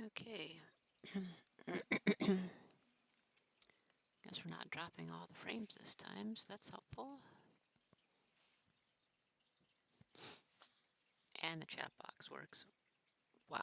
Okay. Guess we're not dropping all the frames this time, so that's helpful. And the chat box works. Wow.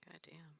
Goddamn.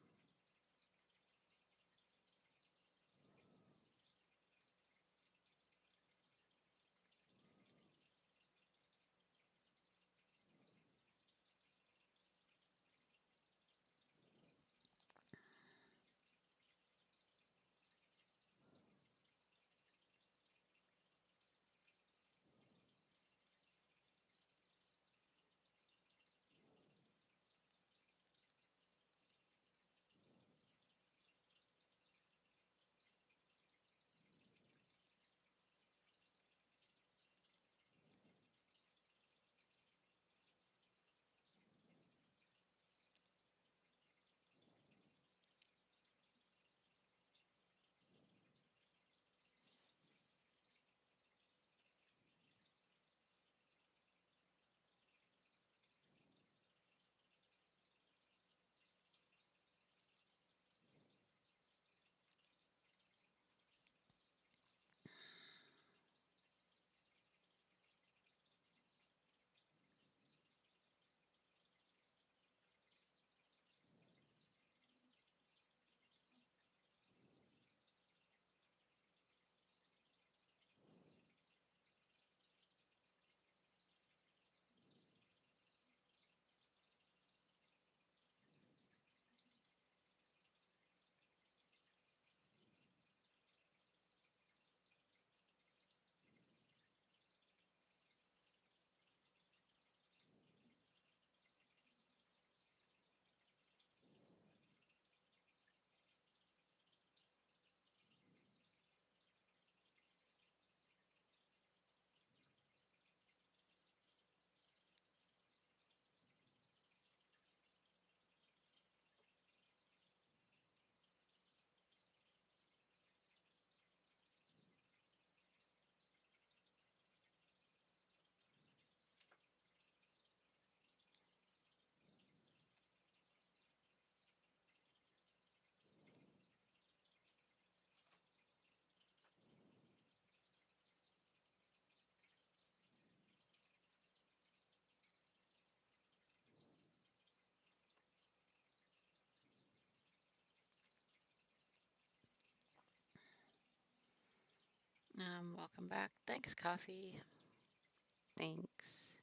Welcome back. Thanks, Coffee. Thanks.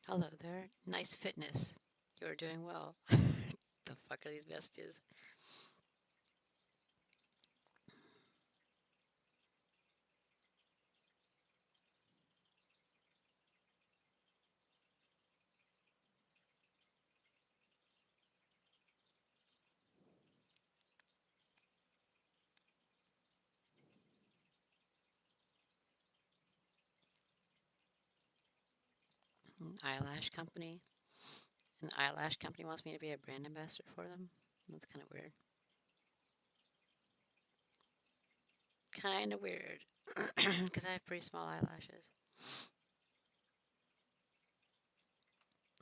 Hello there. Nice fitness. You're doing well. The fuck are these messages? An eyelash company. An eyelash company wants me to be a brand ambassador for them. That's kind of weird. Kind of weird. Because I have pretty small eyelashes.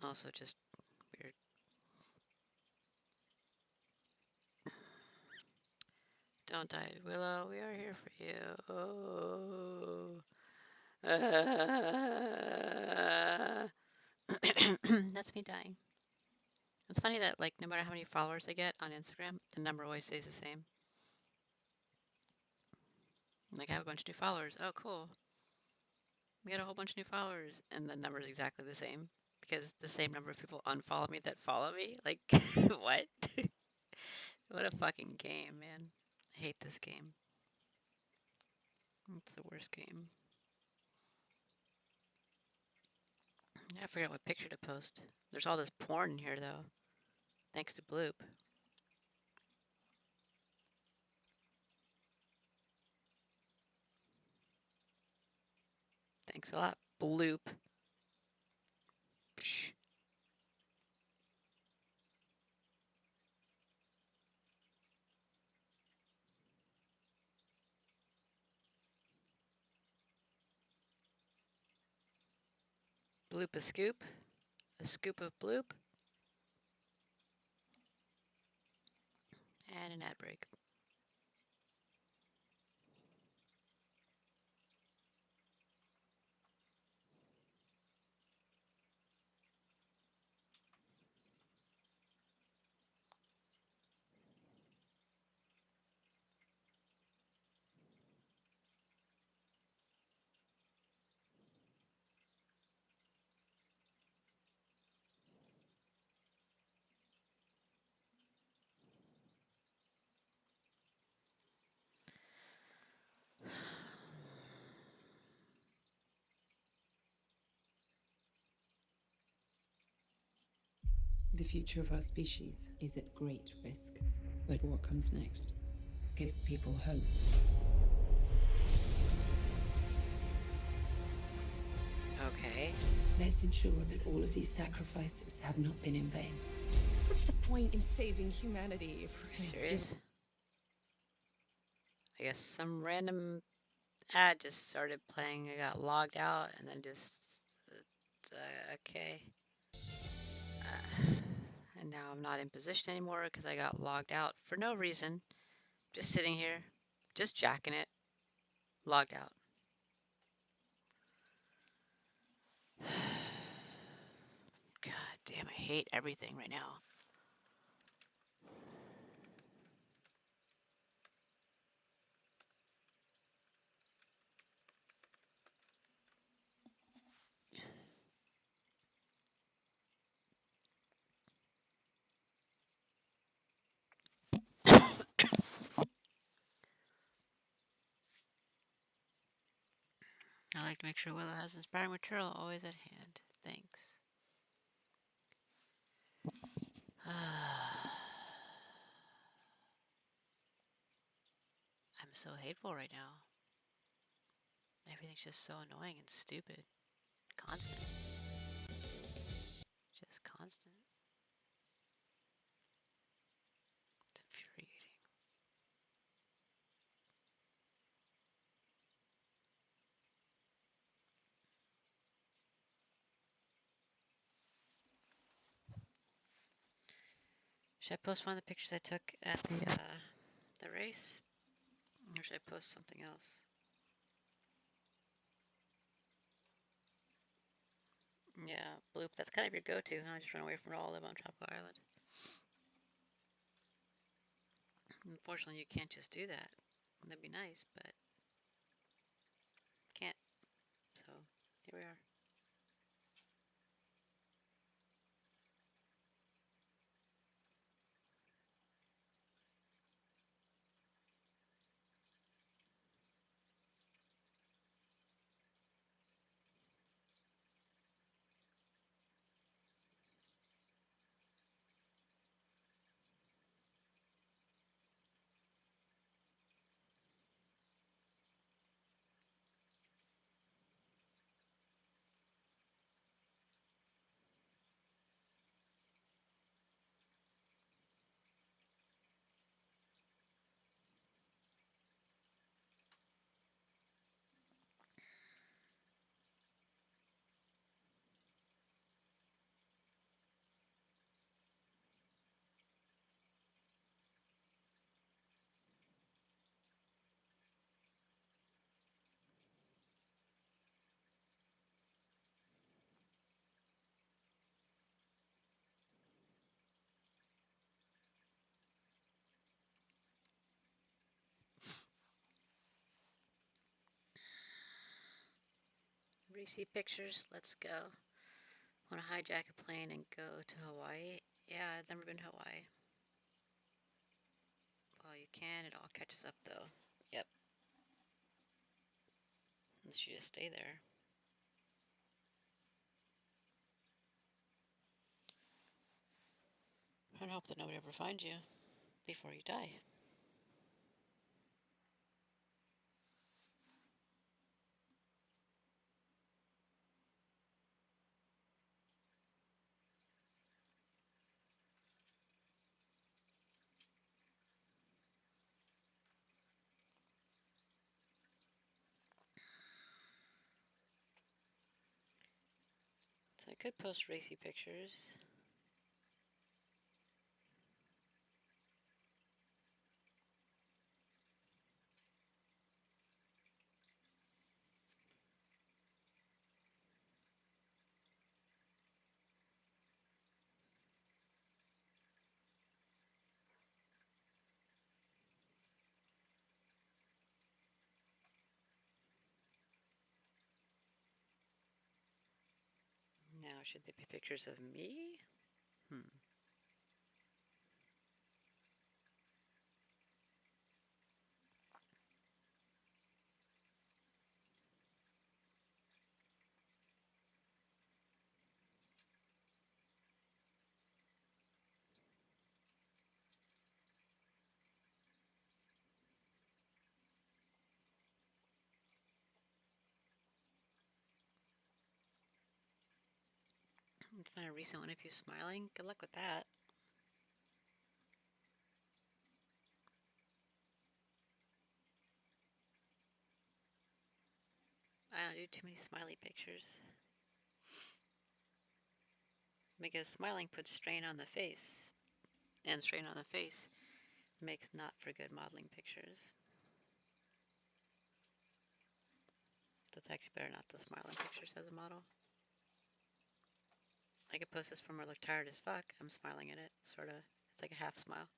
Also, just weird. Don't die, Willow. We are here for you. Oh. That's me dying. It's funny that, like, no matter how many followers I get on Instagram, the number always stays the same. Like, I have a bunch of new followers. Oh, cool. We got a whole bunch of new followers. And the number is exactly the same. Because the same number of people unfollow me that follow me. Like, what? What a fucking game, man. I hate this game. It's the worst game. I forgot what picture to post. There's all this porn in here, though. Thanks to Bloop. Thanks a lot, Bloop. Psh. Bloop a scoop. A scoop of Bloop. And an ad break. The future of our species is at great risk, but what comes next gives people hope. Okay. Let's ensure that all of these sacrifices have not been in vain. What's the point in saving humanity if Are we're you serious? I guess some random ad just started playing. I got logged out and then just. Okay. And now I'm not in position anymore because I got logged out for no reason. Just sitting here, just jacking it. Logged out. God damn, I hate everything right now. I like to make sure Willow has inspiring material always at hand. Thanks. I'm so hateful right now. Everything's just so annoying and stupid. Constant. Just constant. It's infuriating. Should I post one of the pictures I took at the race? Or should I post something else? Yeah, Bloop, that's kind of your go-to, huh? Just run away from all of them on Tropical Island. Unfortunately, you can't just do that. That'd be nice, but can't. So, here we are. racy pictures. Let's go. Want to hijack a plane and go to Hawaii? Yeah, I've never been to Hawaii. Well, you can. It all catches up, though. Yep. Unless you just stay there. And hope that nobody ever finds you before you die. So I could post racy pictures. Now, should they be pictures of me? Find a recent one of you smiling. Good luck with that. I don't do too many smiley pictures. Because smiling puts strain on the face. And strain on the face makes not for good modeling pictures. So it's actually better not to smile in pictures as a model. I could post this from where I look tired as fuck. I'm smiling at it, sort of. It's like a half smile.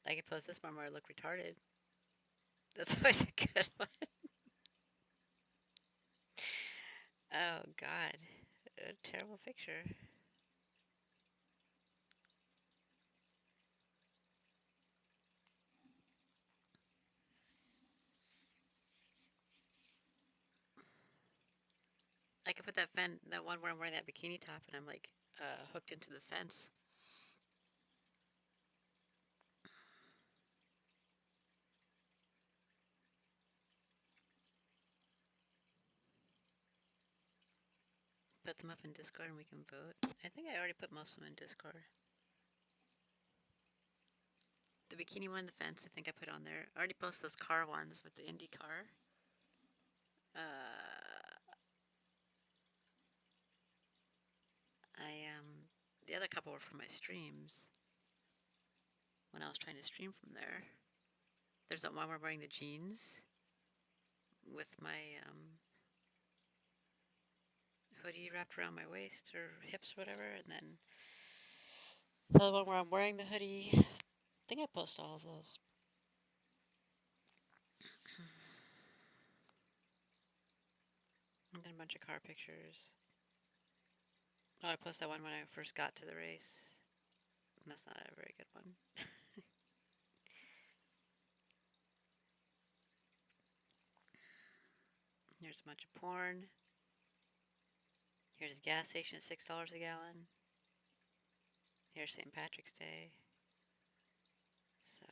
I could post this one where I look retarded. That's always a good one. Oh, God. A terrible picture. I could put that one where I'm wearing that bikini top and I'm like hooked into the fence. Put them up in Discord and we can vote. I think I already put most of them in Discord. The bikini one, the fence, I think I put on there. I already posted those car ones with the Indy car. The other couple were from my streams when I was trying to stream from there. There's that one where I'm wearing the jeans with my hoodie wrapped around my waist or hips or whatever, and then the other one where I'm wearing the hoodie. I think I post all of those. And then a bunch of car pictures. Oh, I posted that one when I first got to the race. That's not a very good one. Here's a bunch of porn. Here's a gas station at $6 a gallon. Here's St. Patrick's Day. So,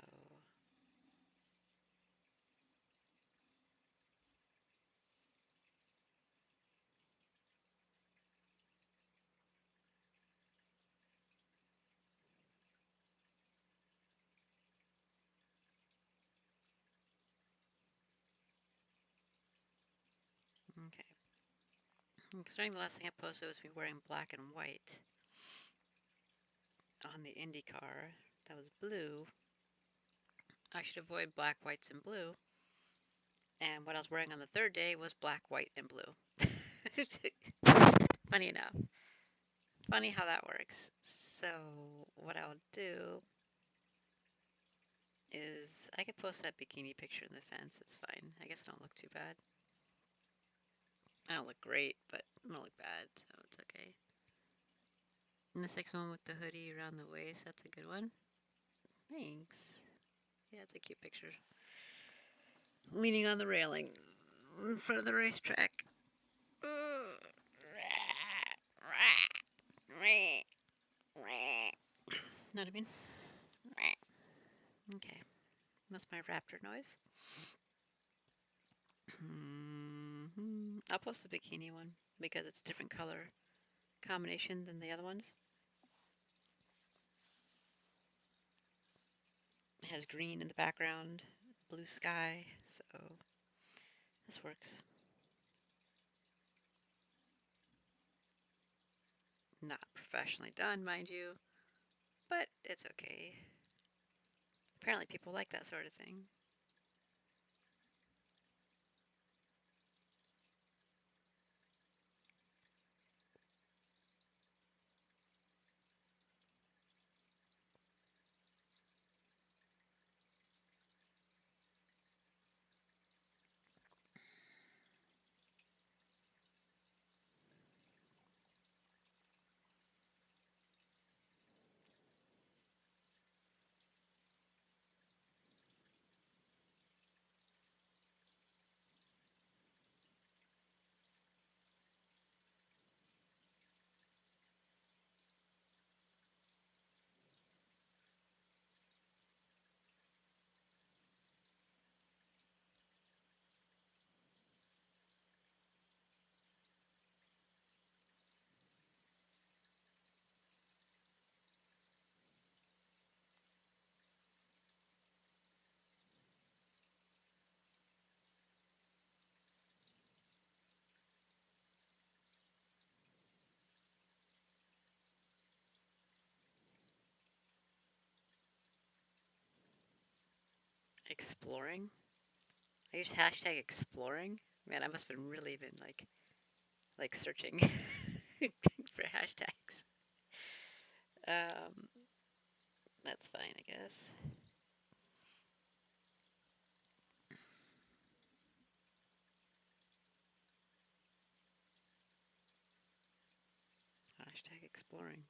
okay. Considering the last thing I posted was me wearing black and white on the Indy car that was blue, I should avoid black, whites, and blue. And what I was wearing on the third day was black, white, and blue. Funny enough. Funny how that works. So, what I'll do is I could post that bikini picture in the fence. It's fine. I guess I don't look too bad. I don't look great, but I don't look bad, so it's okay. And the sixth one with the hoodie around the waist, that's a good one. Thanks. Yeah, it's a cute picture. Leaning on the railing in front of the racetrack. Know what I mean? Okay, that's my raptor noise. I'll post the bikini one because it's a different color combination than the other ones. It has green in the background, blue sky, so this works. Not professionally done, mind you, but it's okay. Apparently, people like that sort of thing. Exploring. I used hashtag exploring. Man, I must have been really been like searching for hashtags. Um, that's fine, I guess. Hashtag exploring.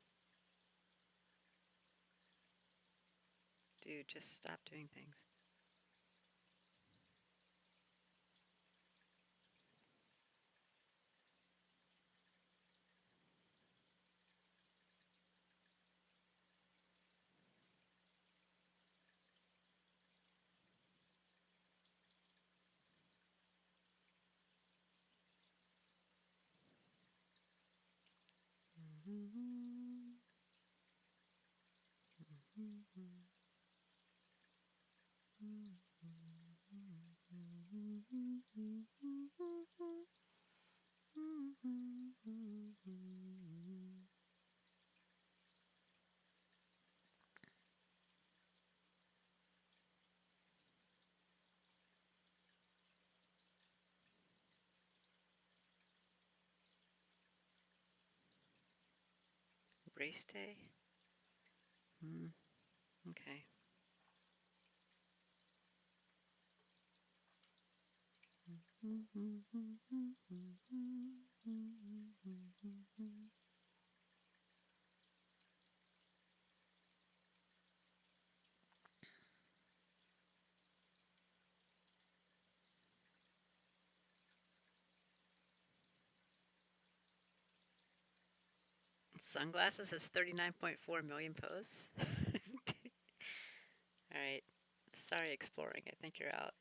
Dude, just stop doing things. Race day? Okay. Sunglasses has 39.4 million posts. Alright. Sorry, exploring. I think you're out.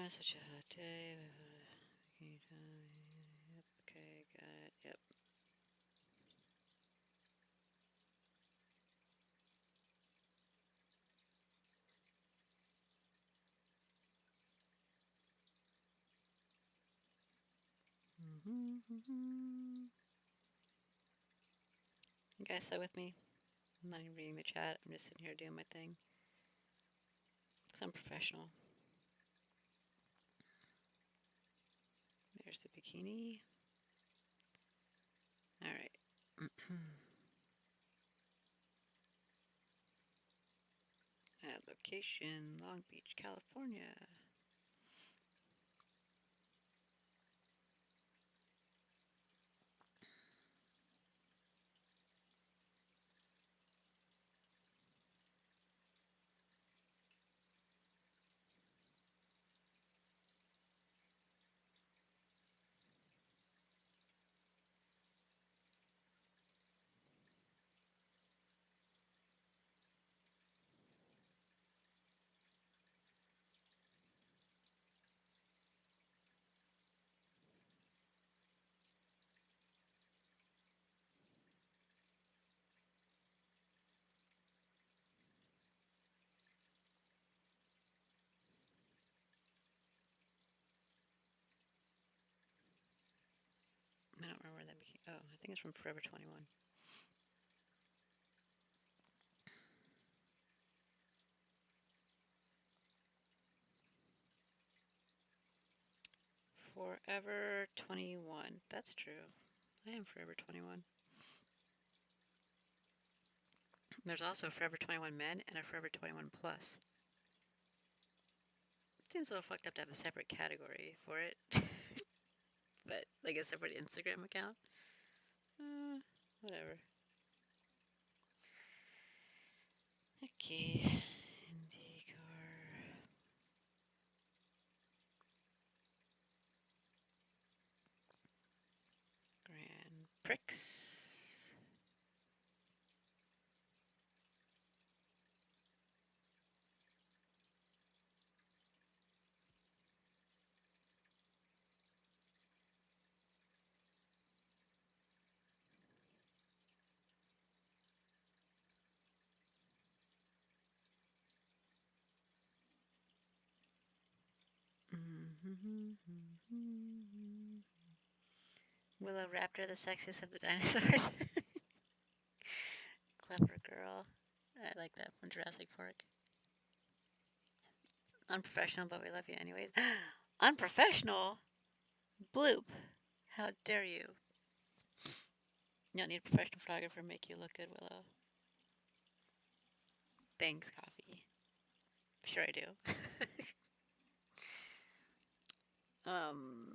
Such a hot day. Yep, okay, got it. Yep. You guys stay with me? I'm not even reading the chat. I'm just sitting here doing my thing. Because I'm professional. There's the bikini. Alright. Add location, Long Beach, California. I don't remember where that became. Oh, I think it's from Forever 21. Forever 21. That's true. I am Forever 21. There's also Forever 21 Men and a Forever 21 Plus. It seems a little fucked up to have a separate category for it. But, like a separate Instagram account. Whatever. Okay. IndyCar. Grand Prix. Willow Raptor, the sexiest of the dinosaurs. Clever girl. I like that from Jurassic Park. Unprofessional, but we love you anyways. Unprofessional? Bloop. How dare you? You don't need a professional photographer to make you look good, Willow. Thanks, Coffee. Sure I do. um...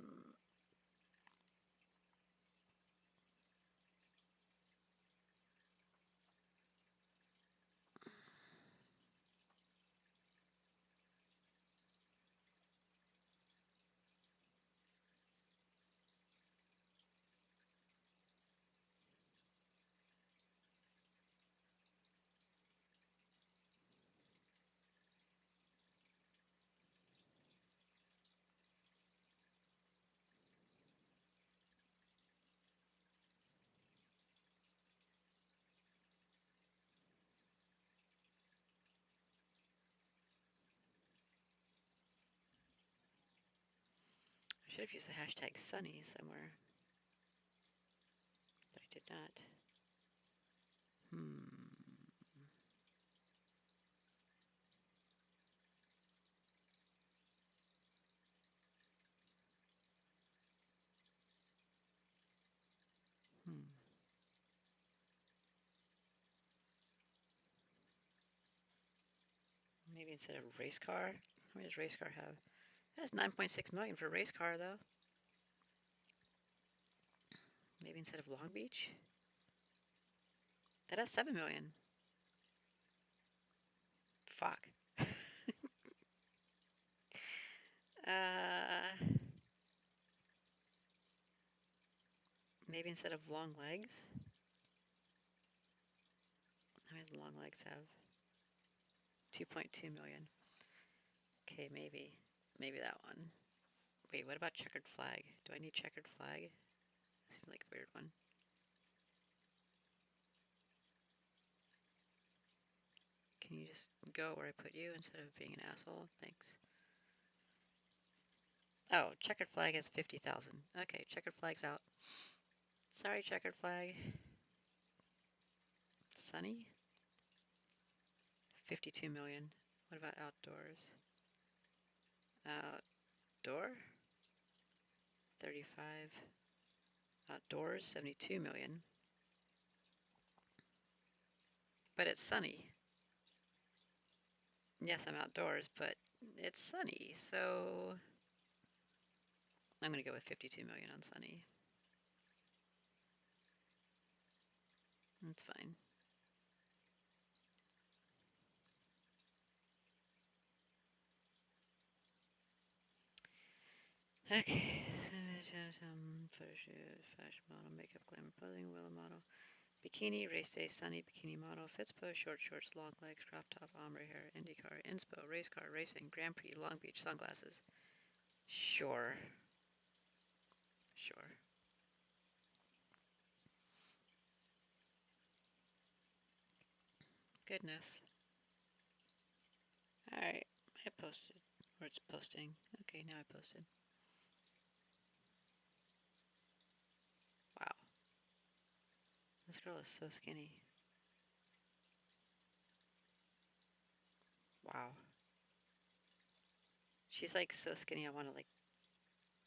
I should have used the hashtag sunny somewhere, but I did not. Maybe instead of race car. How many does race car have? It has 9.6 million for race car, though. Maybe instead of Long Beach? That has 7 million. Fuck. Maybe instead of long legs? How many does long legs have? 2.2 million. Okay, maybe. maybe that one. Wait, what about checkered flag? Do I need checkered flag? That seems like a weird one. Can you just go where I put you instead of being an asshole? Thanks. Oh, checkered flag has 50,000. Okay, checkered flag's out. Sorry, checkered flag. Sunny? 52 million. What about outdoors? Outdoor? 35. Outdoors? 72 million. But it's sunny. Yes, I'm outdoors, but it's sunny, so I'm going to go with 52 million on sunny. That's fine. Okay, photo shoot, fashion model, makeup, glamour, posing, willow model, bikini, race day, sunny, bikini model, fits pose, short shorts, long legs, crop top, ombre hair, IndyCar, inspo, race car, racing, Grand Prix, Long Beach, sunglasses. Sure. Sure. Good enough. Alright, I posted. Or it's posting. Okay, now I posted. Wow. This girl is so skinny. Wow. She's like so skinny I want to like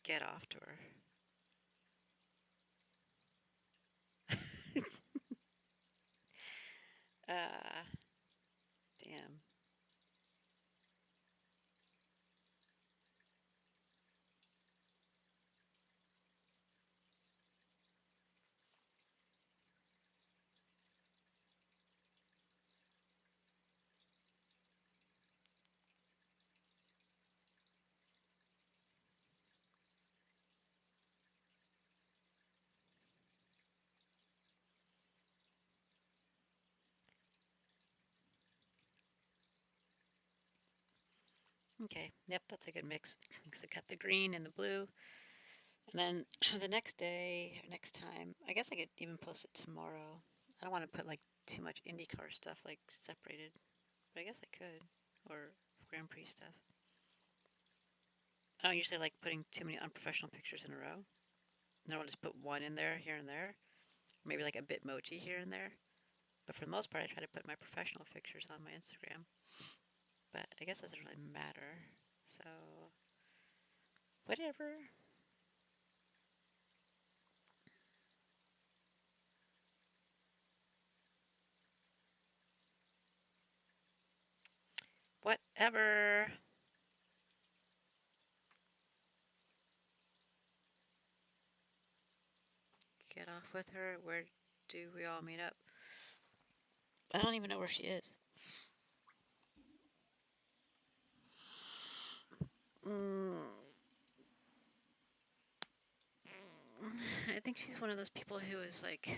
get off to her. Damn. Okay, yep, that's a good mix. Mix it, got the green and the blue. And then the next day, or next time, I guess I could even post it tomorrow. I don't want to put like too much IndyCar stuff like separated, but I guess I could. Or Grand Prix stuff. I don't usually like putting too many unprofessional pictures in a row. And I'll just put one in there, here and there. Maybe like a Bitmoji here and there. But for the most part, I try to put my professional pictures on my Instagram. But I guess it doesn't really matter. So, whatever. Whatever. Get off with her. Where do we all meet up? I don't even know where she is. I think she's one of those people who is like,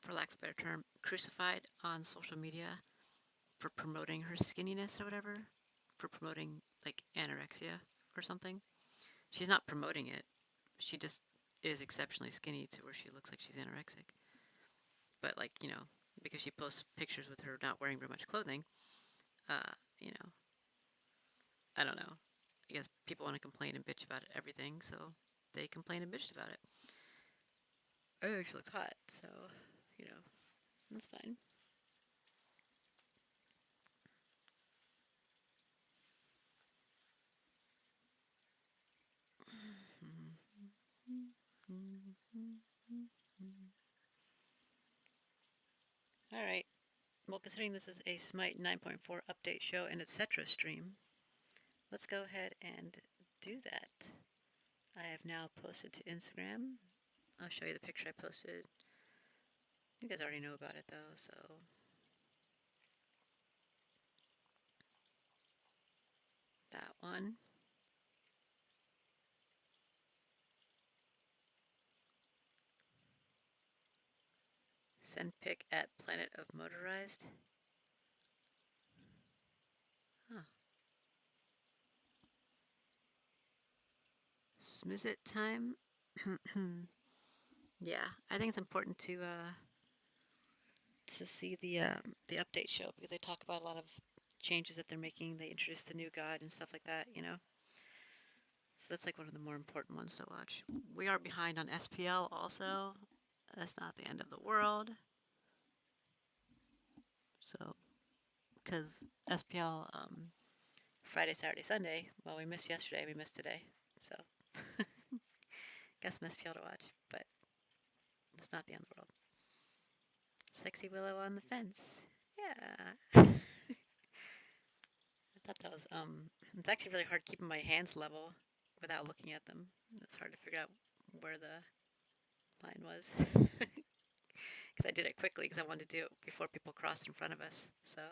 for lack of a better term, crucified on social media for promoting her skinniness or whatever, for promoting like anorexia or something. She's not promoting it. She just is exceptionally skinny to where she looks like she's anorexic. But like, because she posts pictures with her not wearing very much clothing, uh, you know, I don't know. I guess people want to complain and bitch about everything, so they complain and bitch about it. Oh, she looks hot, so, that's fine. Alright, well, considering this is a Smite 9.4 update show and etc. stream, let's go ahead and do that. I have now posted to Instagram. I'll show you the picture I posted. You guys already know about it though, so that one. Send pic at Planet of Motorized. Huh. Smooth it time. Yeah, I think it's important to see the update show because they talk about a lot of changes that they're making. They introduce the new god and stuff like that, you know. So that's like one of the more important ones to watch. We are behind on SPL also. That's not the end of the world. So, because SPL Friday, Saturday, Sunday. Well, we missed yesterday. We missed today. So, got some SPL to watch, but it's not the end of the world. Sexy Willow on the fence. Yeah. I thought that was it's actually really hard keeping my hands level without looking at them. It's hard to figure out where the line was. Because I did it quickly because I wanted to do it before people crossed in front of us. So,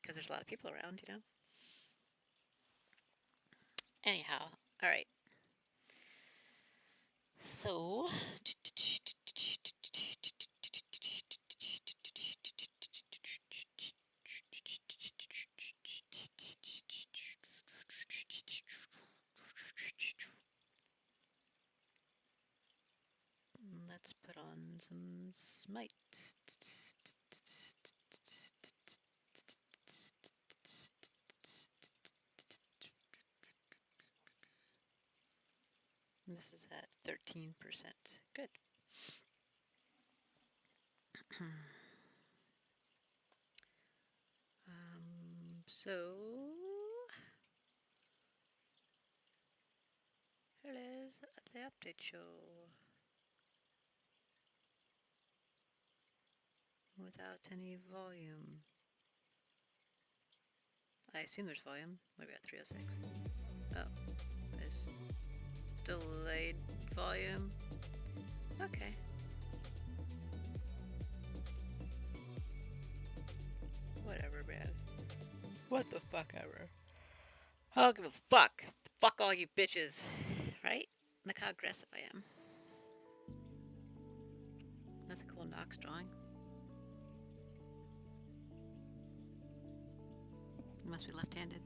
because there's a lot of people around, you know. Anyhow, all right. So, let's put on some Smite. This is at 13%. Good. So here it is, the update show. Without any volume. I assume there's volume. Maybe at 306. Oh, there's delayed volume. Okay. Whatever, man. What the fuck ever. I don't give a fuck. Fuck all you bitches. Right? Look how aggressive I am. That's a cool Nox drawing. You must be left-handed.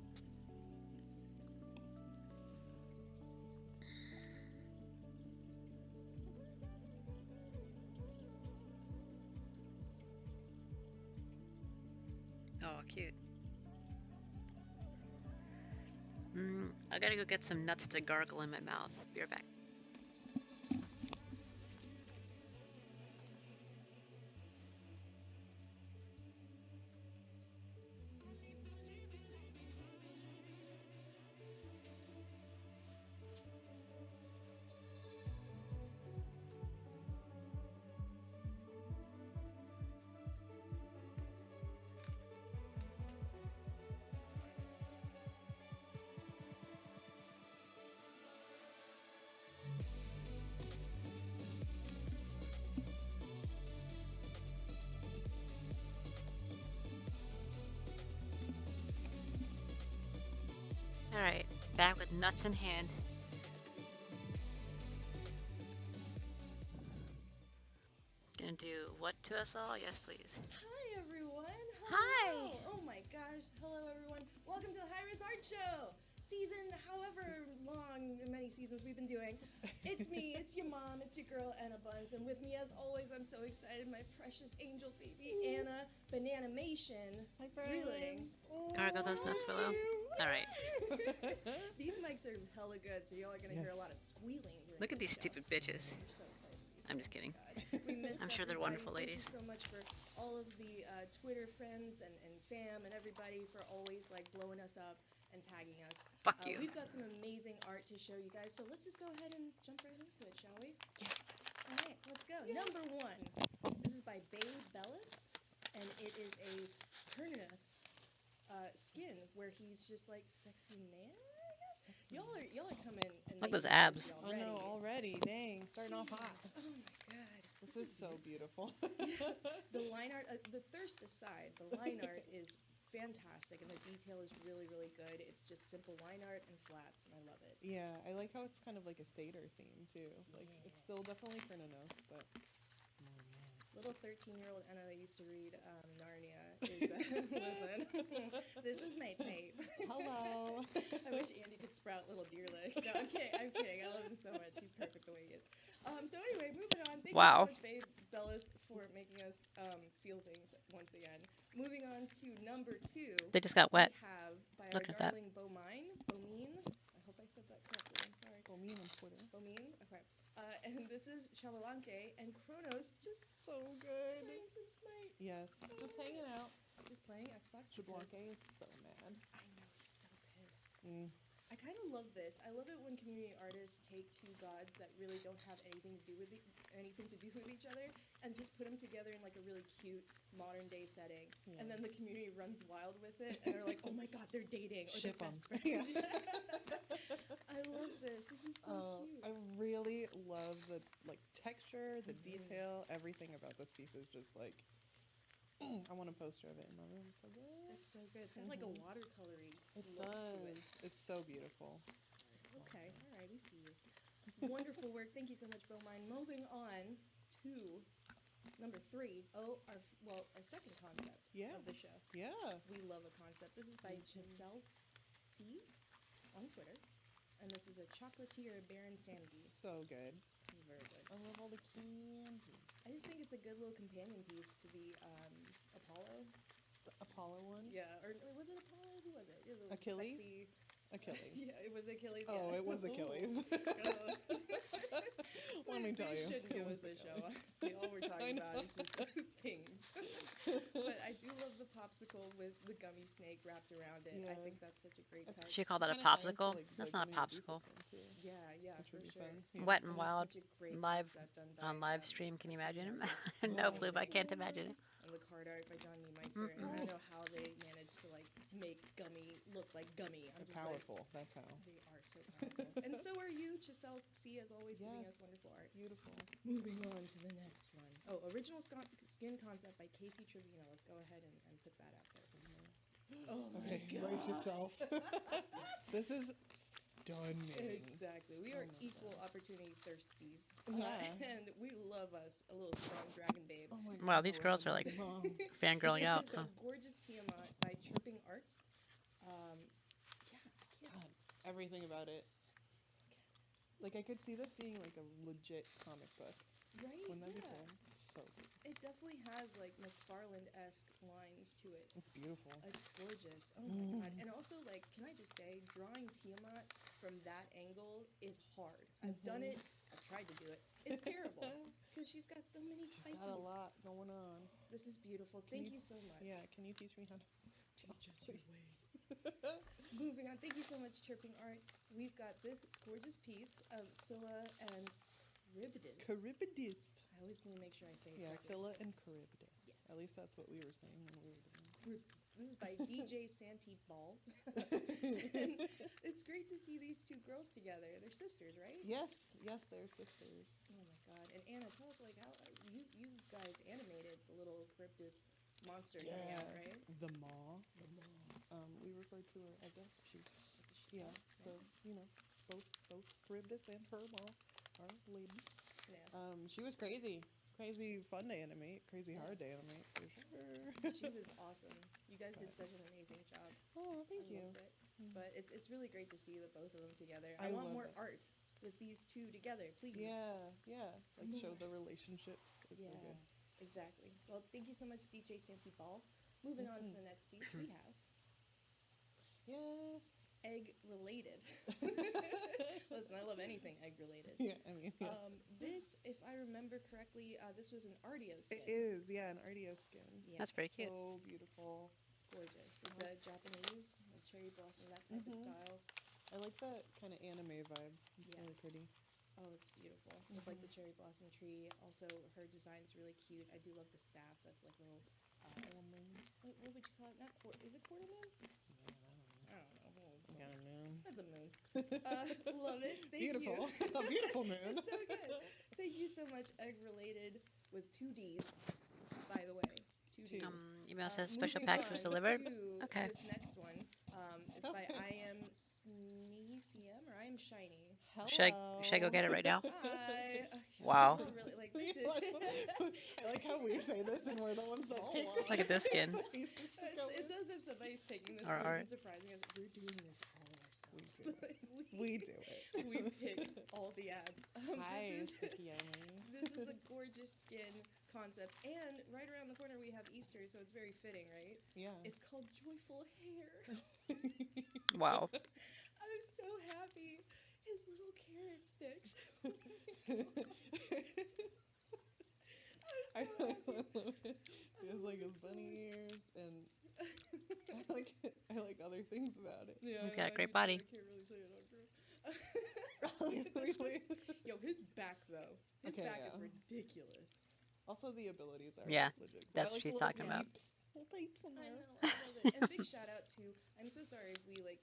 Oh, cute. I gotta go get some nuts to gargle in my mouth. Be right back. Alright, back with nuts in hand. Gonna do what to us all? Yes, please. Hi, everyone. Hi. Oh my gosh. Hello, everyone. Welcome to the High Res Art Show. Season, however long, many seasons we've been doing. It's me, it's your mom, it's your girl, Anna Buns. And with me, as always, I'm so excited, my precious angel baby, Anna Bananimation. Hi, friends. Greetings. Gargle those nuts below. Alright. These mics are hella good, so y'all are going to hear a lot of squealing. Look at these stupid bitches. We're so excited. I'm just kidding. We miss I'm sure they're everybody. wonderful ladies. Thank you so much for all of the Twitter friends and fam and everybody for always like blowing us up and tagging us. Fuck you. We've got some amazing art to show you guys, so let's just go ahead and jump right into it, shall we? Yes. All right, let's go. Number one. This is by Babe Bellis, and it is a Turnus skin where he's just like sexy man. Y'all are coming and Look at those making abs. moves I know, already. Dang, starting off hot. Oh my god. This is so beautiful. The line art, the thirst aside, the line art is fantastic and the detail is really, really good. It's just simple line art and flats and I love it. Yeah, I like how it's kind of like a satyr theme too. Like it's still definitely Fernanos, but Little 13-year-old Anna that used to read Narnia is, listen, this is my tape. hello. I wish Andy could sprout little deer legs. No, I'm kidding. I'm kidding. I love him so much. He's perfect the way he is. So anyway, moving on. Thank Wow. you so much, Babe Bellis, for making us feel things once again. Moving on to number 2. They just got wet. We have by our Looking at that. darling Bomine. I hope I said that correctly. I'm sorry. Bomine on Twitter. Bomine. Okay. And this is Chavalanque and Kronos just So good. playing some Smite. Yes. Just hanging out. Just playing Xbox. Jablanque is so mad. I know, he's so pissed. Mm. I kind of love this. I love it when community artists take two gods that really don't have anything to do with each other and just put them together in like a really cute modern day setting. Yeah. And then the community runs wild with it, and they're like, "Oh my god, they're dating or Ship they're 'em. best friends." Yeah. I love this. This is so cute. I really love the texture, the detail, everything about this piece is just like. I want a poster of it in my room. So good. It's so good. It's kind of like a watercolory It look to does. it. It's so beautiful. Okay, all right, we see you. Wonderful work. Thank you so much, Bomine. Moving on to number 3. Our second concept of the show. Yeah. We love a concept. This is by Giselle C on Twitter, and this is a chocolatier Baron Sanity. So good. It's very good. I love all the candy. I just think it's a good little companion piece to the Apollo. The Apollo one? Yeah, or was it Apollo? Who was it? It was a little Achilles? sexy- Achilles. Yeah, it was Achilles. Oh, yeah. it was Achilles. Let me tell They you. shouldn't give It us was a show, Achilles. honestly. All we're I talking know. about is just things. But I do love the popsicle with the gummy snake wrapped around it. I Yeah. think that's such a great touch. She called that a Kinda tie into, popsicle? like, That's the not a Gummy Medusa popsicle. thing, too, Yeah, which for would be sure. fun. Yeah. Wet and And it's wild such a great live concept done on by, live stream. Can you imagine him? Christopher No, Oh. Bloob, I can't imagine it. And the card art by John Niemeister. And I don't know how they managed to like make gummy look like gummy. I'm They're just like, powerful. That's how. they are so powerful. And so are you, Giselle C, as always, giving Yes. us wonderful art. Beautiful. Moving on to the next one. Oh, original skin concept by Casey Trevino. Let's go ahead and put that out there. Oh my Okay, god. brace yourself. This is stunning. Exactly. We are Oh my equal opportunity thirsties. Yeah. And we love us a little strong dragon babe. Oh my Wow, these God, girls are like Mom. fangirling out. It's a Huh? gorgeous Tiamat by Chirping Arts. God, everything about it. Like, I could see this being like a legit comic book. Right? Wouldn't that be Yeah. cool? So good. It definitely has like McFarlane-esque lines to it. It's beautiful. It's gorgeous. Oh my god. And also, like, can I just say, drawing Tiamat from that angle is hard. I've done it. I've tried to do it. It's terrible. Because she's got so many cycles. Got a lot going on. This is beautiful. Can Thank you- you so much. Yeah, can you teach me how to Teach us your ways. Moving on. Thank you so much, Chirping Arts. We've got this gorgeous piece of Scylla and Charybdis. Charybdis. I always need to make sure I say it Yeah, correctly. Scylla and Charybdis. Yes. At least that's what we were saying when we were doing it. This is by DJ Santi Ball. And it's great to see these two girls together. They're sisters, right? Yes, yes, they're sisters. Oh my god. And Anna, tell us like how you guys animated the little Charybdis monster coming out, right? The maw. We refer to her as a she. Yeah, so, you know, both Charybdis and her maw are ladies. Yeah. She was crazy. Crazy fun to animate. Crazy hard to animate, for sure. She was awesome. You guys did such an amazing job. Oh, thank I you. loved it. But it's really great to see the both of them together. I I want love more it. art with these two together, please. Yeah. Like, show the relationships. It's so good. Exactly. Well, thank you so much, DJ Santi Ball. Moving on to the next piece, we have Yes. egg related. Listen, I love anything egg related. Yeah, I mean, yeah. This, if I remember correctly, this was an Ardio skin. It is, yeah, an Ardio skin. Yeah, That's very cute. So beautiful. It's gorgeous. It's a Japanese, like cherry blossom, that type of style. I like that kind of anime vibe. It's really Yes. pretty. Oh, it's beautiful. With like the cherry blossom tree. Also, her design's really cute. I do love the staff. That's like little. What would you call it? Not is it quarter moon? I don't know. Some kind of moon. That's a moon. Love it. Thank Beautiful. you. A beautiful moon. It's so good. Thank you so much, egg related with 2 D's. By the way, 2 D's. Email says special Moving package was on delivered. to Okay. This next one. It's by I am Sneecm or I am Shiny. Should I go get it right now? Hi. Wow. I really like this. I like how we say this and we're the ones that pick Look at this skin. pieces to go It with. does have somebody's picking this. All It right. isn't surprising. We're doing this all ourselves. We do it. We do it. We pick all the abs. Hi, This is Sticky Emily. this is a gorgeous skin concept, and right around the corner we have Easter, so it's very fitting, right? Yeah. It's called Joyful Hair. Wow. I'm so happy. His little carrot sticks. I I'm so happy. love it. He has like his bunny ears, and I like other things about it. Yeah, He's I got a know, great I body. can't really say it on camera. Really? Yo, his back though. His Okay, back yeah. is ridiculous. Also, the abilities are Yeah, legit. that's I what she's little talking about. peeps. Little peeps in I there. know, I love it. And big shout out to, I'm so sorry if we like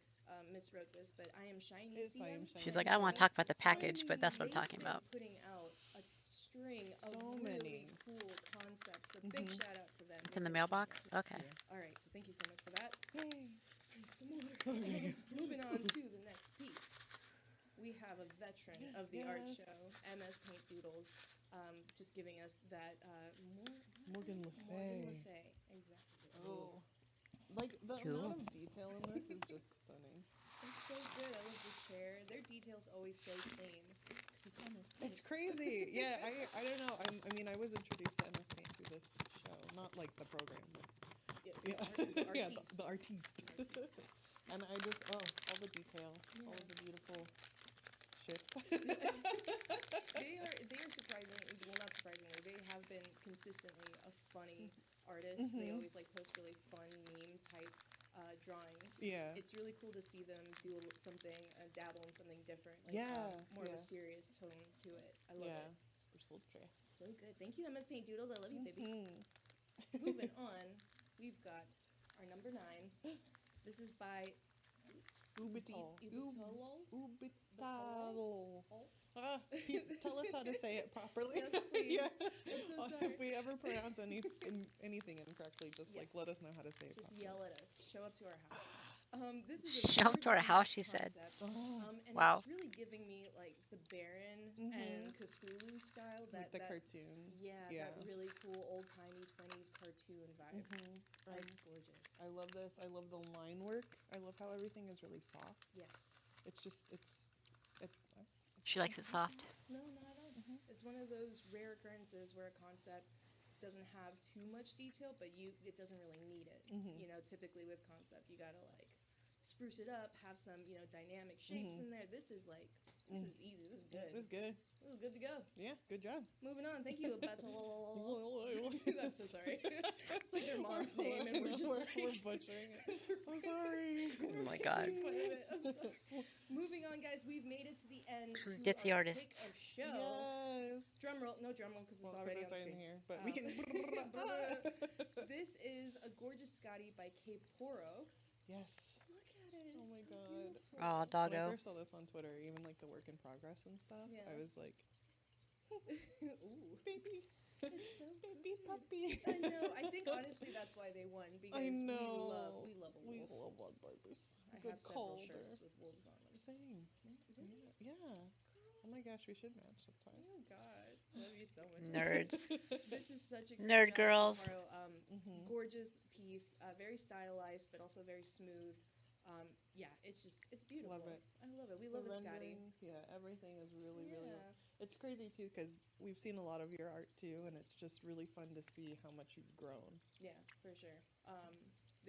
miswrote this, but I am Shiny It's I CM. Am She's Shiny like, I want to CM. talk about the package, but that's what I'm talking They've been about. putting out a string of So really many. cool concepts. So big shout out to them. It's in the mailbox? Okay. All right, so thank you so much for that. Yay. Need some more. Okay. Moving on to the next piece. We have a veteran of the art Yes. show, MS Paint Doodles, just giving us that Morgan Le Fay. Morgan Le Fay, exactly. Oh. Like, the Cool. amount of detail in this is just stunning. It's so good. I love the chair. Their details always so clean. 'Cause it's MS Paint. It's crazy. Yeah, I don't know. I mean, I was introduced to MS Paint through this show. Not like the program, but yeah, yeah, the artiste. And I just, all the detail, all of the beautiful ships. They are surprisingly, well, not surprisingly, they have been consistently a funny artist. They always like post really fun meme type drawings. Yeah. It's really cool to see them do something, dabble in something different. Like, Yeah, more of yeah. a serious tone to it. I love Yeah. it. Super sultry. So good. Thank you, MS Paint Doodles. I love you, baby. Mhm. Moving on, we've got our number 9. This is by Ubitol. Ubitolo. Ubitalo. Oh. Tell us how to say it properly. Yes, please. Yeah. I'm so sorry. If we ever pronounce anything incorrectly, just like Yes. let us know how to say it Just properly. yell at us. Show up to our house. This is a Show up to our gorgeous house, she said. concept. Oh, And Wow. it's really giving me like the Baron Mhm. and Cthulhu style. like That, the that cartoon. yeah, Yeah. that really cool old timey 20s cartoon vibe. It's gorgeous. I love this. I love the line work. I love how everything is really soft. Yes. It's just, it's She likes it soft. No, not at all. It's one of those rare occurrences where a concept doesn't have too much detail, but it doesn't really need it. You know, typically with concept, you gotta like spruce it up, have some dynamic shapes in there. This is like this is easy. This is good. it was good. This is good to go. Yeah, good job. Moving on. Thank you, Battle. I'm so sorry. It's like their mom's name, and we're just we're like, butchering it. I'm sorry. Oh my god. making fun of it. I'm sorry. Moving on, guys. We've made it to the end. To Ditzy our artists. pick of show. Yes. Drum roll. No drum roll because it's Well, already 'cause on it's screen. in here, but we can. This is a gorgeous Scotty by Cape Poro. Yes. Look at it. Oh my It's so god. beautiful. Aw, When I doggo. first saw this on Twitter, even like the work in progress and stuff, Yeah. I was like, Ooh. baby, It's so baby good. puppy. I know. I think honestly that's why they won because I know. we love a We wolf. love blood babies. I Good have several colder. shirts with wolves on them. Same. Yeah. Oh my gosh, we should match sometime. Oh God, love you so much. Nerds. This is such a great Nerd job, girls. Caro. Gorgeous piece, very stylized, but also very smooth. Yeah, it's beautiful. Love it. I love it. We love The it, Scotty. rendering, yeah, everything is really, Yeah. really. It's crazy too because we've seen a lot of your art too, and it's just really fun to see how much you've grown. Yeah, for sure.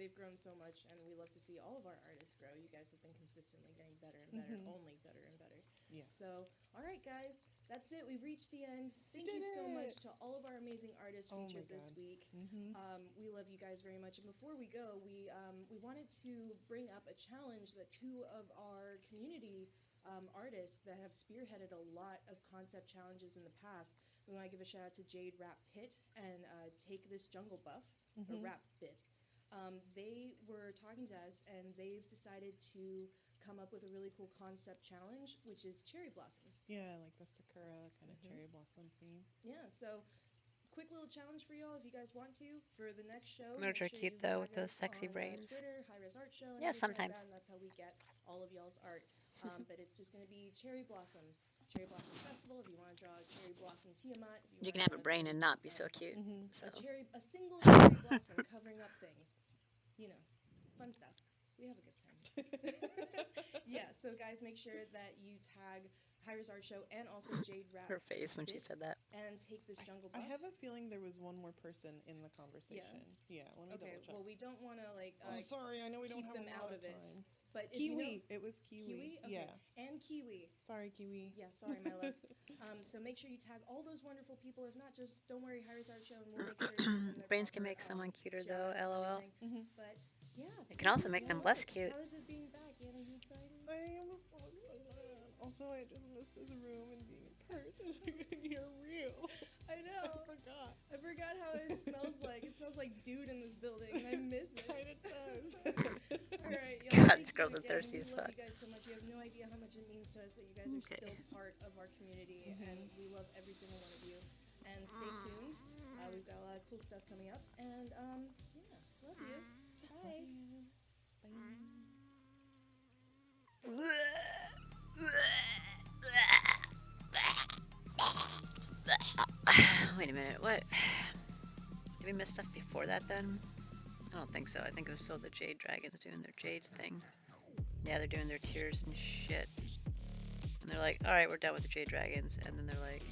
They've grown so much, and we love to see all of our artists grow. You guys have been consistently getting better and better, only better and better. Yes. So, all right, guys, that's it. We've reached the end. Thank Did you so it. much to all of our amazing artists Oh my featured this God. week. Mm-hmm. We love you guys very much. And before we go, we wanted to bring up a challenge that 2 of our community artists that have spearheaded a lot of concept challenges in the past. We want to give a shout out to Jade Rap Pit and Take This Jungle Buff, or Rap Bit. They were talking to us, and they've decided to come up with a really cool concept challenge, which is cherry blossoms. Yeah, like the sakura kind of cherry blossom theme. Yeah, so quick little challenge for y'all if you guys want to for the next show. Those make are sure cute, you though, tag with those us sexy on, brains. Twitter, High Res Art Show. And Yeah, everything like sometimes. that, and that's how we get all of y'all's art. But it's just going to be Cherry Blossom Festival. If you want to draw a cherry blossom Tiamat, if You wanna can have a draw brain and not be so blossom, cute. So. a single cherry blossom covering up things. You know, fun stuff. We have a good time. Yeah, Yeah, so guys, make sure that you tag High Res Art Show and also Jade Rap. Her face when she Bit said that. And take this jungle I buff. have a feeling there was one more person in the conversation. Yeah, let me Okay, double check. well, we don't want to, like, I'm sorry, I know we don't keep have them a out lot of it. time. But if you know... Kiwi, it was Kiwi. Kiwi? Okay. Yeah, And Kiwi. sorry, Kiwi. Yeah, sorry, my love. So make sure you tag all those wonderful people. If not, just don't worry, High Res Art Show, and we'll make sure you give them their Brains can proper, make someone cuter shout though, outs and lol. everything. But yeah, It can also make yeah, them less cute. How is it being back, Anna? You excited? I am so excited. Also, I just missed this room and being in person. You're real. I know. I forgot how it smells like. It smells like dude in this building, and I miss it. Kinda does. All right, y'all. God, thank these you girls are again. thirsty We as love fuck. you guys so much. You have no idea how much it means to us that you guys are Okay. still part of our community, and we love every single one of you. And stay tuned. We've got a lot of cool stuff coming up, and yeah, love you. Bye. Wait a minute, what? Did we miss stuff before that then? I don't think so. I think it was still the Jade Dragons doing their Jade thing. Yeah, they're doing their tears and shit. And they're like, alright, we're done with the Jade Dragons. And then they're like,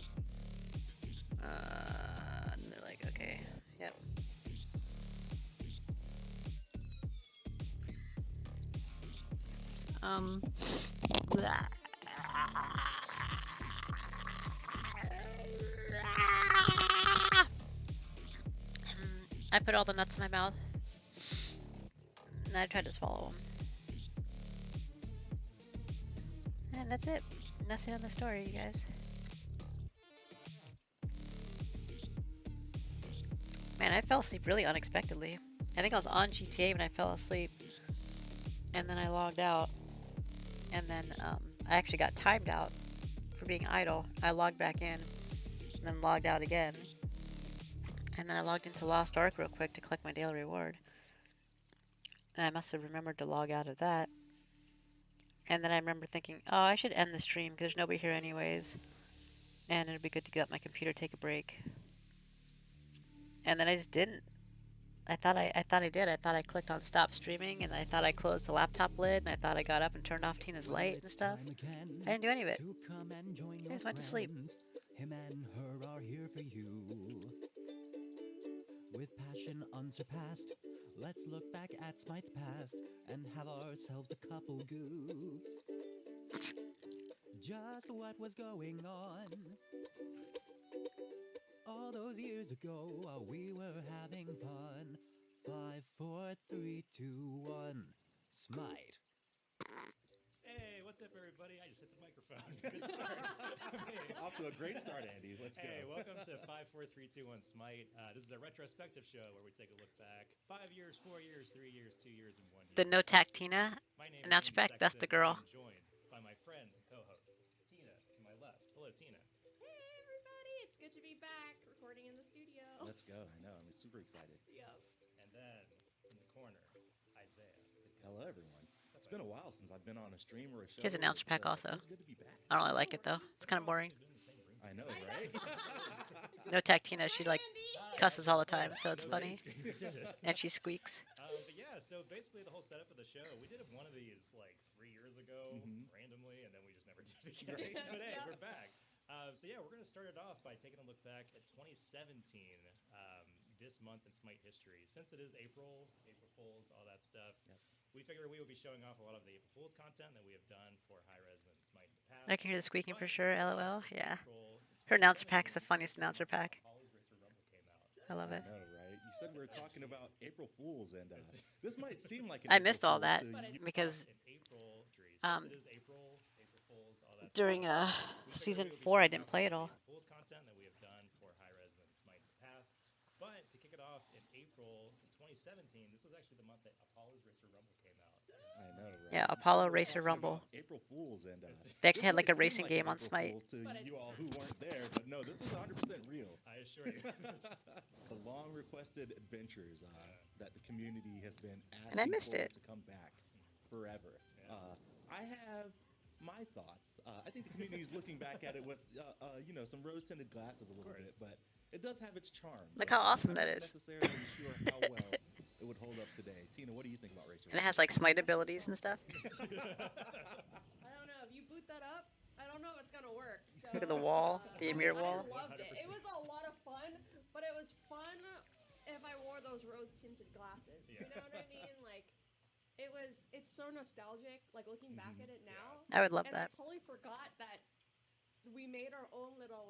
okay, yep. Blah. I put all the nuts in my mouth. And I tried to swallow them. And that's it. That's the end of the story, you guys. Man, I fell asleep really unexpectedly. I think I was on GTA when I fell asleep. And then I logged out. And then I actually got timed out for being idle. I logged back in. And then logged out again. And then I logged into Lost Ark real quick to collect my daily reward. And I must have remembered to log out of that. And then I remember thinking, oh, I should end the stream because there's nobody here anyways. And it'd be good to get up my computer, take a break. And then I just didn't. I thought I did. I thought I clicked on stop streaming, and I thought I closed the laptop lid, and I thought I got up and turned off Tina's light and stuff. I didn't do any of it. I just went to sleep. Him and her are here for you. With passion unsurpassed, let's look back at Smite's past and have ourselves a couple goofs. Just what was going on? All those years ago, we were having fun. 5, 4, 3, 2, 1, Smite. Hey, what's up, everybody? I just hit the microphone. Good start. Off to a great start, Andy. Let's go. Hey, welcome to 5, 4, 3, 2, 1 Smite. This is a retrospective show where we take a look back 5 years, 4 years, 3 years, 2 years, and 1 year. The No Tac Tina My name announcer is pack, Andy that's the Sexton, girl. and I'm joined by my friend and co-host, Tina, to my left. Hello, Tina. Hey everybody, it's good to be back recording in the studio. Let's go. I know. I'm super excited. Yep. And then, in the corner, Isaiah. Hello, everyone. It's been a while since I've been on a stream or a show. He has an announcer pack also. It's good to be back. I don't really like it though. It's kind of boring. I know, right? No Tac Tina, she like Andy. cusses all the time, so it's funny. And she squeaks. But yeah, so basically the whole setup of the show, we did one of these like 3 years ago randomly, and then we just never did it again. But hey, we're back. So yeah, we're going to start it off by taking a look back at 2017, this month in Smite history. Since it is April Fools, all that stuff, we figured we would be showing off a lot of the April Fools content that we have done for High Res and Smite in the past. I can hear the squeaking for sure, lol. Yeah. April Her announcer pack is the funniest announcer pack. Apollo's Racer Rumble came out. I love it. I know, right? You said we were talking about April Fools, and this might seem like I an missed April all Fool's that to you. because In April, Dries, Um, since it is April Fools, all that during stuff, we figured season we would be 4 I showing didn't off play it the all. April Fools content that we have done for High Res and Smite in the past. But to kick it off in April 2017, this was actually the month that Apollo's Racer Rumble came out. I know, right? Yeah, Apollo We were Racer talking Rumble. about April Fools, and They actually this had like a might seem racing like an game on April Smite. Fool's to But you all who weren't there, but no, this is 100% real. I assure you. The long-requested adventures that the community has been asking And I missed for it. to come back forever. I have my thoughts. I think the community is looking back at it with, some rose-tinted glasses a little bit, but it does have its charm. Look But how awesome I'm that not is. necessarily sure how well it would hold up today. Tina, what do you think about Racer? And it has like Smite abilities and stuff. I don't know. If you boot that up, I don't know if it's gonna work. So, Look at the wall, the Amir wall. I loved it. It was a lot of fun, but it was fun if I wore those rose-tinted glasses. You know what I mean? Like, it's so nostalgic. Like looking back at it now. I would love and that. I totally forgot that we made our own little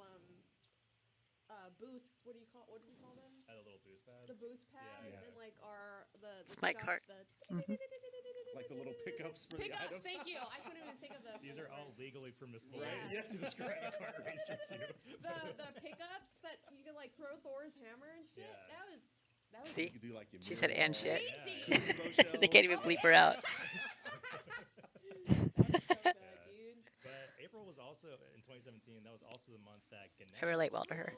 boost. What do we call them? Had a little boost pad. The boost pads Yeah. and like the Smite stuff cart. that's Like the little pickups for the pickups. items. Thank you. I couldn't even think of the. These are all legally permissible Yeah. ways to describe a car racer too. the pickups that you can like throw Thor's hammer and shit. Yeah. That was See? You could do like your She said mirror and ball. shit. crazy. They can't even bleep her out. That's so good, dude. But April was also in 2017. That was also the month that Ganesh. I relate well to her.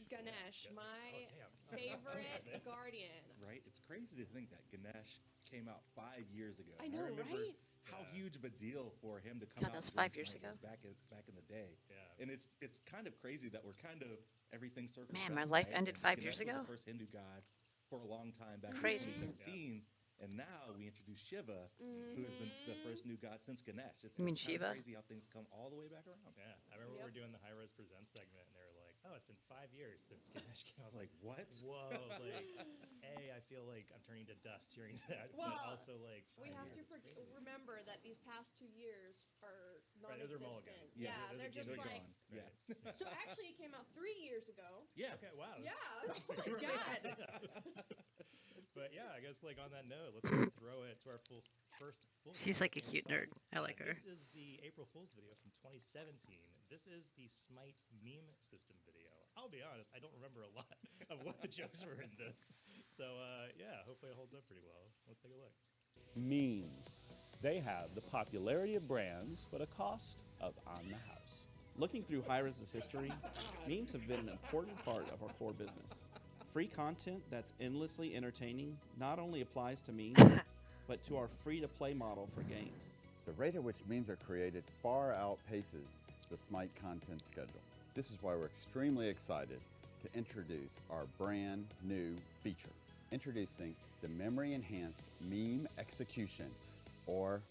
Ganesh, my Oh, damn. favorite guardian. Right? It's crazy to think that Ganesh came out 5 years ago. I know, remember right? how huge of a deal for him to come God, out. that was with 5 years Smite ago. was back in the day. Yeah. And it's kind of crazy that we're kind of everything circles. Man, back, my life right? ended And 5 Ganesh years was ago? the first Hindu god for a long time back Crazy. in 2017. And now we introduce Shiva, who is the first new god since Ganesh. It's You mean kind of Shiva? crazy how things come all the way back around. Yeah, I remember we were doing the High Res Presents segment, and they were like, "Oh, it's been 5 years since Ganesh came." I was Like, what? "Whoa!" Like, I feel like I'm turning to dust hearing that, Well, but also like, We 5 have to years, it's crazy. remember that these past 2 years are Right, those are non-existent. mulligans. Yeah, Yeah, those they're are just gone. like. Yeah. Right. So actually, it came out 3 years ago. Yeah. Okay, wow. Yeah. that's- Oh my god. But yeah, I guess like on that note, let's throw it to our first full. She's like a cute nerd. I like her. This is the April Fool's video from 2017. This is the Smite meme system video. I'll be honest, I don't remember a lot of what the jokes were in this. So yeah, hopefully it holds up pretty well. Let's take a look. Memes. They have the popularity of brands, but a cost of on the house. Looking through Hi-Res's history, memes have been an important part of our core business. Free content that's endlessly entertaining not only applies to memes, but to our free-to-play model for games. The rate at which memes are created far outpaces the Smite content schedule. This is why we're extremely excited to introduce our brand new feature. Introducing the Memory Enhanced Meme Execution, or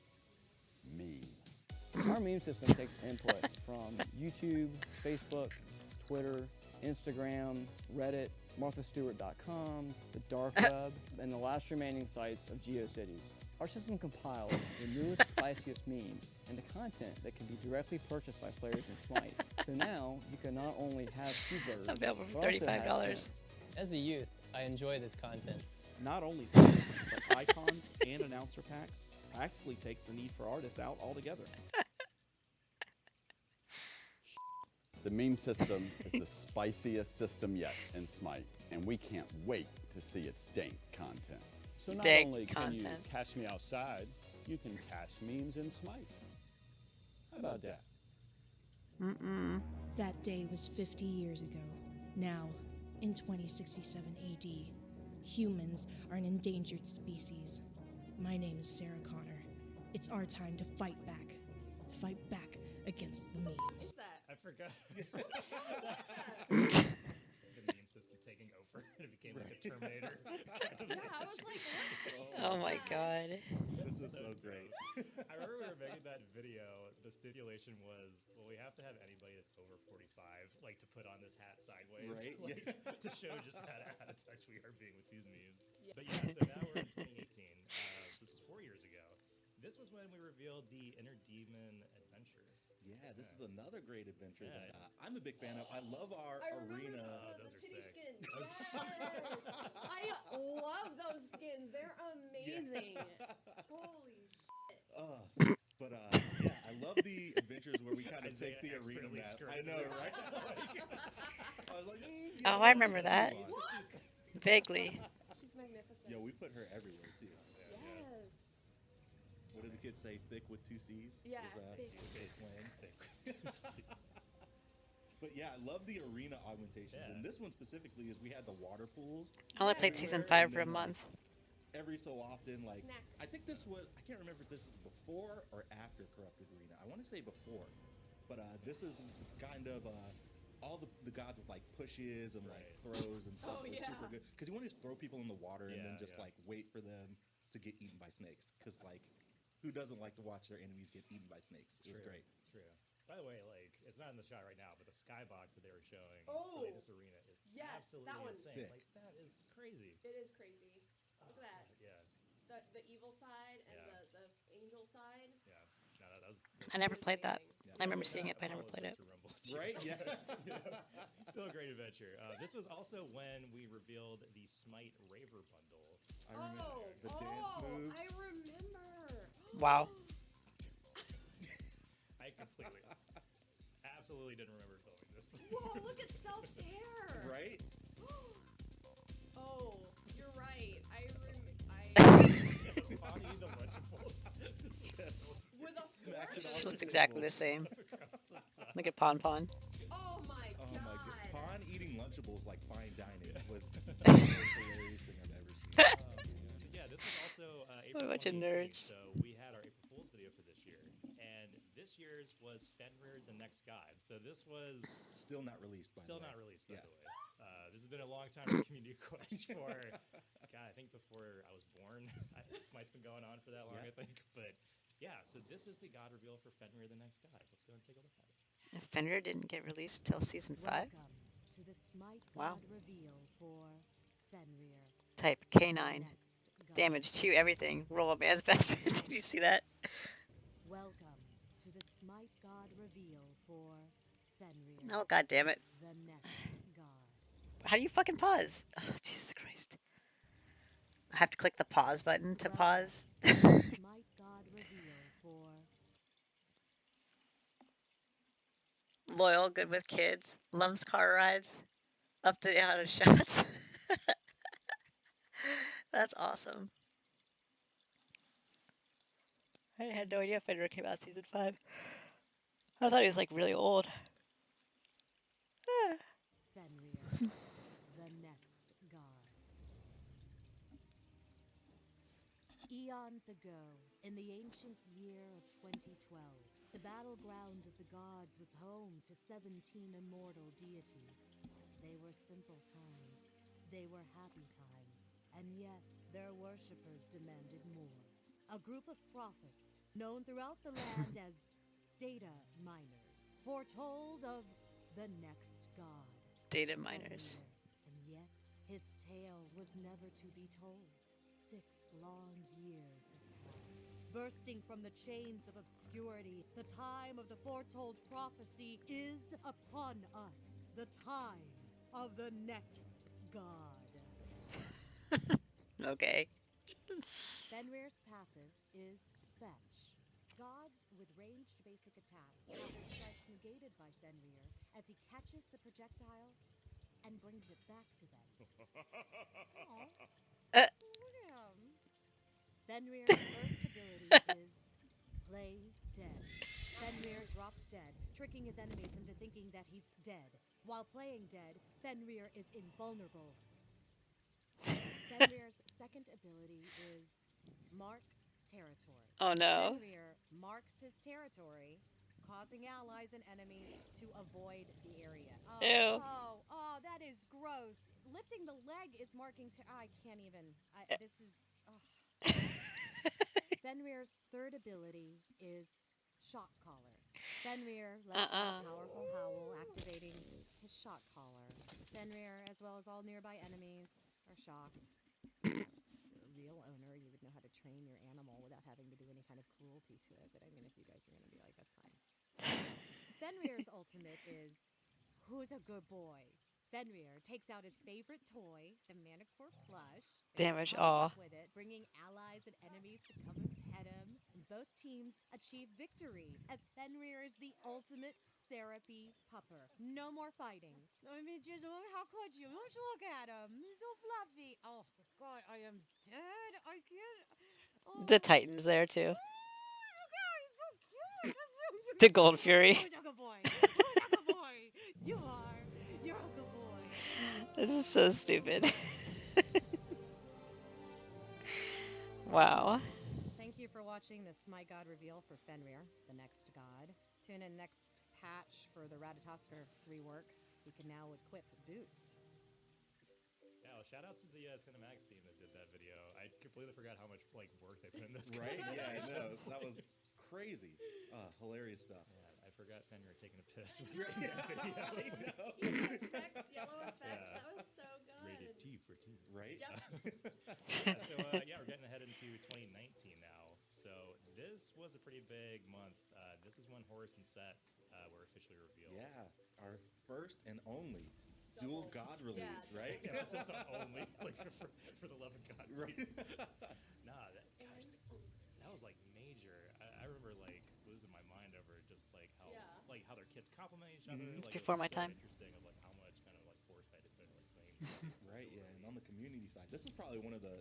meme. Our meme system takes input from YouTube, Facebook, Twitter, Instagram, Reddit, MarthaStewart.com, the dark web, and the last remaining sites of GeoCities. Our system compiles the newest, spiciest memes into content that can be directly purchased by players in Smite. So now you can not only have cheeseburgers, Available for but also have $35. skins. As a youth, I enjoy this content. Not only skins, but icons and announcer packs practically takes the need for artists out altogether. The meme system is the spiciest system yet in Smite, and we can't wait to see its dank content. So not Dank only can you content. catch me outside, you can catch memes in Smite. How about that? That day was 50 years ago. Now, in 2067 AD, humans are an endangered species. My name is Sarah Connor. It's our time to fight back against the memes. What's that? I forgot. What the hell was that? The meme system taking over, and it became like a Terminator. Yeah, I was like, what? Oh my god. This is so great. I remember we were making that video. The stipulation was, well, we have to have anybody that's over 45, like, to put on this hat sideways, Right, like, yeah. to show just how out of touch we are being with these memes. Yeah. But yeah, so now we're in 2018. This was 4 years ago. This was when we revealed the Inner Demon Adventure. Yeah, this is another great adventure Yeah. that I'm a big fan of. I love our I remember arena. the those are pity sick. skins. Those are Yes. so sick. I love those skins. They're amazing. Holy shit. Yeah, I love the adventures where we kind of take the Isaiah arena expertly map. I skirted know, it. right? I was like, Oh, I remember that. What? Vaguely. She's magnificent. Yo, we put her everywhere too. Yes. What did the kids say? Thick with 2 C's? Yeah, Was, thick. was slang. But yeah, I love the arena augmentations. Yeah. And this one specifically is we had the water pools. I only played season everywhere, 5 and for a then, like, month. Every so often, like, Snack. I think this was, I can't remember if this was before or after Corrupted Arena. I want to say before. But this is kind of all the gods with like pushes and like throws and stuff Oh, were yeah. super good because you want to just throw people in the water and then Yeah, just like wait for them to get eaten by snakes because like who doesn't like to watch their enemies get eaten by snakes? It was great. It's true. By the way, like it's not in the shot right now, but the skybox that they were showing Oh, for this arena is yes, absolutely that one's insane. sick. Like that is crazy. It is crazy. Look at that. Yeah, The evil side and Yeah. the angel side. yeah. No, that was I never It's played that. amazing. Yeah. I remember Other than seeing that, it, but I never Apollo played it. Coaster Rumble, Right? Yeah. You know, still a great adventure. This was also when we revealed the Smite Raver bundle. I remember Oh, the dance moves. I remember. Wow. I completely, absolutely didn't remember filming this. Whoa, look at Stealth's hair. Right? Oh, you're right. Bonnie the Lunchables. Just With a Smacked it fork? off She the looks exactly table. the same. across the side. Look at Pon Pon. Oh my Oh god. my god. Pawn eating Lunchables like fine dining was the most hilarious thing I've ever seen. Yeah, this is also April What a bunch of 2018, nerds. So we had our April Fool's video for this year, and this year's was Fenrir the Next God. So this was Still not released, by still the way. not released, by Yeah. the way. This has been a long time for Community Quest for, God, I think before I was born. Smite's been going on for that long, Yeah. I think. But yeah, so this is the God reveal for Fenrir the Next God. Let's go and take a look at it. Fenrir didn't get released till season 5. Welcome to the Smite Wow. God reveal for Fenrir. Type the K9. next god. Damage to everything. Roll a man's best friend. Did you see that? Welcome to the Smite God reveal for Fenrir. Oh, god damn it. The next god. How do you fucking pause? Oh, Jesus Christ. I have to click the pause button to pause. Smite God reveal for Loyal, good with kids, loves car rides, up to out of shots. That's awesome. I had no idea Fenrir came out season 5. I thought he was like really old. Fenrir. The next god. Eons ago, in the ancient year of 2012, the battleground of the gods was home to 17 immortal deities. They were simple times. They were happy times. And yet, their worshippers demanded more. A group of prophets, known throughout the land as data miners, foretold of the next god. Data miners. Fenrir. And yet, his tale was never to be told. 6 long years have passed. Bursting from the chains of obscurity, the time of the foretold prophecy is upon us. The time of the next god. Okay. Fenrir's passive is Fetch. Gods with ranged basic attacks have their strikes negated by Fenrir as he catches the projectile and brings it back to them. Aw. Uh. Look at him. Fenrir's first ability is Play Dead. Fenrir drops dead, tricking his enemies into thinking that he's dead. While playing dead, Fenrir is invulnerable. Fenrir's second ability is Mark Territory. Oh no. Fenrir marks his territory, causing allies and enemies to avoid the area. Oh, Ew. oh, that is gross. Lifting the leg is marking. I can't even. This is. Fenrir's third ability is Shock Collar. Fenrir lets out a powerful howl, activating his shock collar. Fenrir, as well as all nearby enemies, are shocked. If you're a real owner, you would know how to train your animal without having to do any kind of cruelty to it. But I mean, if you guys are going to be like, that's fine. Fenrir's ultimate is Who's a Good Boy? Fenrir takes out his favorite toy, the Manicore plush. Damage, Hugs aw. up with it, bringing allies and enemies to come and pet him. And both teams achieve victory as Fenrir is the ultimate therapy pupper. No more fighting. I mean, just look, how could you? Let's look at him. He's so fluffy. Oh, God, I am dead. I can't. Oh. The Titan's there too. Look how he's so cute. The Gold Fury. Who's a good boy? Who's a good boy? You are. You're a good boy. This is so stupid. Wow. Thank you for watching the Smite God reveal for Fenrir, the next god. Tune in next patch for the Ratatoskr rework. We can now equip boots. Yeah, well, shout out to the cinematics team that did that video. I completely forgot how much like work they put in this. Right? Yeah, I know. That was crazy. Hilarious stuff. Yeah, I forgot Fenrir taking a piss. Right. I know. Effects, yellow effects. Yeah. That was so good. Rated T for T. Right? Yep. Yeah, we're getting ahead into 2019 now. So this was a pretty big month. This is when Horus and Set were officially revealed. Yeah, our first and only dual god release, right? Yeah, this is only like for the love of God. Right. Nah, that was like major. I remember like losing my mind over just like how their kits complement each other. It's Like, it before was my so time. Interesting of like how much kind of like foresight it took like playing. Right, yeah, and on the community side, this is probably one of the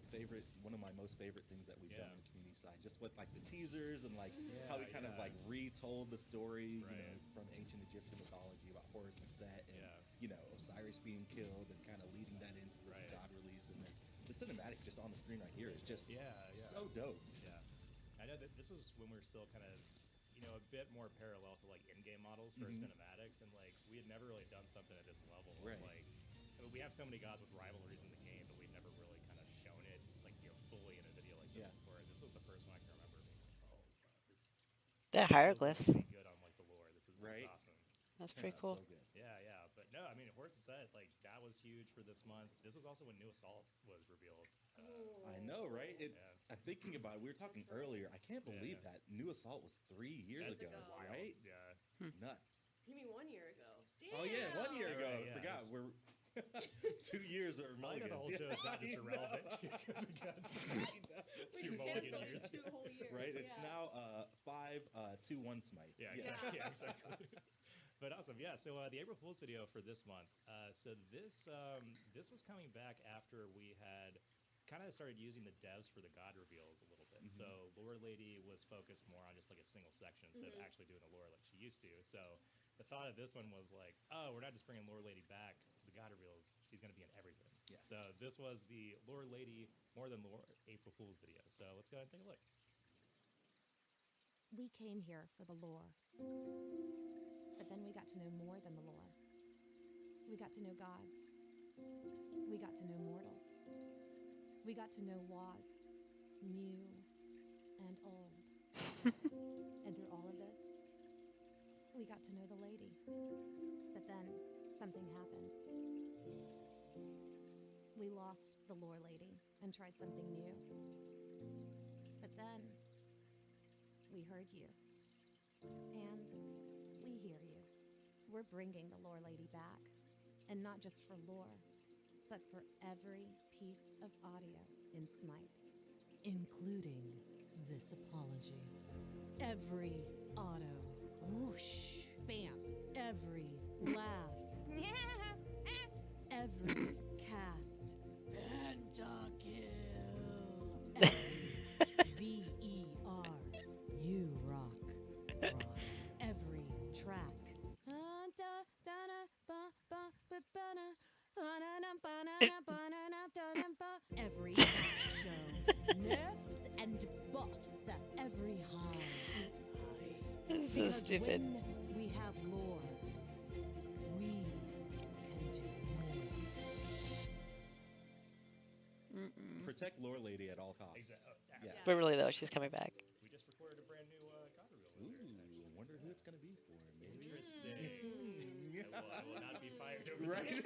favorite, one of my most favorite things that we've done on the community side. Just with like the teasers and like how we kind of like retold the story, you know, from ancient Egyptian mythology about Horus and Set, and you know Osiris being killed, and kind of leading that into this god release, and then the cinematic just on the screen right here is just so dope. Yeah, I know that this was when we were still kind of, you know, a bit more parallel to like in-game models for cinematics, and like we had never really done something at this level. Right. Like, I mean, we have so many gods with rivalries in the game, but we've never really kind of shown it like, you know, fully in a video like this before. This was the first one I can remember being like, oh, this. They're hieroglyphs. Pretty good on like the lore. This is awesome. That's pretty cool. So good. Yeah, but no, I mean, Horus and Set, like that was huge for this month. This was also when New Assault was revealed. I know, right? I'm thinking about it. We were talking earlier. I can't believe that New Assault was 3 years That's ago, wild. right? Yeah. Nuts. You mean 1 year ago? Oh yeah, 1 year ago. Right, I forgot. We're 2 years or Probably the whole show is not just irrelevant because we got 2 mulligan years. 2 whole years. Right? It's now 5-2-1 Smite. Yeah, exactly. Yeah, exactly. But awesome, yeah. So the April Fool's video for this month. So this was coming back after we had kind of started using the devs for the god reveals a little bit. So Lore Lady was focused more on just like a single section instead of actually doing the lore like she used to. So the thought of this one was like, oh, we're not just bringing Lore Lady back to the god reveals. She's going to be in everything. Yeah. So this was the Lore Lady More Than Lore April Fool's video. So let's go ahead and take a look. We came here for the lore. But then we got to know more than the lore. We got to know gods. We got to know mortals. We got to know Waz, new and old. And through all of this, we got to know the lady. But then something happened. We lost the lore lady and tried something new. But then we heard you. And we hear you. We're bringing the lore lady back. And not just for lore, but for every piece of audio in Smite. Including this apology. Every auto. Whoosh. Bam. Every laugh. Every cast. Pentakill. V-E-R. You rock. Every track. Every show. Nerfs and buffs. Every high. This is so Because stupid. when we have lore, we can do more. Protect Lore Lady at all costs. Exactly. Yeah. But really, though, she's coming back. We just recorded a brand new god reveal. Ooh, I wonder who it's going to be for. Maybe. Interesting. I will not be fired over Right. this.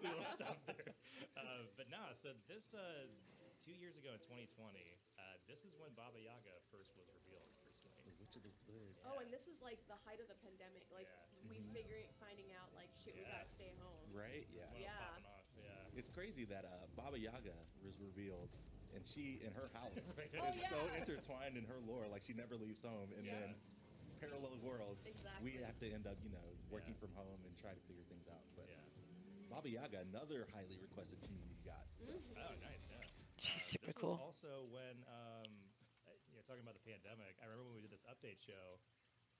We will stop there. But nah, so this 2 years ago in 2020, this is when Baba Yaga first was revealed for Smite. The Witch of the Wood. Oh, and this is like the height of the pandemic. Like finding out like shit, we gotta stay home. Right? Yeah. That's when it was popping off. Yeah. It's crazy that Baba Yaga was revealed, and she in her house Oh, is so intertwined in her lore, like she never leaves home, and then parallel worlds, we have to end up, you know, working from home and try to figure things out. But Baba Yaga, another highly requested community god. So. Oh, nice. Yeah. She's super this cool. Was also when you know, talking about the pandemic, I remember when we did this update show.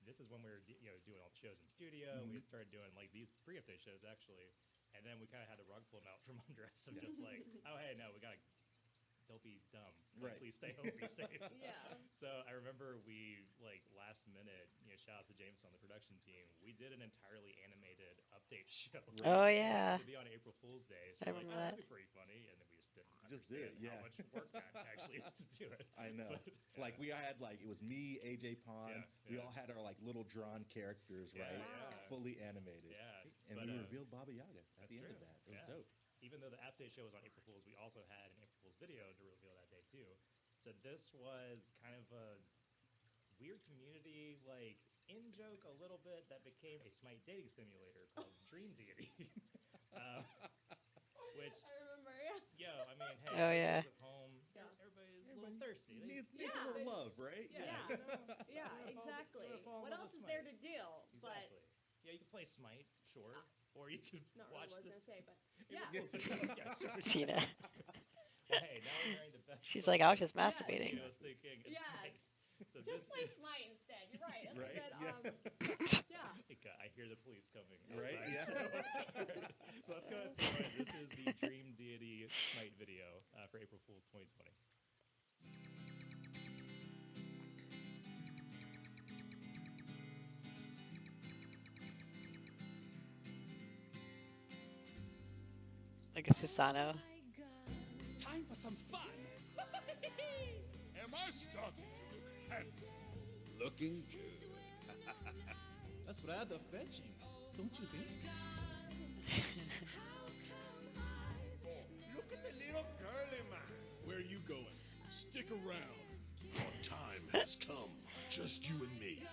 This is when we were doing all the shows in studio. We started doing like these pre-update shows actually, and then we kind of had the rug pulled out from under us of just like, oh hey, no, we gotta don't be dumb. Right. Please stay home, be safe. Yeah. So I remember we like last minute, shout out to James on the production team. We did an entirely animated update show. Oh, yeah. To be on April Fool's Day. I So remember that'd that. be pretty funny, and then we just didn't Just did it, understand yeah. how much work that actually is to do it. I know. But, Like we had it was me, AJ Pond. We yeah. all had our like little drawn characters, Yeah, right? yeah. Fully animated. Yeah. And but, we revealed Baba Yaga at that's the end true. of that. It was Yeah. dope. Even though the update show was on April Fool's, we also had an April Fool's video to reveal that day too. So this was kind of a weird community, like in joke a little bit, that became a Smite dating simulator called Dream Deity. Which I remember, yeah. Yo, I mean, hey, Oh, yeah. everybody's at home. Yeah. Everybody's a little thirsty. Needs Yeah. a little love, right? Yeah, you know, yeah, We're gonna exactly. fall in What love else with is there to Smite. do? Exactly. Yeah, you can play Smite, sure, or you can Not watch really this. what I was gonna say, but April yeah. Fool's video. Yeah, sure. Tina. Well, hey, now we're wearing the best. She's like, I was just Yes. masturbating. I was thinking, it's Yes. Smite. So Just this play is, Smite instead. You're right. That's Right? a good, Yeah. yeah. I hear the police coming. Right? Outside, Yeah. So let's go ahead and start. This is the Dream Deity Smite video for April Fool's 2020. Like a Susano. Time for some fun. Am I starting to look handsome? Looking good. That's rather fetching, don't you think? Look at the little girly man. Where are you going? Stick around. Our time has come. Just you and me.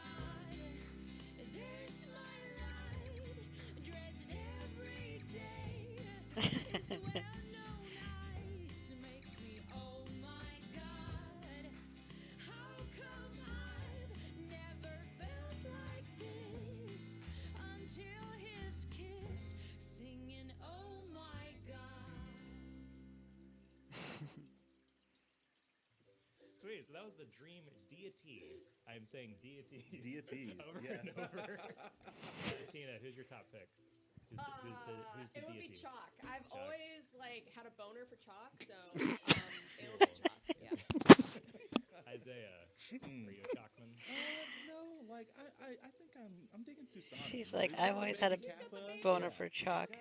Sweet. So that was the Dream Deity. I'm saying deity. Deities, over yes. and over. Tina, who's your top pick? Who's the It will deity? be chalk. I've Chalk. always had a boner for chalk, so it will be chalk. Yeah. Isaiah, are you a chalkman? No, like I think I'm digging Susano. She's like, I've always had a boner for chalk.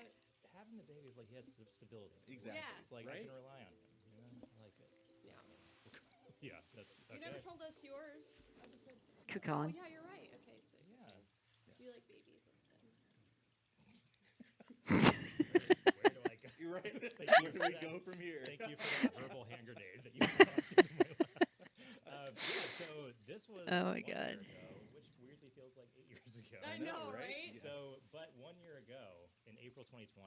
Having the baby is like he has stability. Exactly. Yeah. It's like I Right? can rely on him. You know, I like it. Yeah. Yeah, that's okay. You never told us yours. I just said. Good Oh calling. yeah, you're right. Okay, so Yeah. you like babies instead. Where do I go? You're right. Thank Where you do for we that. go from here? Thank you for that verbal hand grenade that you tossed into my lap. Yeah, so this was Oh my 1 year God. ago, which weirdly feels like 8 years ago. I know, right? So, but 1 year ago, in April 2020,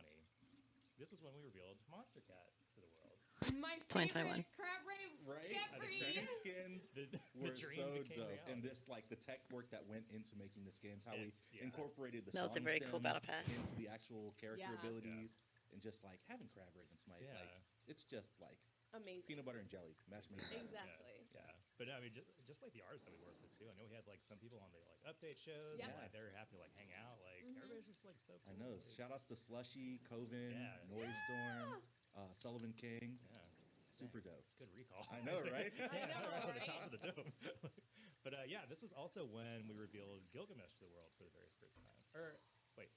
this is when we revealed Monster Cat to the world. My 2021. favorite crab ray Right? get I free. think These skins The were dream so became dope, reality. and this like the tech work that went into making the skins, how It's- we yeah. incorporated the That was a song very cool stems battle pass. into the actual character Yeah. abilities, and just like having Crab Raven Smite, Yeah. like it's just like Amazing. peanut butter and jelly mashed together. Exactly. Yeah, but I mean, just like the artists that we worked with too. I know we had like some people on the like update shows. Yep. And, like they're happy to like hang out. Like everybody's just like so. Cool. I know. Like, Shout outs to Slushy, Coven, Yeah. Noise Storm, Sullivan King. Yeah. Super dope. Good recall. I know, right? Damn, know, right off the right? top of the dome. But yeah, this was also when we revealed Gilgamesh to the world for the very first time. Or wait,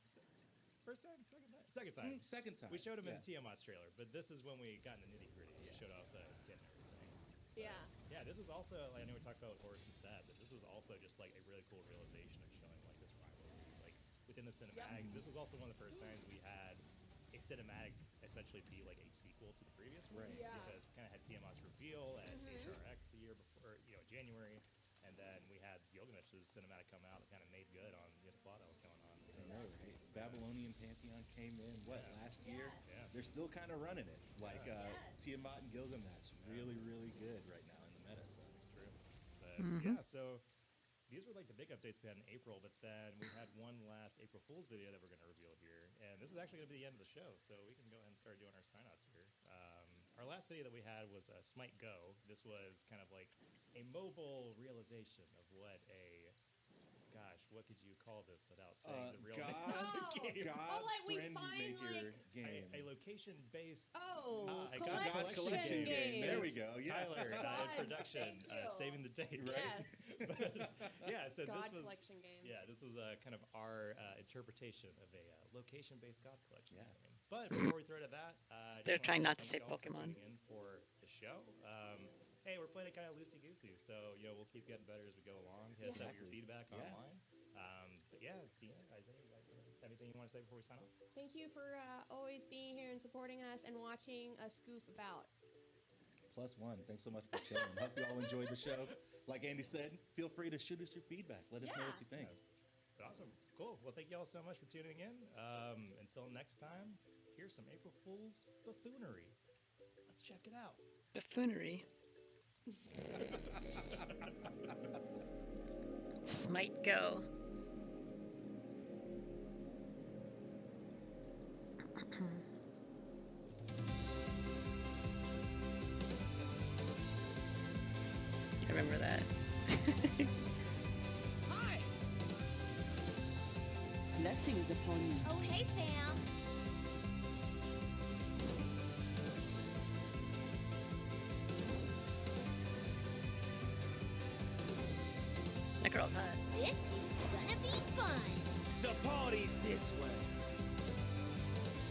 first time, second time, second time. Second time. We showed him in yeah. the Tiamat's trailer, but this is when we got in the nitty gritty. We showed off his kit and everything. Yeah. Yeah, this was also, like, I know we talked about with Horus and Seb, but this was also just like a really cool realization of showing like this rivalry. Like within the cinematic, this was also one of the first times we had a cinematic essentially be like a sequel to the previous one. Right. Yeah. Because we kind of had Tiamat's reveal at HRX the year before, January, and then we had Gilgamesh's cinematic come out that kind of made good on the plot that was going on. I know, right? Babylonian Pantheon came in, last year? Yeah. They're still kind of running it. Like Tiamat and Gilgamesh. Really, really good right now in the meta. So. It's true. But Mhm. yeah, so these were like the big updates we had in April, but then we had one last April Fool's video that we're going to reveal here. And this is actually going to be the end of the show, so we can go ahead and start doing our sign-outs here. Our last video that we had was Smite Go. This was kind of like a mobile realization of what a gosh, what could you call this without saying the real God, name of the game? like we friend find maker like game. A location-based oh God collection game. There we go. Yeah. Tyler God, in production, thank you. saving the date, right? Yes. But, yeah, so God this was collection game. Yeah, this was kind of our interpretation of a location-based God collection game. But before we throw to that, They're just trying wanna not to thank say y'all for Pokemon. tuning in for the show. Hey, we're playing it kind of loosey-goosey, so we'll keep getting better as we go along. Hit us up with your feedback online. But yeah, Tina, Isaiah, you guys anything you want to say before we sign off? Thank you for always being here and supporting us and watching us goof about. +1. Thanks so much for chilling. Hope you all enjoyed the show. Like Andy said, feel free to shoot us your feedback. Let us know what you think. Awesome. Cool. Well, thank you all so much for tuning in. Until next time, here's some April Fool's buffoonery. Let's check it out. Buffoonery. Smite go. I remember that. Hi! Blessings upon you. Oh, hey, fam. That girl's hot. This is gonna be fun. The party's this way.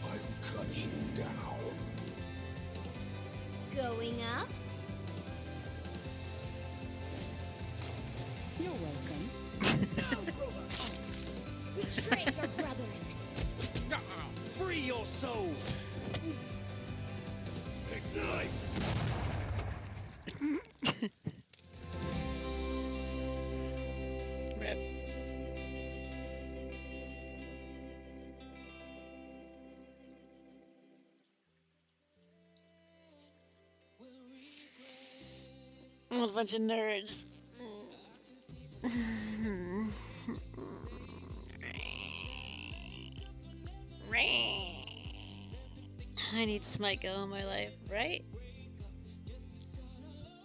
I'll cut you down. Going up. You're welcome. Betray your brothers. Free your souls. Ignite. Rip. What a bunch of nerds. I need Smite Go in my life, right?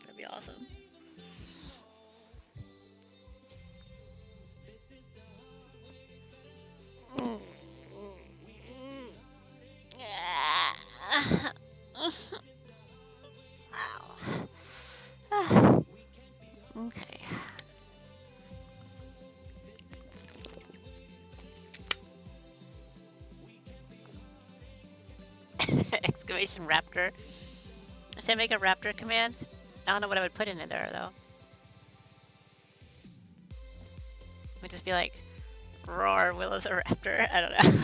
That'd be awesome. Okay. Exclamation raptor. Should I make a raptor command? I don't know what I would put in it there though. It would just be like, roar, Will is a raptor. I don't know.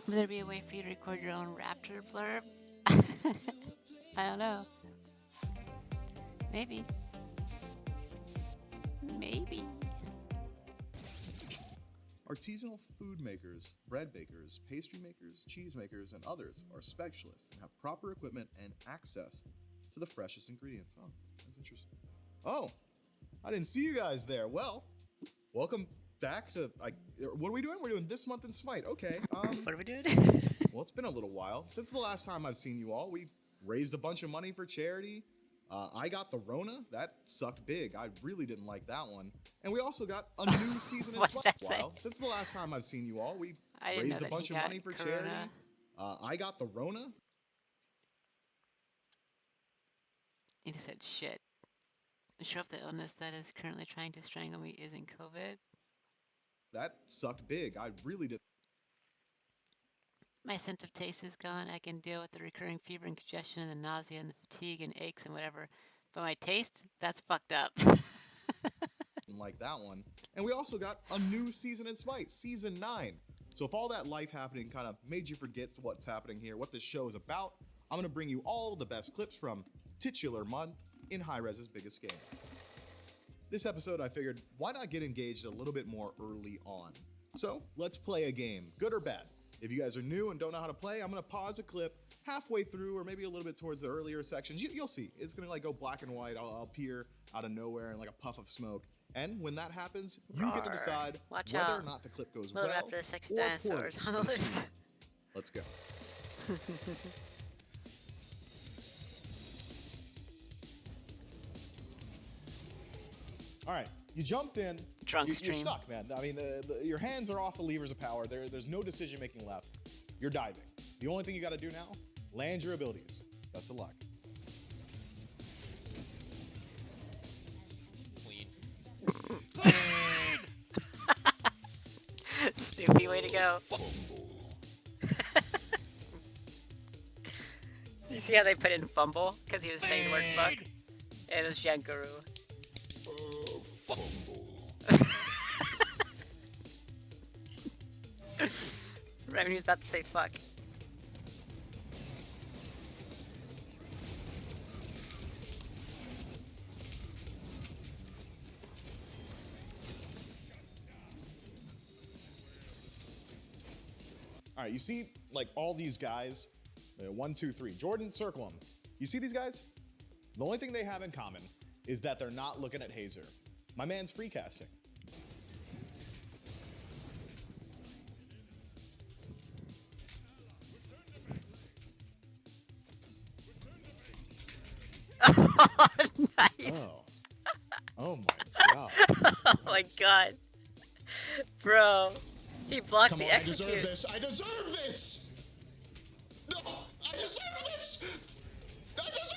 Would there be a way for you to record your own raptor blurb? I don't know. Maybe. Maybe. Artisanal food makers, bread bakers, pastry makers, cheese makers, and others are specialists and have proper equipment and access to the freshest ingredients. Oh, that's interesting. Oh, I didn't see you guys there. Well, welcome back to, what are we doing? We're doing This Month in Smite. Okay. What are we doing? Well, it's been a little while. Since the last time I've seen you all, we raised a bunch of money for charity. I got the Rona. That sucked big. I really didn't like that one. And we also got a new season in What's Smite. that say? Since the last time I've seen you all, we I didn't know raised a that bunch he of got money for corona. charity. I got the Rona. You just said shit. I'm sure if the illness that is currently trying to strangle me isn't COVID. That sucked big. I really did. My sense of taste is gone. I can deal with the recurring fever and congestion and the nausea and the fatigue and aches and whatever. But my taste, that's fucked up. Didn't like that one. And we also got a new season in Smite, season 9. So if all that life happening kind of made you forget what's happening here, what this show is about, I'm going to bring you all the best clips from titular month in Hi-Rez's biggest game. This episode, I figured, why not get engaged a little bit more early on? So let's play a game, good or bad. If you guys are new and don't know how to play, I'm gonna pause a clip halfway through or maybe a little bit towards the earlier sections. You'll see, it's gonna like go black and white. I'll appear out of nowhere in like a puff of smoke. And when that happens, you get to Roar. decide Watch whether out. or not the clip goes Little well after the sexy or dinosaurs poorly. on the list. Let's go. All right, you jumped in. Drunk You're stream. stuck, man. I mean, your hands are off the levers of power. There's no decision making left. You're diving. The only thing you got to do now, land your abilities. Best of luck. Stupid way to go. You see how they put in fumble? Because he was saying the word fuck? And it was Jankuru. Right when he was about to say fuck. All right, you see, like all these guys, 1, 2, 3. Jordan, circle them. You see these guys? The only thing they have in common is that they're not looking at Hazer. My man's free casting. Nice. Oh my god. Oh my god. Bro. He blocked Come the on, execute. I deserve this. I deserve this. No, I deserve this. I deserve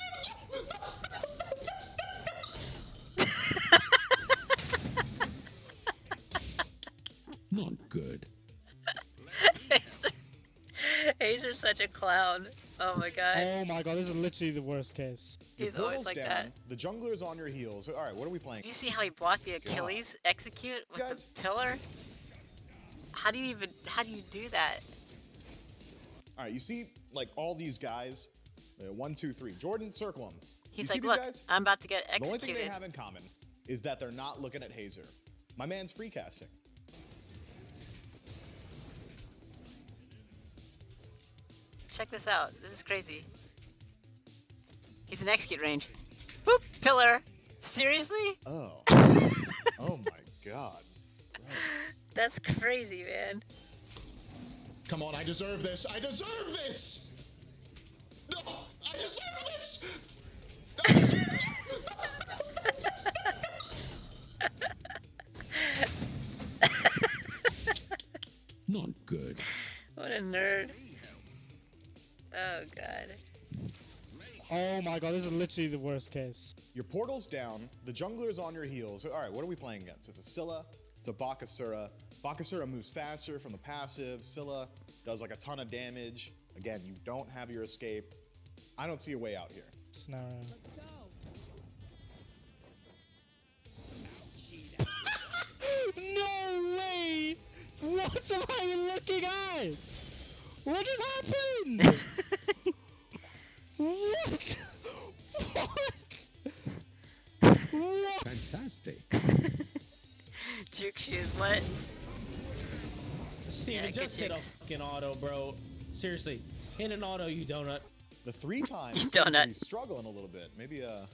Not good. Hazer's such a clown. Oh my god. Oh my god, this is literally the worst case. He's always like that. The jungler's on your heels. All right, what are we playing? Did you see how he blocked the Achilles execute with the pillar? How do you do that? All right, you see, like all these guys, 1, 2, 3. Jordan, circle them. He's You see like, these look, guys? I'm about to get The only thing executed. they have in common is that they're not looking at Hazer. My man's free casting. Check this out. This is crazy. He's in execute range. Boop! Pillar! Seriously? Oh. Oh my god. That's crazy, man. Come on, I deserve this. I deserve this. No, I deserve this. Not good. What a nerd. Oh god. Oh my god, this is literally the worst case. Your portal's down. The jungler's on your heels. All right, what are we playing against? It's a Scylla. It's a Bakasura. Bakasura moves faster from the passive. Scylla does like a ton of damage. Again, you don't have your escape. I don't see a way out here. No way! What am I looking at? What just happened? What? What? Fantastic. Juke shoes, what? Steven, Yeah, just good hit a jukes. fucking auto, bro. Seriously, hit an auto, you donut. The 3 times You seems to donut. be struggling a little bit. Maybe all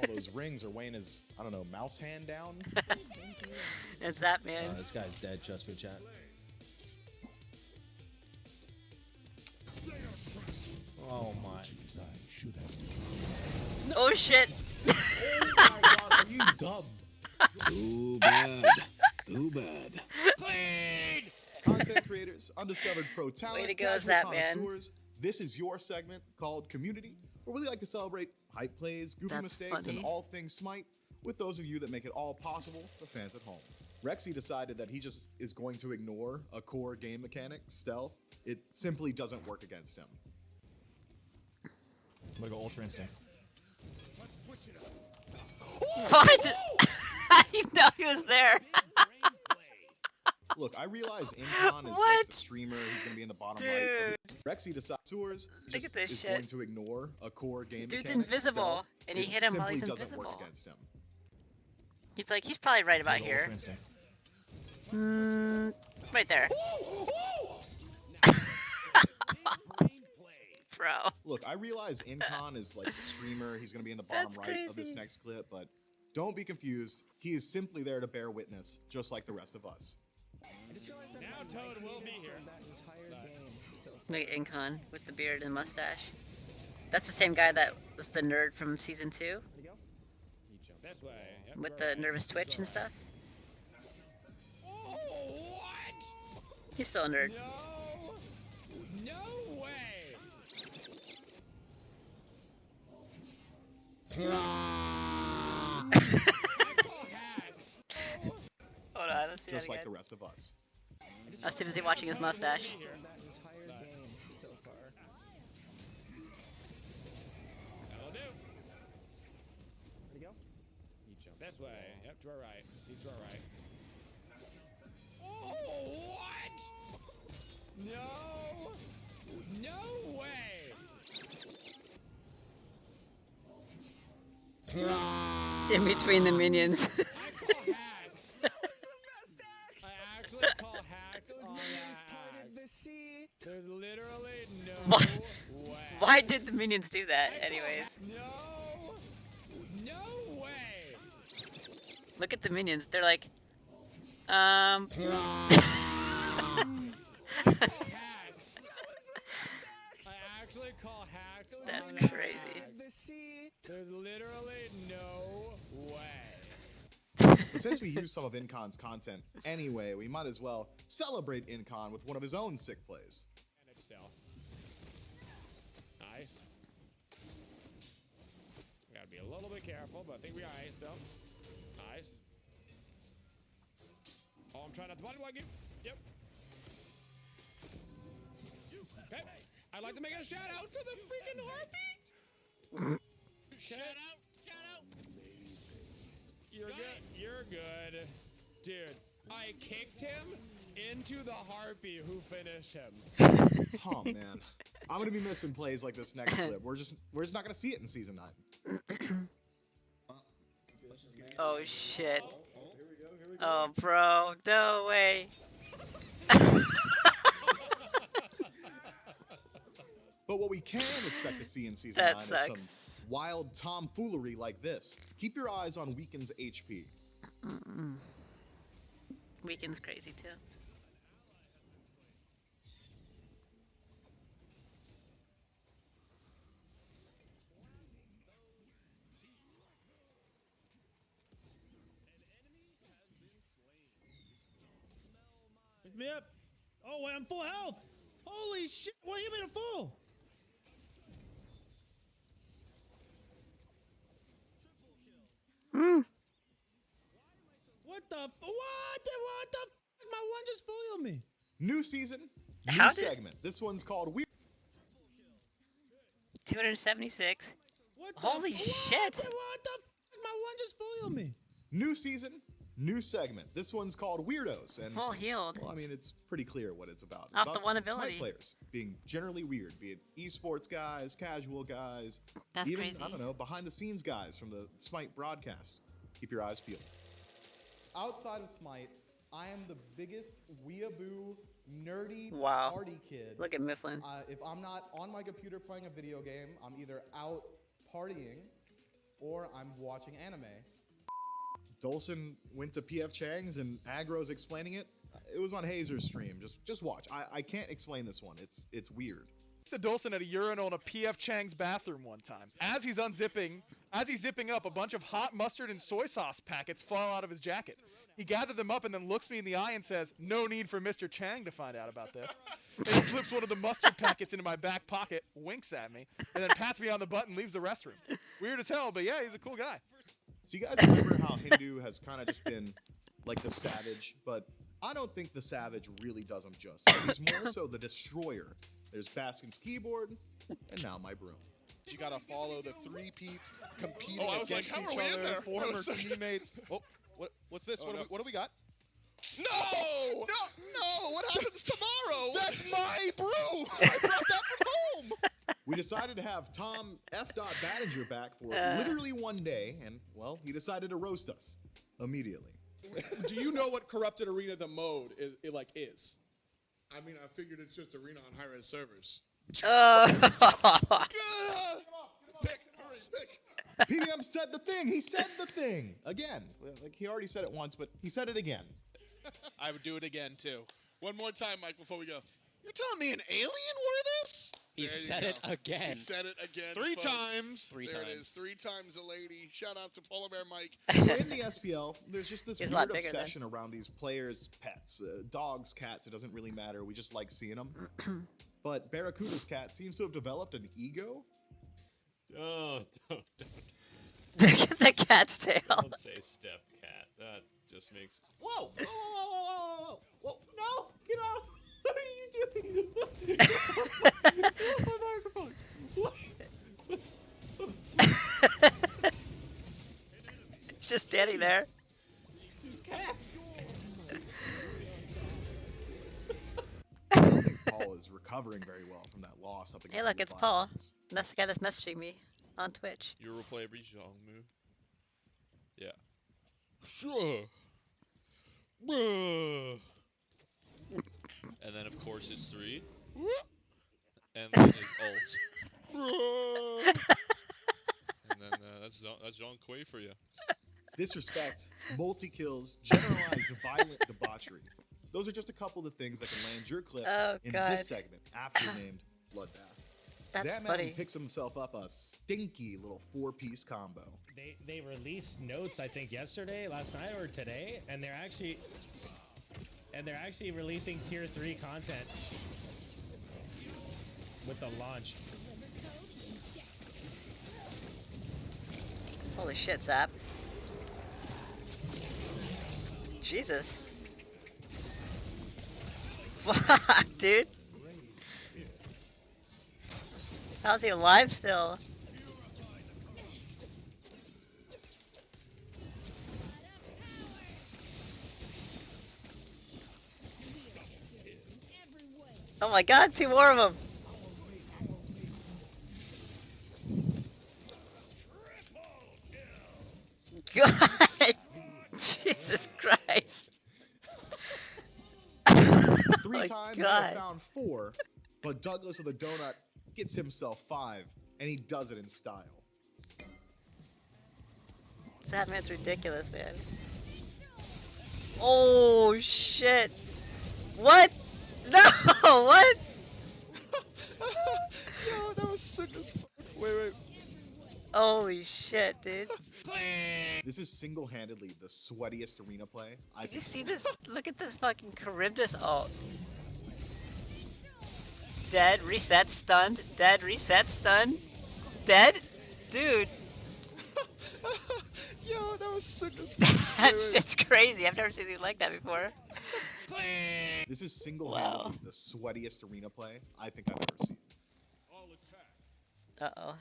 those rings are weighing his, I don't know, mouse hand down. It's that, man. This guy's dead, trust me, chat. Oh my. Oh shit! Oh my god, are you dumb? Too bad. Too bad. Content creators, undiscovered pro talent, Way to go, casual Zap Man. connoisseurs. This is your segment called Community, where we like to celebrate hype plays, goofy That's mistakes, funny. and all things Smite with those of you that make it all possible for fans at home. Rexy decided that he just is going to ignore a core game mechanic, stealth. It simply doesn't work against him. I'm gonna go Ultra Instinct. What? I didn't know he was there. Look, I realize Incon is like the streamer who's going to be in the bottom right. Rexy decides Soars Look at this is shit. going to ignore a core game Dude's mechanic, invisible, stealth. and he It hit him while simply he's doesn't invisible. work against him. He's like, he's probably right about here. Right there. Bro. Look, I realize Incon is like the streamer. He's going to be in the bottom That's right of this crazy. next clip, but don't be confused. He is simply there to bear witness, just like the rest of us. Now Toad will be here. Look at Incon with the beard and mustache. That's the same guy that was the nerd from season 2 This way. Yep, with you're the right. nervous twitch and stuff. Oh, what? He's still a nerd. No way. Hold on, let's see Just that like again. the rest of us. I'll see if he's watching his mustache. That'll do. Where'd he go? He jumped this way. Yep, to our right. He's to our right. Oh, what? No. No way. In between the minions. I actually call hacks on that act. There's literally no Why? way. Why did the minions do that, anyways? No. No way. Look at the minions. They're like, I actually call hacks That's on that crazy. act. There's literally no way. But since we use some of Incon's content anyway, we might as well celebrate Incon with one of his own sick plays. And it's still. Nice. We gotta be a little bit careful, but I think we are nice still. Nice. Oh, I'm trying not to body block you. Yep. Okay. I'd like to make a shout out to the freaking harpy. Shout out. Shout out. You're good. You're good. Dude, I kicked him into the harpy who finished him. Oh man, I'm gonna be missing plays like this next clip. We're just not gonna see it in season 9. oh shit. Oh, bro, no way. But what we can expect to see in season That 9 is sucks. some wild tomfoolery like this. Keep your eyes on Weaken's HP. Weekend's crazy too. Pick me up. Oh, wait, I'm full health. Holy shit. Why you made a full? What the fuck? My one just foiled me. New season, new How did- segment. This one's called Weird. 276. What the Holy shit. What the fuck? My one just foiled me. New season, new segment. This one's called Weirdos. And Full healed. well, I mean, it's pretty clear what it's about. It's Off the about one Smite ability. players being generally weird, be it esports guys, casual guys, That's even crazy. I don't know, behind the scenes guys from the Smite broadcast. Keep your eyes peeled. Outside of Smite, I am the biggest weeaboo, nerdy Wow. party kid. Look at Mifflin. If I'm not on my computer playing a video game, I'm either out partying or I'm watching anime. Dolson went to PF Chang's and Agro's explaining it. It was on Hazer's stream. Just watch. I can't explain this one. It's weird. To Dolson at a urinal in a PF Chang's bathroom one time. As he's zipping up, a bunch of hot mustard and soy sauce packets fall out of his jacket. He gathered them up and then looks me in the eye and says, "No need for Mr. Chang to find out about this." Then he slips one of the mustard packets into my back pocket, winks at me, and then pats me on the butt and leaves the restroom. Weird as hell, but yeah, he's a cool guy. So you guys remember how Hindu has kind of just been like the savage, but I don't think the savage really does him justice. He's more so the destroyer. There's Baskin's keyboard, and now my broom. You gotta follow the three-peats, competing Oh, I was like, against how are each we in other, there? I former was like- teammates. Oh, what's this? Oh, what, no. what do we got? No! No! What happens tomorrow? That's my brew! I brought that from home! We decided to have Tom F. Battinger back for literally one day, and, well, he decided to roast us immediately. Do you know what corrupted arena the mode is? I mean, I figured it's just arena on high-res servers. Sick. PDM said the thing. He said the thing again. Like he already said it once, but he said it again. I would do it again too. One more time, Mike, before we go. You're telling me an alien wore this? He There you said it go. again. He said it again. Three folks. times. Three there times. it is. 3 times a lady. Shout out to Polar Bear Mike. So in the SPL, there's just this He's a lot weird bigger then. obsession around these players' pets. Dogs, cats, it doesn't really matter. We just like seeing them. But Barracuda's cat seems to have developed an ego. Oh, don't. The cat's tail. Don't say step cat. That just makes. Whoa! Whoa! Whoa! Whoa! Whoa! Whoa! No! Get off! What are you doing? My microphone. He's just standing there. These cats. I don't think Paul is recovering very well from that loss up against Hey, look, the it's Paul. Leviathans. That's the guy that's messaging me on Twitch. You will play every Zhongmu. Yeah. Sure. And then of course his 3. And then his ult. And then that's Jean Quay for you. Disrespect, multi-kills, generalized violent debauchery. Those are just a couple of the things that can land your clip in God. this segment after named Bloodbath. That's Zatman funny. picks himself up a stinky little 4-piece combo. They released notes, I think yesterday, last night, or today, and they're actually releasing tier 3 content with the launch. Holy shit, Zap. Jesus. Fuck, dude. How's he alive still? Oh my god, 2 more of them! God! Jesus Christ! Three my times God. I found 4, but Douglas of the Donut gets himself 5, and he does it in style. That man's ridiculous, man. Oh shit! What? No! What? Yo, that was sick as fuck. Wait. Holy shit, dude! This is single-handedly the sweatiest arena play I've Did you see this? Look at this fucking Charybdis ult. Dead, reset, stunned. Dead, reset, stunned. Dead? Dude. Yo, that was sick as fuck. That shit's crazy. I've never seen anything like that before. This is single-handedly the sweatiest arena play I think I've ever seen. Uh-oh.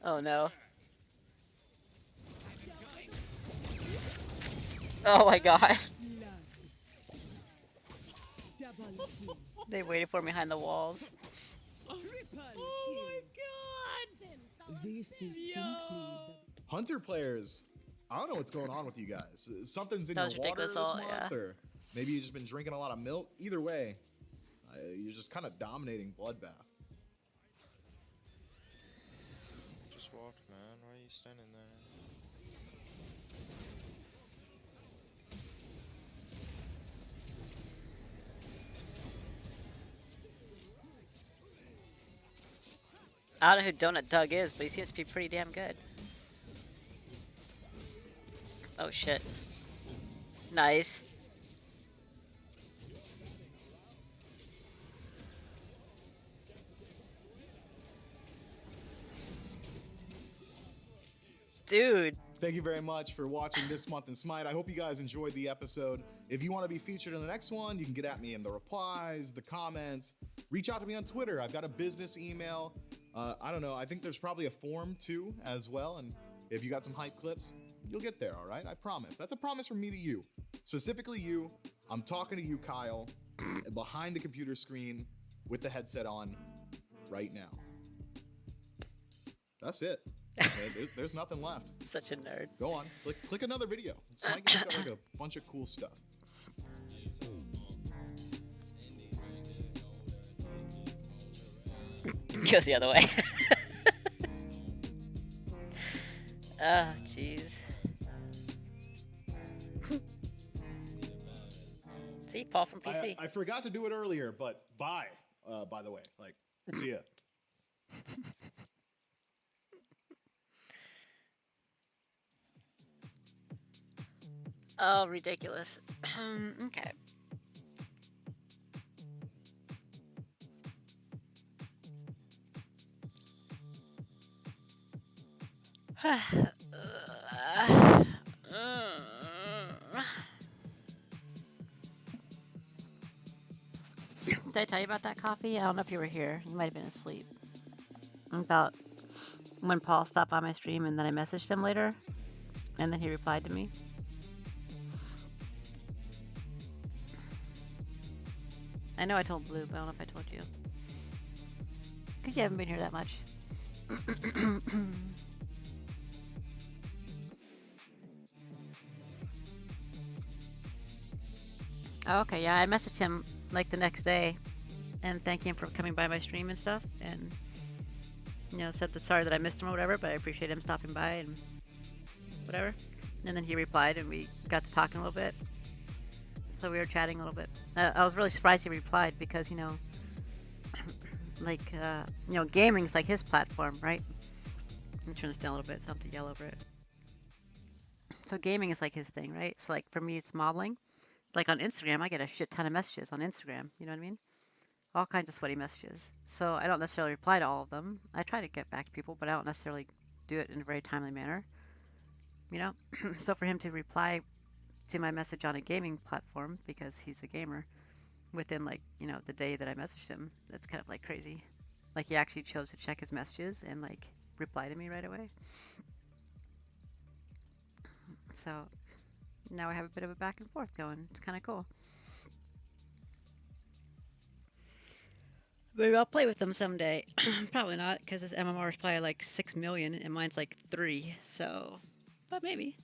Oh no. Oh my god. They waited for me behind the walls. Oh my god! This is simply Hunter players, I don't know what's going on with you guys. Something's in That your was water ridiculous this ult, month, yeah. or maybe you've just been drinking a lot of milk. Either way, you're just kind of dominating Bloodbath. Just walk, man. Why are you standing there? I don't know who Donut Doug is, but he seems to be pretty damn good. Oh shit. Nice. Dude. Thank you very much for watching this month in Smite. I hope you guys enjoyed the episode. If you want to be featured in the next one, you can get at me in the replies, the comments. Reach out to me on Twitter. I've got a business email. I don't know. I think there's probably a form too as well. And if you got some hype clips, you'll get there, all right? I promise. That's a promise from me to you. Specifically you. I'm talking to you, Kyle, behind the computer screen with the headset on right now. That's it. There's nothing left. Such a nerd. Go on. Click another video. Smite Games got like a bunch of cool stuff. Goes the other way. Oh, jeez. See, Paul from PC. I forgot to do it earlier, but bye. By the way, like, see ya. Oh, ridiculous. Okay. Did I tell you about that coffee? I don't know if you were here. You might have been asleep. About when Paul stopped by my stream and then I messaged him later, and then he replied to me. I know I told Blue, but I don't know if I told you. Because you haven't been here that much. Oh, okay, yeah, I messaged him like the next day and thanked him for coming by my stream and stuff, and you know, said that sorry that I missed him or whatever, but I appreciate him stopping by and whatever. And then he replied and we got to talking a little bit. So we were chatting a little bit. I was really surprised he replied because, you know, like, you know, gaming's like his platform, right? Let me turn this down a little bit so I don't have to yell over it. So gaming is like his thing, right? So like for me, it's modeling. Like on Instagram, I get a shit ton of messages on Instagram. You know what I mean? All kinds of sweaty messages. So I don't necessarily reply to all of them. I try to get back to people, but I don't necessarily do it in a very timely manner. You know? So for him to reply to my message on a gaming platform, because he's a gamer, within like, you know, the day that I messaged him, that's kind of like crazy. Like he actually chose to check his messages and like reply to me right away. So now I have a bit of a back and forth going. It's kind of cool. Maybe I'll play with them someday. Probably not, because his MMR is probably like 6 million and mine's like 3, so... But maybe.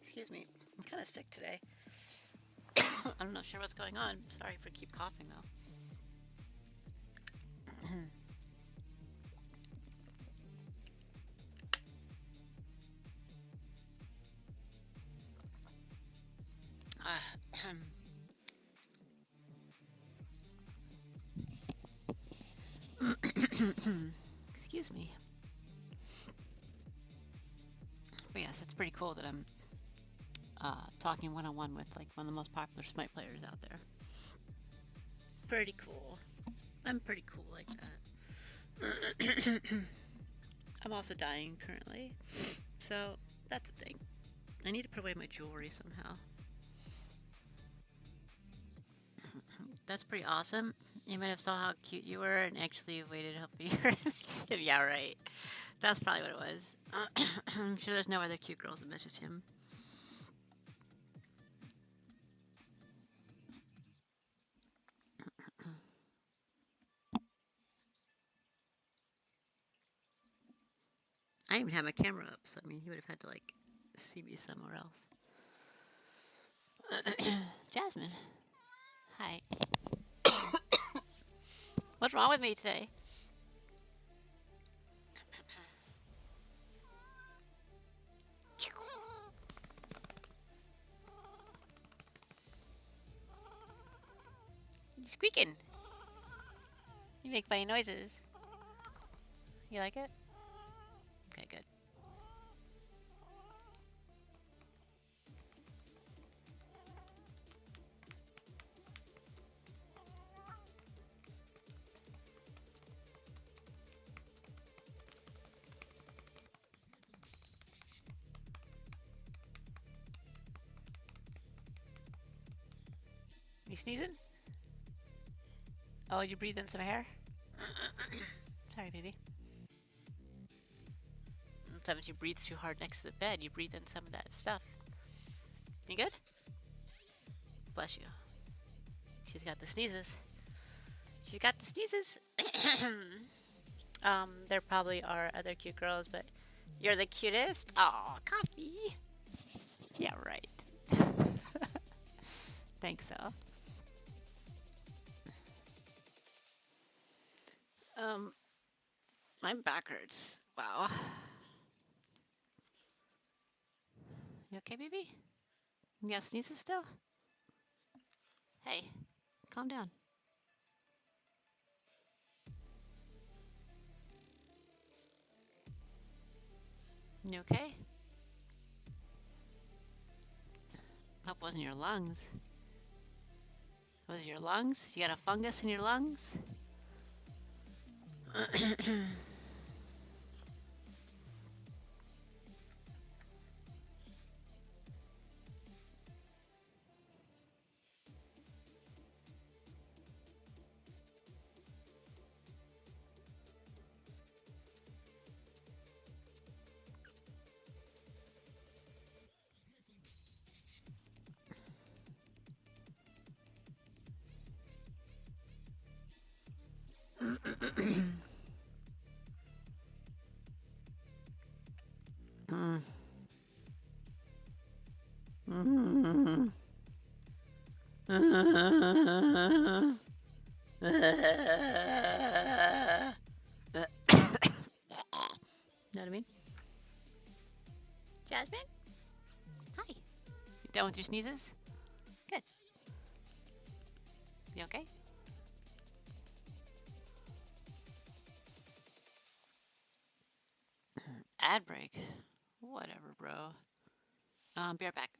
Excuse me. I'm kind of sick today. I'm not sure what's going on. Sorry for keep coughing, though. Excuse me. But yes, it's pretty cool that I'm talking one-on-one with like one of the most popular Smite players out there. Pretty cool. I'm pretty cool like that. I'm also dying currently, so that's a thing. I need to put away my jewelry somehow. That's pretty awesome. You might have saw how cute you were and actually waited hopefully your image. Yeah, right. That's probably what it was. I'm sure there's no other cute girls that messaged him. I didn't even have my camera up, so I mean, he would have had to like see me somewhere else. Jasmine. Hi. What's wrong with me today? You squeaking. You make funny noises. You like it? Okay, good. You sneezing? Oh, you breathe in some air? Sorry, baby. Sometimes you breathe too hard next to the bed, you breathe in some of that stuff. You good? Bless you. She's got the sneezes. She's got the sneezes. There probably are other cute girls, but you're the cutest. Aw, Coffee. Yeah, right. Thanks, so. My back hurts. Wow. You okay, baby? You got sneezes still? Hey, calm down. You okay? Hope it wasn't your lungs. Was it your lungs? You got a fungus in your lungs? Know what I mean? Jasmine? Hi. You done with your sneezes? Good. You okay? Ad break. Whatever, bro. Be right back.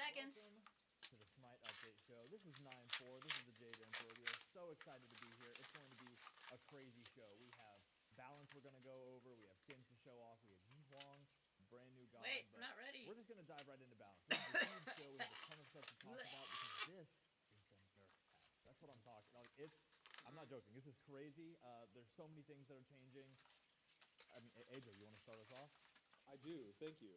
seconds. To the Smite update show. This is 9-4. This is the Jade Emperor. We are so excited to be here. It's going to be a crazy show. We have balance we're going to go over. We have skins to show off. We have Yifong, brand new god. Wait, but I'm not ready. We're just going to dive right into balance. This is a huge show. We have a ton of stuff to talk about because this is the nerf patch. That's what I'm talking about. I'm not joking. This is crazy. There's so many things that are changing. I mean, AJ, you want to start us off? I do. Thank you.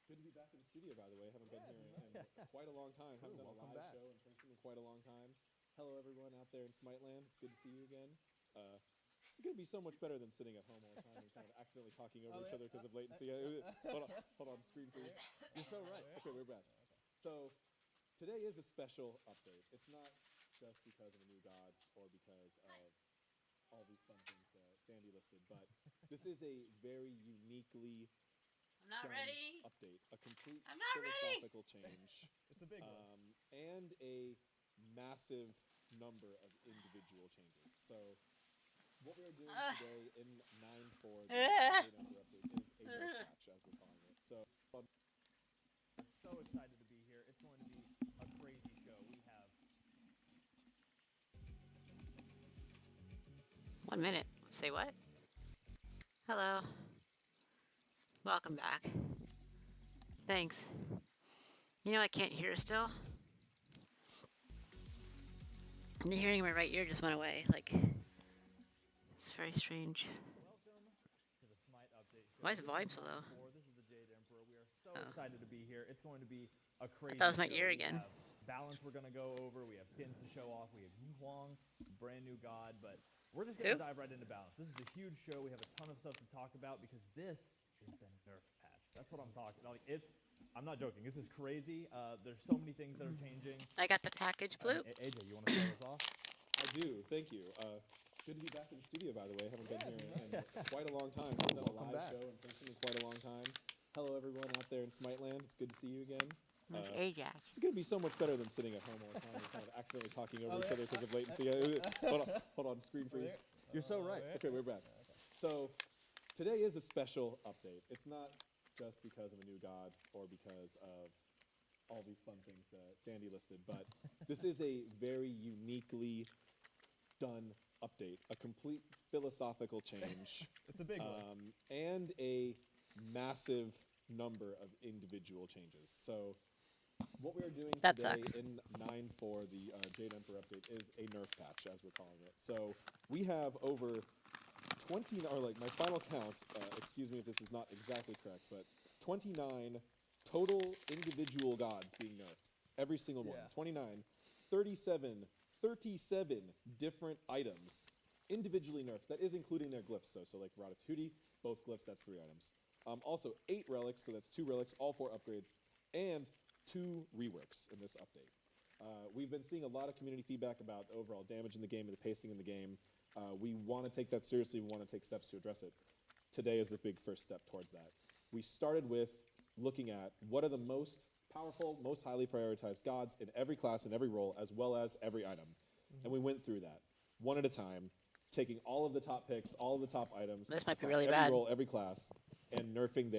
Good to be back in the studio, by the way. Haven't been here in quite a long time. Haven't done a live show in person in quite a long time. Hello, everyone out there in Smite Land. It's good to see you again. It's going to be so much better than sitting at home all the time and kind of accidentally talking over each other because of latency. Hold on, screen freeze. You're so right. Okay, we're back. So today is a special update. It's not just because of a new god or because of all these fun things that Sandy listed, but this is a very uniquely I'm not ready. update, a complete I'm not philosophical ready. change. It's a big one. And a massive number of individual changes. So what we are doing today in 9.4, the update is a nerf patch, as we're calling it. So excited to be here. It's going to be a crazy show. We have 1 minute. Say what? Hello. Welcome back. Thanks. You know I can't hear still? The hearing in my right ear just went away. Like, it's very strange. to the Smite update show. Why is the volume so low? This is the Jade Emperor. We are so excited to be here. It's going to be a crazy I thought it was my show. ear We again. have balance we're going to go over. We have skins to show off. We have Yifong, brand new god, but we're just going to dive right into balance. This is a huge show. We have a ton of stuff to talk about because this is the nerf patch. That's what I'm talking about. I'm not joking. This is crazy. There's so many things that are changing. I got the package blue. AJ, you want to start us off? I do. Thank you. Good to be back in the studio, by the way. Haven't been here in quite a long time. Haven't done a live show in person in quite a long time. Hello, everyone out there in Smite Land. It's good to see you again. Like Ajax. It's going to be so much better than sitting at home all the time and kind of accidentally talking over each other because of latency. Hold on, screen freeze. You're so right. Okay, we're back. So today is a special update. It's not just because of a new god or because of all these fun things that Sandy listed, but this is a very uniquely done update, a complete philosophical change. It's a big one. And a massive number of individual changes. So what we are doing today in 9.4, the Jade Emperor update, is a nerf patch, as we're calling it. So we have over 20, or like my final count, excuse me if this is not exactly correct, but 29 total individual gods being nerfed. Every single one. 29, 37 different items individually nerfed. That is including their glyphs, though. So like Ratatouille, both glyphs, that's 3 items. Also 8 relics, so that's 2 relics, all 4 upgrades, and 2 reworks in this update. We've been seeing a lot of community feedback about the overall damage in the game and the pacing in the game. We want to take that seriously. We want to take steps to address it. Today is the big first step towards that. We started with looking at what are the most powerful, most highly prioritized gods in every class and every role, as well as every item. And we went through that one at a time, taking all of the top picks, all of the top items. This might be really every bad. role, every class, and nerfing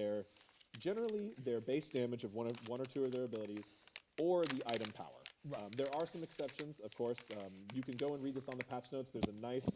generally their base damage of one or two of their abilities, or the item power. There are some exceptions, of course. You can go and read this on the patch notes. There's a nice,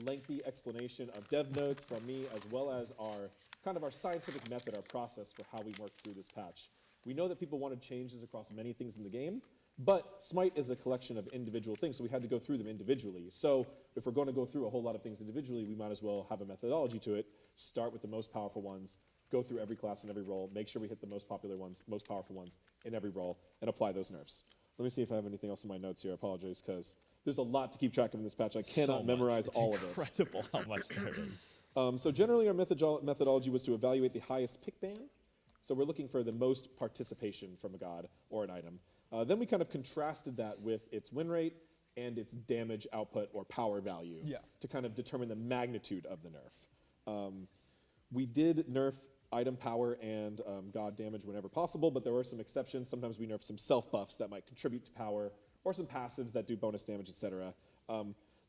lengthy explanation of dev notes from me, as well as our scientific method, our process for how we work through this patch. We know that people wanted changes across many things in the game, but Smite is a collection of individual things, so we had to go through them individually. So if we're going to go through a whole lot of things individually, we might as well have a methodology to it. Start with the most powerful ones, go through every class and every role, make sure we hit the most popular ones, most powerful ones in every role, and apply those nerfs. Let me see if I have anything else in my notes here. I apologize, because there's a lot to keep track of in this patch. I cannot memorize all of it. It's incredible how much there is. So generally our methodology was to evaluate the highest pick ban. So we're looking for the most participation from a god or an item. Then we kind of contrasted that with its win rate and its damage output or power value to kind of determine the magnitude of the nerf. We did nerf item power and god damage whenever possible, but there were some exceptions. Sometimes we nerf some self buffs that might contribute to power, or some passives that do bonus damage, etc.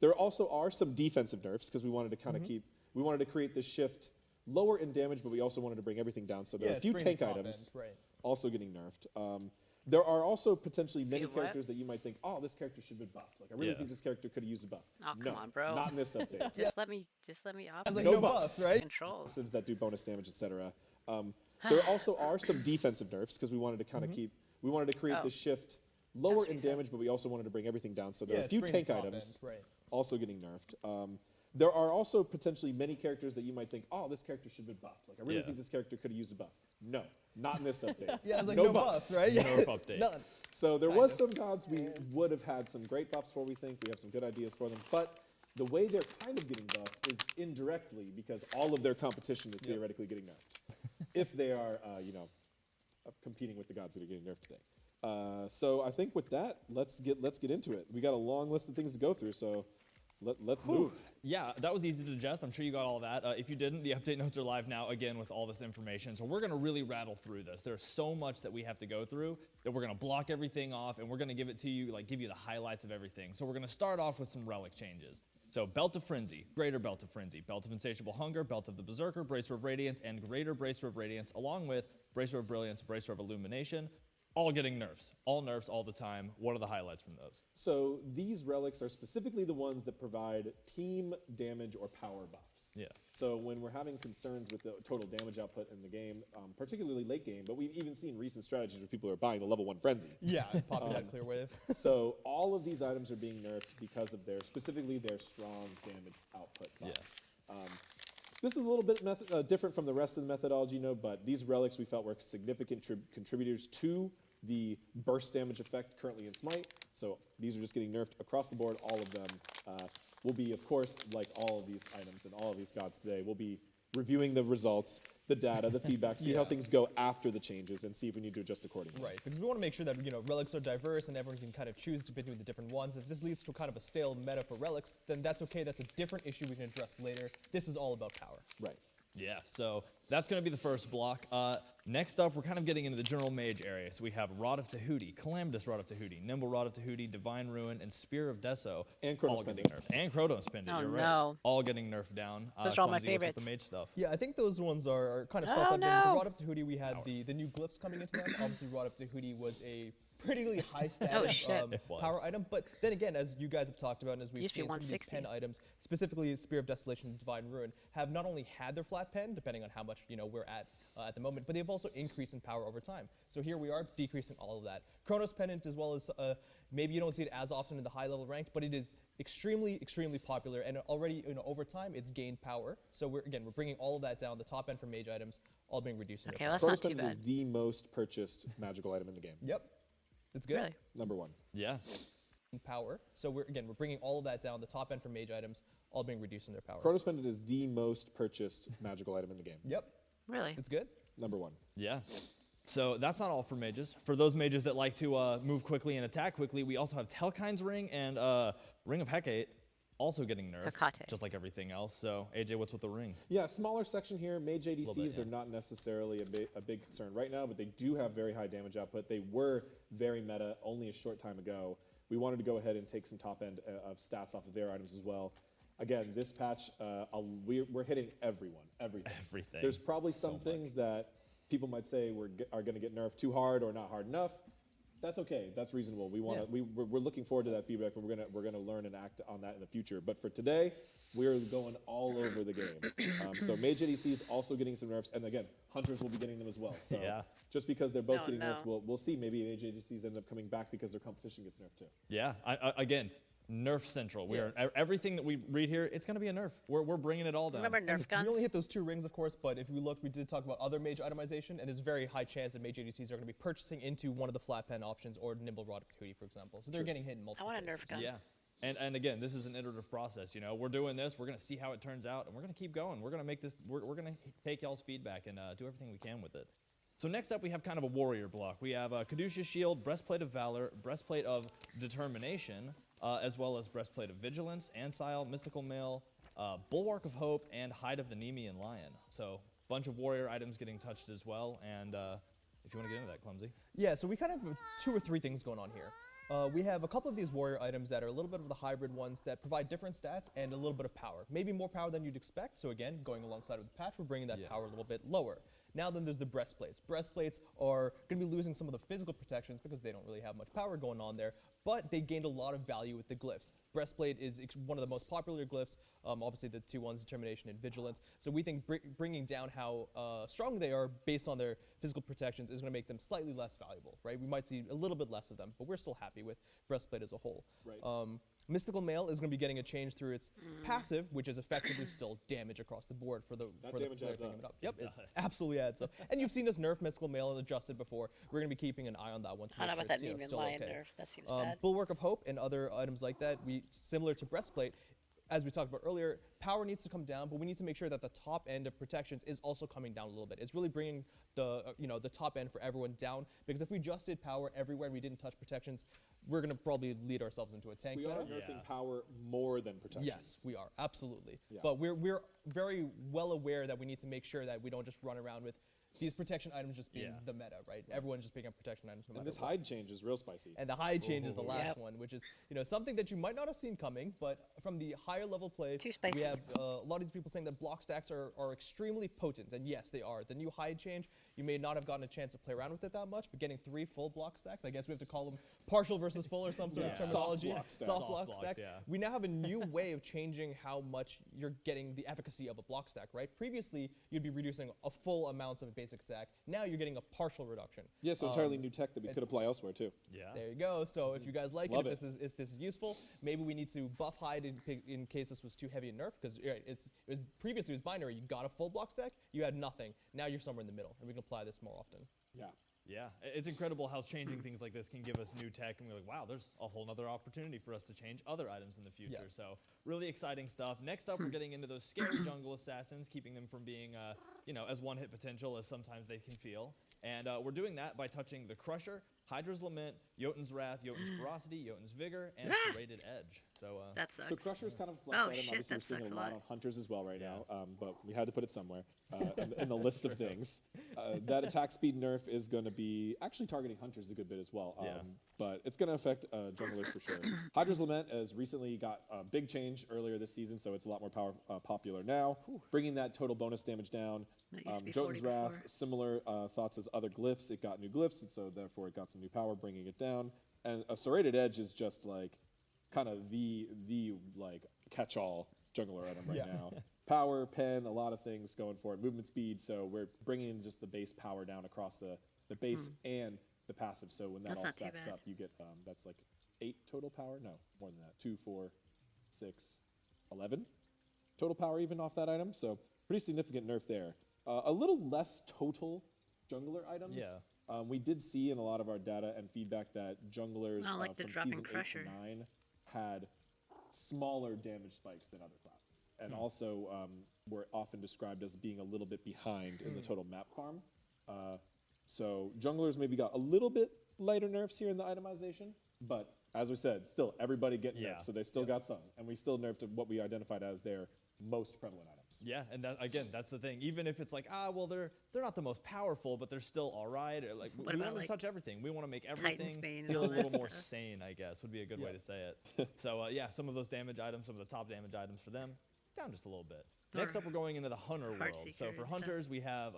There also are some defensive nerfs, because we wanted to kind of we wanted to create this shift lower in damage, but we also wanted to bring everything down. So there are a few tank items also getting nerfed. There are also potentially many Few what? characters that you might think, oh, this character should have been buffed. Like, I really think this character could have used a buff. Oh, no, come on, bro. not in this update. Just let me operate. no buffs, right? Controls. That do bonus damage, etc. There also are some defensive nerfs because we wanted to kind of we wanted to create Oh. the shift lower in damage, but we also wanted to bring everything down. So there are a few tank items also getting nerfed. There are also potentially many characters that you might think, oh, this character should have been buffed. Like, I really think this character could have used a buff. No, not in this update. Yeah, it's like no buffs, right? Nerf update. None. So there was some gods we would have had some great buffs for, we think. We have some good ideas for them. But the way they're kind of getting buffed is indirectly because all of their competition is theoretically getting nerfed. If they are, competing with the gods that are getting nerfed today. So I think with that, let's get into it. We got a long list of things to go through, so let's move. Yeah, that was easy to digest. I'm sure you got all that. If you didn't, the update notes are live now again with all this information. So we're going to really rattle through this. There's so much that we have to go through that we're going to block everything off and we're going to give it to you, like give you the highlights of everything. So we're going to start off with some relic changes. So Belt of Frenzy, Greater Belt of Frenzy, Belt of Insatiable Hunger, Belt of the Berserker, Bracer of Radiance, and Greater Bracer of Radiance, along with Bracer of Brilliance, Bracer of Illumination, all getting nerfs. All nerfs all the time. What are the highlights from those? So these relics are specifically the ones that provide team damage or power buffs. Yeah. So when we're having concerns with the total damage output in the game, particularly late game, but we've even seen recent strategies where people are buying the level 1 Frenzy. Yeah, popping that clear wave. So all of these items are being nerfed because of specifically their strong damage output buffs. This is a little bit different from the rest of the methodology, but these relics we felt were significant contributors to the burst damage effect currently in Smite. So these are just getting nerfed across the board. All of them will be, of course, like all of these items and all of these gods today, we'll be reviewing the results, the data, the feedback, see how things go after the changes, and see if we need to adjust accordingly. Right, because we want to make sure that relics are diverse and everyone can kind of choose between the different ones. If this leads to kind of a stale meta for relics, then that's okay. That's a different issue we can address later. This is all about power. Right. Yeah, so that's going to be the first block. Next up, we're kind of getting into the general mage area. So we have Rod of Tahuti, Calamitous Rod of Tahuti, Nimble Rod of Tahuti, Divine Ruin, and Spear of Deso. And all getting nerfed. And Chronos Pendant, Oh, you're right. no. All getting nerfed down. Those are all my Clumsy, what's with favorites. the mage stuff. Yeah, I think those ones are kind of Oh, self-evident. no. The Rod of Tahuti, we had the new glyphs coming into them. Obviously, Rod of Tahuti was a pretty high status shit. power item. But then again, as you guys have talked about, and as we've Used to be seen, some of these 160. 10 items, specifically Spear of Desolation and Divine Ruin, have not only had their flat pen, depending on how much we're at the moment, but they've also increased in power over time. So here we are decreasing all of that. Chronos Pendant, as well as maybe you don't see it as often in the high level ranked, but it is extremely popular, and already over time it's gained power. So we're bringing all of that down. The top end for mage items all being reduced. Okay, well, that's not too Pendant bad. is the most purchased magical item in the game. Yep, it's good. Really? Number 1. Yeah. Power. So we're bringing all of that down. The top end for mage items all being reduced in their power. Chronos Pendant is the most purchased magical item in the game. Yep. Really? It's good. Number 1. Yeah. So that's not all for mages. For those mages that like to move quickly and attack quickly, we also have Telkine's Ring and Ring of Hecate also getting nerfed, Hecate. just like everything else. So AJ, what's with the rings? Yeah, smaller section here. Mage ADCs bit, yeah. are not necessarily a big concern right now, but they do have very high damage output. They were very meta only a short time ago. We wanted to go ahead and take some top end of stats off of their items as well. Again, this patch, we're hitting everyone, everything. Everything. There's probably some things that people might say are going to get nerfed too hard or not hard enough. That's okay. That's reasonable. We're looking forward to that feedback, and we're gonna learn and act on that in the future. But for today, we're going all over the game. So Mage ADC is also getting some nerfs, and again, Hunters will be getting them as well. So Yeah. just because they're both Oh, getting no. nerfed, we'll see. Maybe Mage ADCs end up coming back because their competition gets nerfed too. Yeah. Again, nerf central. We are everything that we read here. It's going to be a nerf. We're bringing it all down. Remember Nerf We guns? only hit those 2 rings, of course, but if we look, we did talk about other mage itemization, and there's a very high chance that mage ADCs are going to be purchasing into one of the flat pen options or Nimble Rod of Tahuti, for example. So they're getting hit in I multiple want a places. Nerf gun. Yeah. And again, this is an iterative process. We're doing this. We're going to see how it turns out, and we're going to keep going. We're going to make this. We're going to take y'all's feedback and do everything we can with it. So next up, we have kind of a warrior block. We have Caduceus Shield, Breastplate of Valor, Breastplate of Determination, as well as Breastplate of Vigilance, Ancile, Mystical Mail, Bulwark of Hope, and Hide of the Nemean Lion. So bunch of warrior items getting touched as well. And if you want to get into that, Clumsy. Yeah, so we kind of have 2 or 3 things going on here. We have a couple of these warrior items that are a little bit of the hybrid ones that provide different stats and a little bit of power. Maybe more power than you'd expect. So again, going alongside with the patch, we're bringing that power a little bit lower. Now then there's the breastplates. Breastplates are going to be losing some of the physical protections because they don't really have much power going on there, but they gained a lot of value with the glyphs. Breastplate is one of the most popular glyphs, obviously the two ones, Determination and Vigilance. So we think bringing down how strong they are based on their physical protections is going to make them slightly less valuable, right? We might see a little bit less of them, but we're still happy with Breastplate as a whole. Right. Mystical Mail is going to be getting a change through its passive, which is effectively still damage across the board for the player picking it up. Yep, it absolutely adds up. And you've seen us nerf Mystical Mail and adjust it before. We're going to be keeping an eye on that one. I don't know about that Demon Lion nerf. That seems bad. Bulwark of Hope and other items like that, similar to Breastplate, as we talked about earlier, power needs to come down, but we need to make sure that the top end of protections is also coming down a little bit. It's really bringing the the top end for everyone down, because if we just did power everywhere and we didn't touch protections, we're going to probably lead ourselves into a tank. We are nerfing power more than protections. Yes, we are, absolutely. Yeah. But we're very well aware that we need to make sure that we don't just run around with these protection items just being the meta, right? Everyone's just picking up protection items. No And matter this what. hide change is real spicy. And the hide change is the last one, which is something that you might not have seen coming, but from the higher level plays, we have a lot of these people saying that block stacks are extremely potent, and yes, they are. The new hide change, you may not have gotten a chance to play around with it that much, but getting 3 full block stacks, I guess we have to call them partial versus full or some sort of terminology. Soft block stack. We now have a new way of changing how much you're getting the efficacy of a block stack, right? Previously, you'd be reducing a full amount of a basic attack. Now you're getting a partial reduction. Yeah, so entirely new tech that we could apply elsewhere too. Yeah. There you go. So if you guys like it, if this is useful, maybe we need to buff hide in case this was too heavy in nerf, because previously it was binary. You got a full block stack, you had nothing. Now you're somewhere in the middle, and we can apply this more often. Yeah. Yeah, it's incredible how changing things like this can give us new tech, and we're like, wow, there's a whole other opportunity for us to change other items in the future. So really exciting stuff. Next up, we're getting into those scary jungle assassins, keeping them from being, as one-hit potential as sometimes they can feel. And we're doing that by touching the Crusher, Hydra's Lament, Jotun's Wrath, Jotun's Ferocity, Jotun's Vigor, and Serrated Edge. So that sucks. So Crusher's kind of a flex item. Obviously, we're seeing a lot on Hunters as well right now, but we had to put it somewhere in the list of things. That attack speed nerf is going to be actually targeting Hunters a good bit as well, but it's going to affect junglers for sure. Hydra's Lament has recently got a big change earlier this season, so it's a lot more popular now, bringing that total bonus damage down. Jotun's Wrath, similar thoughts as other glyphs. It got new glyphs, and so therefore it got some new power, bringing it down. And a Serrated Edge is just like kind of the like catch-all jungler item right now. Power, pen, a lot of things going for it. Movement speed, so we're bringing just the base power down across the base and the passive. So when that all stacks up, you get that's like 8 total power. No, more than that. 2, 4, 6, 11 total power even off that item. So pretty significant nerf there. A little less total jungler items. Yeah. We did see in a lot of our data and feedback that junglers from season 8 to 9 had smaller damage spikes than other classes, and also were often described as being a little bit behind in the total map farm. So junglers maybe got a little bit lighter nerfs here in the itemization, but as we said, still everybody getting nerfed, so they still got some, and we still nerfed what we identified as their most prevalent items. Yeah, and that, again, that's the thing. Even if it's like, well, they're not the most powerful, but they're still all right. Or like, we want to touch everything. We want to make everything feel a little more sane, I guess, would be a good way to say it. So, some of those damage items, some of the top damage items for them, down just a little bit. Next up, we're going into the Hunter world. So for Hunters, we have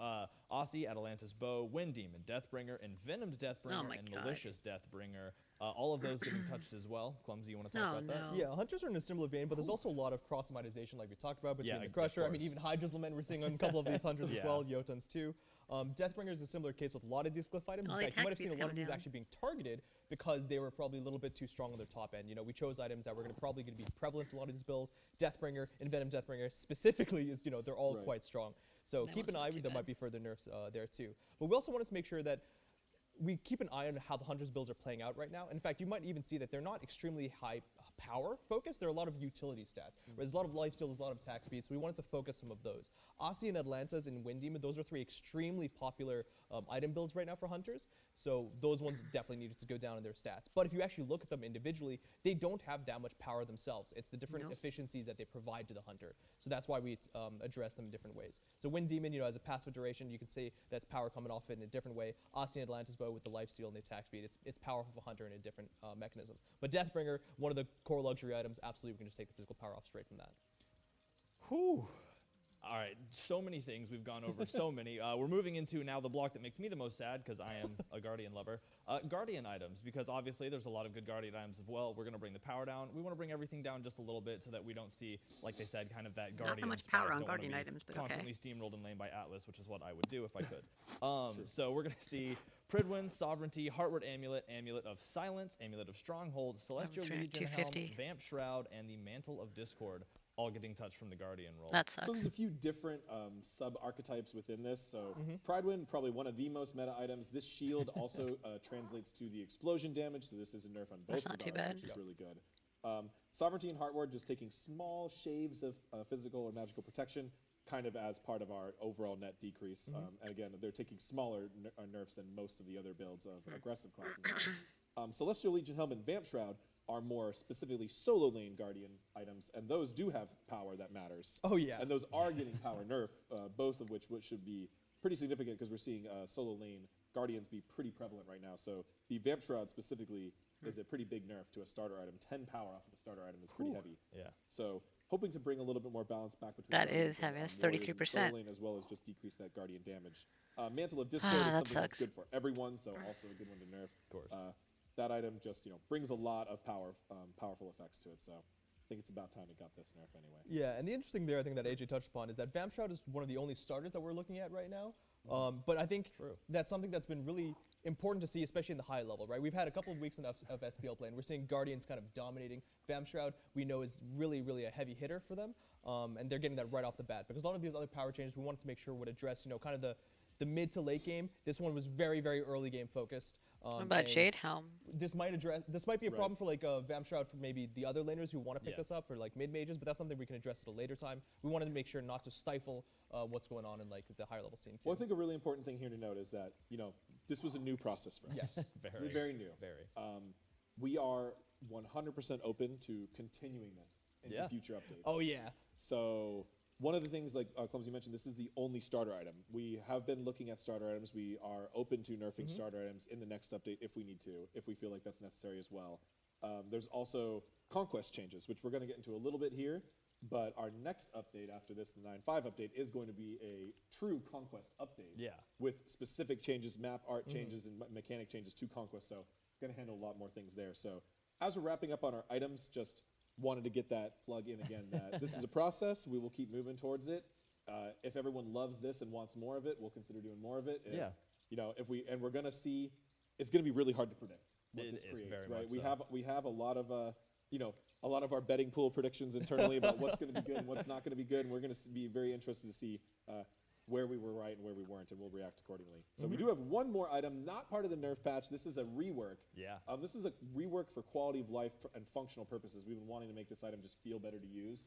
Aussie, Atalanta's Bow, Wind Demon, Deathbringer, Envenomed Deathbringer, and Malicious Deathbringer. All of those getting touched as well. Clumsy, you want to talk about that? Yeah, Hunters are in a similar vein, but there's also a lot of cross-optimization like we talked about between the Crusher. I mean, even Hydra's Lament we're seeing on a couple of these Hunters as well, Jotun's too. Deathbringer is a similar case with a lot of these glyph items. In fact, you might have seen a lot of these actually being targeted because they were probably a little bit too strong on their top end. We chose items that were probably going to be prevalent in a lot of these builds. Deathbringer, Envenomed Deathbringer specifically is, they're all quite strong. So keep an eye, there might be further nerfs there too. But we also wanted to make sure that we keep an eye on how the Hunters builds are playing out right now. In fact, you might even see that they're not extremely high power focused. There are a lot of utility stats. There's a lot of lifesteal, there's a lot of attack speed, so we wanted to focus some of those. Aussie and Atlanta's and Wind Demon, those are 3 extremely popular item builds right now for Hunters. So those ones definitely needed to go down in their stats. But if you actually look at them individually, they don't have that much power themselves. It's the different efficiencies that they provide to the Hunter. So that's why we address them in different ways. So Wind Demon, as a passive duration, you can say that's power coming off it in a different way. Aussie and Atlanta's Bow with the lifesteal and the attack speed, it's powerful for Hunter in a different mechanism. But Deathbringer, one of the core luxury items, absolutely we can just take the physical power off straight from that. Whew. All right, so many things. We've gone over so many. We're moving into now the block that makes me the most sad because I am a Guardian lover. Guardian items, because obviously there's a lot of good Guardian items as well. We're going to bring the power down. We want to bring everything down just a little bit so that we don't see, like they said, kind of that Guardian Not that much spike. power on Don't wanna Guardian be items, but okay. constantly steamrolled and lamed by Atlas, which is what I would do if I could. So we're going to see Pridwin, Sovereignty, Heartward Amulet, Amulet of Silence, Amulet of Stronghold, Celestial Legion Helm, 250. Vamp Shroud, and the Mantle of Discord, all getting touched from the Guardian role. That So sucks. there's a few different sub-archetypes within this. So Pridewind, probably one of the most meta items. This shield also translates to the explosion damage, so this is a nerf on both That's not too regards, bad. which is really good. Sovereignty and Heartward just taking small shaves of physical or magical protection, kind of as part of our overall net decrease. And again, they're taking smaller nerfs than most of the other builds of aggressive classes. Celestial Legion Helm and Vamp Shroud are more specifically solo lane Guardian items, and those do have power that matters. Oh, yeah. And those are getting power nerf, both of which should be pretty significant because we're seeing solo lane Guardians be pretty prevalent right now. So the Vamp Shroud specifically is a pretty big nerf to a starter item. 10 power off of a starter item is pretty heavy. Yeah. So hoping to bring a little bit more balance back between That Guardians is heavy. and, That's Warriors and 33%. solo lane, as well as just decrease that Guardian damage. Mantle of Discord is that something that's sucks. good for everyone, so also a good one to nerf. Of course. That item just brings a lot of powerful effects to it. So I think it's about time it got this nerf anyway. Yeah, and the interesting there, I think that AJ touched upon, is that Vamp Shroud is one of the only starters that we're looking at right now. But I think that's something that's been really important to see, especially in the high level, right? We've had a couple of weeks of SPL play, and we're seeing Guardians kind of dominating. Vamp Shroud, we know, is really, really a heavy hitter for them, and they're getting that right off the bat. Because a lot of these other power changes, we wanted to make sure would address, kind of the mid to late game. This one was very, very early game focused. What about and Jade Helm? This might be a problem for like Vamp Shroud for maybe the other laners who want to pick this up, or like mid mages, but that's something we can address at a later time. We wanted to make sure not to stifle what's going on in like the higher level scene too. Well, I think a really important thing here to note is that this was a new process for us. Yes. This is very new. Very. We are 100% open to continuing this in future updates. Oh yeah. So one of the things, like Clumsy mentioned, this is the only starter item. We have been looking at starter items. We are open to nerfing starter items in the next update if we need to, if we feel like that's necessary as well. There's also conquest changes, which we're going to get into a little bit here. But our next update after this, the 9.5 update, is going to be a true conquest update. Yeah. With specific changes, map art changes, and mechanic changes to conquest. So going to handle a lot more things there. So as we're wrapping up on our items, just wanted to get that plug in again, that this is a process. We will keep moving towards it. If everyone loves this and wants more of it, we'll consider doing more of it. If, we're going to see, it's going to be really hard to predict what this creates, right? We have a lot of, a lot of our betting pool predictions internally about what's going to be good and what's not going to be good. And we're going to be very interested to see where we were right and where we weren't, and we'll react accordingly. So we do have one more item, not part of the nerf patch. This is a rework. Yeah. This is a rework for quality of life and functional purposes. We've been wanting to make this item just feel better to use.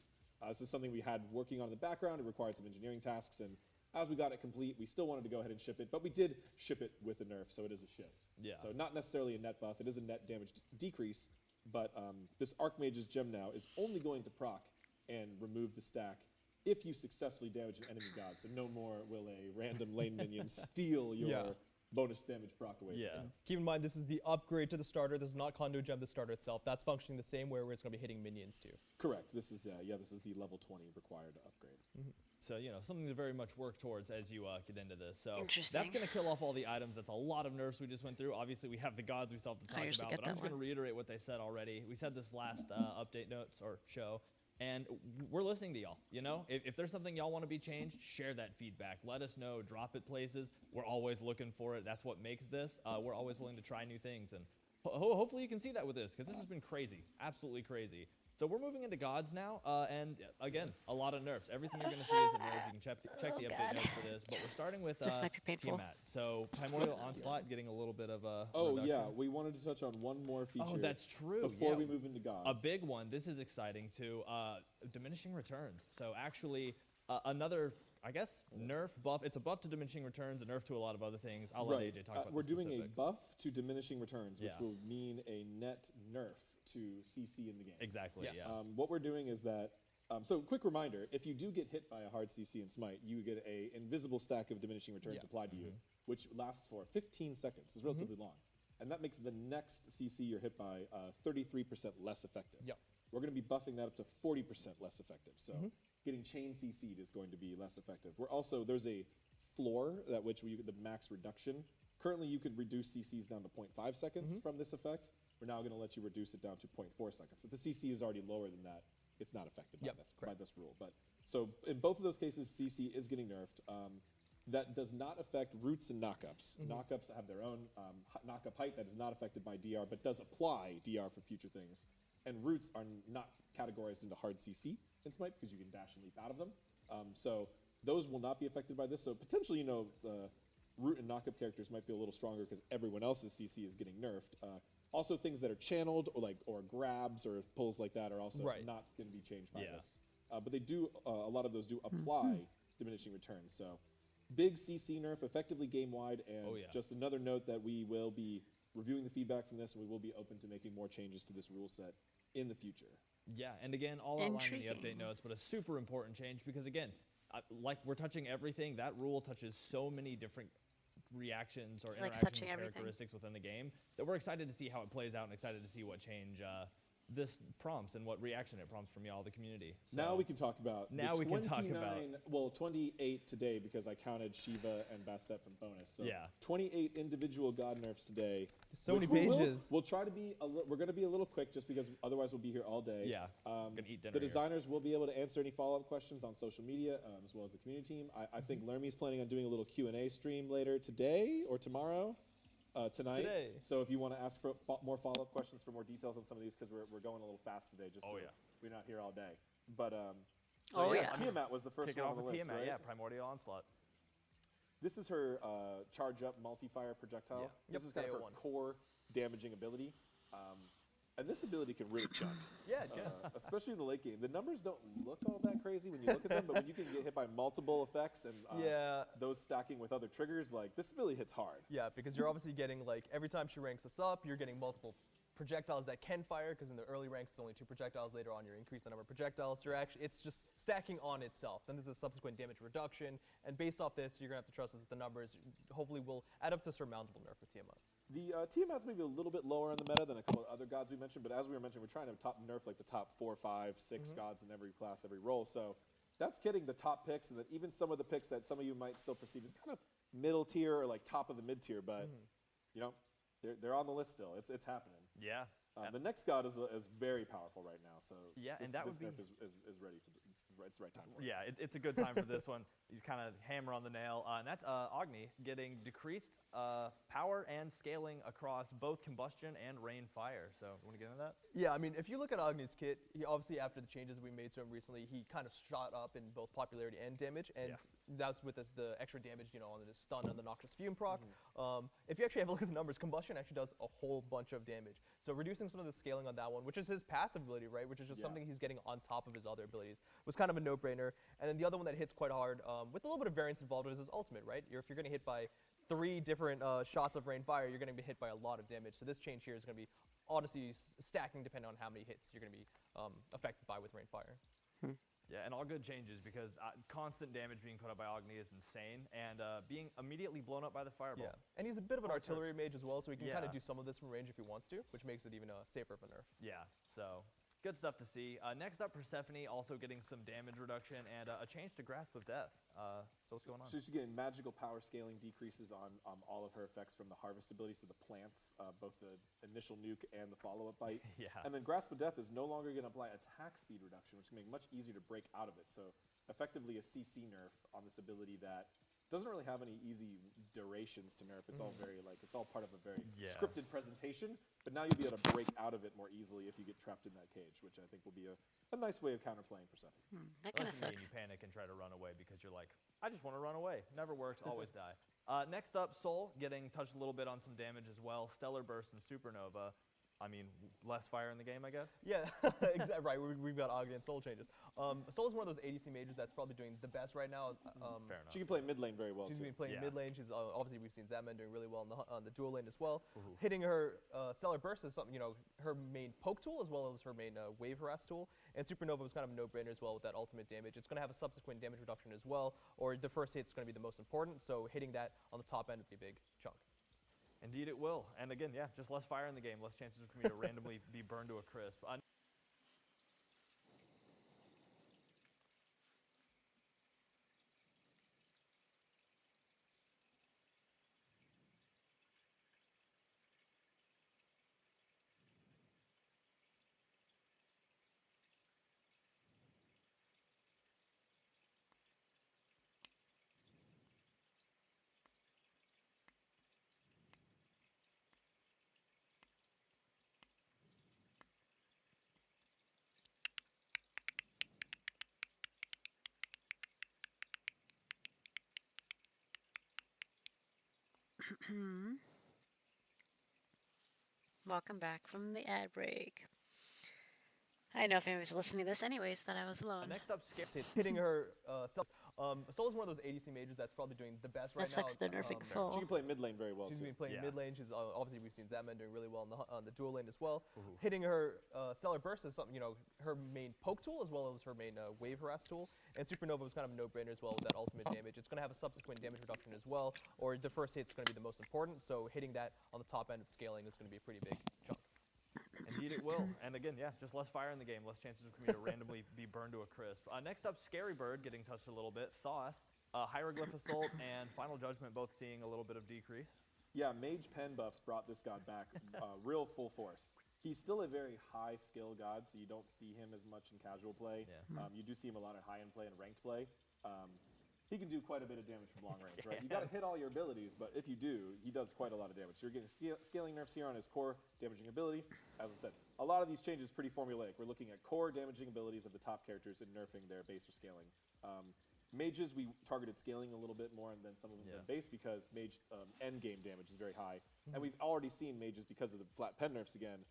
This is something we had working on in the background. It required some engineering tasks, and as we got it complete, we still wanted to go ahead and ship it, but we did ship it with a nerf, so it is a shift. Yeah. So not necessarily a net buff. It is a net damage decrease, but this Archmage's Gem now is only going to proc and remove the stack if you successfully damage an enemy god. So no more will a random lane minion steal your bonus damage proc away. Yeah. Keep in mind, this is the upgrade to the starter. This is not Conduit Gem, the starter itself. That's functioning the same way where it's going to be hitting minions too. Correct. This is this is the level 20 required upgrade. So, something to very much work towards as you get into this. So Interesting. that's going to kill off all the items. That's a lot of nerfs we just went through. Obviously, we have the gods we still have to talk about, but I'm just going to reiterate what they said already. We said this last update notes or show, and we're listening to y'all. If there's something y'all want to be changed, share that feedback. Let us know. Drop it places. We're always looking for it. That's what makes this. We're always willing to try new things, and hopefully you can see that with this, because this has been crazy, absolutely crazy. So we're moving into gods now, and again, a lot of nerfs. Everything you're going to see is a nerf. You can check the update notes for this, but we're starting with this might be painful. Tiamat. So Primordial Onslaught getting a little bit of a reduction. We wanted to touch on one more feature. Oh, that's true. Before we move into gods. A big one. This is exciting too. Diminishing returns. So actually, another, I guess, nerf buff. It's a buff to diminishing returns, a nerf to a lot of other things. I'll let AJ talk about We're the doing specifics. a buff to diminishing returns, which will mean a net nerf to CC in the game. Exactly, yeah. What we're doing is that, so quick reminder, if you do get hit by a hard CC in Smite, you get a invisible stack of diminishing returns applied to you, which lasts for 15 seconds. It's relatively long. And that makes the next CC you're hit by 33% less effective. Yep. we're going to be buffing that up to 40% less effective. So getting chain CC'd is going to be less effective. We're also, there's a floor at which the max reduction. Currently, you could reduce CCs down to 0.5 seconds from this effect. We're now going to let you reduce it down to 0.4 seconds. If the CC is already lower than that, it's not affected by this rule. But so in both of those cases, CC is getting nerfed. That does not affect roots and knockups. Knockups have their own knockup height that is not affected by DR, but does apply DR for future things. And roots are not categorized into hard CC in Smite because you can dash and leap out of them. So those will not be affected by this. So potentially, you know, root and knockup characters might feel a little stronger because everyone else's CC is getting nerfed. Also, things that are channeled or grabs or pulls like that are also not going to be changed by this. But they do, a lot of those do apply diminishing returns. So big CC nerf, effectively game-wide, and just another note that we will be reviewing the feedback from this, and we will be open to making more changes to this rule set in the future. Yeah, and again, all outlined in the update notes, but a super important change because, again, like we're touching everything, that rule touches so many different reactions or interaction characteristics within the game that we're excited to see how it plays out and excited to see what change this prompts and what reaction it prompts from y'all, the community. So now we can talk about now we can talk about well, 28 today because I counted Shiva and Bastet from bonus. So 28 individual god nerfs today. So many pages. We'll try to be we're going to be a little quick just because otherwise we'll be here all day. Yeah. Gonna eat dinner the designers will be able to answer any follow-up questions on social media as well as the community team. I think Lermy's planning on doing a little Q&A stream later today or tomorrow. Tonight. So if you want to ask for more follow-up questions for more details on some of these, because we're going a little fast today, just so we're not here all day. But Tiamat was the first one on the list, Tiamat, right? yeah, Primordial Onslaught. This is her charge-up multi-fire projectile. This is kind of her core damaging ability. And this ability can really chunk. Yeah, it can. Especially in the late game. The numbers don't look all that crazy when you look at them, but when you can get hit by multiple effects and those stacking with other triggers, like, this ability hits hard. Yeah, because you're obviously getting, like, every time she ranks us up, you're getting multiple projectiles that can fire, because in the early ranks it's only 2 projectiles. Later on, you're increasing the number of projectiles. So it's just stacking on itself. Then there's a subsequent damage reduction, and based off this, you're gonna have to trust us that the numbers hopefully will add up to surmountable nerf with Tiamat. The Tiamat's maybe a little bit lower in the meta than a couple of other gods we mentioned, but as we were mentioning, we're trying to nerf like the top 4, 5, 6 gods in every class, every role. So that's getting the top picks, and then even some of the picks that some of you might still perceive as kind of middle tier or like top of the mid tier, but you know, they're on the list still. It's happening. Yeah. The next god is very powerful right now. So and that would be nerf is ready for it's the right time for it. Yeah, it's a good time for this one. You kind of hammer on the nail, and that's Agni getting decreased power and scaling across both combustion and rain fire. So, you want to get into that? Yeah, I mean, if you look at Agni's kit, he obviously, after the changes we made to him recently, he kind of shot up in both popularity and damage, and that's with the extra damage, you know, on the stun and the Noxious Fume proc. If you actually have a look at the numbers, combustion actually does a whole bunch of damage. So reducing some of the scaling on that one, which is his passive ability, right, which is just something he's getting on top of his other abilities, was kind of a no-brainer. And then the other one that hits quite hard, with a little bit of variance involved, is his ultimate, right? If you're going to hit by 3 different shots of rain fire, you're going to be hit by a lot of damage. So this change here is going to be honestly stacking depending on how many hits you're going to be affected by with rain fire. Yeah, and all good changes because constant damage being put up by Agni is insane, and being immediately blown up by the fireball. Yeah, and he's a bit of an artillery mage as well, so he can kind of do some of this from range if he wants to, which makes it even safer of a nerf. Yeah, so good stuff to see. Next up, Persephone also getting some damage reduction and a change to Grasp of Death. So what's going on? So she's getting magical power scaling decreases on all of her effects from the harvest ability, so the plants, both the initial nuke and the follow-up bite. And then Grasp of Death is no longer going to apply attack speed reduction, which can make it much easier to break out of it. So effectively a CC nerf on this ability that doesn't really have any easy durations to nerf. It's all very it's all part of a very scripted presentation, but now you'll be able to break out of it more easily if you get trapped in that cage, which I think will be a nice way of counterplaying Persephone. That kind of sucks. You panic and try to run away because you're like, I just want to run away. Never works, always die. Next up, Soul getting touched a little bit on some damage as well. Stellar Burst and Supernova. I mean, less fire in the game, I guess? Yeah, exactly. Right, we've got Agni and Soul changes. Soul is one of those ADC mages that's probably doing the best right now. Fair enough. She can play mid lane very well, She's too. been playing mid lane. She's obviously, we've seen Zapman doing really well on the dual lane as well. Hitting her Stellar Burst is something, you know, her main poke tool as well as her main wave harass tool. And Supernova was kind of a no-brainer as well with that ultimate damage. It's going to have a subsequent damage reduction as well, or the first hit's going to be the most important. So hitting that on the top end is a big chunk. Indeed it will. And again, just less fire in the game, less chances for me to randomly be burned to a crisp. Welcome back from the ad break. I didn't know if anyone was listening to this anyways, that I was alone. Next up, hitting her Soul is one of those ADC mages that's probably doing the best right That sucks, now. they're nerfing Soul. She can play mid lane very well, She's too. been playing mid lane. She's obviously we've seen Zaman doing really well on the dual lane as well. Hitting her Stellar Burst is something, her main poke tool as well as her main wave harass tool. And Supernova was kind of a no-brainer as well with that ultimate damage. It's going to have a subsequent damage reduction as well, or the first hit's going to be the most important. So hitting that on the top end of scaling is going to be a pretty big chunk. Indeed it will. And again, yeah, just less fire in the game, less chances for me to randomly be burned to a crisp. Next up, Scary Bird getting touched a little bit. Thoth, Hieroglyph Assault, and Final Judgment both seeing a little bit of decrease. Yeah, Mage Pen buffs brought this god back real full force. He's still a very high skill god, so you don't see him as much in casual play. Yeah. You do see him a lot in high-end play and ranked play. He can do quite a bit of damage from long range, right? You got to hit all your abilities, but if you do, he does quite a lot of damage. So you're getting scaling nerfs here on his core damaging ability. As I said, a lot of these changes pretty formulaic. We're looking at core damaging abilities of the top characters and nerfing their base or scaling. Mages, we targeted scaling a little bit more than some of them than base because mage end game damage is very high. And we've already seen mages, because of the flat pen nerfs again,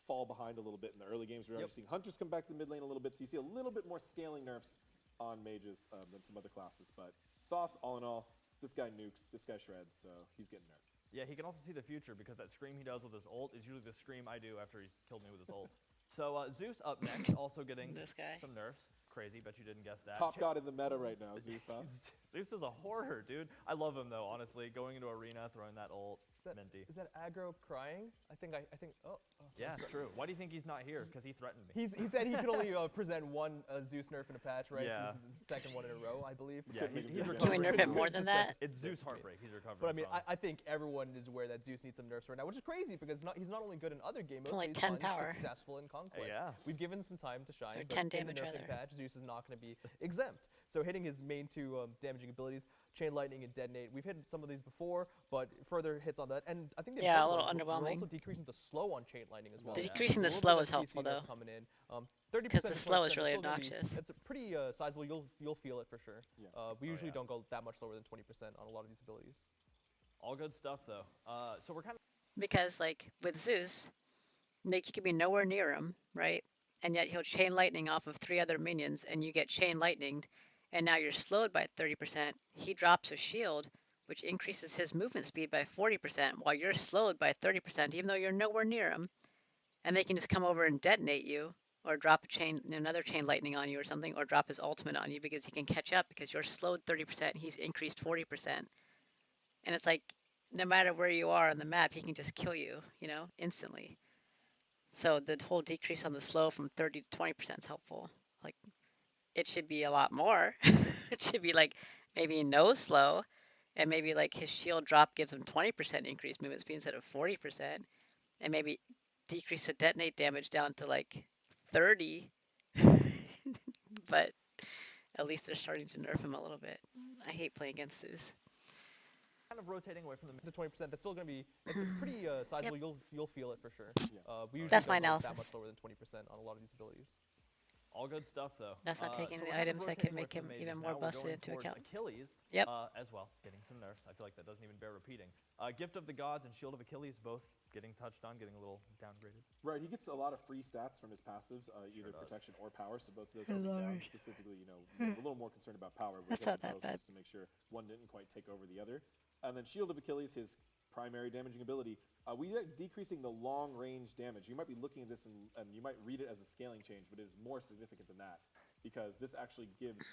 fall behind a little bit in the early games. We're already seeing hunters come back to the mid lane a little bit, so you see a little bit more scaling nerfs on mages than some other classes. But Thoth, all in all, this guy nukes, this guy shreds, so he's getting nerfed. Yeah, he can also see the future because that scream he does with his ult is usually the scream I do after he's killed me with his ult. So Zeus up next, also getting this guy. some nerfs. Crazy, bet you didn't guess that. Top god in the meta right now, Zeus, huh? Zeus is a horror, dude. I love him though, honestly. Going into arena, throwing that ult, minty. Is that aggro crying? I think. Yeah, sorry. true. Why do you think he's not here? Because he threatened me. He said he could only present one Zeus nerf in a patch, right? Yeah. This is the second one in a row, I believe. Yeah, he's Can we nerf it more than that? It's Zeus Heartbreak. He's recovering. But I mean, from. I think everyone is aware that Zeus needs some nerfs right now, which is crazy because he's not only good in other game modes, It's only he's 10 fun, power. successful in Conquest. Yeah. We've given him some time to shine. Or but 10 in damage, the nerfing rather. patch, Zeus is not going to be exempt. So hitting his main two damaging abilities, Chain Lightning and Detonate. We've hit some of these before, but further hits on that. And I think the Yeah, a important little one is we're underwhelming. also decreasing the slow on Chain Lightning as well. The decreasing the A little slow bit is of helpful, CC nerf though. coming in. 30% Because the to slow is 20%, really it's still gonna be- obnoxious. It's a pretty sizable. You'll feel it for sure. Yeah. We usually don't go that much lower than 20% on a lot of these abilities. All good stuff though. So we're kind of Because, like, with Zeus, Nick, you could be nowhere near him, right? And yet he'll chain lightning off of 3 other minions, and you get chain lightninged, and now you're slowed by 30%. He drops a shield, which increases his movement speed by 40%, while you're slowed by 30%, even though you're nowhere near him. And they can just come over and detonate you, or drop another chain lightning on you or something, or drop his ultimate on you because he can catch up because you're slowed 30%, he's increased 40%. And it's like, no matter where you are on the map, he can just kill you, instantly. So the whole decrease on the slow from 30 to 20% is helpful. Like, it should be a lot more. It should be like maybe no slow, and maybe like his shield drop gives him 20% increased movement speed instead of 40%, and maybe decrease the detonate damage down to like 30. But at least they're starting to nerf him a little bit. I hate playing against Zeus. Kind of rotating away from the 20%. That's still going to be it's a pretty sizable. You'll feel it for sure. We usually That's my don't go that analysis. much lower than 20% on a lot of these abilities. all good stuff though. That's not taking so the we're kind of items that rotating can away make from him the mages. even Now more we're busted going into towards account. Achilles, Yep. As well, getting some nerfs. I feel like that doesn't even bear repeating. Gift of the Gods and Shield of Achilles both getting touched on, getting a little downgraded. Right, he gets a lot of free stats from his passives, either protection or power, so both of those Good are down. lord. Specifically, we're a little more concerned about power. We're That's hitting not that both bad. just to make sure one didn't quite take over the other. And then Shield of Achilles, his primary damaging ability, we are decreasing the long-range damage. You might be looking at this and you might read it as a scaling change, but it is more significant than that because this actually gives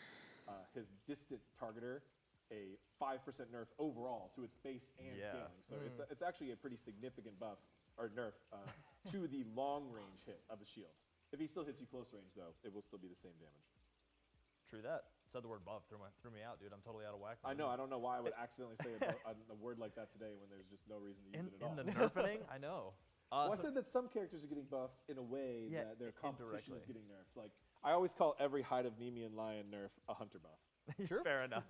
his distant targeter a 5% nerf overall to its base and scaling. So it's actually a pretty significant buff or nerf to the long-range hit of the shield. If he still hits you close range, though, it will still be the same damage. True that. Said the word buff, threw me out, dude. I'm totally out of whack. I know. I don't know why I would accidentally say a word like that today when there's just no reason to use it at all. In the nerfing, I know. Well, I so- said that some characters are getting buffed in a way Yeah, that their competition indirectly. is getting nerfed. Like I always call every Hide of Nemean Lion nerf a hunter buff. Fair enough.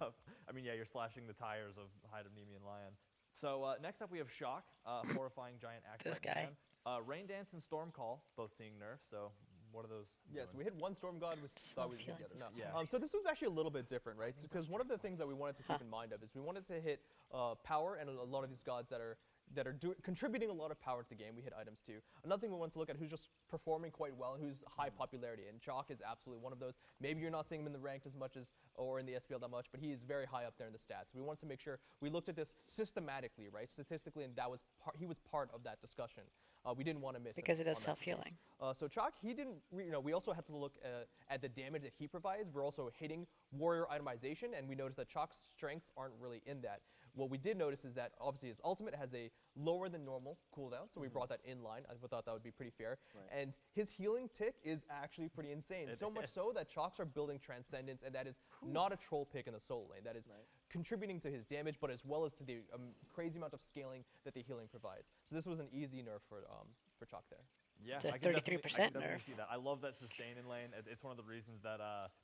I mean, yeah, you're slashing the tires of Hide of Nemean Lion. So next up we have Shock, horrifying giant axe. This guy. Rain Dance and Storm Call, both seeing nerfs, so What are those? Yeah, so we hit one storm god. We thought we'd hit the other. No. Yeah. So this was actually a little bit different, right? Because one of the things that we wanted to keep in mind of is we wanted to hit power and a lot of these gods that are contributing a lot of power to the game. We hit items too. Another thing we want to look at who's just performing quite well and who's high popularity. And Chalk is absolutely one of those. Maybe you're not seeing him in the ranked as much as or in the SPL that much, but he is very high up there in the stats. We wanted to make sure we looked at this systematically, right, statistically, and that was he was part of that discussion. We didn't want to miss because him it is on that self-healing. so Chalk, he didn't. We also have to look at the damage that he provides. We're also hitting warrior itemization, and we noticed that Chalk's strengths aren't really in that. What we did notice is that obviously his ultimate has a lower than normal cooldown, so we brought that in line. I thought that would be pretty fair. Right. And his healing tick is actually pretty insane. So much so that Chalks are building Transcendence, and that is not a troll pick in the solo lane. That is contributing to his damage, but as well as to the crazy amount of scaling that the healing provides. So this was an easy nerf for Chalk there. Yeah, It's a I can 33% definitely nerf. see that. I love that sustain in lane. It's one of the reasons that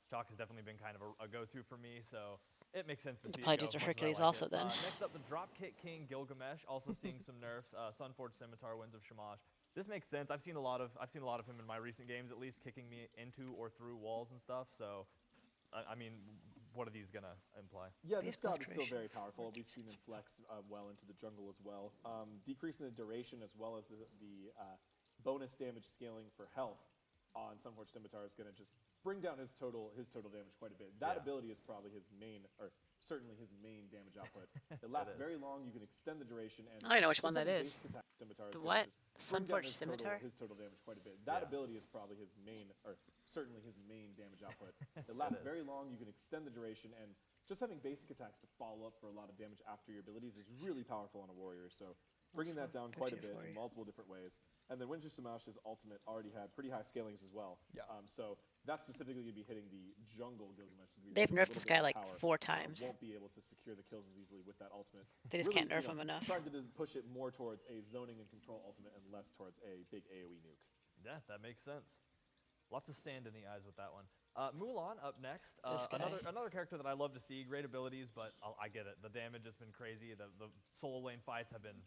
Chalk has definitely been kind of a go-to for me, so it makes sense to see it Probably go just a as much as I Hercules like also it. then. Next up, the Dropkick King Gilgamesh, also seeing some nerfs. Sunforged Scimitar, Winds of Shamash. This makes sense. I've seen a lot of him in my recent games, at least kicking me into or through walls and stuff. So, I mean, what are these gonna imply? Yeah, this god is still very powerful. We've seen him flex well into the jungle as well. Decreasing the duration as well as the bonus damage scaling for health on Sunforged Scimitar is going to just bring down his total damage quite a bit. That ability is probably his main, or certainly his main damage output. It lasts very long. You can extend the duration. And I don't know which one that just is. having basic attack Scimitar The is gonna what? just bring down Sunforged his Scimitar? His total damage quite a bit. That ability is probably his main, or certainly his main damage output. It lasts very long. You can extend the duration, and just having basic attacks to follow up for a lot of damage after your abilities is really powerful on a warrior. So bringing that down quite a bit in multiple different ways. And then Winter Samash's ultimate already had pretty high scalings as well. Yeah. So that's specifically going to be hitting the jungle Gilgamesh. They've nerfed this guy like 4 times. Won't be able to secure the kills as easily with that ultimate. They just can't nerf him enough. Starting to push it more towards a zoning and control ultimate and less towards a big AoE nuke. Yeah, that makes sense. Lots of sand in the eyes with that one. Mulan up next. Another character that I love to see. Great abilities, but I get it. The damage has been crazy. The solo lane fights have been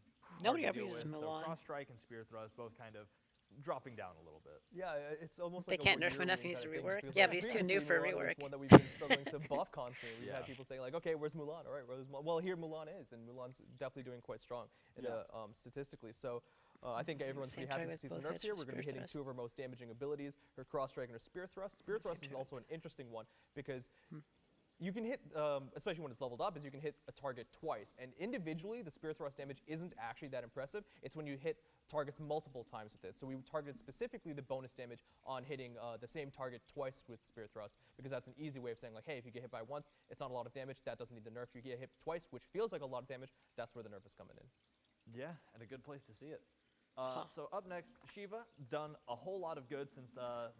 Nobody hard to ever deal uses with. Mulan. So cross strike and spear thrust both kind of dropping down a little bit. Yeah, it's almost They like can't a nerf him enough, he needs to kind of thing, rework. because Yeah, like but he's too new previously for Mulan rework. is one that we've been struggling to buff constantly. We've had people saying like, okay, where's Mulan? All right, where's Mulan? Well, here Mulan is, and Mulan's definitely doing quite strong statistically. So I think everyone's Same pretty happy to target see with some both nerfs here. heads We're for going to be hitting spear 2 of our most damaging abilities, her cross strike and her spear thrust. Spear thrust is also an interesting one because you can hit, especially when it's leveled up, is you can hit a target twice. And individually, the spear thrust damage isn't actually that impressive. It's when you hit targets multiple times with it. So we targeted specifically the bonus damage on hitting the same target twice with spear thrust, because that's an easy way of saying like, hey, if you get hit by once, it's not a lot of damage. That doesn't need the nerf. You get hit twice, which feels like a lot of damage. That's where the nerf is coming in. Yeah, and a good place to see it. So up next, Shiva, done a whole lot of good since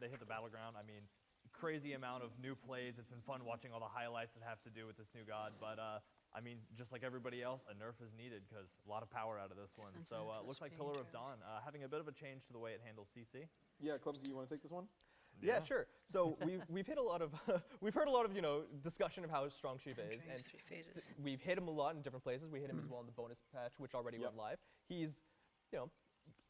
they hit the battleground. I mean, crazy amount of new plays. It's been fun watching all the highlights that have to do with this new god. But I mean, just like everybody else, a nerf is needed because a lot of power out of this one. So it looks like Pillar of Dawn having a bit of a change to the way it handles CC. Yeah, Clumsy, you want to take this one? Yeah, sure. So we've hit a lot of we've heard a lot of discussion of how strong Shiva is, and 3 phases. we've hit him a lot in different places. We hit him as well in the bonus patch, which already went live. He's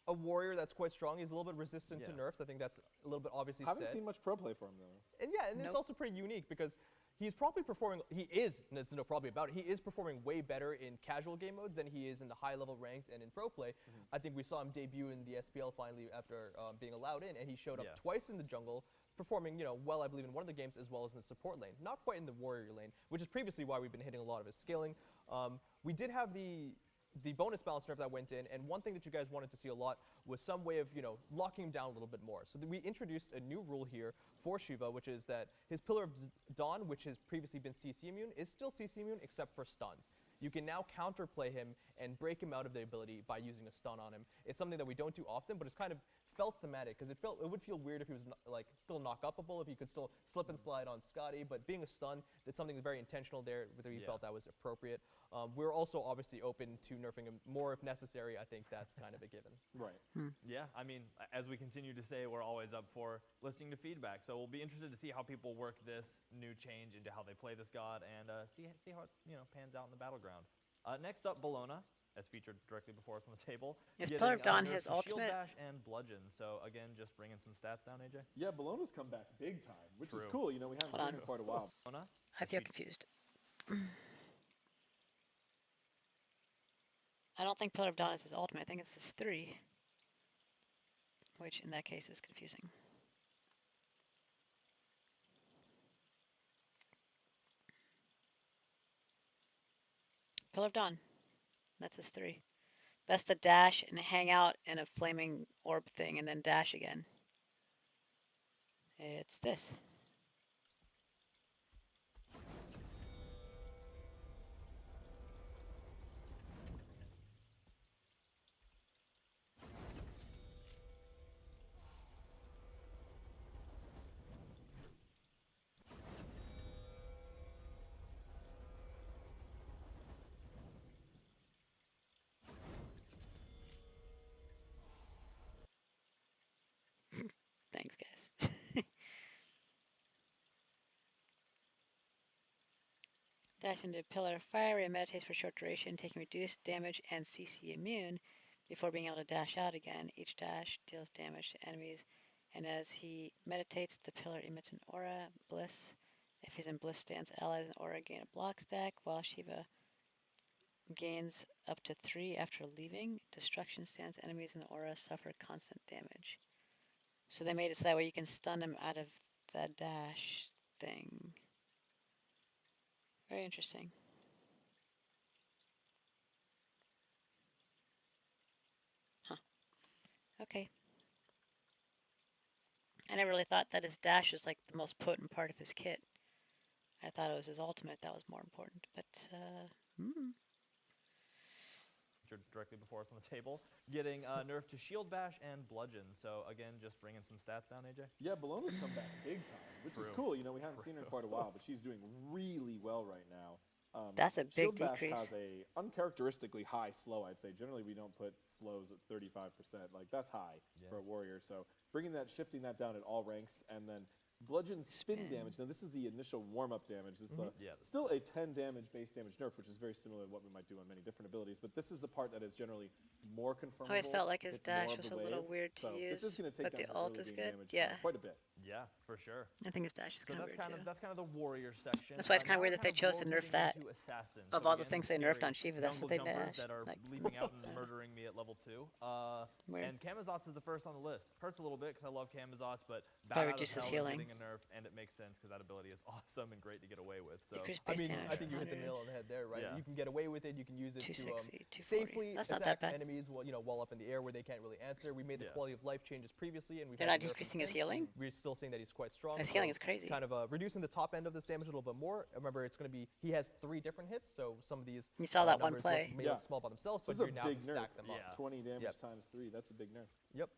a warrior that's quite strong. He's a little bit resistant to nerfs. I think that's a little bit obviously Haven't seen much pro play from him though. And yeah, and it's also pretty unique because he's probably performing. He is, and there's no probably about it. He is performing way better in casual game modes than he is in the high level ranks and in pro play. I think we saw him debut in the SPL finally after being allowed in, and he showed up twice in the jungle, performing well, I believe, in one of the games as well as in the support lane. Not quite in the warrior lane, which is previously why we've been hitting a lot of his scaling. We did have the bonus balance nerf that went in, and one thing that you guys wanted to see a lot was some way of locking him down a little bit more. So we introduced a new rule here for Shiva, which is that his Pillar of Dawn, which has previously been CC immune, is still CC immune except for stuns. You can now counterplay him and break him out of the ability by using a stun on him. It's something that we don't do often, but it's kind of felt thematic because it would feel weird if he was still knock upable, if he could still slip and slide on Scotty. But being a stun, that's something that's very intentional there. Whether we felt that was appropriate. We're also obviously open to nerfing him more if necessary. I think that's kind of a given. Right. Yeah, I mean, as we continue to say, we're always up for listening to feedback. So we'll be interested to see how people work this new change into how they play this god and see how it pans out in the battleground. Next up, Bologna. as featured directly before us on the table. Is Getting, Pillar of Dawn nerfed his to Shield ultimate? Bash and Bludgeon. So again, just bringing some stats down, AJ. Yeah, Bologna's come back big time, which is True. cool. You know, we haven't Hold seen on. her quite a while. I feel confused. I don't think Pillar of Dawn is his ultimate. I think it's his 3. Which, in that case, is confusing. Pillar of Dawn. That's his 3. That's the dash and hang out in a flaming orb thing and then dash again. It's this. Thanks, guys. Dash into Pillar of Fire and meditates for a short duration, taking reduced damage and CC immune before being able to dash out again. Each dash deals damage to enemies, and as he meditates, the pillar emits an aura, bliss. If he's in bliss stance, allies and aura gain a block stack, while Shiva gains up to 3 after leaving. Destruction stance, enemies in the aura suffer constant damage. So they made it so that way you can stun him out of that dash thing. Very interesting. Huh. Okay. I never really thought that his dash was like the most potent part of his kit. I thought it was his ultimate that was more important, but Directly before us on the table. Getting nerfed to Shield Bash and Bludgeon. So again, just bringing some stats down, AJ. Yeah, Bologna's come back big time, which is cool. You know, we haven't seen her in quite a while, but she's doing really well right now. That's a big Shield Bash decrease. has a uncharacteristically high slow, I'd say. Generally, we don't put slows at 35%. Like, that's high for a warrior. So shifting that down at all ranks, and then Bludgeon spin damage. Now, this is the initial warm-up damage. This is still a 10 damage base damage nerf, which is very similar to what we might do on many different abilities. But this is the part that is generally more confirmable. I always felt like his It's more dash of was the a little wave. weird to So use, this is gonna take but down the her ult early is game good. damage, Yeah. quite a bit. Yeah, for sure. I think his dash is So kind of weird too. that's kind of the warrior section. That's why it's kind of now weird we're that they chose to nerf that. Of all the things they nerfed on Shiva, that's what they jungle jumpers dashed. that are Like, leaping out and murdering me at level 2. And Camazotz is the first on the list. Hurts a little bit because I love Camazotz, but Probably Bat Out of reduces Hell is healing. getting a nerf, and it makes sense because that ability is awesome and great to get away with. So Decreased I base mean, damage. I think you hit the 100. nail on the head there, right? Yeah. You can get away with it. You can use it 260, to 240. safely That's not that attack bad. enemies while up in the air where they can't really answer. We made the quality of life changes previously, and we've They're had not to nerf him decreasing his since. healing? We're still seeing that he's quite strong. His so healing is crazy. Kind of reducing the top end of this damage a little bit more. Remember, it's going to be he has 3 different hits, so some of these You saw that one numbers play. may look small by themselves, This but is you a now big can nerf. stack them up. 20 damage times 3. That's a big nerf. Yep.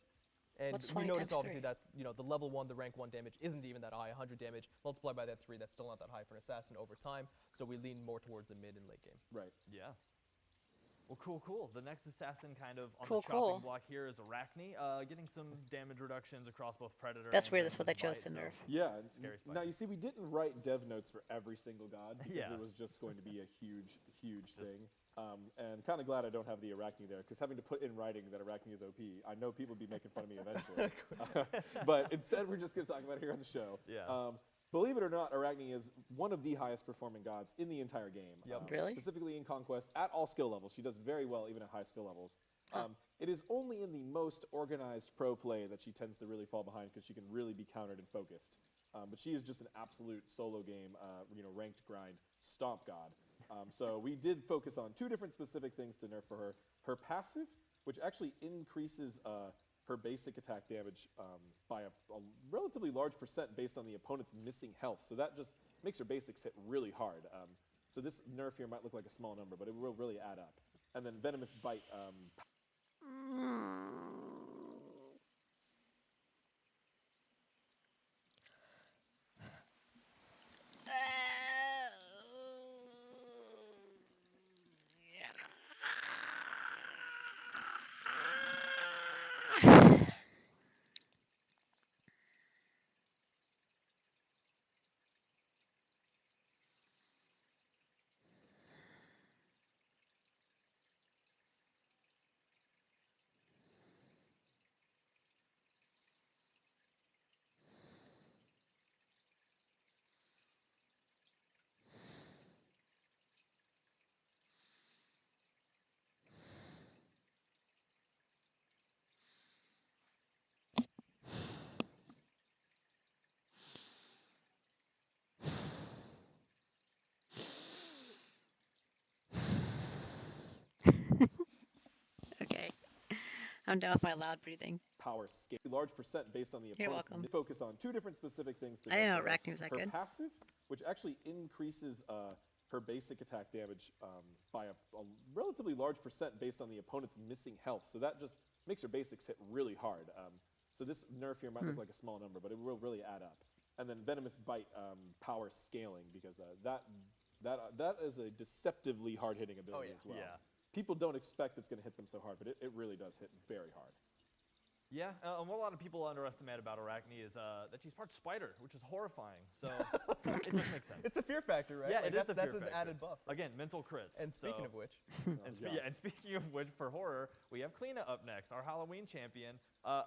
And What's we 20 noticed times obviously 3? that the level 1, the rank 1 damage isn't even that high. 100 damage multiplied by that 3, that's still not that high for an assassin over time. So we lean more towards the mid and late game. Right. Yeah. Well, cool. The next assassin kind of on Cool, the chopping cool. block here is Arachne, getting some damage reductions across both Predator That's and weird, that's what they Smite, chose to so nerf. Yeah. Scary Spike. Now, you see, we didn't write dev notes for every single god because Yeah. it was just going to be a huge thing. And kind of glad I don't have the Arachne there, because having to put in writing that Arachne is OP, I know people will be making fun of me eventually. But instead, we're just going to talk about it here on the show. Yeah. Believe it or not, Arachne is one of the highest performing gods in the entire game. Really? Specifically in Conquest, at all skill levels. She does very well even at high skill levels. It is only in the most organized pro play that she tends to really fall behind, because she can really be countered and focused. But she is just an absolute solo game, ranked grind stomp god. So we did focus on 2 different specific things to nerf for her. Her passive, which actually increases her basic attack damage by a relatively large percent based on the opponent's missing health. So that just makes her basics hit really hard. So this nerf here might look like a small number, but it will really add up. And then Venomous Bite. I'm down with my loud breathing. Power scale, large percent based on the You're opponent's welcome. focus on two different specific things. I didn't know her, Arachne was that her good. passive, which actually increases her basic attack damage by a relatively large percent based on the opponent's missing health. So that just makes her basics hit really hard. So this nerf here might look like a small number, but it will really add up. And then Venomous Bite power scaling, because that is a deceptively hard-hitting ability as well. Yeah. People don't expect it's going to hit them so hard, but it really does hit very hard. Yeah, and what a lot of people underestimate about Arachne is that she's part spider, which is horrifying. So it just makes sense. It's the fear factor, right? Yeah, like it is the that's fear an factor. added buff. Again, mental crits. And speaking of which, and speaking of which, for horror, we have Kleena up next, our Halloween champion.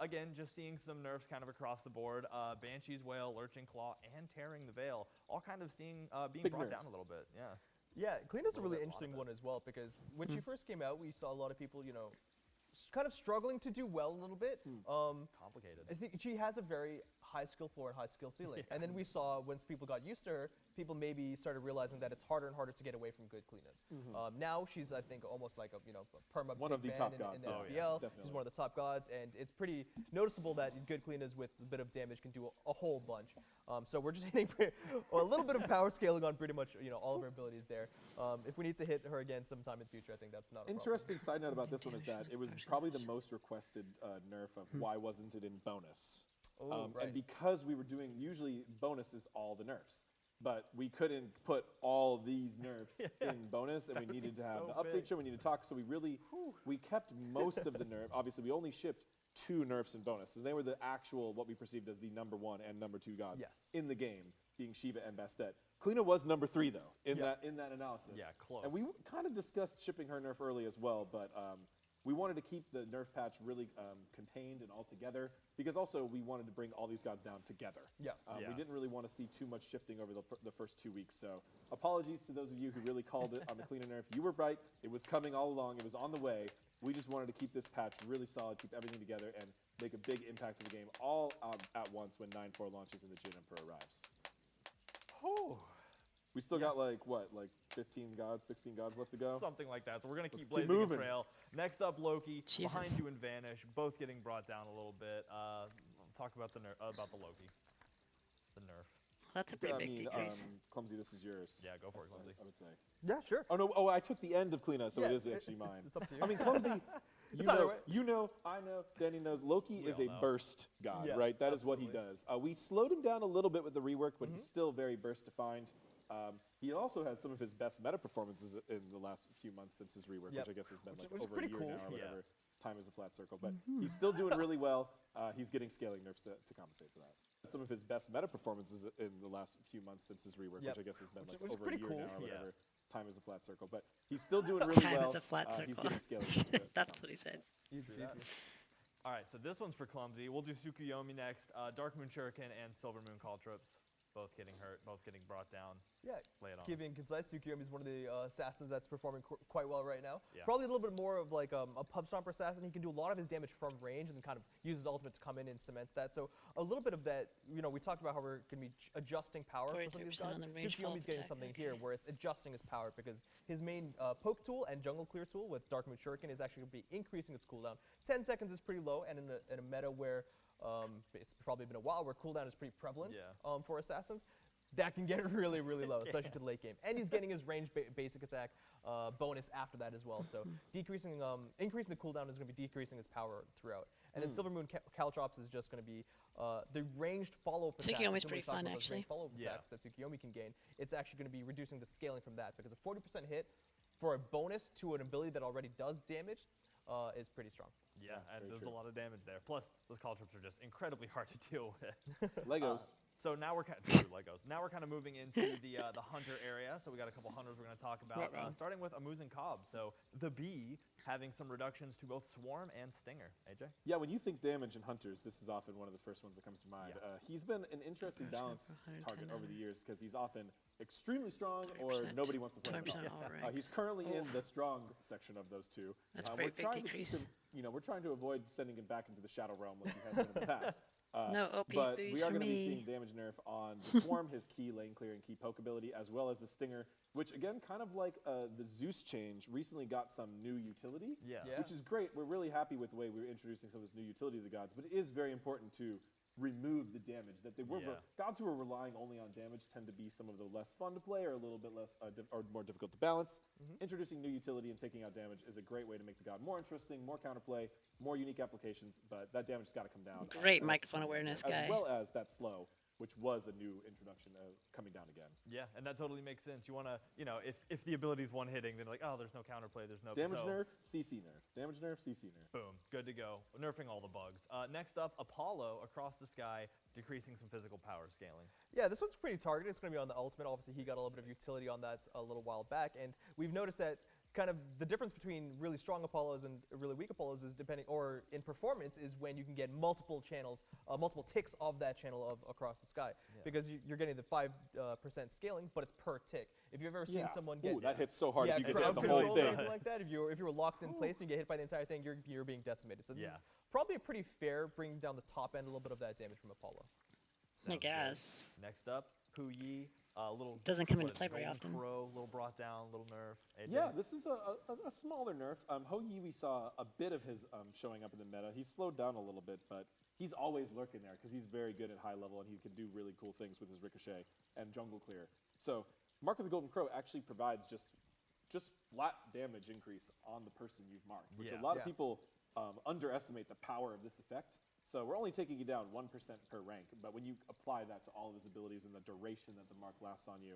Again, just seeing some nerfs kind of across the board. Banshee's Wail, Lurching Claw, and Tearing the Veil, all kind of being Big brought nerfs. down a little bit. Yeah. yeah, Kleena's a Little really bit, a lot interesting of it. one as well, because when she first came out, we saw a lot of people, kind of struggling to do well a little bit. Complicated. I think she has a very high skill floor and high skill ceiling. And then we saw once people got used to her, people maybe started realizing that it's harder and harder to get away from good Kleenas. Now she's, I think, almost like a perma One of big the man top in gods. the Oh, SPL. yeah, definitely. She's one of the top gods, and it's pretty noticeable that good Kleenas with a bit of damage can do a whole bunch. So we're just hitting a little bit of power scaling on pretty much all of her abilities there. If we need to hit her again sometime in the future, I think that's not a Interesting side note about this one is that it was probably the most requested nerf of why wasn't it in bonus. Right. And because we were doing, usually bonus is all the nerfs. But we couldn't put all these nerfs in bonus, and we needed to have so the update big. show, we needed to talk, so we kept most of the nerf. Obviously, we only shipped 2 nerfs in bonus, and they were the actual, what we perceived as the number 1 and number 2 gods in the game, being Shiva and Bastet. Kleena was number 3 though, in that analysis. Yeah, close. And we kind of discussed shipping her nerf early as well, but we wanted to keep the nerf patch really contained and all together, because also we wanted to bring all these gods down together. We didn't really want to see too much shifting over the first 2 weeks, so apologies to those of you who really called it on the Kleena nerf. You were right, it was coming all along, it was on the way. We just wanted to keep this patch really solid, keep everything together, and make a big impact to the game all at once when 9.4 launches and the Jade Emperor arrives. We still got like 15 gods, 16 gods left to go? Something like that. So we're going to keep Let's keep blazing a moving. trail. Next up, Loki. Jesus. Behind you and Vanish, both getting brought down a little bit. Talk about the Loki. The nerf. That's a pretty I big mean, decrease. Clumsy, this is yours. Yeah, go for it, Clumsy. I would say. Yeah, sure. Oh, no, I took the end of Kleena, so Yeah, it is actually mine. It's up to you. I mean, Clumsy, either way. you know, I know, Danny knows, Loki is all a know. burst god, Yeah, right? That is what he does. We slowed him down a little bit with the rework, but he's still very burst defined. He also has some of his best meta performances in the last few months since his rework, Yep. which I guess has been Which like is over a pretty year cool. now or Yeah. whatever. Time is a flat circle, but he's still doing really well. He's getting scaling nerfs to compensate for that. Some of his best meta performances in the last few months since his rework, Yep. which I guess has been Which like is over a pretty year cool. now or Yeah. whatever. Time is a flat circle, but he's still doing really well. Time is a flat He's circle. getting scaling nerfs to That's what he said. Easy. All right, so this one's for Clumsy. We'll do Tsukuyomi next. Dark Moon Shuriken and Silver Moon Caltrops, both getting hurt, both getting brought down. Yeah, Lay it on. keeping it concise, Tsukuyomi is one of the assassins that's performing quite well right now. Yeah. Probably a little bit more of like a pub stomper assassin. He can do a lot of his damage from range and then kind of use his ultimate to come in and cement that. So a little bit of that, we talked about how we're going to be adjusting power for some of these 43% guys. on the range fall Tsukuyomi's getting attack, something okay. here where it's adjusting his power, because his main poke tool and jungle clear tool with Dark Moon Shuriken is actually going to be increasing its cooldown. 10 seconds is pretty low, and in a meta where it's probably been a while where cooldown is pretty prevalent for assassins, that can get really, really low, especially to the late game. And he's getting his range basic attack bonus after that as well. So increasing the cooldown is going to be decreasing his power throughout. And then Silver Moon Caltrops is just going to be the ranged follow-up attack. Tsukuyomi's When we pretty talk fun, about those actually. ranged follow-up attacks that Tsukuyomi can gain. It's actually going to be reducing the scaling from that, because a 40% hit for a bonus to an ability that already does damage is pretty strong. Yeah, and very there's true. a lot of damage there. Plus, those Caltrops are just incredibly hard to deal with. Legos. So now we're Legos. Now we're kind of moving into the hunter area. So we got a couple hunters we're going to talk about. Starting with Amuz and Cobb. So the bee having some reductions to both Swarm and Stinger. AJ? Yeah, when you think damage and hunters, this is often one of the first ones that comes to mind. He's been an interesting balance target over the years, because he's often extremely strong or 20%, nobody wants to play him. 20% all ranks. He's currently in the strong section of those two. That's a we're pretty big trying to keep decrease. him, we're trying to avoid sending him back into the shadow realm like he has been in the past. No OP But boost we are for going to be me. seeing damage nerf on the Swarm, his key lane clear and key poke ability, as well as the Stinger, which again, kind of like the Zeus change, recently got some new utility, which is great. We're really happy with the way we're introducing some of this new utility to the gods, but it is very important to remove the damage that they were. Gods who are relying only on damage tend to be some of the less fun to play or a little bit less or more difficult to balance. Introducing new utility and taking out damage is a great way to make the god more interesting, more counterplay, more unique applications, but that damage has got to come down. Great microphone awareness guy. As well as that slow, which was a new introduction coming down again. Yeah, and that totally makes sense. You want to, if the ability's one hitting, then like, oh, there's no counterplay, there's no damage nerf, CC nerf. Damage nerf, CC nerf. Boom, good to go. Nerfing all the bugs. Next up, Apollo across the sky, decreasing some physical power scaling. Yeah, this one's pretty targeted. It's going to be on the ultimate. Obviously, he got a little bit of utility on that a little while back, and we've noticed that kind of the difference between really strong Apollos and really weak Apollos is depending, or in performance, is when you can get multiple channels, multiple ticks of that channel across the sky, because you're getting the 5% scaling, but it's per tick. If you've ever seen someone get that hits so hard if you get crowd the whole control thing. or something like that, if you were locked in place and you get hit by the entire thing, you're being decimated. So this is probably a pretty fair bringing down the top end a little bit of that damage from Apollo. I guess. Next up, Puyi. Little doesn't come into play very often. Crow, little brought down, little nerf. AJ? Yeah, this is a smaller nerf. Ho-Yi, we saw a bit of his showing up in the meta. He's slowed down a little bit, but he's always lurking there because he's very good at high level and he can do really cool things with his ricochet and jungle clear. So Mark of the Golden Crow actually provides just flat damage increase on the person you've marked, which a lot of people underestimate the power of this effect. So we're only taking you down 1% per rank, but when you apply that to all of his abilities and the duration that the mark lasts on you,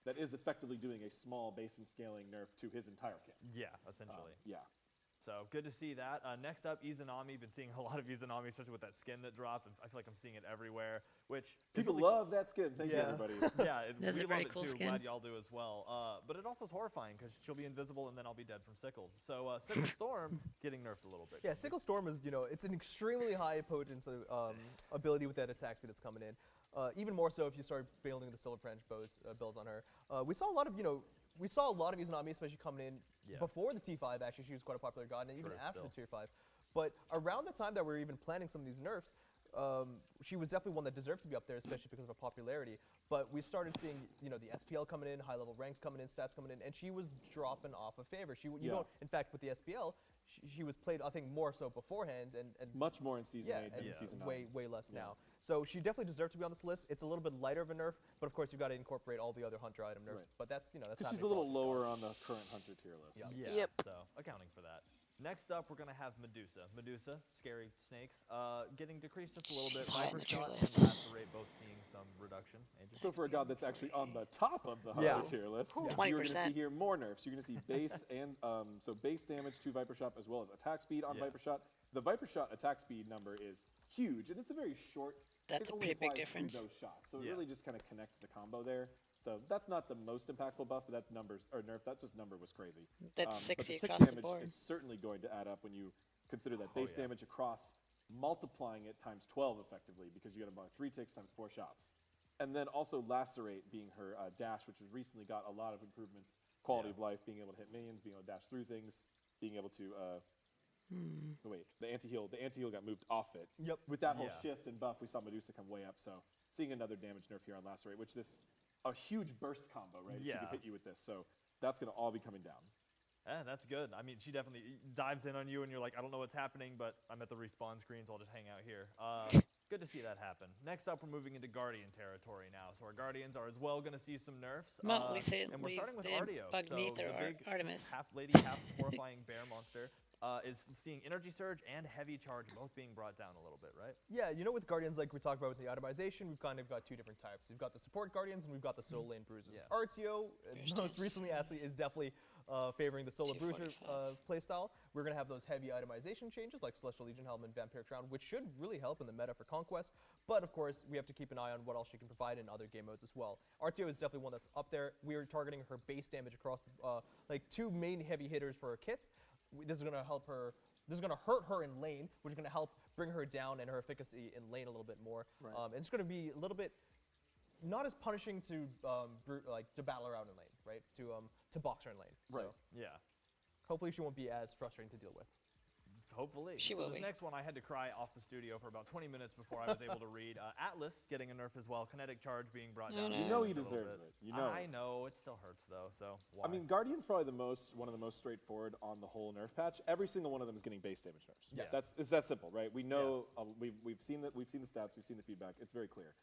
that is effectively doing a small base and scaling nerf to his entire kit. Yeah, essentially. Yeah. So good to see that. Next up, Izanami. Been seeing a lot of Izanami, especially with that skin that dropped. And I feel like I'm seeing it everywhere, which people love that skin. Thank you, everybody. Yeah, That's we a very love it cool too. skin. Glad y'all do as well. But it also is horrifying because she'll be invisible and then I'll be dead from sickles. So Sickle Storm getting nerfed a little bit. Yeah, Sickle Storm is, it's an extremely high potent ability with that attack speed that's coming in. Even more so if you start building the Silver Branch bills on her. We saw a lot of, Izanami, especially coming in before the T5. Actually, she was quite a popular god, and even after the Tier 5. But around the time that we were even planning some of these nerfs, she was definitely one that deserved to be up there, especially because of her popularity. But we started seeing, the SPL coming in, high-level ranks coming in, stats coming in, and she was dropping off a favor. Don't, in fact, with the SPL, she was played, I think, more so beforehand, and much more in Season 8 than in Season 9. Way less now. So she definitely deserved to be on this list. It's a little bit lighter of a nerf, but of course you've got to incorporate all the other Hunter item nerfs. Right. But that's, that's because she's a little lower on the current Hunter tier list. Yeah. So accounting for that. Next up, we're going to have Medusa. Medusa, scary snakes, getting decreased just a little bit. Viper Shot and Lacerate both seeing some reduction. So for a god that's actually on the top of the Hunter tier list, you're going to see here more nerfs. You're going to see base and so base damage to Viper Shot as well as attack speed on Viper Shot. The Viper Shot attack speed number is huge, and it's a very short. That's a pretty big difference. Those shots, so it really just kind of connects the combo there. So that's not the most impactful buff, but that nerf, that just number was crazy. That's 60 but the tick across the damage board. is certainly going to add up when you consider that base damage across, multiplying it times 12 effectively, because you got about 3 ticks times 4 shots. And then also Lacerate being her dash, which has recently got a lot of improvements, quality of life, being able to hit minions, being able to dash through things, being able to oh, wait, the anti-heal got moved off it. Yep. With that whole shift and buff, we saw Medusa come way up. So seeing another damage nerf here on Lacerate, which a huge burst combo, right? She can hit you with this. So that's going to all be coming down. That's good. I mean, she definitely dives in on you and you're like, I don't know what's happening, but I'm at the respawn screen, so I'll just hang out here. Good to see that happen. Next up, we're moving into Guardian territory now. So our Guardians are as well going to see some nerfs. Well, and we're starting with Artio. Bug So Neath the or big Artemis. half lady, half horrifying bear monster. Is seeing Energy Surge and Heavy Charge both being brought down a little bit, right? Yeah, with Guardians, like we talked about with the itemization, we've kind of got 2 different types. We've got the support Guardians and we've got the solo lane bruisers. RTO, most recently, Ashley, is definitely favoring the solo bruiser playstyle. We're going to have those heavy itemization changes like Celestial Legion Helm and Vampiric Crown, which should really help in the meta for Conquest. But of course, we have to keep an eye on what else she can provide in other game modes as well. RTO is definitely one that's up there. We are targeting her base damage across like 2 main heavy hitters for her kit. This is going to help her. This is going to hurt her in lane, which is going to help bring her down and her efficacy in lane a little bit more. Right. And it's going to be a little bit not as punishing to battle her out in lane, right? To box her in lane. Right. So, hopefully she won't be as frustrating to deal with. Hopefully. She so will this be. next one, I had to cry off the studio for about 20 minutes before I was able to read. Atlas getting a nerf as well. Kinetic charge being brought down. You know he a little deserves bit. it. You know I it. know. It still hurts, though, so why? I mean, Guardian's probably one of the most straightforward on the whole nerf patch. Every single one of them is getting base damage nerfs. Yes. It's that simple, right? We know we've seen the stats, we've seen the feedback. It's very clear.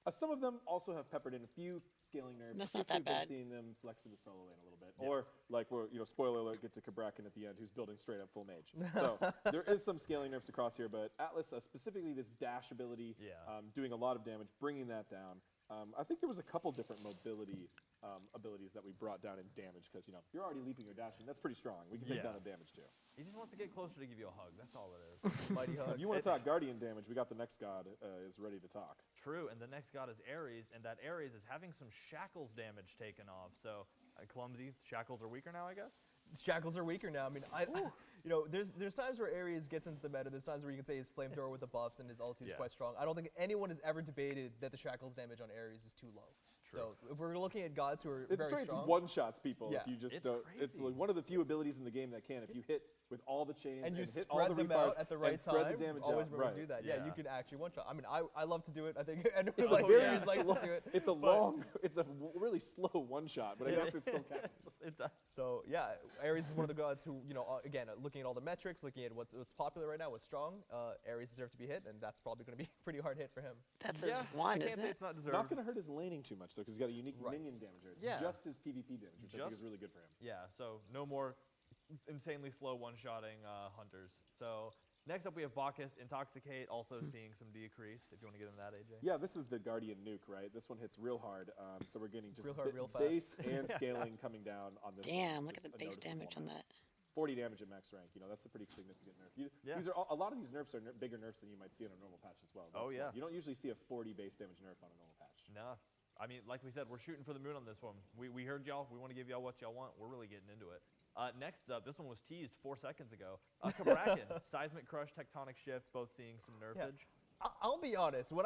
Some of them also have peppered in a few scaling nerfs. That's not which that we've been bad. seeing them flex in the solo lane a little bit, or like we're spoiler alert, get to Kabrakan at the end, who's building straight up full mage. So there is some scaling nerfs across here, but Atlas specifically this dash ability, doing a lot of damage, bringing that down. I think there was a couple different mobility abilities that we brought down in damage because you're already leaping or dashing. That's pretty strong. We can take down a damage too. He just wants to get closer to give you a hug. That's all it is. Mighty hug. If you want to talk Guardian damage, we got the next god is ready to talk. True, and the next god is Ares, and that Ares is having some shackles damage taken off. So clumsy shackles are weaker now, I guess. Shackles are weaker now. I mean, there's times where Ares gets into the meta. There's times where you can say his flamethrower with the buffs and his ulti is quite strong. I don't think anyone has ever debated that the shackles damage on Ares is too low. True. So if we're looking at gods who are It's very straight strong, one-shots people. Yeah. If you just It's don't, crazy. it's like one of the few abilities in the game that can. If you hit with all the chains and you hit all the spread them refires out at the right and spread time, the damage always out, remember right. to do that. Yeah. You can actually one shot. I mean, I love to do it. I think anyone It's like a very likes slow, to do it. it's a long, it's a really slow one-shot, but I guess it still counts. It does. So yeah, Ares is one of the gods who, again, looking at all the metrics, looking at what's popular right now, what's strong, Ares deserves to be hit, and that's probably going to be a pretty hard hit for him. That's his one, isn't it? It's not deserved. Not going to hurt his laning too much though, because he's got a unique Right. minion damager. It's Yeah. just his PvP damage, which I think is really good for him. Yeah, so no more insanely slow one-shotting hunters. So next up we have Bacchus, Intoxicate, also seeing some decrease, if you want to get into that, AJ. Yeah, this is the Guardian nuke, right? This one hits real hard, so we're getting just Real hard, real fast. base and scaling coming down on this. Damn, one, look at just the a base noticeable damage on amount. that. 40 damage at max rank. That's a pretty significant nerf. These are a lot of these nerfs are bigger nerfs than you might see on a normal patch as well. Oh, yeah. You don't usually see a 40 base damage nerf on a normal patch. No. I mean, like we said, we're shooting for the moon on this one. We heard y'all. We want to give y'all what y'all want. We're really getting into it. Next up, this one was teased 4 seconds ago. Kabrakan, Seismic Crush, Tectonic Shift, both seeing some nerfage. I'll be honest. When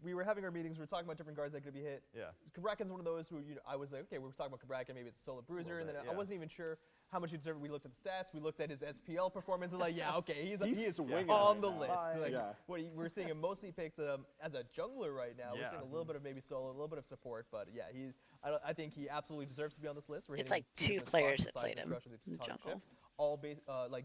we were having our meetings, we were talking about different guards that could be hit. Yeah. Kabrakan's one of those who I was like, okay, we were talking about Kabrakan, maybe it's a solo bruiser, and then I wasn't even sure how much he deserved. We looked at the stats, we looked at his SPL performance, and like, yeah, okay, he is swinging on right the now. list. Like, we're seeing him mostly picked as a jungler right now. We're Yeah. seeing a little bit of maybe solo, a little bit of support, but yeah, I think he absolutely deserves to be on this list. We're It's hitting like two different players spots, that played Seismic him Crush and in the Tectonic jungle. Shift. All base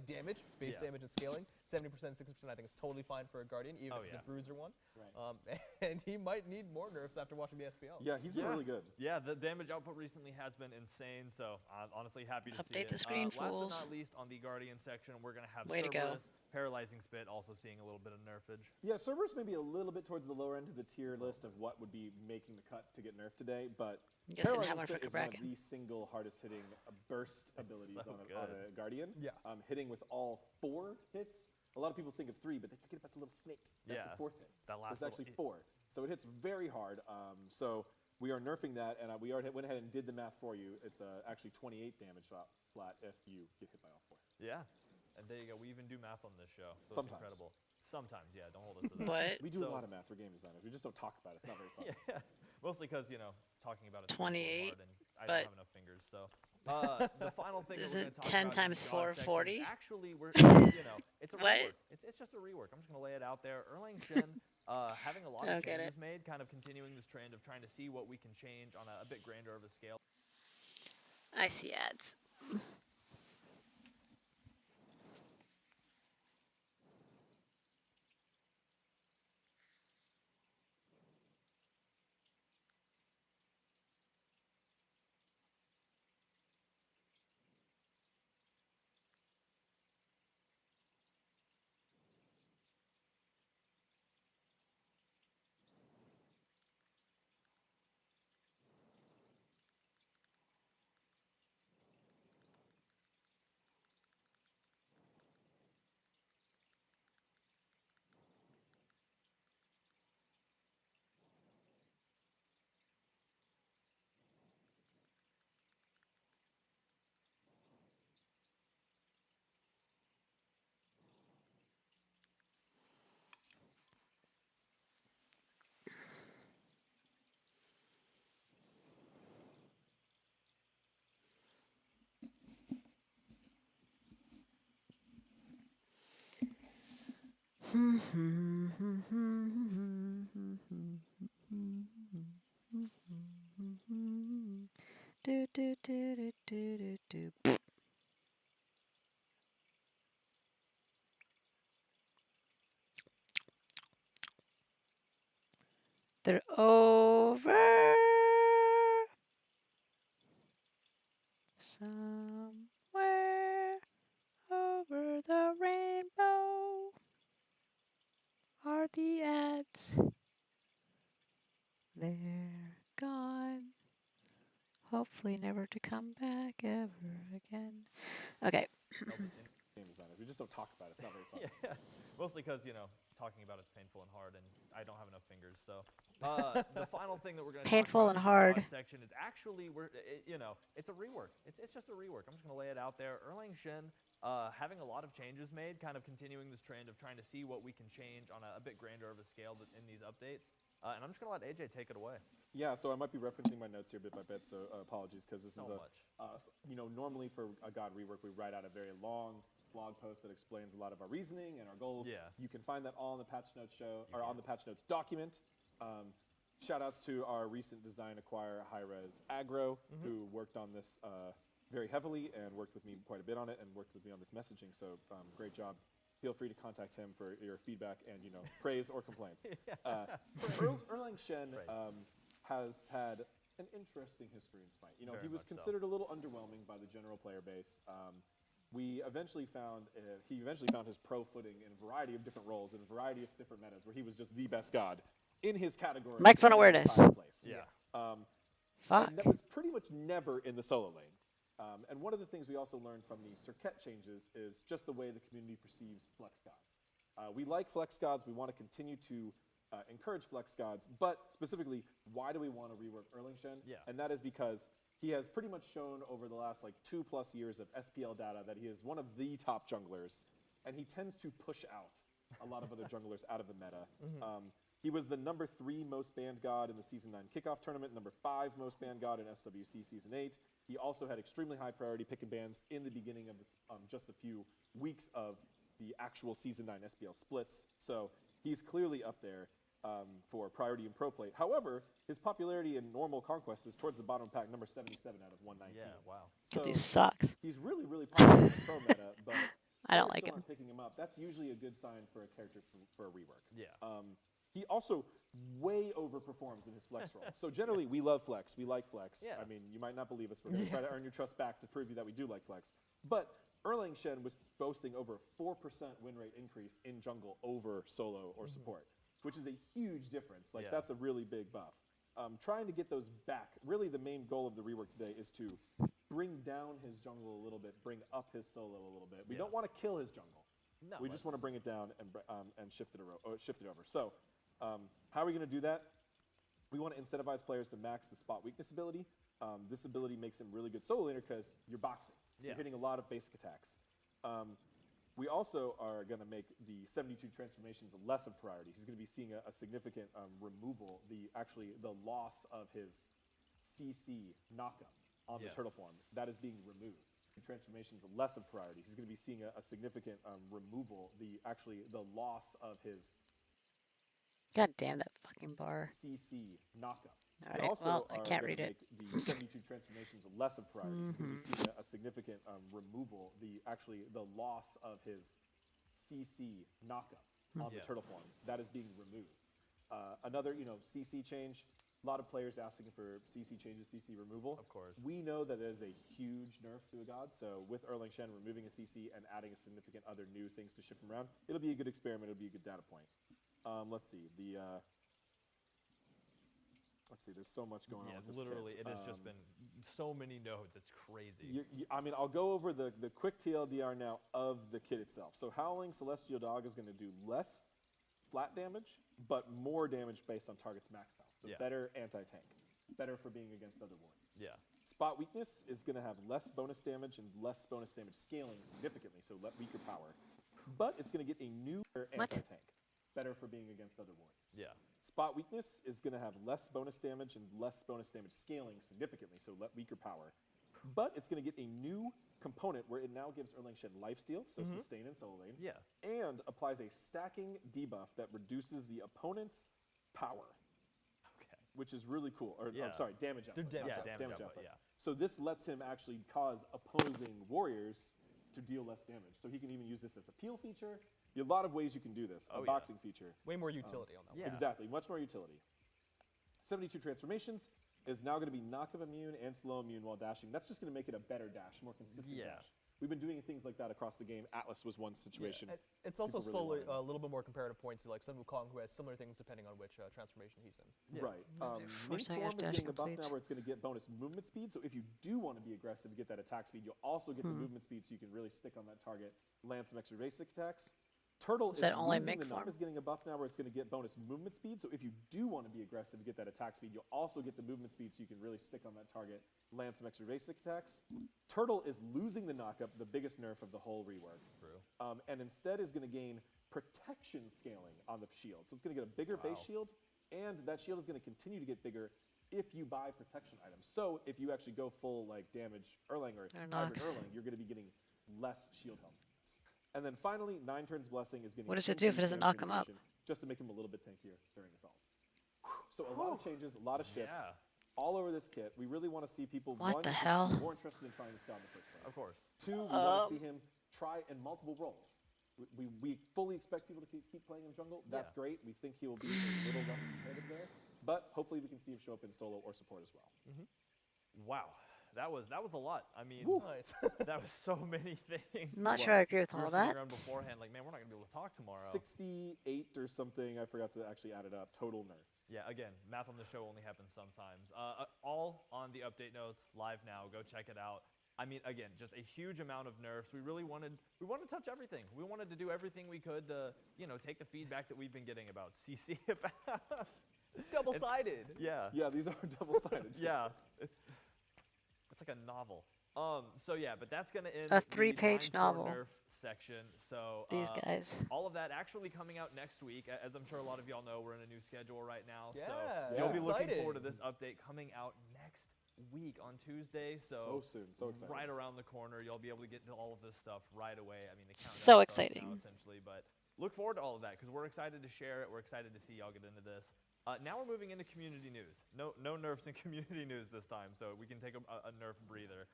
damage, base Yeah. damage and scaling. 70%, 60% I think is totally fine for a Guardian, even if it's a bruiser one. Right. And he might need more nerfs after watching the SPL. Yeah, he's been really good. Yeah, the damage output recently has been insane, so I'm honestly happy to see Update it. the screen, last fools. but not least, on the Guardian section, we're going to have Way to go. Cerberus, Paralyzing Spit, also seeing a little bit of nerfage. Yeah, Cerberus may be a little bit towards the lower end of the tier list of what would be making the cut to get nerfed today, but I guess I didn't have Paralyzing one for Spit is one of Kabrakan. the single hardest hitting burst abilities so on a Guardian. Yeah. Hitting with all 4 hits. A lot of people think of 3, but they forget about the little snake. That's Yeah, the 4th hit. that last It's actually little- 4. So it hits very hard. So we are nerfing that, and we already went ahead and did the math for you. It's actually 28 damage flat if you get hit by all 4. Yeah, and there you go. We even do math on this show. So Sometimes. It's incredible. Sometimes, yeah. Don't hold us to that. But We do a lot of math for game designers. We just don't talk about it. It's not very fun. Yeah, mostly because talking about it. 28, and I but- don't have enough fingers. So the final thing that we're Isn't going to talk 10 about times in the 4 God section, 40? Actually, we're it's a What? rework. It's just a rework. I'm just going to lay it out there. Erlang Shin having a lot I of don't get changes it. made, kind of continuing this trend of trying to see what we can change on a bit grander of a scale. I see ads. Do, do, do, do, do, do, do. They're over somewhere over the rainbow are the ads. They're gone. Hopefully never to come back ever again. Okay. Game designers. We just don't talk about it. It's not very fun. Yeah, mostly because talking about it's painful and hard, and I don't have enough fingers. So the final thing that we're going to Painful talk and about in hard. the mod section is actually it's a rework. It's just a rework. I'm just going to lay it out there. Erlang Shen having a lot of changes made, kind of continuing this trend of trying to see what we can change on a bit grander of a scale in these updates. And I'm just going to let AJ take it away. Yeah, so I might be referencing my notes here bit by bit, so apologies, because this is normally for a God rework, we write out a very long blog post that explains a lot of our reasoning and our goals. Yeah. You can find that all on the patch notes on the patch notes document. Shout outs to our recent design acquire, Hi-Res Agro, who worked on this very heavily and worked with me quite a bit on it and worked with me on this messaging, so great job. Feel free to contact him for your feedback and praise or complaints. Erlang Shen has had an interesting history in Smite. He was considered a little underwhelming by the general player base. He eventually found his pro footing in a variety of different roles in a variety of different metas, where he was just the best god in his category. Microphone awareness. Yeah. Fuck. And that was pretty much never in the solo lane. And one of the things we also learned from the circuit changes is just the way the community perceives flex gods. We like flex gods. We want to continue to encourage flex gods. But specifically, why do we want to rework Erlang Shen? Yeah. And that is because he has pretty much shown over the last 2+ years of SPL data that he is one of the top junglers. And he tends to push out a lot of other junglers out of the meta. He was the number 3 most banned god in the Season 9 kickoff tournament, number 5 most banned god in SWC Season 8. He also had extremely high priority pick and bans in the beginning of just a few weeks of the actual Season 9 SPL splits. So he's clearly up there for priority and pro plate. However, his popularity in normal conquest is towards the bottom pack, number 77 out of 119. Yeah, wow. So he sucks. He's really, really popular in the pro meta, but I don't like him. Picking him up. That's usually a good sign for a character for a rework. Yeah. He also way overperforms in his flex role. So generally, we love flex. We like flex. Yeah. I mean, you might not believe us. We're going to try to earn your trust back to prove you that we do like flex. But Erlang Shen was boasting over a 4% win rate increase in jungle over solo or support, which is a huge difference. That's a really big buff. Trying to get those back. Really, the main goal of the rework today is to bring down his jungle a little bit, bring up his solo a little bit. We don't want to kill his jungle. No, we just want to bring it down and shift it over. So how are we going to do that? We want to incentivize players to max the spot weakness ability. This ability makes him really good solo laner because you're boxing. You're hitting a lot of basic attacks. We also are going to make the 72 transformations less of priority. He's going to be seeing a significant removal, the loss of his CC knockup on the turtle form. That is being removed. Transformations less of priority. He's going to be seeing a significant removal, the loss of his God damn that fucking bar. CC knockup. All right, well, I can't read it. The 72 transformations less of priority. He's going to be seeing a significant removal, the loss of his CC knockup on the turtle form. That is being removed. Another, CC change. A lot of players asking for CC changes, CC removal. Of course. We know that it is a huge nerf to a god, so with Erlang Shen removing a CC and adding a significant other new things to shift him around, it'll be a good experiment, it'll be a good data point. Let's see, there's so much going on with this literally, kit. it has just been so many nodes, it's crazy. I'll go over the quick TLDR now of the kit itself. So Howling Celestial Dog is going to do less flat damage, but more damage based on target's max health. So better anti-tank, better for being against other warriors. Yeah. Spot weakness is going to have less bonus damage and less bonus damage scaling significantly, so weaker power. But it's going to get a new anti-tank, better for being against other warriors. Yeah. Spot weakness is going to have less bonus damage and less bonus damage scaling significantly, so weaker power. but it's going to get a new component where it now gives Erlang Shen lifesteal, so sustain and solo lane. Yeah. And applies a stacking debuff that reduces the opponent's power. Okay. Which is really cool. Or Yeah. I'm sorry, damage output. Damage output, yeah. So this lets him actually cause opposing warriors to deal less damage. So he can even use this as a peel feature. A lot of ways you can do this. A boxing feature. Way more utility on that one. Exactly, much more utility. 72 transformations is now going to be knock-up immune and slow immune while dashing. That's just going to make it a better dash, more consistent dash. We've been doing things like that across the game. Atlas was one situation. Yeah. It's also People slowly really a little bit more comparative points to like Sun Wukong, who has similar things depending on which transformation he's in. Right. Mini-form is getting a buff now where it's going to get bonus movement speed. So if you do want to be aggressive and get that attack speed, you'll also get the movement speed so you can really stick on that target, land some extra basic attacks. Turtle Is that only losing Mick the number form? is getting a buff now where it's going to get bonus movement speed. So if you do want to be aggressive and get that attack speed, you'll also get the movement speed so you can really stick on that target, land some extra basic attacks. Turtle is losing the knockup, the biggest nerf of the whole rework. True. And instead is going to gain protection scaling on the shield. So it's going to get a bigger base shield, and that shield is going to continue to get bigger if you buy protection items. So if you actually go full like damage Erlang or hybrid Erlang, you're going to be getting less shield health. And then finally, 9 turns blessing is getting. What does it do if it doesn't knock him up? Just to make him a little bit tankier during assault. So a lot of changes, a lot of shifts, all over this kit. We really want to see people What one, the hell? more interested in trying this guy in the first place. Of course. 2, we want to see him try in multiple roles. We fully expect people to keep playing in jungle. That's great. We think he will be a little less competitive there, but hopefully we can see him show up in solo or support as well. Wow. That was a lot. I mean, nice. That was so many things. Not sure I agree with all We were sitting that. around beforehand, like, man, we're not gonna be able to talk tomorrow. 68 or something. I forgot to actually add it up. Total nerfs. Yeah, again, math on the show only happens sometimes. All on the update notes live now. Go check it out. I mean, again, just a huge amount of nerfs. We wanted to touch everything. We wanted to do everything we could to, take the feedback that we've been getting about CC about. Double-sided. Yeah. Yeah, these are double-sided. Yeah. It's like a novel. So yeah, but that's gonna end A the 3-page 9-4 novel. Nerf section. So These guys. all of that actually coming out next week. As I'm sure a lot of y'all know, we're in a new schedule right now. Yeah, so you'll be looking exciting. forward to this update coming out next week on Tuesday. So soon, so excited. Right around the corner, you'll be able to get to all of this stuff right away. I mean, the So countdown starts exciting. now, essentially, but look forward to all of that because we're excited to share it. We're excited to see y'all get into this. Now we're moving into community news. No nerfs in community news this time, so we can take a nerf breather.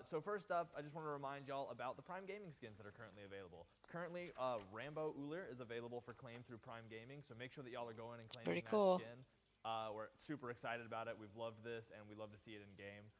So first up, I just want to remind y'all about the Prime Gaming skins that are currently available. Currently, Rambo Uller is available for claim through Prime Gaming, so make sure that y'all are going and claiming Pretty that cool. skin. We're super excited about it. We've loved this, and we love to see it in game.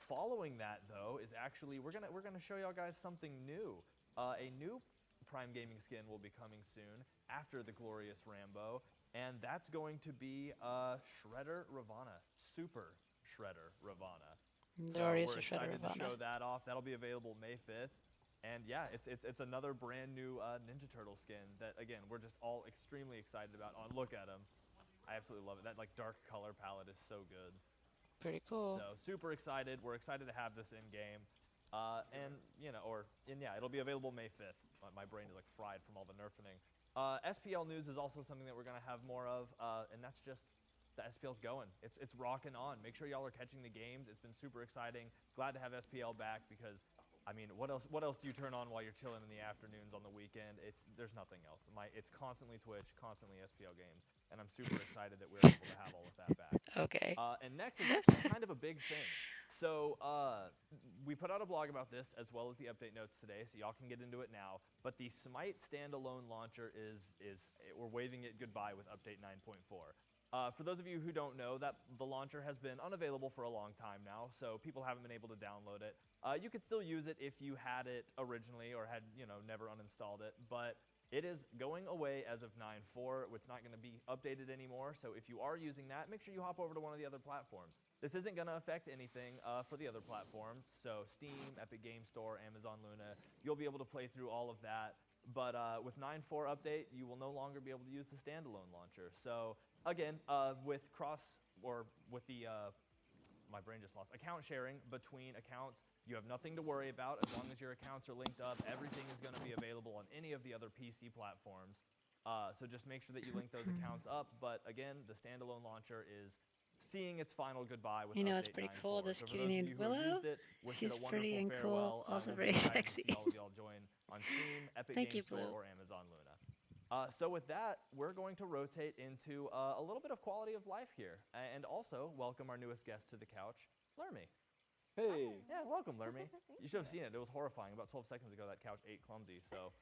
Following that, though, is actually we're gonna show y'all guys something new. A new Prime Gaming skin will be coming soon after the glorious Rambo. And that's going to be Shredder Ravana, Super Shredder Ravana. There already is we're a Shredder excited to Ravana. show that off. That'll be available May 5th. And yeah, it's another brand new Ninja Turtle skin that, again, we're just all extremely excited about. Oh, look at him. I absolutely love it. That like dark color palette is so good. Pretty cool. So super excited. We're excited to have this in game. It'll be available May 5th. My brain is like fried from all the nerfing. SPL news is also something that we're going to have more of, and that's just the SPL's going. It's rocking on. Make sure y'all are catching the games. It's been super exciting. Glad to have SPL back because, I mean, what else do you turn on while you're chilling in the afternoons on the weekend? There's nothing else. It's constantly Twitch, constantly SPL games, and I'm super excited that we're able to have all of that back. Okay. And next is actually kind of a big thing. So we put out a blog about this as well as the update notes today, so y'all can get into it now. But the Smite standalone launcher we're waving it goodbye with update 9.4. For those of you who don't know, that the launcher has been unavailable for a long time now, so people haven't been able to download it. You could still use it if you had it originally or had never uninstalled it, but it is going away as of 9.4. It's not going to be updated anymore, so if you are using that, make sure you hop over to one of the other platforms. This isn't going to affect anything for the other platforms, so Steam, Epic Game Store, Amazon Luna, you'll be able to play through all of that. But with 9.4 update, you will no longer be able to use the standalone launcher. So again, with my brain just lost, account sharing between accounts, you have nothing to worry about as long as your accounts are linked up. Everything is going to be available on any of the other PC platforms. So just make sure that you link those accounts up. But again, the standalone launcher is seeing its final goodbye with You know, it's update pretty 9.4. cool. This So for cutie those of named you who have Willow. used it, wish She's it a pretty wonderful and cool, farewell. also We'll be very excited to sexy. see all of y'all join on Steam, Epic Thank Games you, Store, Blue. or Amazon Luna. So with that, we're going to rotate into a little bit of quality of life here, and also welcome our newest guest to the couch, Lermy. Hey. Yeah, welcome, Lermy. You should have seen it. It was horrifying. About 12 seconds ago, that couch ate clumsy, so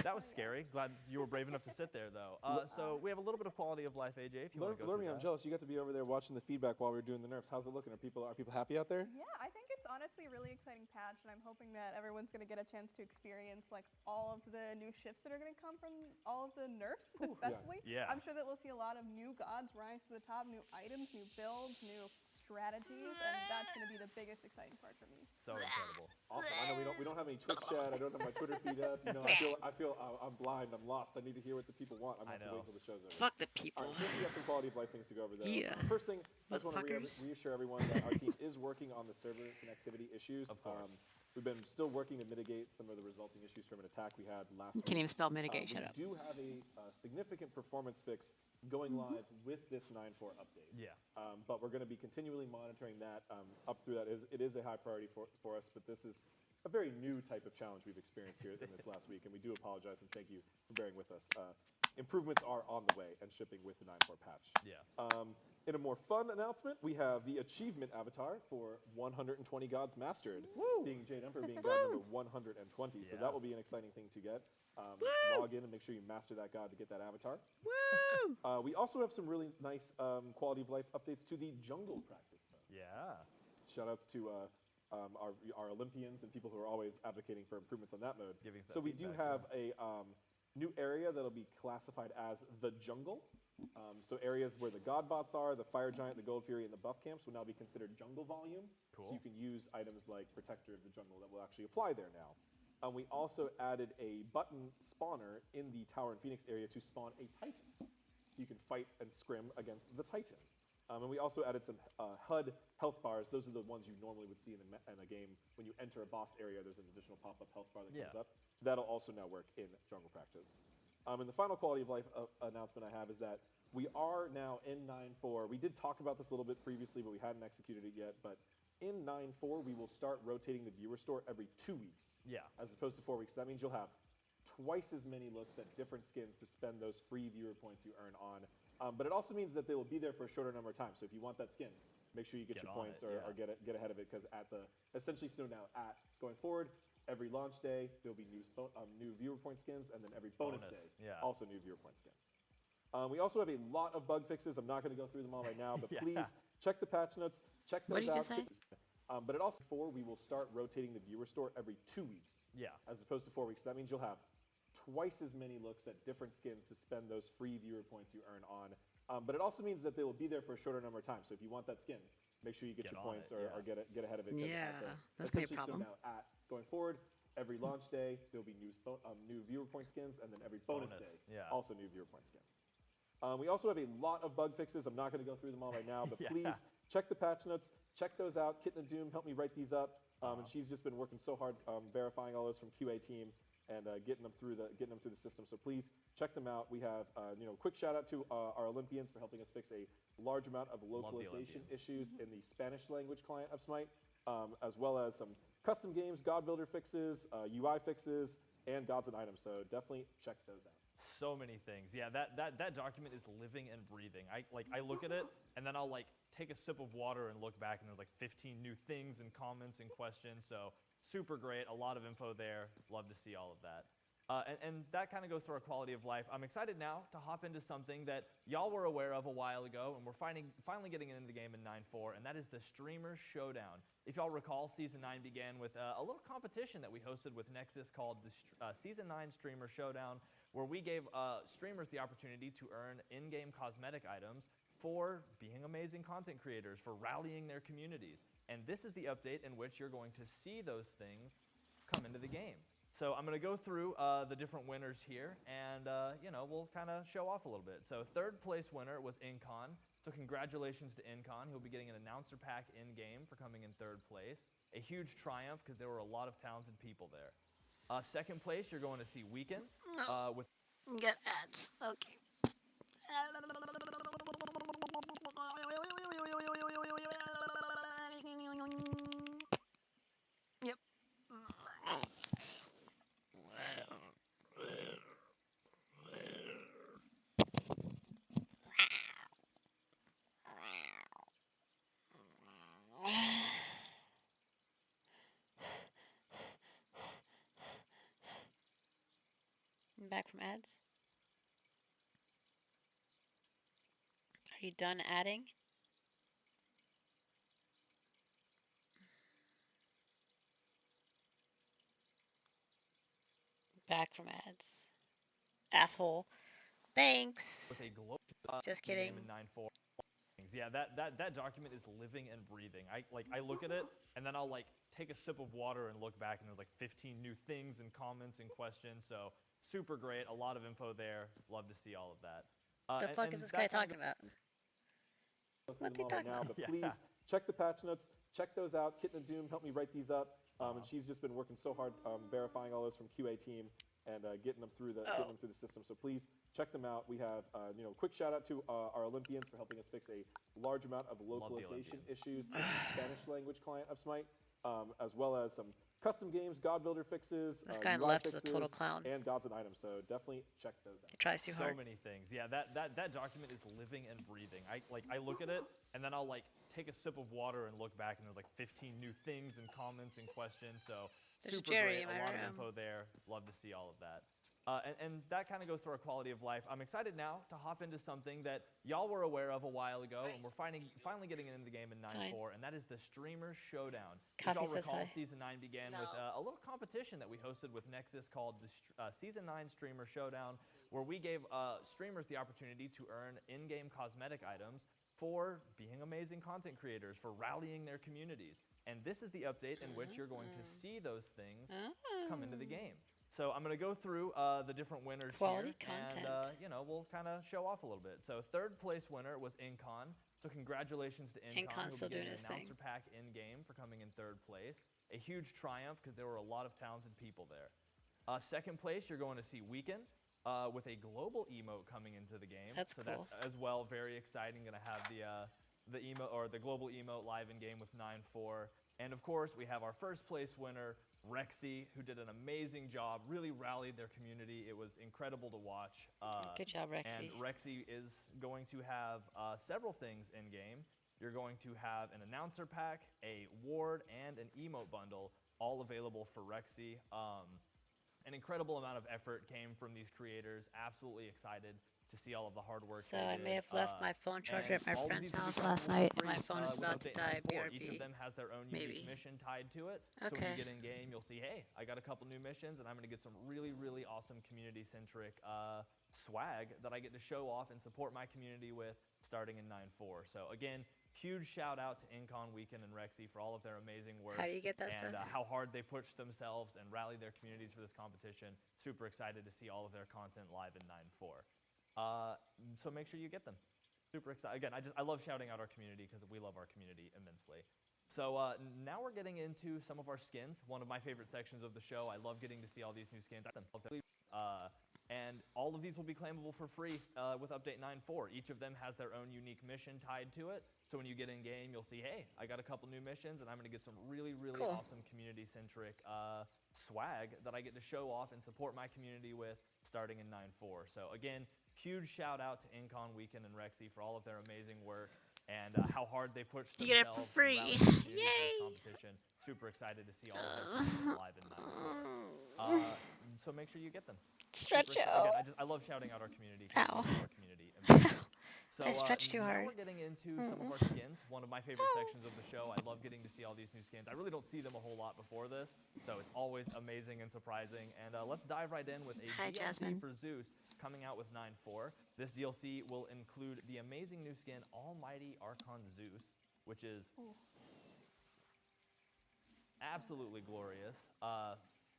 that was scary. Glad you were brave enough to sit there, though. So we have a little bit of quality of life, AJ, if you want to go through Lermy, I'm that. jealous. You got to be over there watching the feedback while we were doing the nerfs. How's it looking? Are people happy out there? Yeah, I think it's honestly a really exciting patch, and I'm hoping that everyone's going to get a chance to experience like all of the new shifts that are going to come from all of the nerfs, especially. Yeah. I'm sure that we'll see a lot of new gods rise to the top, new items, new builds, new strategies, and that's going to be the biggest exciting part for me. So incredible. Awesome. I know we don't have any Twitch chat. I don't have my Twitter feed up. You know, I feel I'm blind. I'm lost. I need to hear what the people want. I'm going to wait until the show's over. Fuck the people. All right, we got some quality of life things to go over though. Yeah. First thing, I just want to Motherfuckers. reassure everyone that our team is working on the server connectivity issues. Of course. We've been still working to mitigate some of the resulting issues from an attack we had last week. Can't even spell mitigate, shut up. We do have a significant performance fix going live with this 9.4 update. Yeah. But we're going to be continually monitoring that up through that. It is a high priority for us, but this is a very new type of challenge we've experienced here in this last week, and we do apologize and thank you for bearing with us. Improvements are on the way and shipping with the 9.4 patch. Yeah. In a more fun announcement, we have the achievement avatar for 120 gods mastered. Woo! Being Jade Emperor being god number 120, so that will be an exciting thing to get. Log in and make sure you master that god to get that avatar. Woo! We also have some really nice quality of life updates to the jungle practice mode. Yeah. Shout outs to our Olympians and people who are always advocating for improvements on that mode. Giving us that So we do feedback, have a new area that'll be classified as the jungle. So areas where the god bots are, the fire giant, the gold fury, and the buff camps will now be considered jungle volume. Cool. So you can use items like protector of the jungle that will actually apply there now. We also added a button spawner in the Tower and Phoenix area to spawn a Titan. You can fight and scrim against the Titan. And we also added some HUD health bars. Those are the ones you normally would see in a game. When you enter a boss area, there's an additional pop-up health bar that comes up. That'll also now work in jungle practice. And the final quality of life announcement I have is that we are now in 9.4. We did talk about this a little bit previously, but we hadn't executed it yet. But in 9.4, we will start rotating the viewer store every 2 weeks. Yeah. As opposed to 4 weeks. That means you'll have twice as many looks at different skins to spend those free viewer points you earn on. But it also means that they will be there for a shorter number of times. So if you want that skin, make sure you get your points or get ahead of it, because essentially so now going forward, every launch day there'll be new viewer point skins, and then every bonus day also new viewer point skins. We also have a lot of bug fixes. I'm not going to go through them all right now, but please check the patch notes. Check those out. What did you just say? But it also we will start rotating the viewer store every 2 weeks. Yeah. As opposed to 4 weeks. That means you'll have twice as many looks at different skins to spend those free viewer points you earn on. But it also means that they will be there for a shorter number of times. So if you want that skin, make sure you get your points or get ahead of it. Yeah, that's gonna be a essentially, problem. So now going forward, every launch day there'll be new viewer point skins, and then every bonus day also new viewer point skins. We also have a lot of bug fixes. I'm not going to go through them all right now, but please check the patch notes. Check those out. Kitten of Doom helped me write these up, and she's just been working so hard verifying all those from QA team and getting them through the system. So please check them out. We have quick shout out to our Olympians for helping us fix a large amount of localization issues in the Spanish language client of Smite, as well as some custom games, God Builder fixes, UI fixes, and gods and items. So definitely check those out. So many things. Yeah, that document is living and breathing. I look at it, and then I'll take a sip of water and look back, and there's 15 new things and comments and questions. So super great. A lot of info there. Love to see all of that. And that kind of goes to our quality of life. I'm excited now to hop into something that y'all were aware of a while ago, and we're finally getting into the game in 9.4, and that is the Streamer Showdown. If y'all recall, Season 9 began with a little competition that we hosted with Nexus called the Season 9 Streamer Showdown, where we gave streamers the opportunity to earn in-game cosmetic items for being amazing content creators, for rallying their communities. And this is the update in which you're going to see those things come into the game. So I'm going to go through the different winners here, and we'll kind of show off a little bit. So third place winner was Incon. So congratulations to Incon. He'll be getting an announcer pack in-game for coming in third place. A huge triumph because there were a lot of talented people there. Second place, you're going to see Weekend. With Get ads. Okay. Yep. Back from ads. Are you done adding? Back from ads. Asshole. Thanks. With a global Just game kidding. in 9.4. Yeah, that document is living and breathing. I look at it and then I'll like take a sip of water and look back and there's like 15 new things and comments and questions. So super great, a lot of info there. Love to see all of that. The fuck is this guy talking about? What's he talking about? But please check the patch notes, check those out. Kitten of Doom helped me write these up, and she's just been working so hard verifying all those from QA team and getting them through the system. So please check them out. We have quick shout out to our Olympians for helping us fix a large amount of localization issues in the Spanish language client of Smite, as well as some custom games, God Builder fixes, This guy on the left is a total clown. and gods and items. So definitely check those out. He tries too hard. So many things. Yeah, that document is living and breathing. I look at it and then I'll like take a sip of water and look back and there's like 15 new things and comments and questions. So There's super Jerry great, in a my lot of room. info there. Love to see all of that. And that kind of goes to our quality of life. I'm excited now to hop into something that y'all were aware of a while ago, and we're finally getting into the game in 9.4, and that is the Streamer Showdown. Coffee Y'all says recall hi. Season 9 began with a little competition that we hosted with Nexus called the Season 9 Streamer Showdown, where we gave streamers the opportunity to earn in-game cosmetic items for being amazing content creators, for rallying their communities. And this is the update in which you're going to see those things come into the game. So I'm going to go through the different winners Quality here, content. and we'll kind of show off a little bit. So third place winner was Incon. So congratulations to Incon, Incon's still who'll be doing getting his an thing. announcer pack in game for coming in third place. A huge triumph because there were a lot of talented people there. Second place, you're going to see Weekend with a global emote coming into the game. That's so cool. That's as well very exciting. Going to have the emote or the global emote live in game with 9.4. And of course, we have our first place winner, Rexy, who did an amazing job, really rallied their community. It was incredible to watch. Good job, Rexy. And Rexy is going to have several things in game. You're going to have an announcer pack, a ward, and an emote bundle, all available for Rexy. An incredible amount of effort came from these creators. Absolutely excited to see all of the hard work. So they I did. may have left my phone charger at my all of friend's these will be house available last for night, and free, my phone is with about to Update die. 9.4. Each BRB. of them has their own Maybe. unique mission tied to it. So when Okay. you get in game, you'll see, hey, I got a couple new missions, and I'm going to get some really, really awesome community-centric swag that I get to show off and support my community with starting in 9.4. So again, huge shout out to Incon, Weekend, and Rexy for all of their amazing work. How do you get that and stuff? how hard they pushed themselves and rallied their communities for this competition. Super excited to see all of their content live in 9.4. So make sure you get them. Super excited. Again, I love shouting out our community because we love our community immensely. So now we're getting into some of our skins, one of my favorite sections of the show. I love getting to see all these new skins. And all of these will be claimable for free with Update 9.4. Each of them has their own unique mission tied to it. So when you get in game, you'll see, hey, I got a couple new missions, and I'm going to get some really, really Cool. awesome community-centric swag that I get to show off and support my community with starting in 9.4. So again, huge shout out to Incon, Weekend, and Rexy for all of their amazing work and how hard they pushed You get it for themselves and free. rallied their community for this Yay. competition. Super excited to see all of their content live in 9.4. So make sure you get them. Stretch Super out. excited. Again, I love shouting out our community. 'Cause we Ow. love our community immensely. So, I stretched too now hard. we're getting into some of our skins, one of my favorite sections of the show. I love getting to see all these new skins. I really don't see them a whole lot before this, so it's always amazing and surprising. And let's dive right in with a Hi, DLC Jasmine. for Zeus coming out with 9.4. This DLC will include the amazing new skin Almighty Archon Zeus, which is absolutely glorious.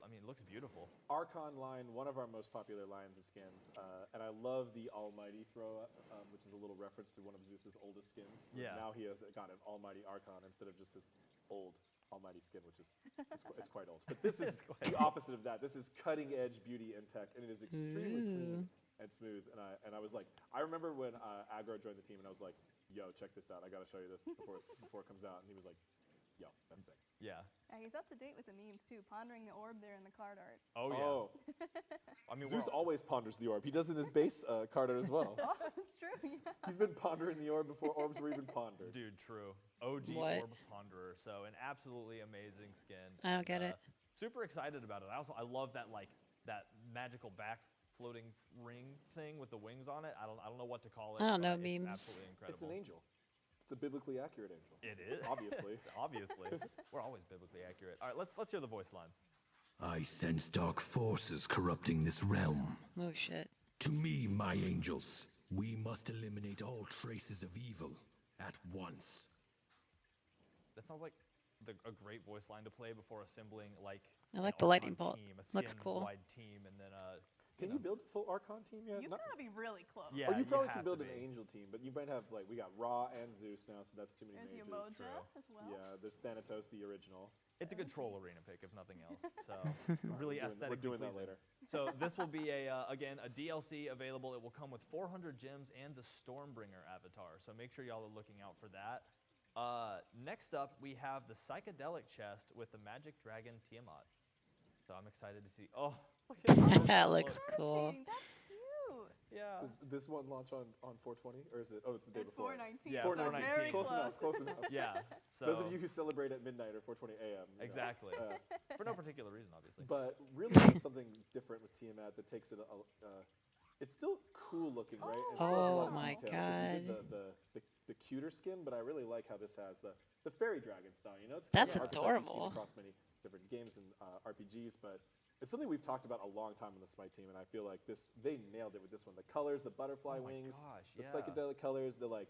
I mean, it looks beautiful. Archon line, one of our most popular lines of skins, and I love the Almighty throw up, which is a little reference to one of Zeus's oldest skins. Yeah. Now he has got an Almighty Archon instead of just his old Almighty skin, which is it's quite old. But this is the opposite of that. This is cutting edge beauty and tech, and it is extremely clean and smooth. And I was like, I remember when Aggro joined the team, and I was like, yo, check this out. I gotta show you this before it comes out. And he was like, yo, that's sick. Yeah. He's up to date with the memes too, pondering the orb there in the card art. Oh yeah. Oh. I mean, Zeus always ponders the orb. He does it in his base card art as well. Oh, that's true. Yeah. He's been pondering the orb before orbs were even pondered. Dude, true. OG What? Orb Ponderer. So an absolutely amazing skin. I don't get it. Super excited about it. I love that that magical back floating ring thing with the wings on it. I don't know what to call it. I don't know, but it's memes. absolutely incredible. It's an angel. It's a biblically accurate angel. It is. Obviously. Obviously. We're always biblically accurate. All right, let's hear the voice line. I sense dark forces corrupting this realm. Oh shit. To me, my angels, we must eliminate all traces of evil at once. That sounds like a great voice line to play before assembling like I like an the lightning Archon bolt. team, a Looks cool. skin-wide team, and then Can you build a full Archon team yet? You gotta be really close. Yeah, or you probably have can build to an be. angel team, but you might have we got Ra and Zeus now, so that's too many There's mages. Yamoja as well. Yeah, there's Thanatos, the original. It's a good troll arena pick, if nothing else. So really We're aesthetic. doing that later. So this will be again a DLC available. It will come with 400 gems and the Stormbringer avatar. So make sure y'all are looking out for that. Next up, we have the psychedelic chest with the magic dragon Tiamat. So I'm excited to see. Oh, look at that. That looks cool. That's cute. Yeah. Does this one launch on 420, or is it? Oh, it's the day It's before. 419. Yeah, so 419. very Close close. enough. Close enough. Yeah. So Those of you who celebrate at midnight or 4:20 a.m. you know. exactly. For no particular reason, obviously. But really, something different with Tiamat that takes it. It's still cool looking, right? And still has a lot of my detail. We did God. the cuter skin, but I really like how this has the fairy dragon style. You know, it's That's kind of an archetype adorable. you've seen across many different games and RPGs, but it's something we've talked about a long time on the Smite team, and I feel like they nailed it with this one. The colors, the butterfly Oh my wings, gosh, the yeah. psychedelic colors. They're like,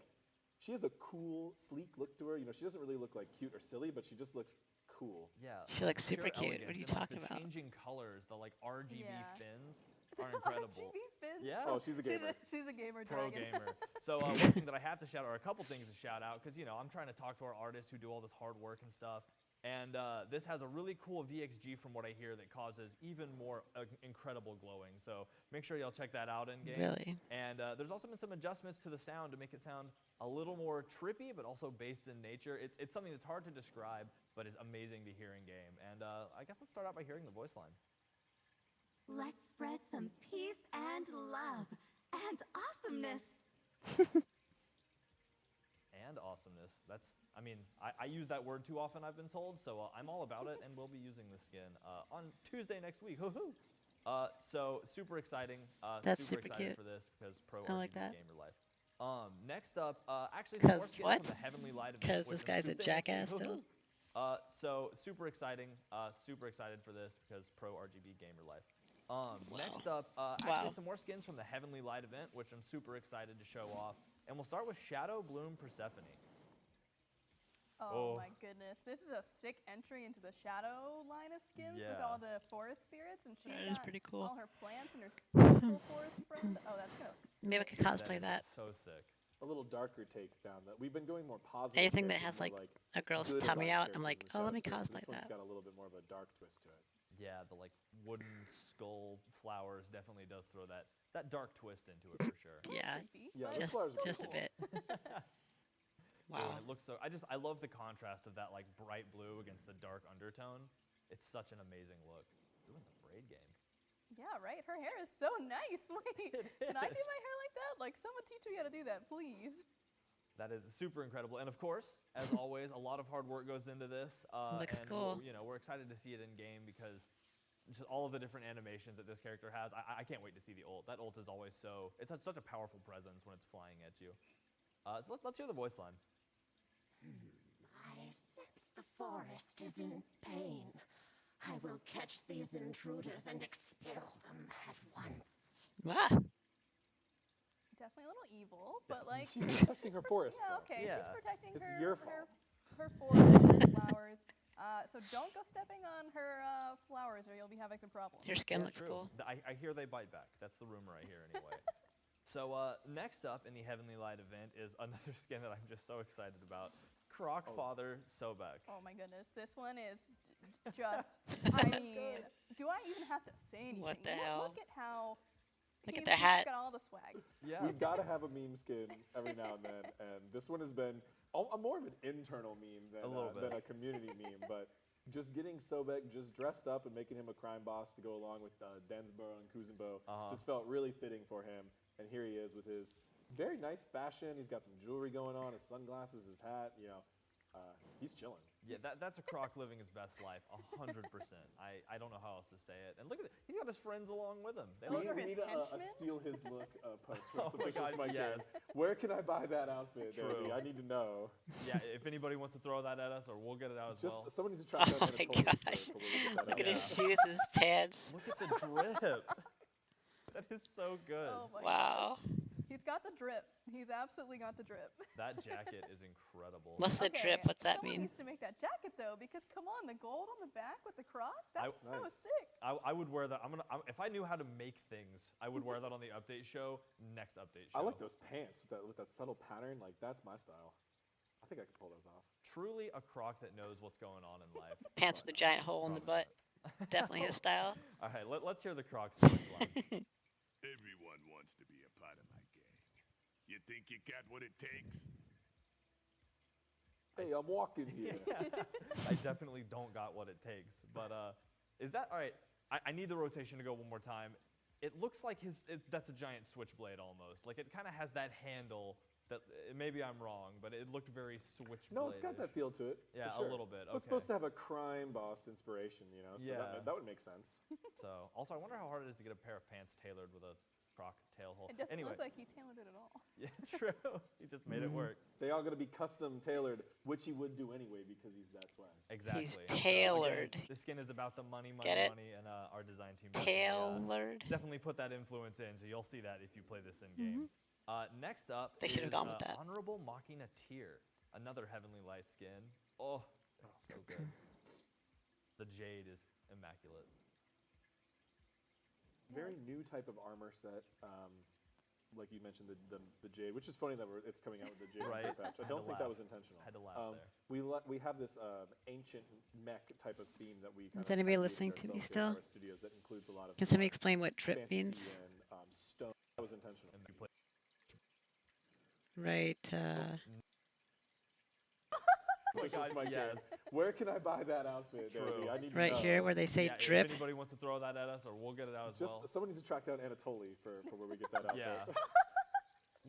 she has a cool, sleek look to her. You know, she doesn't really look like cute or silly, but she just looks cool. Yeah. She looks pure super cute. elegance What are you and, like, talking the about? changing colors, the like RGB Yeah. fins are incredible. RGB fins. Yeah. Oh, she's a gamer. She's a gamer Pro dragon. gamer. So one thing that I have to shout out, or a couple things to shout out, because I'm trying to talk to our artists who do all this hard work and stuff. And this has a really cool VXG from what I hear that causes even more incredible glowing. So make sure y'all check that out in game. Really? And there's also been some adjustments to the sound to make it sound a little more trippy, but also based in nature. It's something that's hard to describe, but is amazing to hear in game. And I guess let's start out by hearing the voice line. Let's spread some peace and love and awesomeness. And awesomeness. I use that word too often, I've been told, so I'm all about it, and we'll be using this skin on Tuesday next week. Hoo-hoo! So super exciting. That's super super excited cute. for this because pro I like RGB that. gamer life. Next up, actually some more 'Cause skins what? from the Heavenly Light event. 'Cause which this is guy's a Tuesday next jackass week. still? Hoo-hoo! So super exciting. Super excited for this because pro RGB gamer life. Next up, actually Wow. some more skins from the Heavenly Light event, which I'm super excited to show off. And we'll start with Shadow Bloom Persephone. Oh my goodness. This is a sick entry into the shadow line of skins with Yeah. all the forest spirits. And she's That is got pretty cool. all her plants and her spiritual forest friend. Oh, that's going to look Maybe I could cosplay that. So sick. A little darker take down that we've been going more positive. Anything towards that has more, like a girl's good tummy about out, I'm like, characters oh, and let me Shadow Spirits. cosplay This one's that. got a little bit more of a dark twist to it. Yeah, the like wooden skull flowers definitely does throw that dark twist into it for sure. Yeah, Yeah, but those flowers are just a cool. bit. And Wow. it looks so. I love the contrast of that like bright blue against the dark undertone. It's such an amazing look. Ooh, and the braid game. Yeah, right? Her hair is so nice. Wait, can I do my hair like that? Like, someone teach me how to do that, please. That is super incredible. And of course, as always, a lot of hard work goes into this. Looks and cool. we're excited to see it in game because just all of the different animations that this character has. I can't wait to see the ult. That ult is always it's such a powerful presence when it's flying at you. So let's hear the voice line. I sense the forest is in pain. I will catch these intruders and expel them at once. Ah. Definitely a little evil, but like. She's protecting her forest. Yeah, though. okay. Yeah. She's protecting It's her, your her forest and her flowers. So don't go stepping on her flowers or you'll be having some problems. Your skin Yeah, looks true. cool. I hear they bite back. That's the rumor I hear anyway. So next up in the Heavenly Light event is another skin that I'm just so excited about. Crocfather Sobek. Oh my goodness, this one is just, I mean, do I even have to say anything? What the Look hell? at how Look at He's the hat. got all the swag. Yeah. We've got to have a meme skin every now and then, and this one has been more of an internal meme than a community meme. But just getting Sobek just dressed up and making him a crime boss to go along with Densbo and Kuzenbo just felt really fitting for him. And here he is with his very nice fashion. He's got some jewelry going on, his sunglasses, his hat. He's chilling. Yeah, that's a Croc living his best life, 100%. I don't know how else to say it. And look at it, he's got his friends along with him. Those are We his need a henchmen? steal his look post Oh from my God, Smite yes. Games. Where can I buy that outfit, True. baby? I need to know. Yeah, if anybody wants to throw that at us, or we'll get it out as Just well. someone needs to track Oh down my Anatoly gosh. for when we get that Look at out. his shoes, his pants. Look at the drip. That is so good. Oh my Wow. gosh. He's got the drip. He's absolutely got the drip. That jacket is incredible. What's the drip? What's that Someone mean? needs to make that jacket though, because come on, the gold on the back with the croc, that's so Nice. sick. I would wear that. If I knew how to make things, I would wear that on the update show. Next update show. I like those pants with that subtle pattern. Like, that's my style. I think I could pull those off. Truly a Croc that knows what's going on in life. Pants with a giant hole in the butt. Definitely his style. All right, let's hear the Croc storyline. Everyone wants to be a part of my gang. You think you got what it takes? Hey, I'm walking here. I definitely don't got what it takes. But is that all right? I need the rotation to go one more time. It looks like that's a giant switchblade almost. Like it kind of has that handle. That maybe I'm wrong, but it looked very switchblade. No, it's got that feel to it. Yeah, for sure. a little bit. It's supposed to have a crime boss inspiration, So Yeah. that would make sense. So also, I wonder how hard it is to get a pair of pants tailored with a Croc tail hole. It doesn't Anyway, look like he tailored it at all. yeah, true. He just made it work. They are going to be custom tailored, which he would do anyway because he's that swag. Exactly. He's So, again, tailored. the skin is about the money, Get it? and our design team Tailored. definitely put that influence in, so you'll see that if you play this in game. Next up, They should have is, gone with that. Honorable Machina Tier, another Heavenly Light skin. Oh, so good. The jade is immaculate. Very new type of armor set. Like you mentioned, the jade, which is funny that it's coming out with the jade Right. patch. I Had don't to think that laugh. was intentional. Had to laugh there. We have this ancient mech type of theme that we. Is anybody listening to me still? Studios that includes a lot of. Can somebody explain what drip fantasy means? And, stone. That was intentional. Right. Oh my God, Smite yes. Games. Where can I buy that outfit, True. baby? I need to Right know. here where they say Yeah, drip. If anybody wants to throw that at us, or we'll get it out as Just well. someone needs to track down Anatoly for where we get that outfit. Yeah.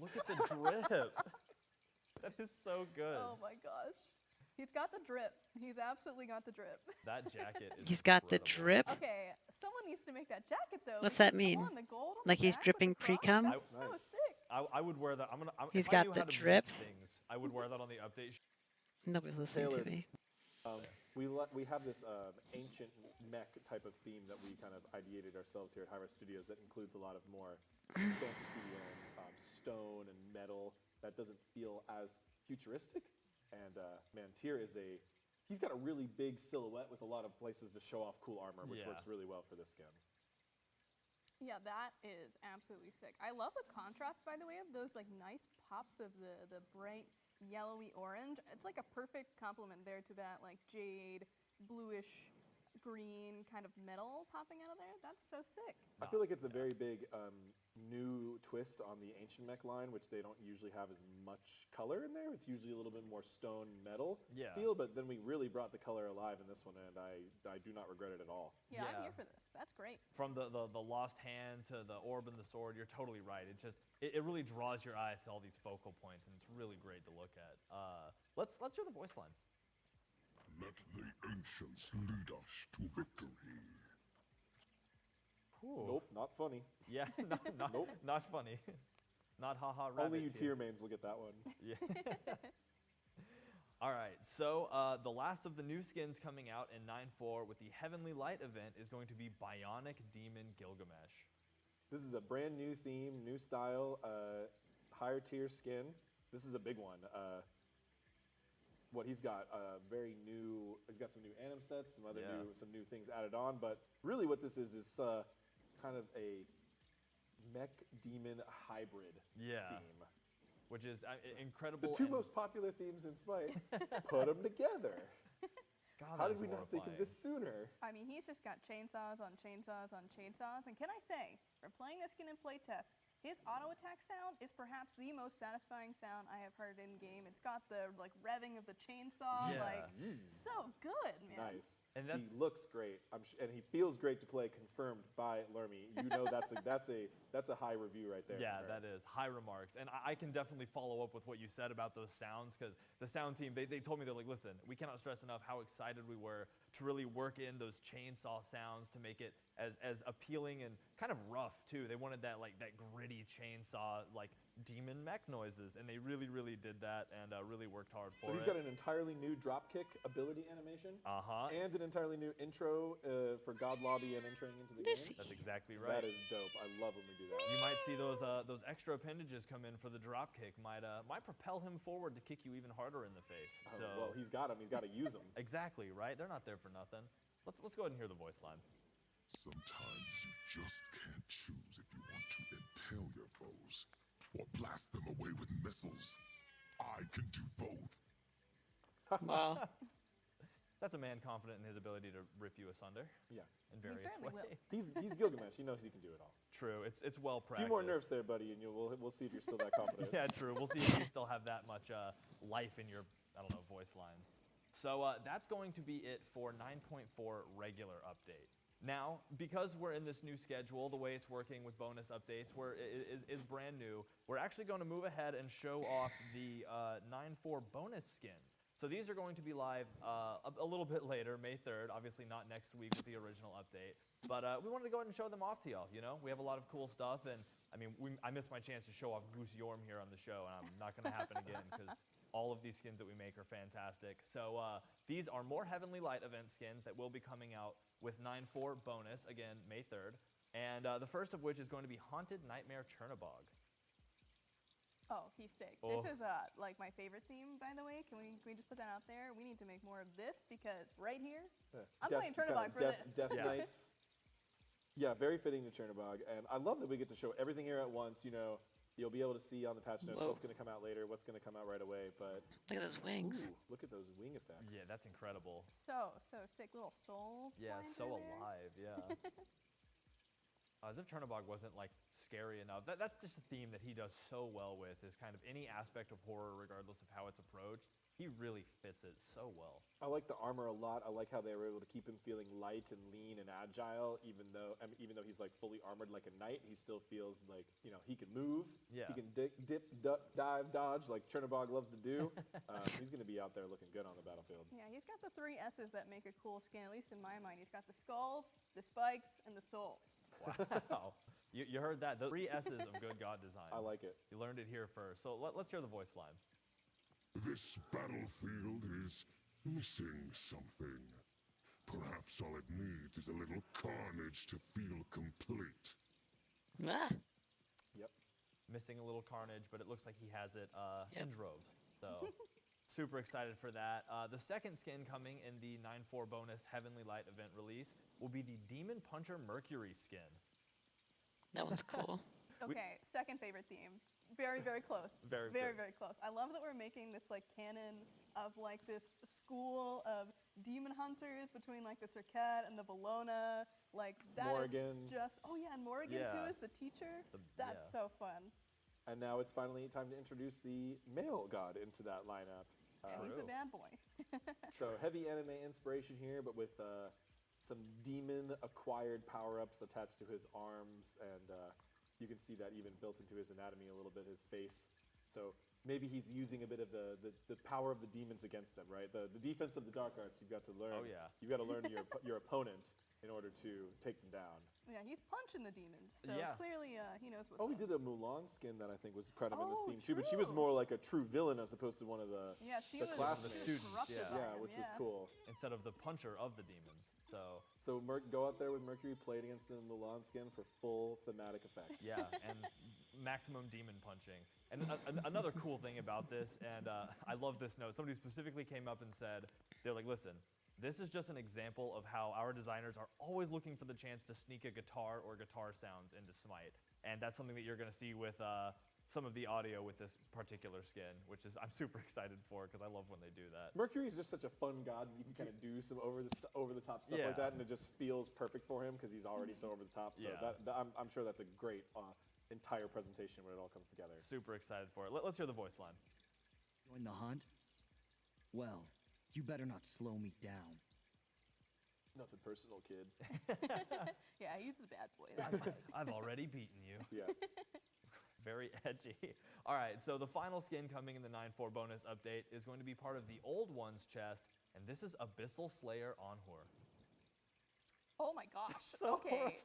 Look at the drip. That is so good. Oh my gosh. He's got the drip. He's absolutely got the drip. That jacket is He's got the incredible. drip. Okay, someone needs to make that jacket though. What's because that mean? Come on, the gold on Like the he's back with dripping the cross, pre-cum? That's so sick. I would wear that. He's if I got knew the how to make drip. Things, I would wear that on the update. Nobody's listening to Tailored. me. We have this ancient mech type of theme that we kind of ideated ourselves here at High Studios that includes a lot of more fantasy and stone and metal that doesn't feel as futuristic. And man, Tyr he's got a really big silhouette with a lot of places to show off cool armor, which Yeah. works really well for this skin. Yeah, that is absolutely sick. I love the contrast, by the way, of those like nice pops of the bright yellowy orange. It's like a perfect complement there to that like jade, bluish, green kind of metal popping out of there. That's so sick. I feel like it's a very big new twist on the ancient mech line, which they don't usually have as much color in there. It's usually a little bit more stone metal feel, but then we really brought the color alive in this one, and I do not regret it at all. Yeah, I'm here for this. That's great. From the lost hand to the orb and the sword, you're totally right. It really draws your eyes to all these focal points, and it's really great to look at. Let's hear the voice line. Let the ancients lead us to victory. Nope, not funny. Yeah, not funny. Not haha rabbit. Only you here. tier mains will get that one. Yeah. All right, so the last of the new skins coming out in 9.4 with the Heavenly Light event is going to be Bionic Demon Gilgamesh. This is a brand new theme, new style, higher tier skin. This is a big one. What he's got, very new. He's got some new anim sets, some new things added on. But really, what this is kind of a mech demon hybrid theme. Which is incredible. The two most popular themes in Smite, put them together. God, How that did we is not think of this sooner? I mean, he's just got chainsaws on chainsaws on chainsaws. And can I say, for playing this skin in playtest, his auto attack sound is perhaps the most satisfying sound I have heard in game. It's got the like revving of the chainsaw, Yeah. like so good, man. Nice. And he looks great. And he feels great to play. Confirmed by Lermy. You know that's a high review right there. Yeah, that is high remarks, and I can definitely follow up with what you said about those sounds because the sound team they told me they're like, listen, we cannot stress enough how excited we were to really work in those chainsaw sounds to make it as appealing and kind of rough too. They wanted that that gritty chainsaw like demon mech noises, and they really did that and really worked hard for it. So he's got an entirely new dropkick ability animation. And an entirely new intro for God Lobby and entering into the game. That's exactly right. That is dope. I love when we do that. You might see those extra appendages come in for the drop kick. Might propel him forward to kick you even harder in the face. Oh, So well, he's got them. He's got to use them. exactly right. They're not there for nothing. Let's go ahead and hear the voice line. Sometimes you just can't choose if you want to impale your foes or blast them away with missiles. I can do both. Wow. That's a man confident in his ability to rip you asunder. Yeah. In various ways. He's Gilgamesh. He knows he can do it all. True. It's well A practiced. few more nerfs there, buddy, and we'll see if you're still that confident. Yeah, true. We'll see if you still have that much life in your, voice lines. So that's going to be it for 9.4 regular update. Now, because we're in this new schedule, the way it's working with bonus updates is brand new, we're actually going to move ahead and show off the 9.4 bonus skins. So these are going to be live a little bit later, May 3rd, obviously not next week with the original update. But we wanted to go ahead and show them off to y'all, We have a lot of cool stuff, and I missed my chance to show off Goose Yorm here on the show, and I'm not going to happen again because all of these skins that we make are fantastic. So these are more Heavenly Light event skins that will be coming out with 9.4 bonus, again, May 3rd. And the first of which is going to be Haunted Nightmare Chernobog. Oh, he's sick. Oh. This is like my favorite theme, by the way. Can we just put that out there? We need to make more of this because right here, I'm playing Chernobog for this. Death Knights. Yeah, very fitting to Chernobog. And I love that we get to show everything here at once. You'll be able to see on the patch notes what's going to come out later, what's going to come out right away. But look at those wings. Ooh, look at those wing effects. Yeah, that's incredible. So sick. Little souls. Yeah, flying so through there. alive, yeah. As if Chernobog wasn't scary enough. That's just a theme that he does so well with, is kind of any aspect of horror, regardless of how it's approached. He really fits it so well. I like the armor a lot. I like how they were able to keep him feeling light and lean and agile, even though he's fully armored like a knight. He still feels like he can move. Yeah. He can dip, duck, dive, dodge like Chernobog loves to do. He's going to be out there looking good on the battlefield. Yeah, he's got the 3 S's that make a cool skin, at least in my mind. He's got the skulls, the spikes, and the souls. Wow. You heard that. The 3 S's of good God design. I like it. You learned it here first. So let's hear the voice line. This battlefield is missing something. Perhaps all it needs is a little carnage to feel complete. Ah. Yep. Missing a little carnage, but it looks like he has it in droves. So super excited for that. The second skin coming in the 9.4 bonus Heavenly Light event release will be the Demon Puncher Mercury skin. That one's cool. Okay, second favorite theme. Very close. Very close. I love that we're making this canon of this school of demon hunters between the Cirquette and the Bellona. That Morrigan. is just and Morrigan too is the teacher. That's so fun. And now it's finally time to introduce the male god into that lineup. He's the bad boy. So heavy anime inspiration here, but with some demon-acquired power-ups attached to his arms, and you can see that even built into his anatomy a little bit, his face. So maybe he's using a bit of the power of the demons against them, right? The defense of the dark arts, you've got to learn. Oh, yeah. You've got to learn your opponent in order to take them down. Yeah, he's punching the demons, so Yeah. clearly he knows what's Oh, we up. did a Mulan skin that I think was kind of in this Oh, theme too, but she was more like a true villain as opposed to one of the Yeah, she the was classmates. the students, corrupted yeah. by Yeah, him, which was cool. Instead of the puncher of the demons. So go out there with Mercury, play it against the Mulan skin for full thematic effect. Yeah, and maximum demon punching. And another cool thing about this, and I love this note, somebody specifically came up and said, they're like, listen, this is just an example of how our designers are always looking for the chance to sneak a guitar or guitar sounds into Smite. And that's something that you're going to see with some of the audio with this particular skin, which is I'm super excited for because I love when they do that. Mercury is just such a fun god that you can kind of do some over the top stuff Yeah. like that, and it just feels perfect for him because he's already so over the top. So Yeah. I'm sure that's a great entire presentation when it all comes together. Super excited for it. Let's hear the voice line. Join the hunt? Well, you better not slow me down. Nothing personal, kid. Yeah, he's the bad boy. That's right. I've already beaten you. Yeah. Very edgy. All right, so the final skin coming in the 9.4 bonus update is going to be part of the Old Ones chest, and this is Abyssal Slayer Onhur. Oh my gosh. So Okay.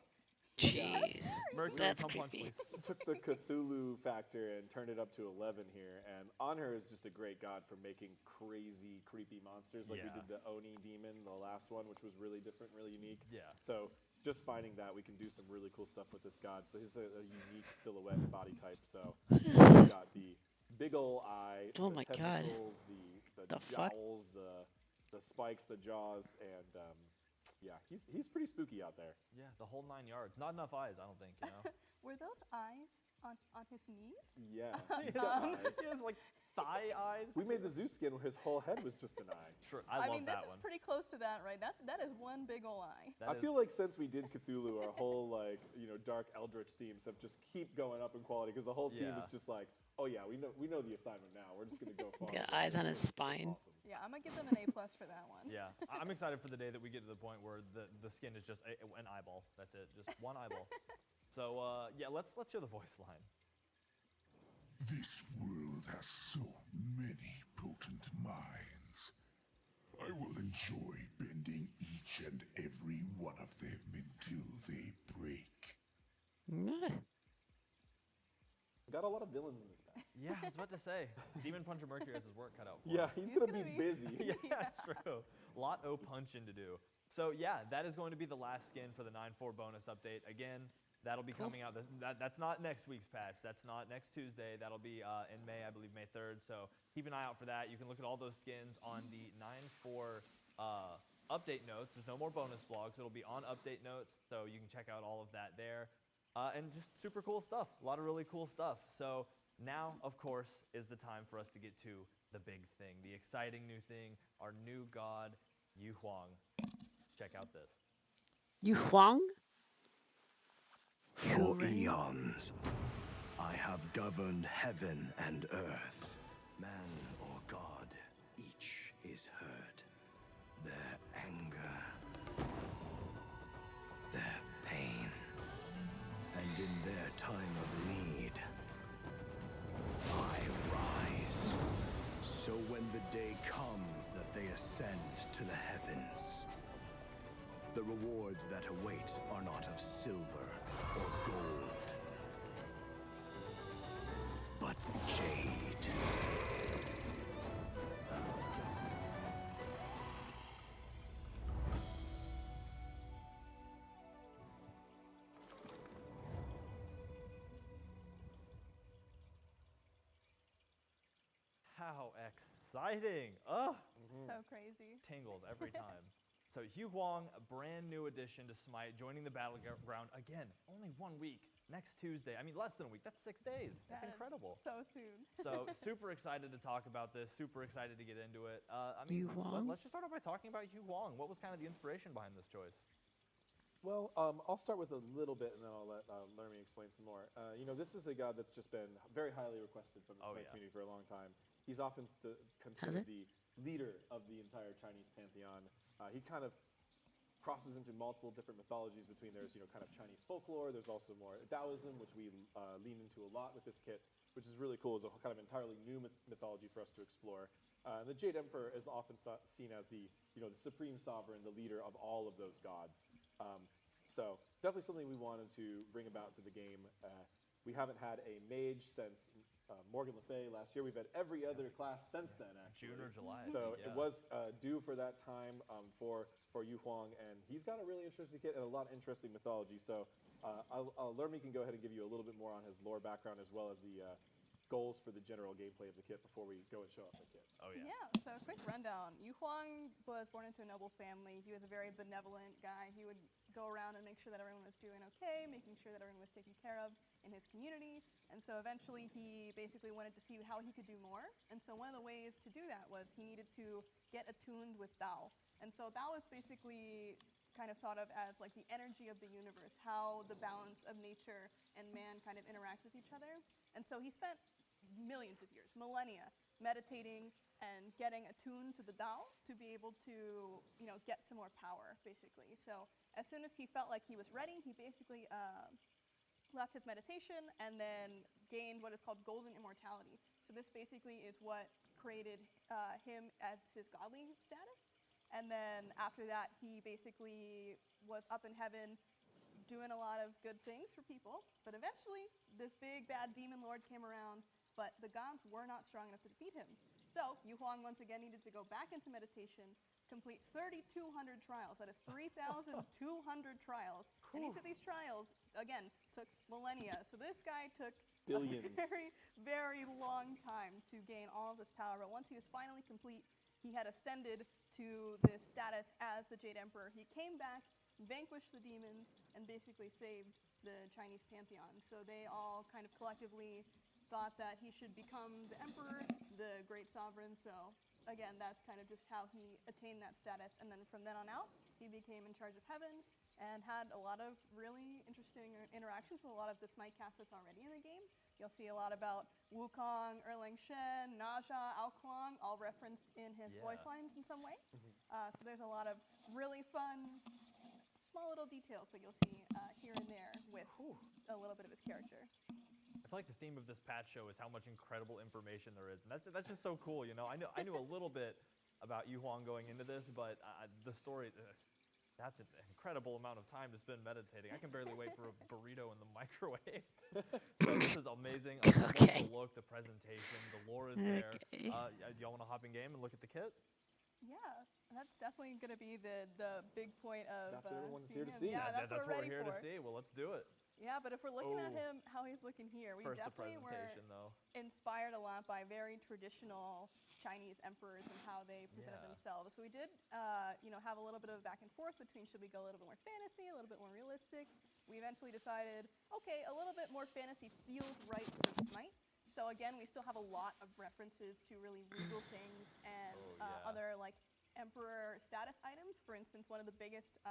Jeez, Mercury that's Pump Punch creepy. took the Cthulhu factor and turned it up to 11 here, and Honor is just a great god for making crazy, creepy monsters. Like we Yeah. did the Oni demon, the last one, which was really different, really unique. Yeah. So just finding that, we can do some really cool stuff with this god. So he's a unique silhouette and body type. So we've got the big ol' eye, Oh the my God. tentacles, the The fuck? jowls, the spikes, the jaws, and yeah, he's pretty spooky out there. Yeah, the whole 9 yards. Not enough eyes, I don't think, you know? Were those eyes on his knees? Yeah, he's got eyes. He has like thigh eyes. We made the Zeus skin where his whole head was just an eye. True, I mean, this is pretty close to that, right? That is one big ol' eye. I feel like since we did Cthulhu, our whole dark eldritch themes have just keep going up in quality because the whole team Yeah. is just like, oh yeah, we know the assignment now. We're just gonna go far. Got eyes on his spine. Yeah, I'm gonna give them an A+ for that one. Yeah, I'm excited for the day that we get to the point where the skin is just an eyeball. That's it, just one eyeball. So yeah, let's hear the voice line. This world has so many potent minds. I will enjoy bending each and every one of them until they break. Got a lot of villains in this pack. Yeah, I was about to say, Demon Puncher Mercury has his work cut out for Yeah, him. he's gonna be busy. Yeah, true. Lot o' punching to do. So yeah, that is going to be the last skin for the 9.4 bonus update. Again, that'll be coming out. That's not next week's patch. That's not next Tuesday. That'll be in May, I believe May 3rd. So keep an eye out for that. You can look at all those skins on the 9.4 update notes. There's no more bonus vlogs. It'll be on update notes, so you can check out all of that there. And just super cool stuff. A lot of really cool stuff. So now, of course, is the time for us to get to the big thing, the exciting new thing, our new god, Yu Huang. Check out this. Yu Huang? For eons, I have governed heaven and earth. Man or god, each is heard. Their anger, their pain, and in their time of need, I rise. So when the day comes that they ascend to the heavens, the rewards that await are not of silver or gold, but jade. How exciting! Oh, So crazy. tingles every time. So Yu Huang, a brand new addition to Smite, joining the battleground again. Only 1 week. Next Tuesday. I mean, less than a week. That's 6 days. That's That is incredible. So soon. So super excited to talk about this. Super excited to get into it. I mean, Yu Huang? let's just start off by talking about Yu Huang. What was kind of the inspiration behind this choice? Well, I'll start with a little bit, and then I'll let Lermy explain some more. This is a god that's just been very highly requested from the Smite community for a long time. He's often considered the leader of the entire Chinese pantheon. He kind of crosses into multiple different mythologies between there's, kind of Chinese folklore. There's also more Taoism, which we lean into a lot with this kit, which is really cool. It's a kind of entirely new mythology for us to explore. The Jade Emperor is often seen as the supreme sovereign, the leader of all of those gods. So definitely something we wanted to bring about to the game. We haven't had a mage since Morgan Le Fay last year. We've had every other class since then, actually. June or July. So Yeah. it was due for that time for Yu Huang, and he's got a really interesting kit and a lot of interesting mythology. So Lermy can go ahead and give you a little bit more on his lore background as well as the goals for the general gameplay of the kit before we go and show off the kit. Oh yeah. Yeah, so quick rundown. Yu Huang was born into a noble family. He was a very benevolent guy. He would go around and make sure that everyone was doing okay, making sure that everyone was taken care of in his community. And so eventually he basically wanted to see how he could do more. And so one of the ways to do that was he needed to get attuned with Tao. And so Tao is basically kind of thought of as like the energy of the universe, how the balance of nature and man kind of interact with each other. And so he spent millions of years, millennia, meditating and getting attuned to the Tao to be able to, you know, get some more power, basically. So as soon as he felt like he was ready, he basically left his meditation and then gained what is called golden immortality. So this basically is what created him as his godly status. And then after that, he basically was up in heaven doing a lot of good things for people. But eventually, this big bad demon lord came around, but the gods were not strong enough to defeat him. So Yu Huang once again needed to go back into meditation, complete 3,200 trials. That is 3,200 trials. And each of these trials, again, took millennia. So this guy took Billions. a very, very long time to gain all of this power. But once he was finally complete, he had ascended to this status as the Jade Emperor. He came back, vanquished the demons, and basically saved the Chinese pantheon. So they all kind of collectively thought that he should become the emperor, the great sovereign. So again, that's kind of just how he attained that status. And then from then on out, he became in charge of heaven and had a lot of really interesting interactions with a lot of the Smite cast that's already in the game. You'll see a lot about Wukong, Erlang Shen, Naja, Ao Kuang, all referenced in his voice lines in some way. So there's a lot of really fun, small little details that you'll see here and there with a little bit of his character. I feel like the theme of this patch show is how much incredible information there is, and that's just so cool. You know, I knew a little bit about Yu Huang going into this, but the story. That's an incredible amount of time to spend meditating. I can barely wait for a burrito in the microwave. So this is amazing. I love the look, the presentation, the lore is there. Do y'all want to hop in game and look at the kit? Yeah, that's definitely going to be the big point of. That's what everyone's here to see. Yeah, that's what we're here ready for. to see. Well, let's do it. Yeah, but if we're looking at him, how he's looking here, we First, definitely were though. inspired a lot by very traditional Chinese emperors and how they presented themselves. So we did, have a little bit of back and forth between should we go a little bit more fantasy, a little bit more realistic. We eventually decided, okay, a little bit more fantasy feels right for Smite. So again, we still have a lot of references to really regal things and other like emperor status items. For instance, one of the biggest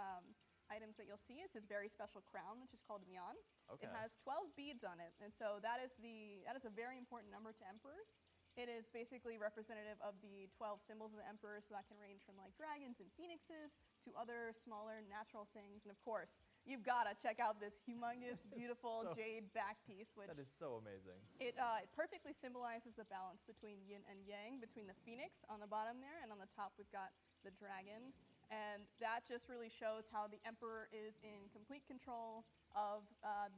items that you'll see is his very special crown, which is called Mian. Okay. It has 12 beads on it, and so that is a very important number to emperors. It is basically representative of the 12 symbols of the emperor, so that can range from like dragons and phoenixes to other smaller natural things. And of course, you've got to check out this humongous, beautiful jade back piece, which that is so amazing. It perfectly symbolizes the balance between yin and yang, between the phoenix on the bottom there, and on the top we've got the dragon. And that just really shows how the emperor is in complete control of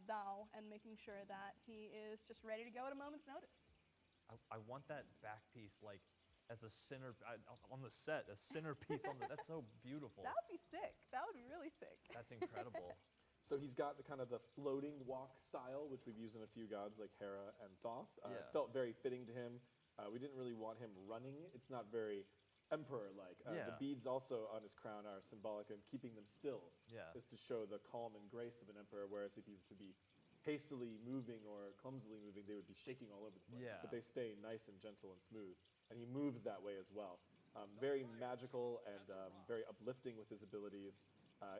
Dao and making sure that he is just ready to go at a moment's notice. I want that back piece like as a center on the set, a centerpiece on the. That's so beautiful. That would be sick. That would be really sick. That's incredible. So he's got the kind of the floating walk style, which we've used in a few gods like Hera and Thoth. It felt very fitting to him. We didn't really want him running. It's not very emperor-like. The beads also on his crown are symbolic, and keeping them still is to show the calm and grace of an emperor, whereas if he were to be hastily moving or clumsily moving, they would be shaking all over the place. But they stay nice and gentle and smooth, and he moves that way as well. Very magical and very uplifting with his abilities,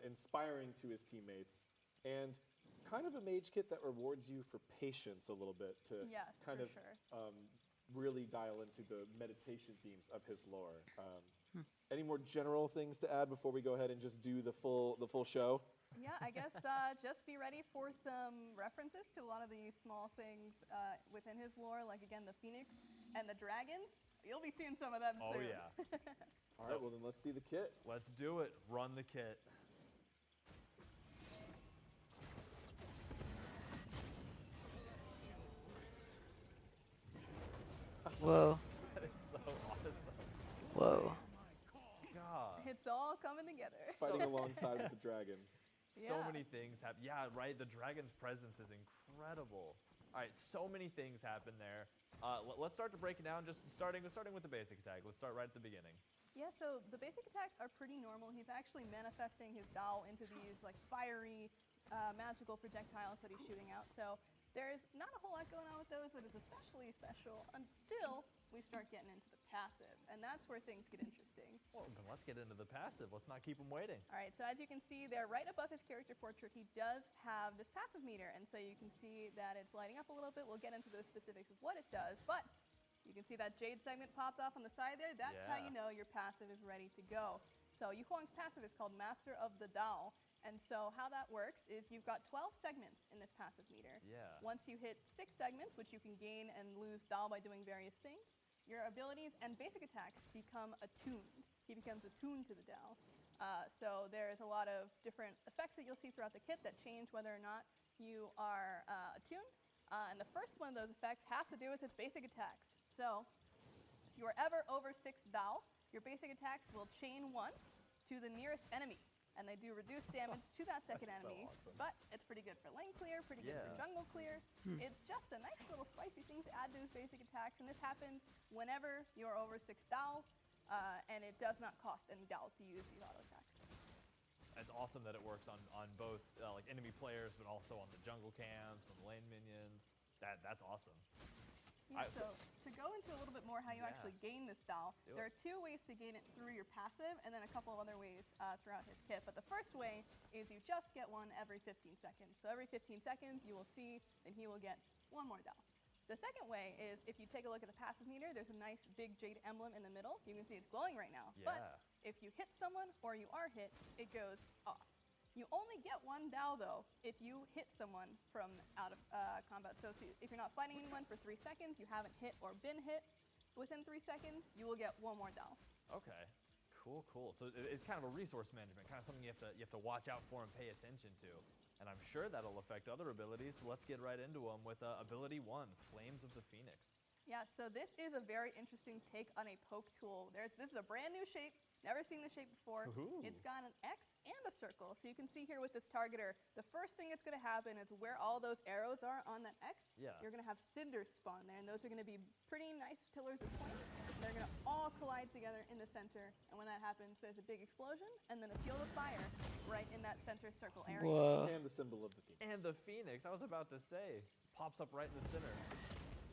inspiring to his teammates, and kind of a mage kit that rewards you for patience a little bit to really dial into the meditation themes of his lore. Any more general things to add before we go ahead and just do the full show? Yeah, I guess just be ready for some references to a lot of these small things within his lore, like again the phoenix and the dragons. You'll be seeing some of them soon. Oh yeah. All right, well then let's see the kit. Let's do it. Run the kit. Whoa. That is so awesome. Whoa. God. It's all coming together. Fighting alongside with the dragon. So many things happen. Yeah, right. The dragon's presence is incredible. All right, so many things happen there. Let's start to break it down. Just starting with the basic attack. Let's start right at the beginning. Yeah, so the basic attacks are pretty normal. He's actually manifesting his Dao into these like fiery, magical projectiles that he's shooting out. So There's not a whole lot going on with those, but it's especially special until we start getting into the passive, and that's where things get interesting. Well, then let's get into the passive. Let's not keep him waiting. All right, so as you can see there, right above his character portrait, he does have this passive meter, and so you can see that it's lighting up a little bit. We'll get into those specifics of what it does, but you can see that Jade segment popped off on the side there. That's how you know your passive is ready to go. So Yu Huang's passive is called Master of the Dao, and so how that works is you've got 12 segments in this passive meter. Yeah. Once you hit 6 segments, which you can gain and lose Dao by doing various things, your abilities and basic attacks become attuned. He becomes attuned to the Dao. So there's a lot of different effects that you'll see throughout the kit that change whether or not you are attuned. And the first one of those effects has to do with his basic attacks. So if you are ever over 6 Dao, your basic attacks will chain once to the nearest enemy. And they do reduced damage to that second enemy, but it's pretty good for lane clear, pretty good for jungle clear. It's just a nice little spicy thing to add to his basic attacks, and this happens whenever you're over 6 Dao, and it does not cost any Dao to use these auto attacks. It's awesome that it works on both like enemy players, but also on the jungle camps and lane minions. That's awesome. Yeah, so to go into a little bit more how you actually gain this Dao, there are 2 ways to gain it through your passive, and then a couple of other ways throughout his kit. But the first way is you just get one every 15 seconds. So every 15 seconds, you will see that he will get 1 more Dao. The second way is if you take a look at the passive meter, there's a nice big jade emblem in the middle. You can see it's glowing right now. Yeah. But if you hit someone or you are hit, it goes off. You only get 1 Dao, though, if you hit someone from out of combat. So if you're not fighting anyone for 3 seconds, you haven't hit or been hit within 3 seconds, you will get 1 more Dao. Okay. Cool. So it's kind of a resource management, kind of something you have to watch out for and pay attention to. And I'm sure that'll affect other abilities. So let's get right into them with ability 1, Flames of the Phoenix. Yeah, so this is a very interesting take on a poke tool. This is a brand new shape. Never seen this shape before. Ooh. It's got an X and a circle. So you can see here with this targeter, the first thing that's going to happen is where all those arrows are on that X, you're going to have cinders spawn there. And those are going to be pretty nice pillars of flame. They're going to all collide together in the center. And when that happens, there's a big explosion and then a field of fire right in that center circle area. Whoa. And the symbol of the Phoenix. And the Phoenix, I was about to say, pops up right in the center.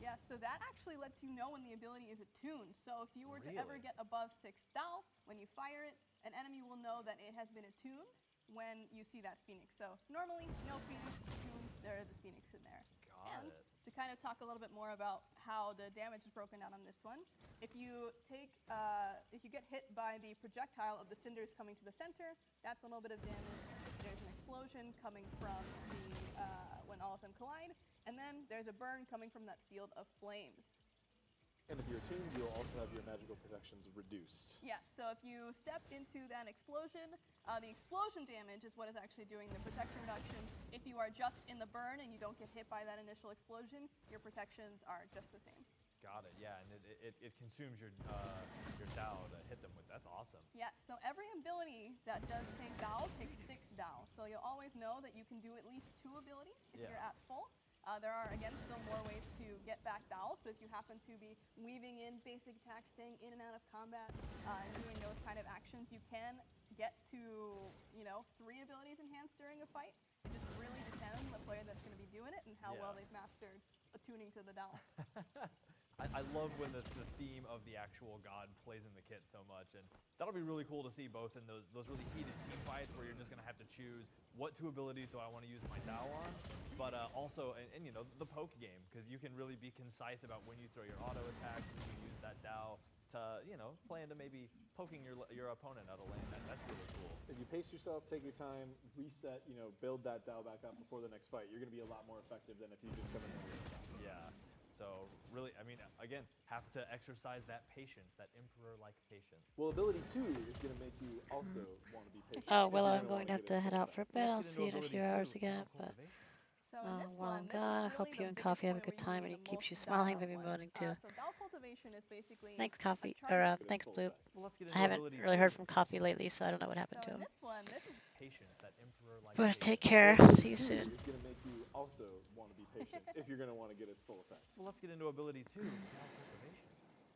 Yeah, so that actually lets you know when the ability is attuned. So if you were to ever get above 6 Dao, when you fire it, an enemy will know that it has been attuned when you see that Phoenix. So normally, no Phoenix attuned, there is a Phoenix in there. Got it. To kind of talk a little bit more about how the damage is broken down on this one, if you get hit by the projectile of the cinders coming to the center, that's a little bit of damage. There's an explosion coming from when all of them collide, and then there's a burn coming from that field of flames. And if you're attuned, you'll also have your magical protections reduced. Yes, so if you step into that explosion, the explosion damage is what is actually doing the protection reduction. If you are just in the burn and you don't get hit by that initial explosion, your protections are just the same. Got it, yeah, and it consumes your Dao to hit them with. That's awesome. Yes, so every ability that does take Dao takes 6 Dao. So you'll always know that you can do at least 2 abilities if you're at full. There are, again, still more ways to get back Dao. So if you happen to be weaving in basic attacks, staying in and out of combat, and doing those kind of actions, you can get to, 3 abilities enhanced during a fight. It just really depends on the player that's going to be doing it and how well they've mastered attuning to the Dao. I love when the theme of the actual god plays in the kit so much, and that'll be really cool to see both in those really heated team fights where you're just going to have to choose what 2 abilities do I want to use my Dao on, but also, and the poke game, because you can really be concise about when you throw your auto attacks, when you use that Dao to, play into maybe poking your opponent out of lane. That's really cool. If you pace yourself, take your time, reset, build that Dao back up before the next fight, you're going to be a lot more effective than if you just come in on your attack. Yeah. So really, again, have to exercise that patience, that emperor-like patience. Well, ability 2 is going to make you also want to be patient. Oh, well, I'm going to have to head out for a bit. I'll see you in a few hours again. But well, I'm gone. I hope you and Coffee have a good time, and he keeps you smiling, maybe moaning too. So Dao cultivation is basically Thanks, Coffee, or thanks, Bloop. I haven't really heard from Coffee lately, so I don't know what happened to him. This is patience, that emperor-like. But take care. See you soon. It's going to make you also want to be patient if you're going to want to get its full effect. Well, let's get into ability 2.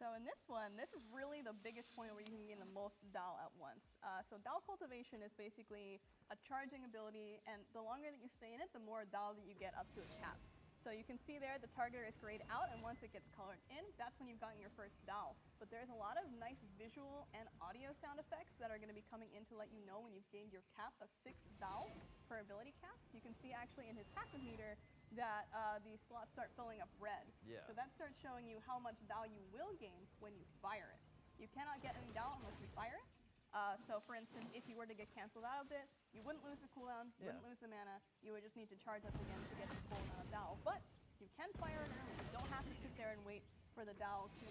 So in this one, this is really the biggest point where you can gain the most Dao at once. So Dao cultivation is basically a charging ability, and the longer that you stay in it, the more Dao that you get up to a cap. So you can see there the targeter is grayed out, and once it gets colored in, that's when you've gotten your first Dao. But there's a lot of nice visual and audio sound effects that are going to be coming in to let you know when you've gained your cap of 6 Dao per ability cast. You can see actually in his passive meter that the slots start filling up red. Yeah. So that starts showing you how much Dao you will gain when you fire it. You cannot get any Dao unless you fire it. So for instance, if you were to get canceled out of it, you wouldn't lose the cooldown, you wouldn't lose the mana, you would just need to charge up again to get the full amount of Dao. But you can fire it early. You don't have to sit there and wait for the Dao to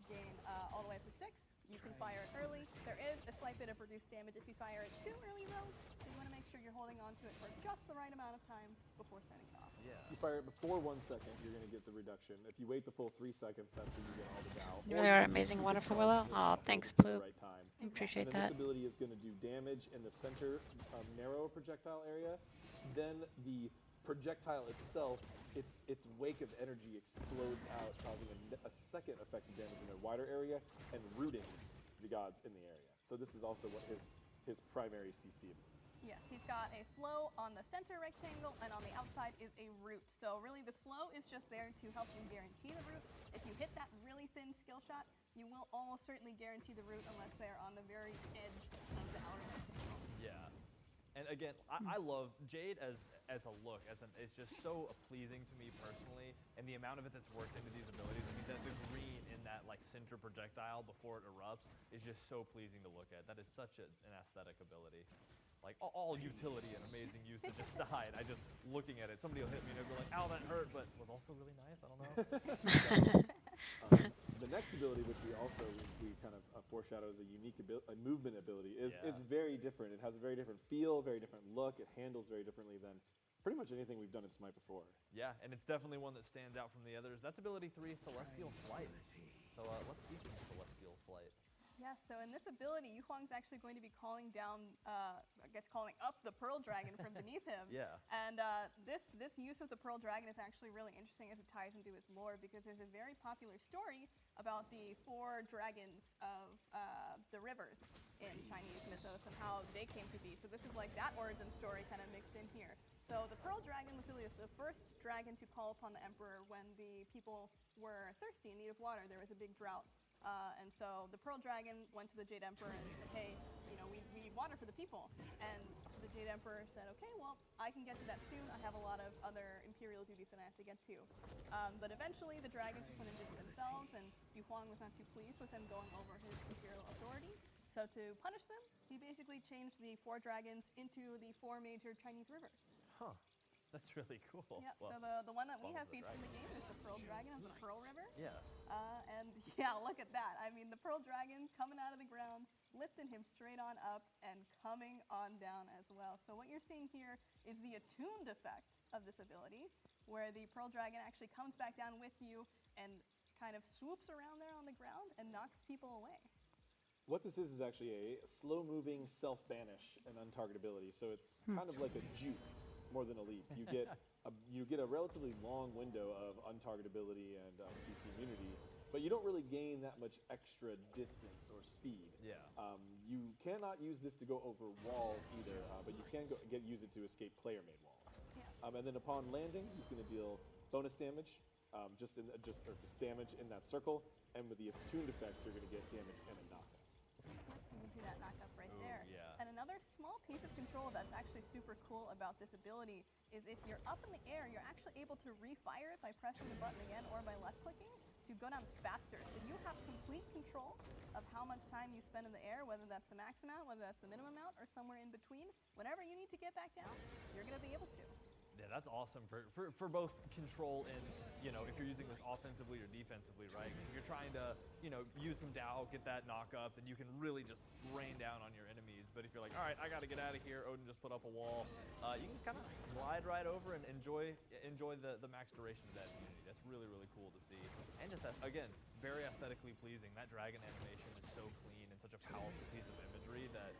gain all the way up to 6. You can fire it early. There is a slight bit of reduced damage if you fire it too early though, so you want to make sure you're holding on to it for just the right amount of time before sending it off. Yeah. You fire it before 1 second, you're going to get the reduction. If you wait the full 3 seconds, that's when you get all the Dao. You Or really are can amazing, use wonderful the Willow. charge Aw, at thanks, the Bloop. right time. Appreciate And then that. this ability is going to do damage in the center narrow projectile area. Then the projectile itself, its wake of energy explodes out, causing a second effective damage in a wider area and rooting the gods in the area. So this is also what his primary CC is. Yes, he's got a slow on the center rectangle, and on the outside is a root. So really the slow is just there to help you guarantee the root. If you hit that really thin skill shot, you will almost certainly guarantee the root unless they're on the very edge of the outer rectangle. Yeah. And again, I love Jade as a look, it's just so pleasing to me personally, and the amount of it that's worked into these abilities. I mean, the green in that like center projectile before it erupts is just so pleasing to look at. That is such an aesthetic ability. Like all utility and amazing usage aside, I just looking at it, somebody will hit me and they'll be like, "Ow, that hurt," but was also really nice. I don't know. The next ability, which we kind of foreshadow as a unique movement ability, is very different. It has a very different feel, very different look. It handles very differently than pretty much anything we've done in Smite before. Yeah, and it's definitely one that stands out from the others. That's ability 3, Celestial Flight. So let's see some Celestial Flight. Yeah, so in this ability, Yuhuang's actually going to be calling down, I guess calling up the Pearl Dragon from beneath him. Yeah. And this use of the Pearl Dragon is actually really interesting as it ties into his lore, because there's a very popular story about the 4 dragons of the rivers in Chinese mythos and how they came to be. So this is like that origin story kind of mixed in here. So the Pearl Dragon was really the first dragon to call upon the Emperor when the people were thirsty, in need of water. There was a big drought. And so the Pearl Dragon went to the Jade Emperor and said, "Hey, we need water for the people." And the Jade Emperor said, "Okay, well, I can get to that soon. I have a lot of other imperial duties that I have to get to." But eventually the dragons just went and did it themselves, and Yuhuang was not too pleased with them going over his imperial authority. So to punish them, he basically changed the 4 dragons into the 4 major Chinese rivers. Huh. That's really cool. Yeah, Well, so the one that we follows have the featured in the game is the Pearl Dragon of the Pearl River. Yeah. And yeah, look at that. I mean, the Pearl Dragon coming out of the ground, lifting him straight on up, and coming on down as well. So what you're seeing here is the attuned effect of this ability, where the Pearl Dragon actually comes back down with you and kind of swoops around there on the ground and knocks people away. What this is actually a slow-moving self-banish and untargetability. So it's kind of like a juke more than a leap. You get a relatively long window of untargetability and CC immunity, but you don't really gain that much extra distance or speed. Yeah. You cannot use this to go over walls either, but you can use it to escape player-made walls. Yeah. And then upon landing, he's going to deal bonus damage, just damage in that circle, and with the attuned effect, you're going to get damage and a knockup. You can see that knockup right Ooh, there. yeah. And another small piece of control that's actually super cool about this ability is if you're up in the air, you're actually able to refire it by pressing the button again or by left clicking to go down faster. So you have complete control of how much time you spend in the air, whether that's the max amount, whether that's the minimum amount, or somewhere in between. Whenever you need to get back down, you're going to be able to. Yeah, that's awesome for both control and, if you're using this offensively or defensively, right? 'Cause if you're trying to, use some Dao, get that knock up, then you can really just rain down on your enemies. But if you're like, all right, I got to get out of here, Odin just put up a wall, you can just kind of glide right over and enjoy the max duration of that immunity. That's really, really cool to see. And just, again, very aesthetically pleasing. That dragon animation is so clean and such a powerful piece of imagery that,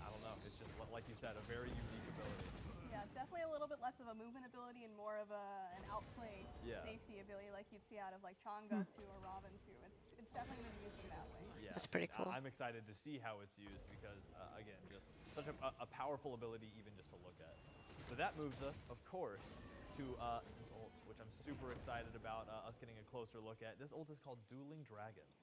I don't know, it's just, like you said, a very unique ability. Yeah, definitely a little bit less of a movement ability and more of an outplay safety ability like you'd see out of like Chang'e 2 or Robin 2. It's definitely been used in that way. Yeah. That's pretty cool. I'm excited to see how it's used because, again, just such a powerful ability even just to look at. So that moves us, of course, to ult, which which I'm super excited about us getting a closer look at. This ult is called Dueling Dragons.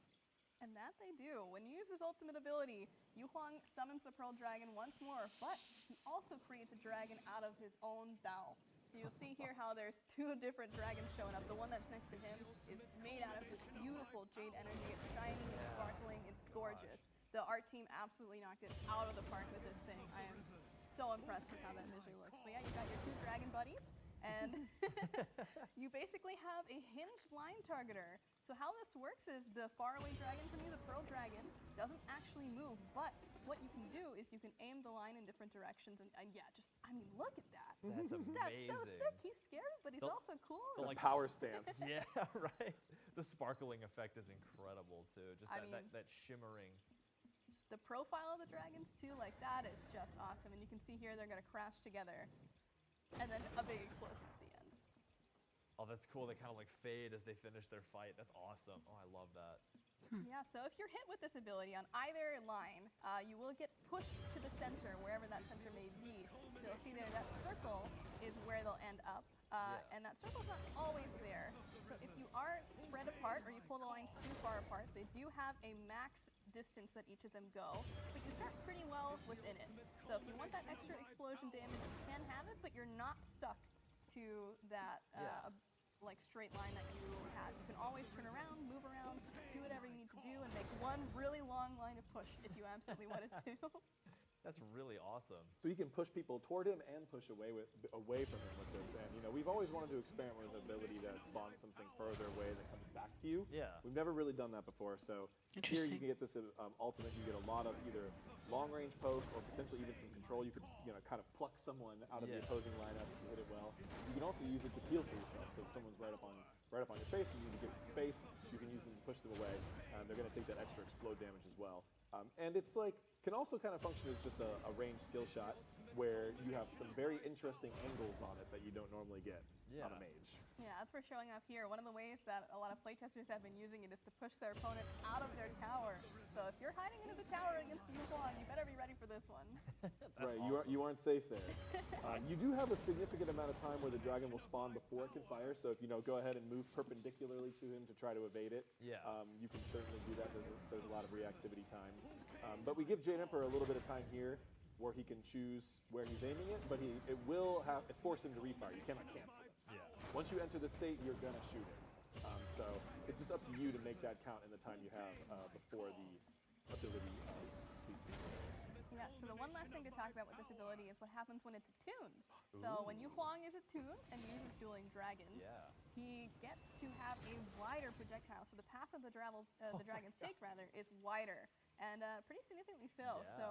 And that they do. When you use his ultimate ability, Yu Huang summons the Pearl Dragon once more, but he also creates a dragon out of his own Dao. So you'll see here how there's two different dragons showing up. The one that's next to him is made out of this beautiful jade energy. It's shining, it's sparkling, it's gorgeous. The art team absolutely knocked it out of the park with this thing. I am so impressed with how that visually looks. But yeah, you got your two dragon buddies, and you basically have a hinged line targeter. So how this works is the faraway dragon from you, the Pearl Dragon, doesn't actually move, but what you can do is you can aim the line in different directions, and yeah, just, I mean, look at that. That's amazing. That's so sick. He's scary, but he's also cool. The power stance. Yeah, right. The sparkling effect is incredible, too. Just that shimmering. The profile of the dragons, too, like that is just awesome. And you can see here they're going to crash together, and then a big explosion at the end. Oh, that's cool. They kind of like fade as they finish their fight. That's awesome. Oh, I love that. Yeah, so if you're hit with this ability on either line, you will get pushed to the center, wherever that center may be. So you'll see there that circle is where they'll end up, and that circle's not always there. So if you are spread apart or you pull the lines too far apart, they do have a max distance that each of them go, but you start pretty well within it. So if you want that extra explosion damage, you can have it, but you're not stuck to that like straight line that you had. You can always turn around, move around, do whatever you need to do, and make one really long line of push if you absolutely wanted to. That's really awesome. So you can push people toward him and push away from him with this. And we've always wanted to experiment with an ability that spawns something further away that comes back to you. Yeah. We've never really done that before. So here you can get this ultimate. You get a lot of either long range poke or potentially even some control. You could kind of pluck someone out of the opposing lineup if you hit it well. You can also use it to peel for yourself. So if someone's right up on your face, you need to get some space. You can use them to push them away. They're going to take that extra explode damage as well. And it's like, can also kind of function as just a ranged skill shot where you have some very interesting angles on it that you don't normally get on a mage. Yeah, as we're showing off here, one of the ways that a lot of playtesters have been using it is to push their opponent out of their tower. So if you're hiding into the tower against Yu Huang, you better be ready for this one. Right, awesome. You aren't safe there. You do have a significant amount of time where the dragon will spawn before it can fire, so if go ahead and move perpendicularly to him to try to evade it, you can certainly do that. There's a lot of reactivity time. But we give Jade Emperor a little bit of time here where he can choose where he's aiming it, but it will force him to refire. You cannot cancel this. Yeah. Once you enter the state, you're gonna shoot it. So it's just up to you to make that count in the time you have before the ability completes the ability. Yeah, so the one last thing to talk about with this ability is what happens when it's attuned. So when Yu Huang is attuned and uses Dueling Dragons, he gets to have a wider projectile. So the path of the dragons take is wider, and pretty significantly so. Yeah. So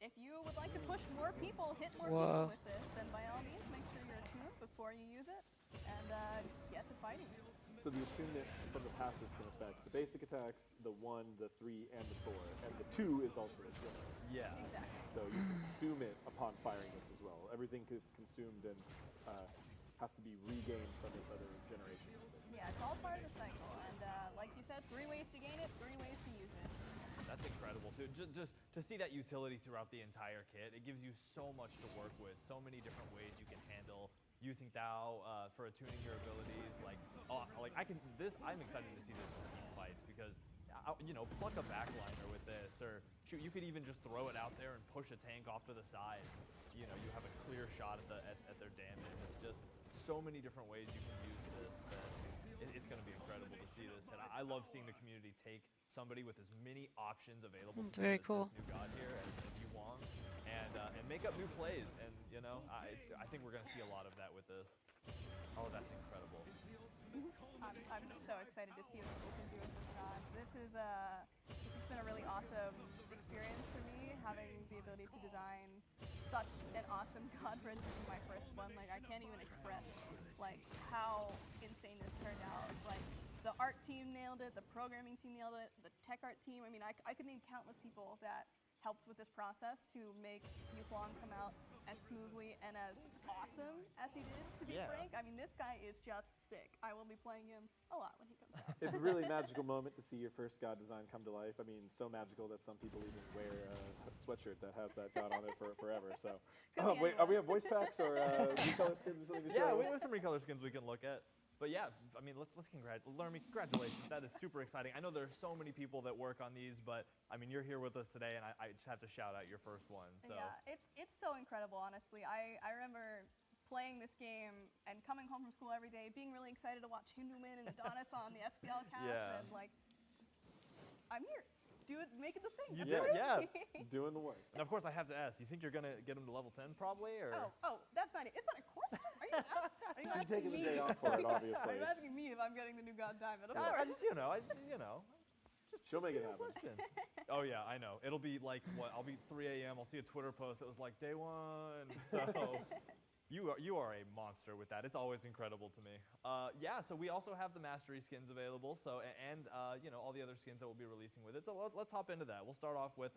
if you would like to push more people, hit more people with this, then by all means make sure you're attuned before you use it, and get to fighting. So the attunement from the passive can affect the basic attacks, the 1, the 3, and the 4, and the 2 is also the trigger. Yeah. Exactly. So you consume it upon firing this as well. Everything gets consumed and has to be regained from its other generation. Yeah, it's all part of the cycle, and like you said, 3 ways to gain it, 3 ways to use it. That's incredible, too. Just to see that utility throughout the entire kit, it gives you so much to work with, so many different ways you can handle using Dao for attuning your abilities. I'm excited to see this in team fights because, pluck a backliner with this, or shoot, you could even just throw it out there and push a tank off to the side. You have a clear shot at their damage. It's just so many different ways you can use this that it's going to be incredible to see this. And I love seeing the community take somebody with as many options available to very this cool. new god here as Yu Huang, and make up new plays. And I think we're going to see a lot of that with this. Oh, that's incredible. I'm just so excited to see what people can do with this god. This has been a really awesome experience for me, having the ability to design such an awesome god for it to be my first one. Like, I can't even express how insane this turned out. Like, the art team nailed it, the programming team nailed it, the tech art team. I mean, I could name countless people that helped with this process to make Yu Huang come out as smoothly and as awesome as he did, to be frank. I mean, this guy is just sick. I will be playing him a lot when he comes out. It's a really magical moment to see your first god design come to life. I mean, so magical that some people even wear a sweatshirt that has that god on it forever. So, wait, are we have voice packs or recolor skins or something to show? Yeah, we have some recolor skins we can look at. But yeah, I mean, let's Laramie, congratulations. That is super exciting. I know there are so many people that work on these, but I mean, you're here with us today, and I just have to shout out your first one. So. Yeah, it's so incredible, honestly. I remember playing this game and coming home from school every day, being really excited to watch Hinduman and Adonis on the SPL cast, Yeah. and like, I'm here, making the thing. You That's did, what yeah. it is. Doing the work. And of course, I have to ask, you think you're gonna get him to level 10 probably, or? Oh, that's not it. It's not a course. Are you She's asking taking me? the day off for it, obviously. Are you asking me if I'm getting the new God Diamond? Of I course. just, She'll make it happen. Question. Oh yeah, I know. It'll be like what? I'll be 3 a.m. I'll see a Twitter post that was like day 1. So you are a monster with that. It's always incredible to me. Yeah. So we also have the mastery skins available. So and all the other skins that we'll be releasing with it. So let's hop into that. We'll start off with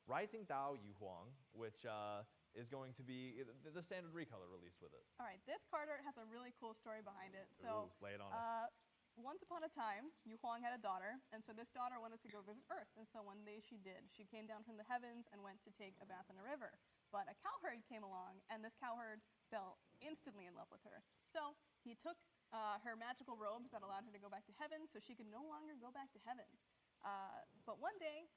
Rising Dao Yu Huang, which is going to be the standard recolor release with it. All right, this card art has a really cool story behind it. So, Ooh, lay it on us. Once upon a time, Yu Huang had a daughter, and so this daughter wanted to go visit Earth, and so one day she did. She came down from the heavens and went to take a bath in a river. But a cowherd came along, and this cowherd fell instantly in love with her. So he took her magical robes that allowed her to go back to heaven, so she could no longer go back to heaven. But one day,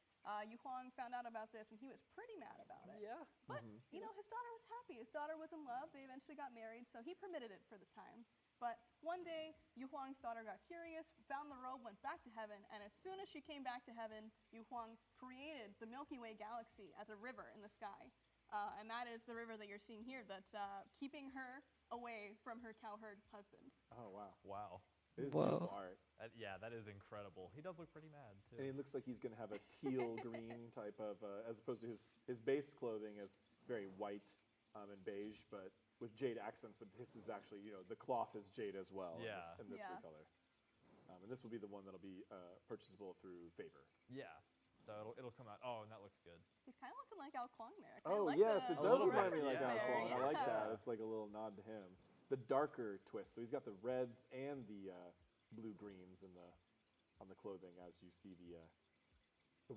Yu Huang found out about this, and he was pretty mad about it. Yeah. But, his daughter was happy. His daughter was in love. They eventually got married, so he permitted it for the time. But one day, Yu Huang's daughter got curious, found the robe, went back to heaven, and as soon as she came back to heaven, Yu Huang created the Milky Way galaxy as a river in the sky. And that is the river that you're seeing here that's keeping her away from her cowherd husband. Oh, wow. Wow. It is Whoa. beautiful art. Yeah, that is incredible. He does look pretty mad, too. And it looks like he's going to have a teal green type of, as opposed to his base clothing is very white and beige, but with jade accents. But this is actually, the cloth is jade as well in this recolor. And this will be the one that'll be purchasable through Favor. Yeah. So it'll come out. Oh, and that looks good. He's kind of looking like Ao Kwang there. Oh, like yes, it does remind me like Ao there, Kwang. I like yeah. that. It's like a little nod to him. The darker twist. So he's got the reds and the blue-greens on the clothing as you see the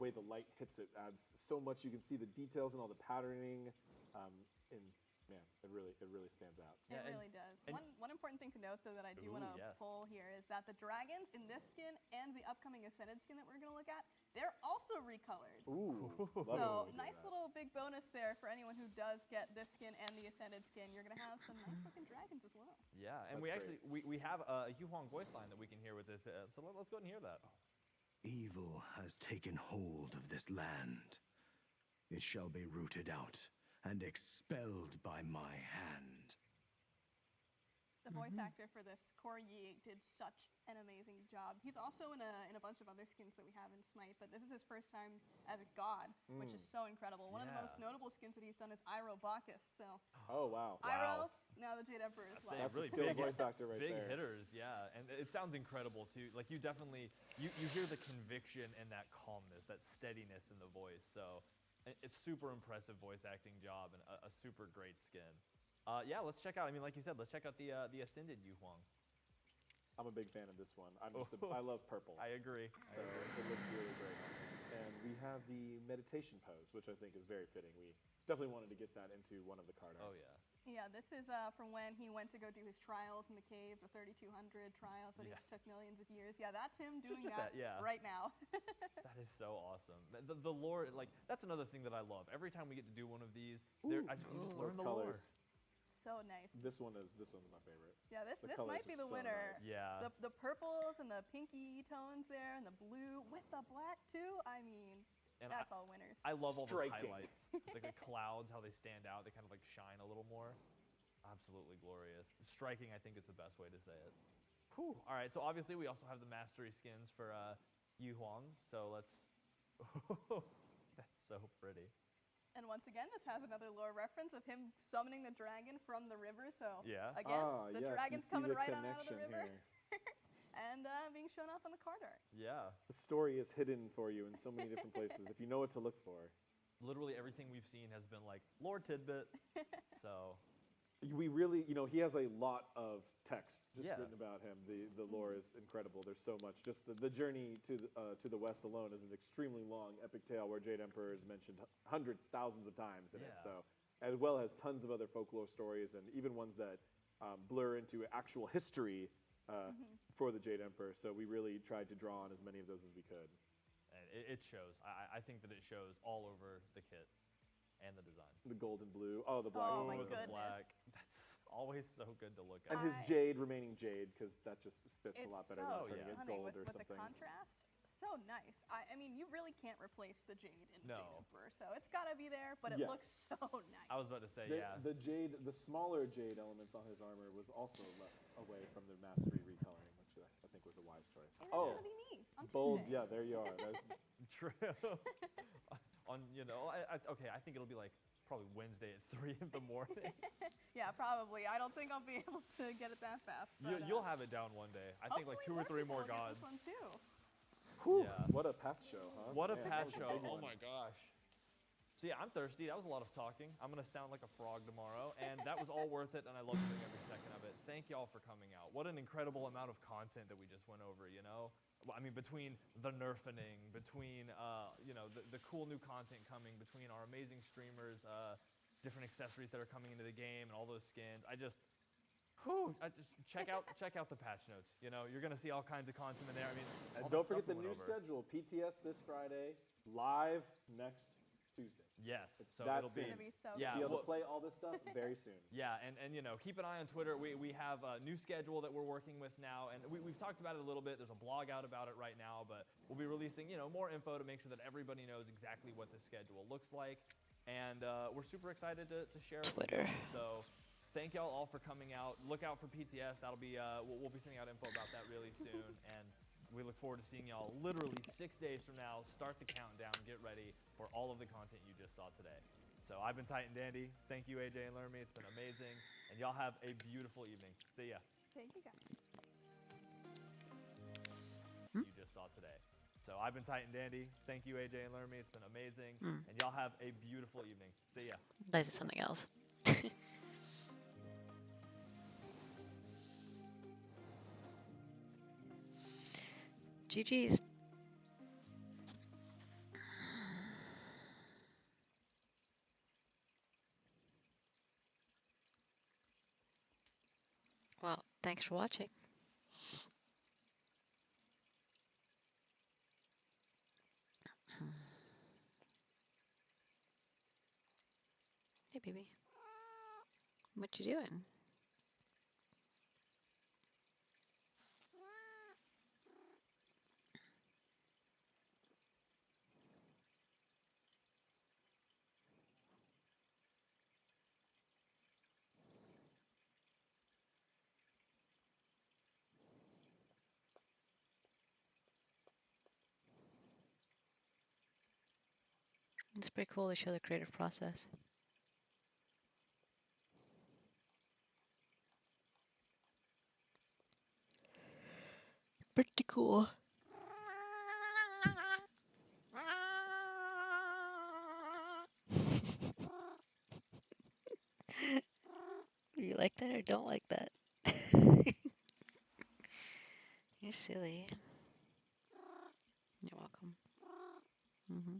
way the light hits it adds so much. You can see the details and all the patterning. Man, it really stands out. It really does. One important thing to note, though, that I do want to pull here is that the dragons in this skin and the upcoming Ascended skin that we're going to look at, they're also recolored. Ooh, so nice little big bonus there for anyone who does get this skin and the Ascended skin. You're going to have some nice looking dragons as well. Yeah, and we have a Yu Huang voice line that we can hear with this. So let's go ahead and hear that. Evil has taken hold of this land. It shall be rooted out and expelled by my hand. The voice actor for this, Corey Yeague, did such an amazing job. He's also in a bunch of other skins that we have in Smite, but this is his first time as a god, which is so incredible. One of the most notable skins that he's done is Iroh Bacchus. So, oh wow, Iroh, now the Jade Emperor is That's really big voice actor right big there. hitters, yeah, and it sounds incredible too. Like you definitely you hear the conviction and that calmness, that steadiness in the voice. So it's super impressive voice acting job and a super great skin. Yeah, let's check out. I mean, like you said, let's check out the Ascended Yu Huang. I'm a big fan of this one. I love purple. I agree. So it looks really great. And we have the meditation pose, which I think is very fitting. We definitely wanted to get that into one of the card arts. Oh yeah. Yeah, this is from when he went to go do his trials in the cave, the 3,200 trials that each took millions of years. Yeah, that's him doing that right now. That is so awesome. The lore, like, that's another thing that I love. Every time we get to do one of these, you just learn the lore. So nice. This one's my favorite. Yeah, this might be the so winner. nice. Yeah. The purples and the pinky tones there and the blue with the black too. I mean, And that's all winners. I love all those Striking. highlights. Like the clouds, how they stand out. They kind of like shine a little more. Absolutely glorious. Striking, I think, is the best way to say it. Whew. All right, so obviously we also have the mastery skins for Yu Huang. So let's. That's so pretty. And once again, this has another lore reference of him summoning the dragon from the river. So again, the dragon's coming right on out of the river. And being shown off on the card art. Yeah. The story is hidden for you in so many different places if you know what to look for. Literally everything we've seen has been like lore tidbit. So we really, he has a lot of text just written about him. The lore is incredible. There's so much. Just the journey to the west alone is an extremely long epic tale where Jade Emperor is mentioned hundreds, thousands of times in it. So, as well as tons of other folklore stories and even ones that blur into actual history for the Jade Emperor. So we really tried to draw on as many of those as we could. And it shows. I think that it shows all over the kit and the design. The gold and blue. Oh, the black. Oh my the goodness. black. That's always so good to look at. And his jade remaining jade, because that just fits a lot better so than turning it stunning gold or with something. the contrast. So nice. I mean, you really can't replace the jade in No. Jade Emperor, so it's gotta be there. But it Yes. looks so nice. I was about to say, yeah. The jade, the smaller jade elements on his armor was also left away from the mastery recoloring, which I think was a wise choice. And that's gonna be neat on bold. Tuesday. Yeah, there you are. True. Okay, I think it'll be like probably Wednesday at 3 in the morning. Yeah, probably. I don't think I'll be able to get it that fast. But, You'll have it down one day. I think like 2 or 3 more gods. This one too. Whew, Yeah. What a patch show, huh? What a Man, patch that was a show. big Oh one. my gosh. So yeah, I'm thirsty. That was a lot of talking. I'm going to sound like a frog tomorrow. And that was all worth it, and I loved doing every second of it. Thank y'all for coming out. What an incredible amount of content that we just went over, you know? Well, I mean, between the nerfing, between, the cool new content coming, between our amazing streamers, different accessories that are coming into the game, and all those skins. I just check out the patch notes. You know, you're gonna see all kinds of content in there. I mean, And all don't that forget the stuff we new went over. schedule. PTS this Friday, live next Tuesday. Yes, It's so that it'll be. soon. It's gonna be so Yeah, Be able well- to play all this stuff very soon. Yeah, and keep an eye on Twitter. We have a new schedule that we're working with now, and we've talked about it a little bit. There's a blog out about it right now, but we'll be releasing more info to make sure that everybody knows exactly what the schedule looks like, and we're super excited to share it with Twitter. y'all. So thank y'all all for coming out. Look out for PTS. That'll be we'll be sending out info about that really soon, and we look forward to seeing y'all literally 6 days from now. Start the countdown. Get ready for all of the content you just saw today. So I've been Titan Dandy. Thank you, AJ and Lermy. It's been amazing. And y'all have a beautiful evening. See ya. Thank you guys. You just saw today. So I've been Titan Dandy. Thank you, AJ and Lermy. It's been amazing. Mm. And y'all have a beautiful evening. See ya. This is something else. GG's. Well, thanks for watching. Hey, baby. What you doing? It's pretty cool to show the creative process. Pretty cool. You like that or don't like that? You're silly. You're welcome. Mm-hmm.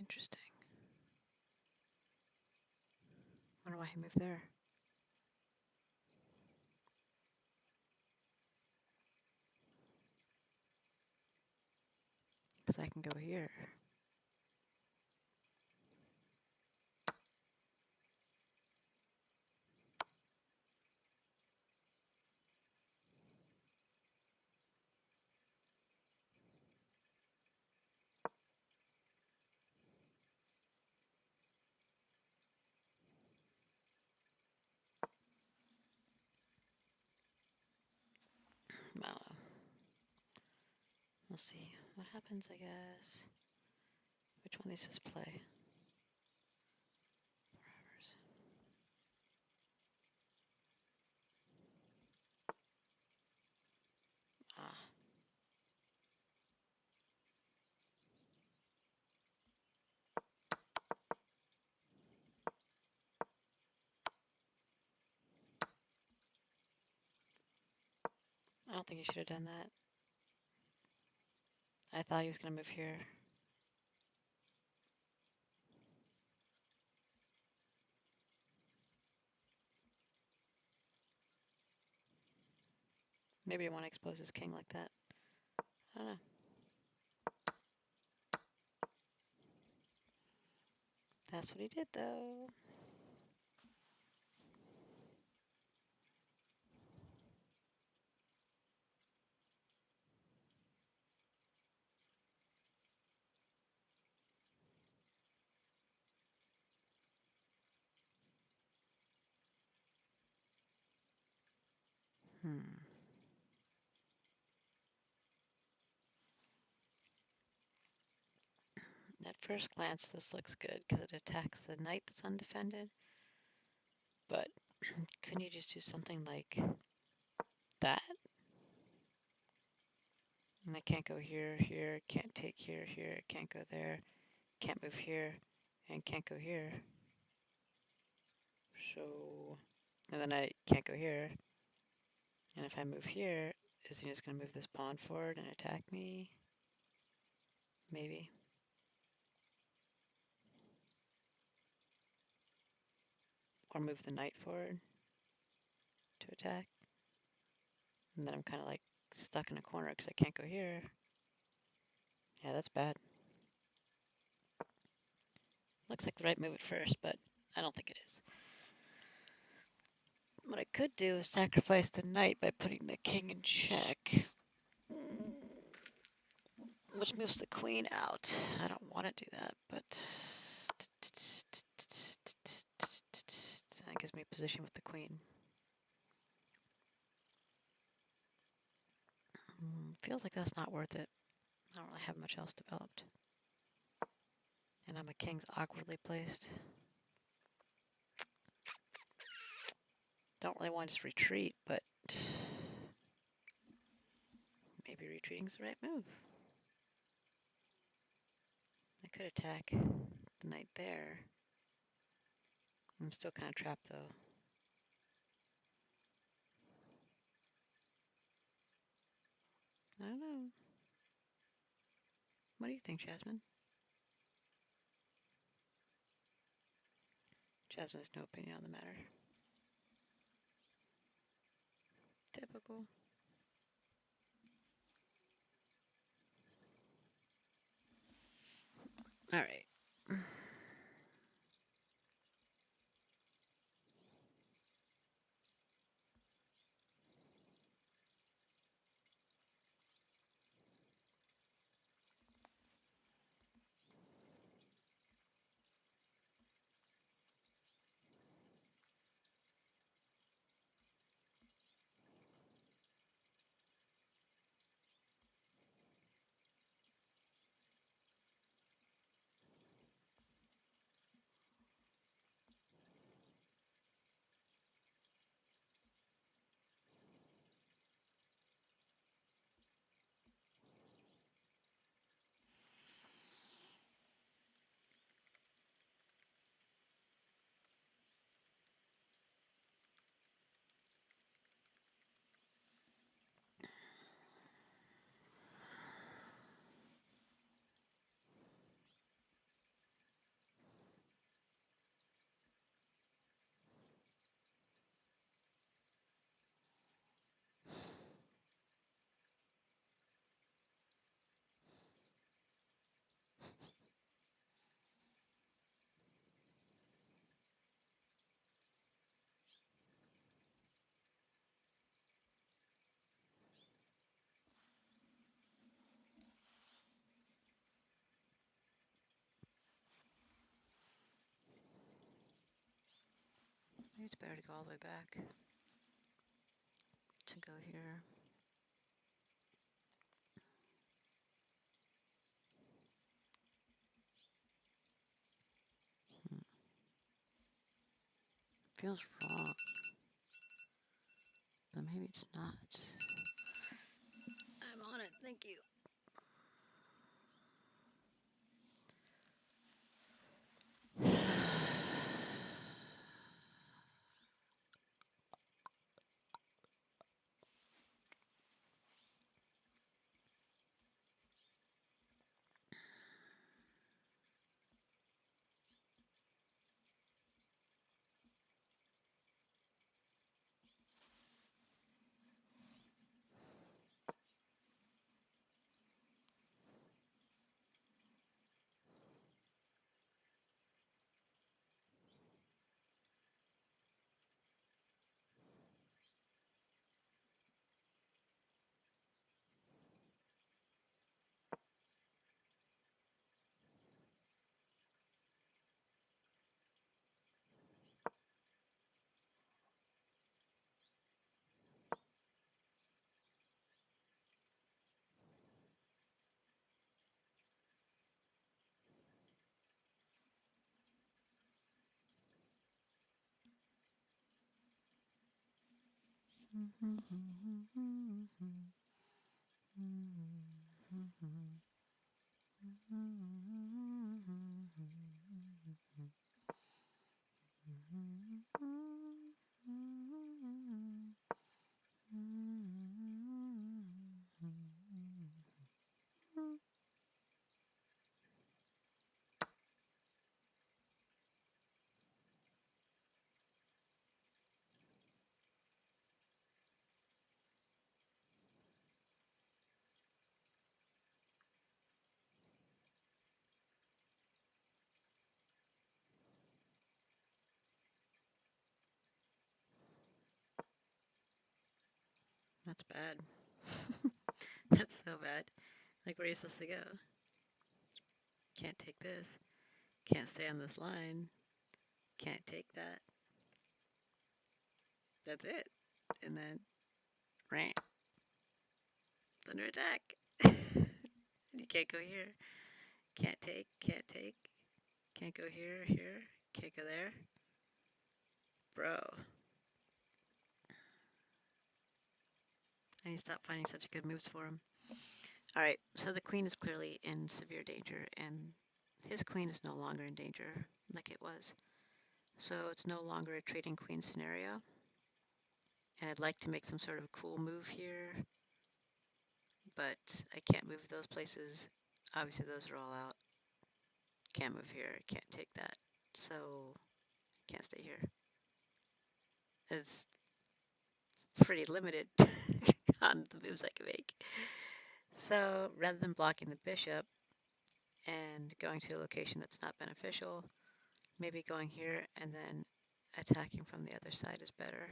Interesting. Wonder why he moved there. Because I can go here. I don't know. We'll see. What happens, I guess. Which one of these says play? Ah. I don't think you should have done that. I thought he was going to move here. Maybe you want to expose his king like that. I don't know. That's what he did, though. At first glance, this looks good because it attacks the knight that's undefended. But couldn't you just do something like that? And I can't go here, here, can't take here, here, can't go there, can't move here, and can't go here. So, and then I can't go here. And if I move here, is he just going to move this pawn forward and attack me? Maybe. Or move the knight forward to attack. And then I'm kind of like stuck in a corner because I can't go here. Yeah, that's bad. Looks like the right move at first, but I don't think it is. What I could do is sacrifice the knight by putting the king in check. Which moves the queen out. I don't want to do that, but that gives me a position with the queen. Feels like that's not worth it. I don't really have much else developed. And my king's awkwardly placed. Don't really want to just retreat, but maybe retreating's the right move. I could attack the knight there. I'm still kind of trapped, though. I don't know. What do you think, Jasmine? Jasmine has no opinion on the matter. Typical. All right. it's better to go all the way back. To go here. Feels wrong. But maybe it's not. I'm on it, thank you. That's bad. That's so bad. Like, where are you supposed to go? Can't take this. Can't stay on this line. Can't take that. That's it. And then, rant. It's under attack. You can't go here. Can't take, can't take. Can't go here, here. Can't go there. Bro. I need to stop finding such good moves for him. Alright, so the queen is clearly in severe danger, and his queen is no longer in danger like it was. So it's no longer a trading queen scenario. And I'd like to make some sort of cool move here, but I can't move those places. Obviously those are all out. Can't move here, can't take that. So, can't stay here. It's pretty limited on the moves I can make. So, rather than blocking the bishop and going to a location that's not beneficial, maybe going here and then attacking from the other side is better.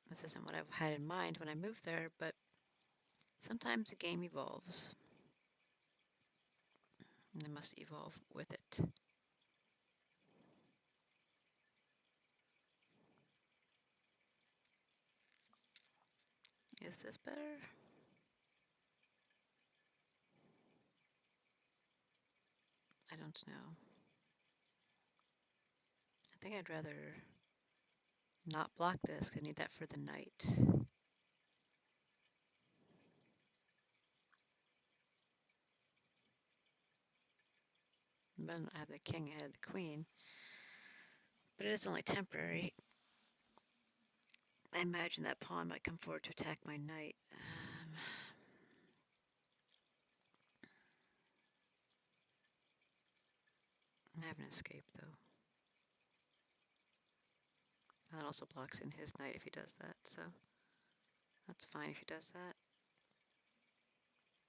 This isn't what I had in mind when I moved there, but sometimes the game evolves. And they must evolve with it. Is this better? I don't know. I think I'd rather not block this. I need that for the knight. But I have the king ahead of the queen. But it is only temporary. I imagine that pawn might come forward to attack my knight. I have an escape, though. And that also blocks in his knight if he does that, so that's fine if he does that.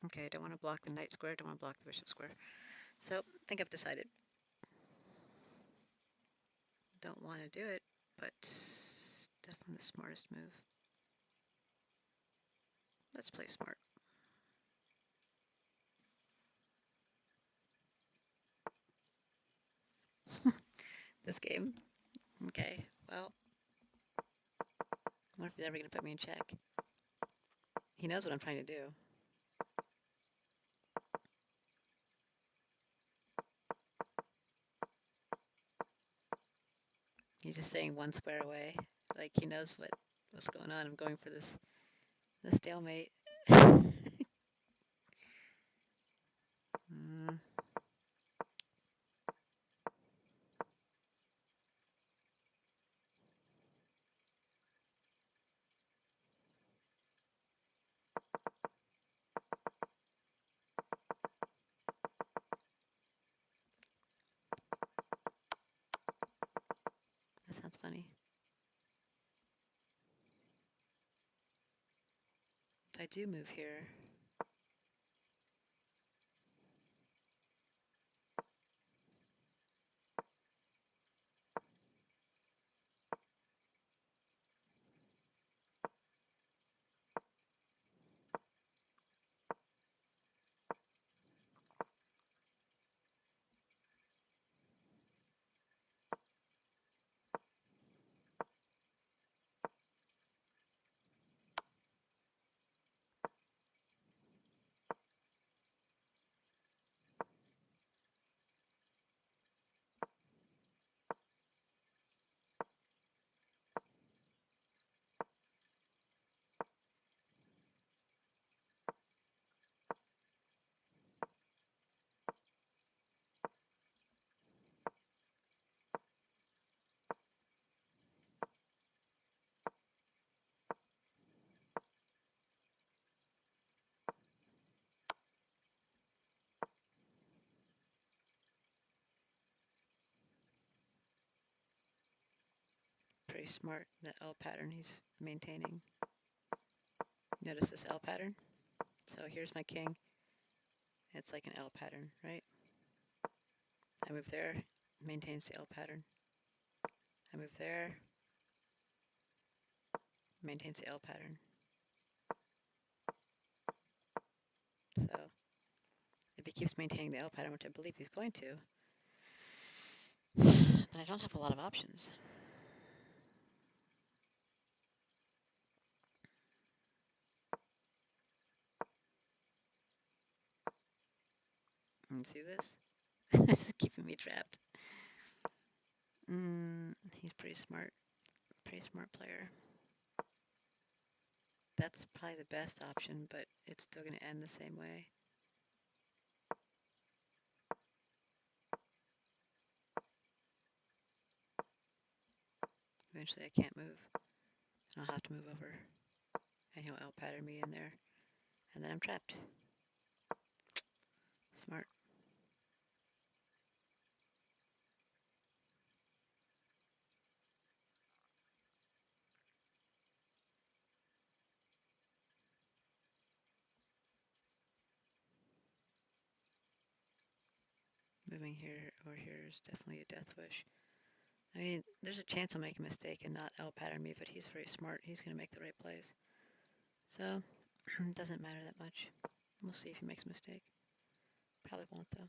Okay, I don't want to block the knight square, I don't want to block the bishop square. So, I think I've decided. Don't want to do it, but definitely the smartest move. Let's play smart. This game. Okay, well, I wonder if he's ever going to put me in check. He knows what I'm trying to do. He's just saying one square away. Like, he knows what's going on. I'm going for this stalemate. That sounds funny. If I do move here, pretty smart, that L pattern he's maintaining. Notice this L pattern? So here's my king. It's like an L pattern, right? I move there, maintains the L pattern. I move there, maintains the L pattern. So if he keeps maintaining the L pattern, which I believe he's going to, then I don't have a lot of options. You see this? This is keeping me trapped. He's pretty smart player. That's probably the best option, but it's still going to end the same way. Eventually I can't move. I'll have to move over. And he'll L pattern me in there. And then I'm trapped. Smart. Moving here or here is definitely a death wish. I mean, there's a chance I'll make a mistake and not L pattern me, but he's very smart. He's going to make the right plays. So, it doesn't matter that much. We'll see if he makes a mistake. Probably won't, though.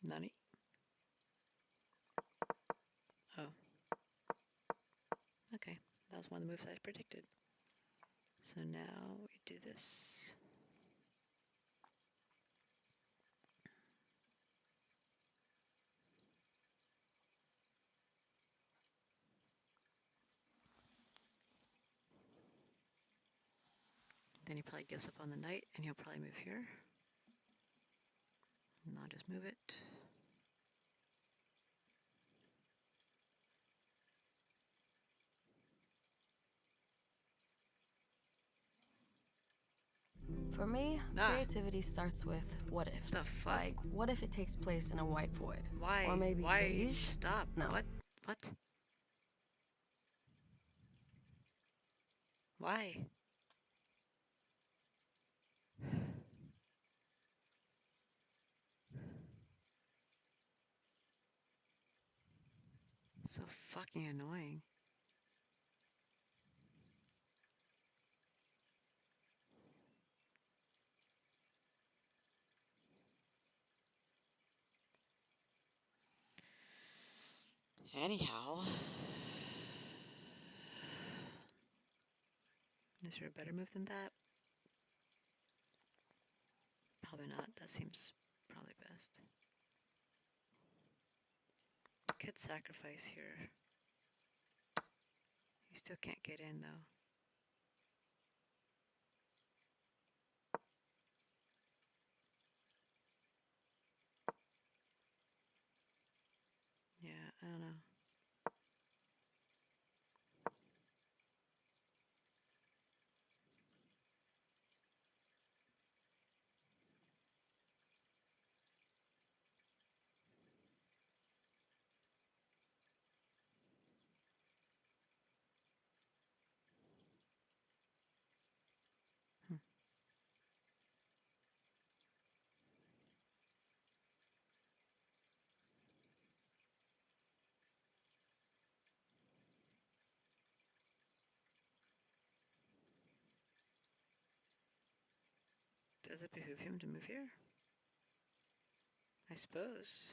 Nani? Oh. Okay, that was one of the moves I predicted. So now we do this. Then he probably gives up on the knight, and he'll probably move here. And I'll just move it. For me, creativity starts with what ifs. The fuck? Like, what if it takes place in a white void? Why? Or maybe Why? beige? Stop. No. What? Why? So fucking annoying. Anyhow. Is there a better move than that? Probably not. That seems probably best. Could sacrifice here. You still can't get in though. Yeah, I don't know. Does it behoove him to move here? I suppose.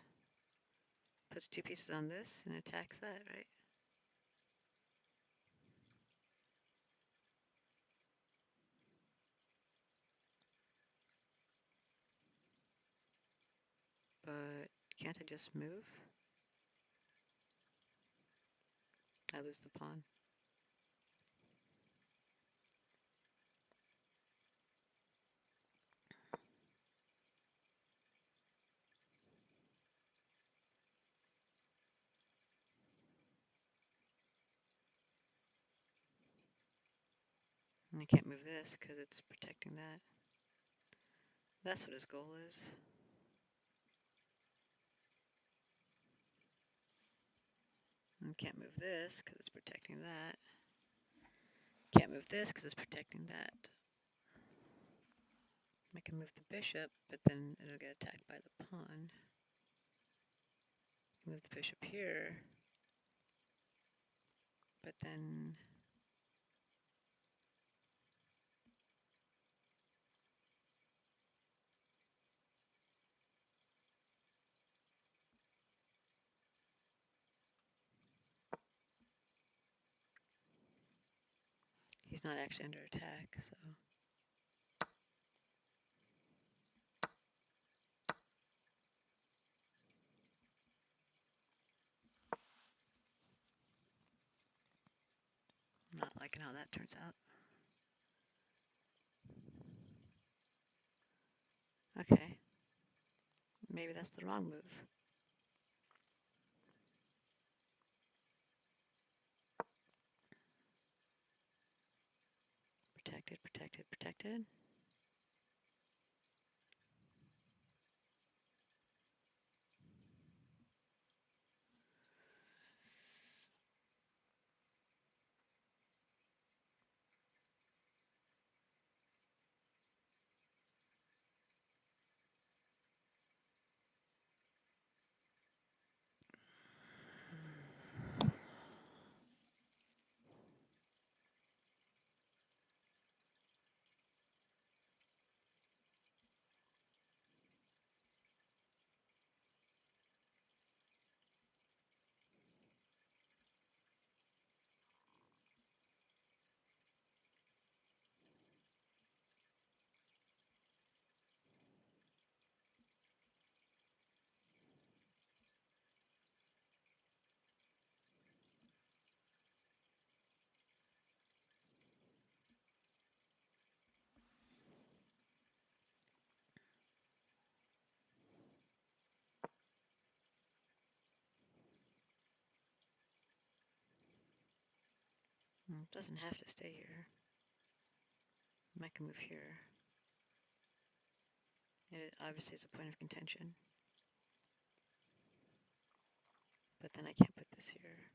Puts 2 pieces on this and attacks that, right? But can't I just move? I lose the pawn. And I can't move this because it's protecting that. That's what his goal is. And can't move this because it's protecting that. Can't move this because it's protecting that. I can move the bishop, but then it'll get attacked by the pawn. Move the bishop here, but then he's not actually under attack, so. I'm not liking how that turns out. Okay. Maybe that's the wrong move. Protected, protected, protected. It doesn't have to stay here. I can move here. It obviously is a point of contention. But then I can't put this here.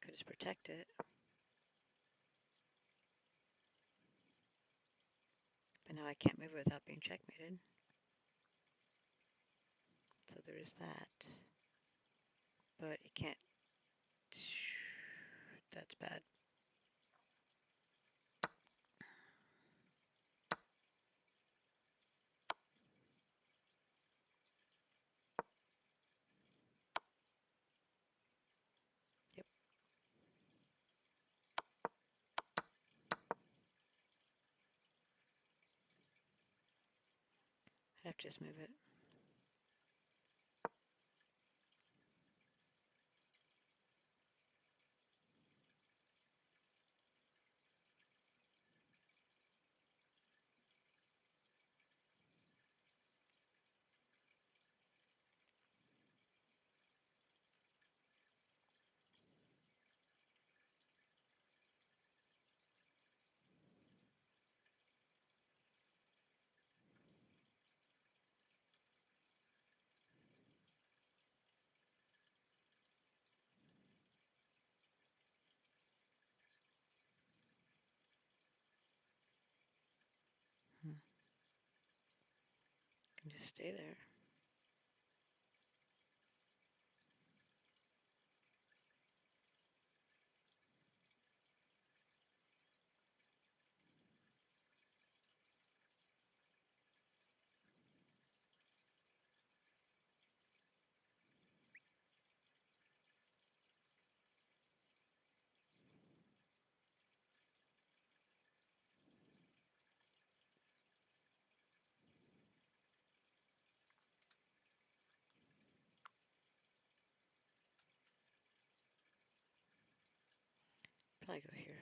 Could just protect it. But now I can't move it without being checkmated. So there is that. But it can't. That's bad. I'd have to just move it. Can just stay there. Probably go here.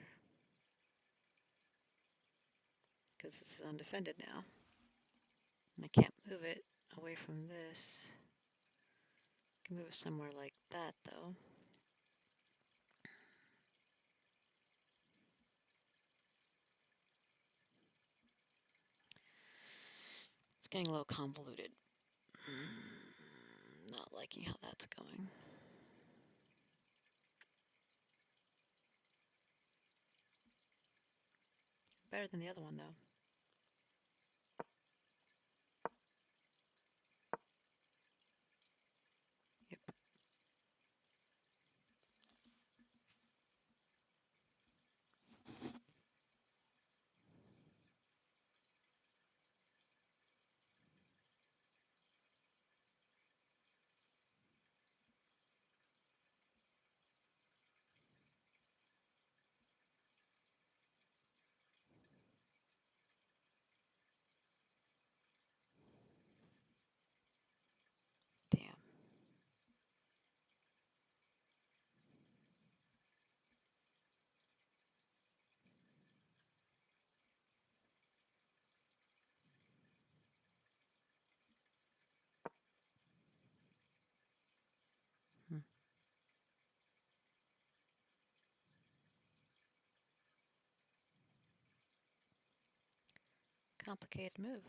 Because this is undefended now. And I can't move it away from this. I can move it somewhere like that, though. It's getting a little convoluted. Not liking how that's going. Better than the other one, though. Yep. Damn. Complicated move.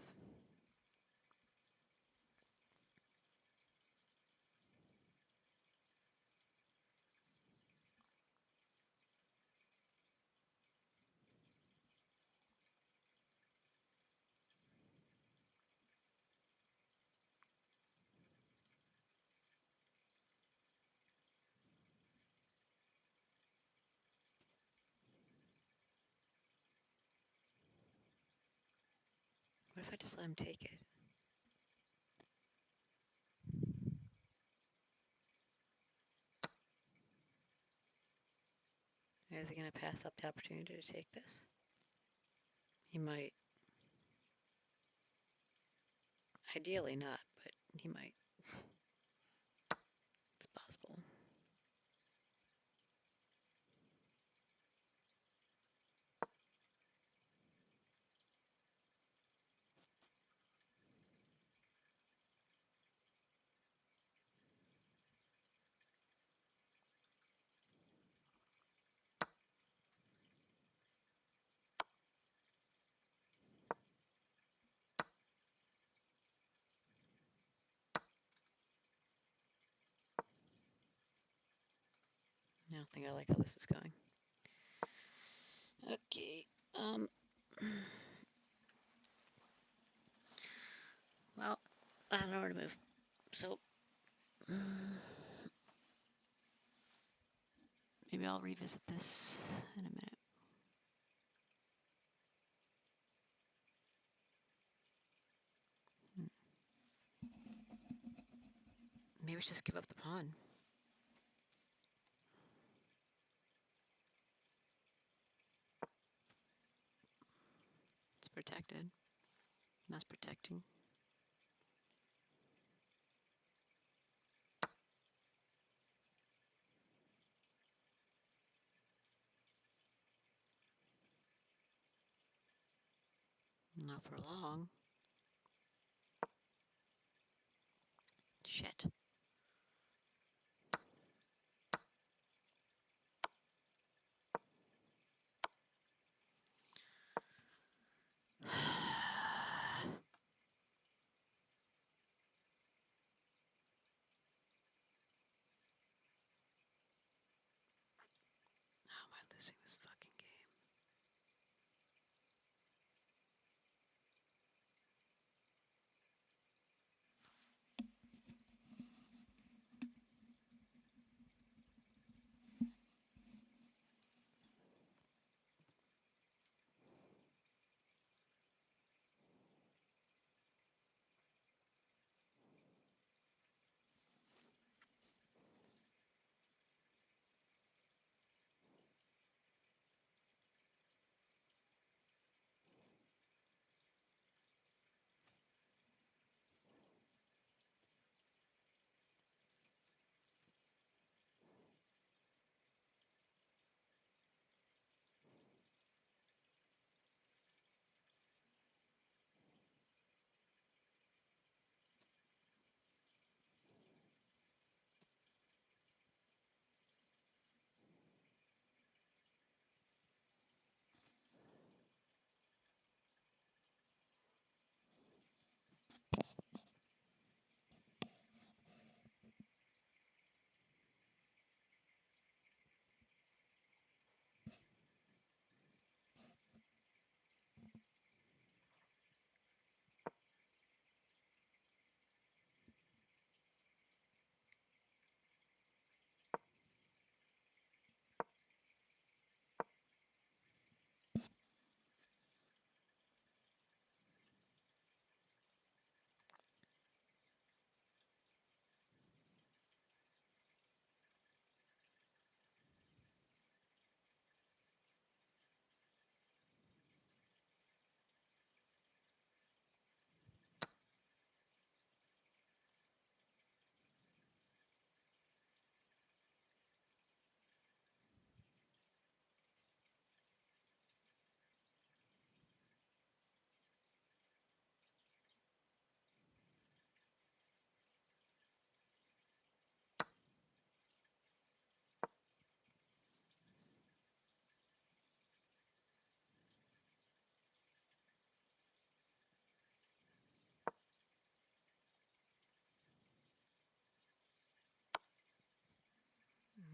What if I just let him take it? Is he going to pass up the opportunity to take this? He might. Ideally not, but he might. It's possible. I don't think I like how this is going. Okay. Well, I don't know where to move. So, maybe I'll revisit this in a minute. Maybe we should just give up the pawn. It's protected. That's protecting. Not for long. Shit. How am I losing this fucking game?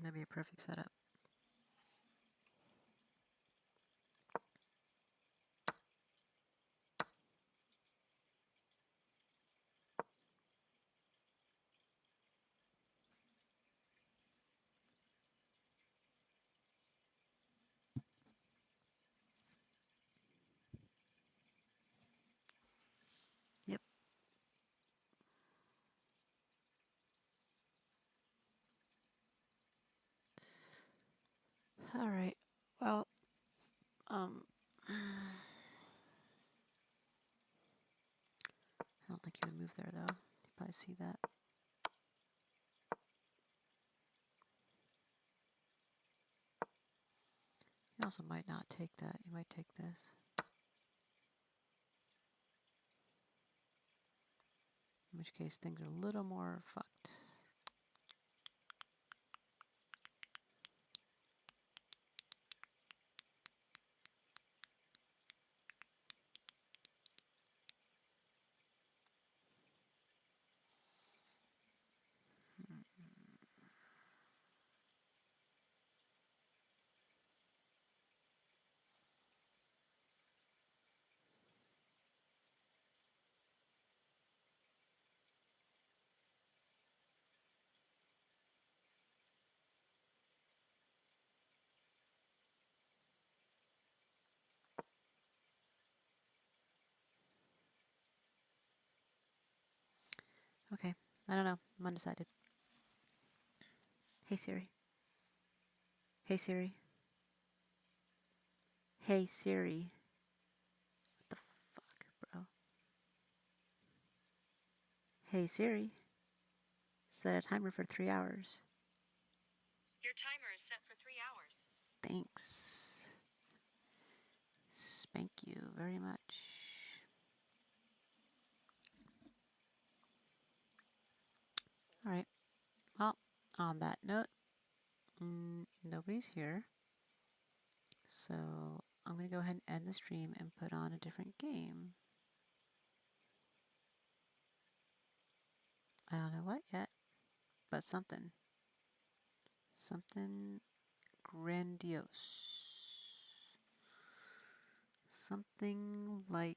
That'd be a perfect setup. Yep. All right. Well, I don't think you would move there, though. You probably see that. You also might not take that. You might take this. In which case, things are a little more fucked. Okay, I don't know. I'm undecided. Hey Siri. Hey Siri. Hey Siri. What the fuck, bro? Hey Siri. Set a timer for 3 hours. Your timer is set for 3 hours. Thanks. Spank you very much. Well, on that note, nobody's here. So I'm going to go ahead and end the stream and put on a different game. I don't know what yet, but something. Something grandiose. Something like,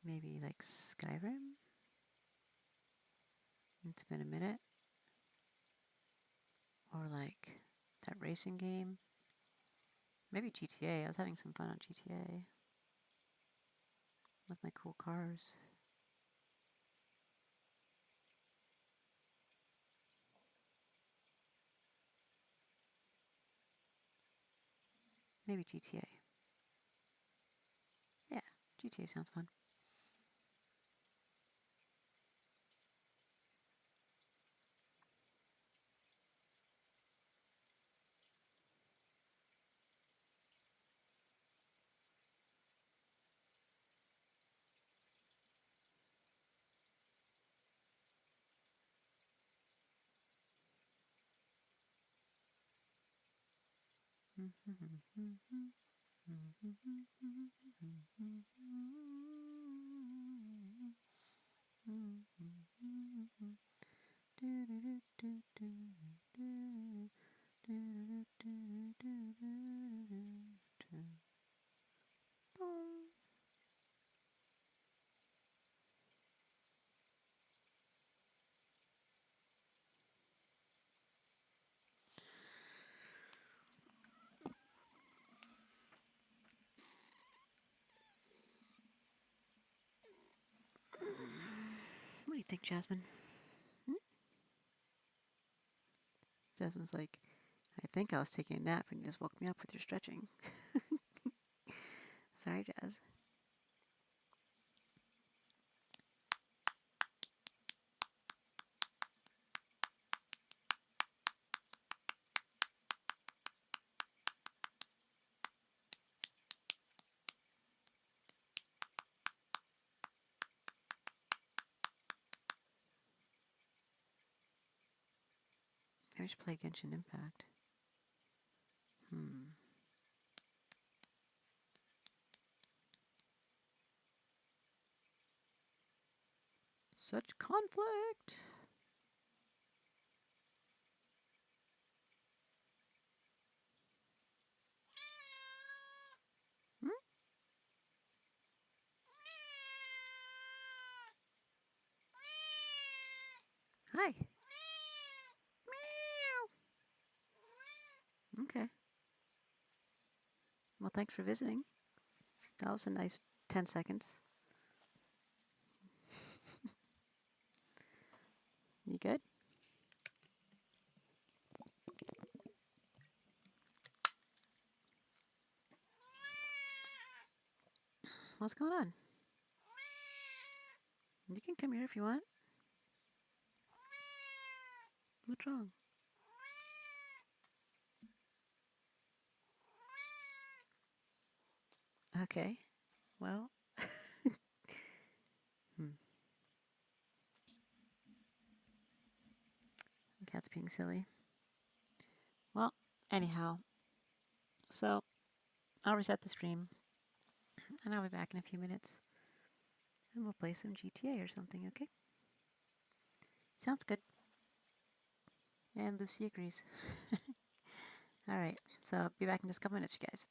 maybe like Skyrim? It's been a minute. Or like that racing game. Maybe GTA. I was having some fun on GTA. With my cool cars. Maybe GTA. Yeah, GTA sounds fun. What do you think, Jasmine? Jasmine's like, I think I was taking a nap and you just woke me up with your stretching. Sorry, Jazz. Maybe I should play Genshin Impact. Such conflict. Hi. Okay. Well, thanks for visiting. That was a nice 10 seconds. You good? What's going on? You can come here if you want. What's wrong? Okay. Well. Cat's being silly. Well, anyhow. So, I'll reset the stream. And I'll be back in a few minutes. And we'll play some GTA or something, okay? Sounds good. And Lucy agrees. Alright, so I'll be back in just a couple minutes, you guys.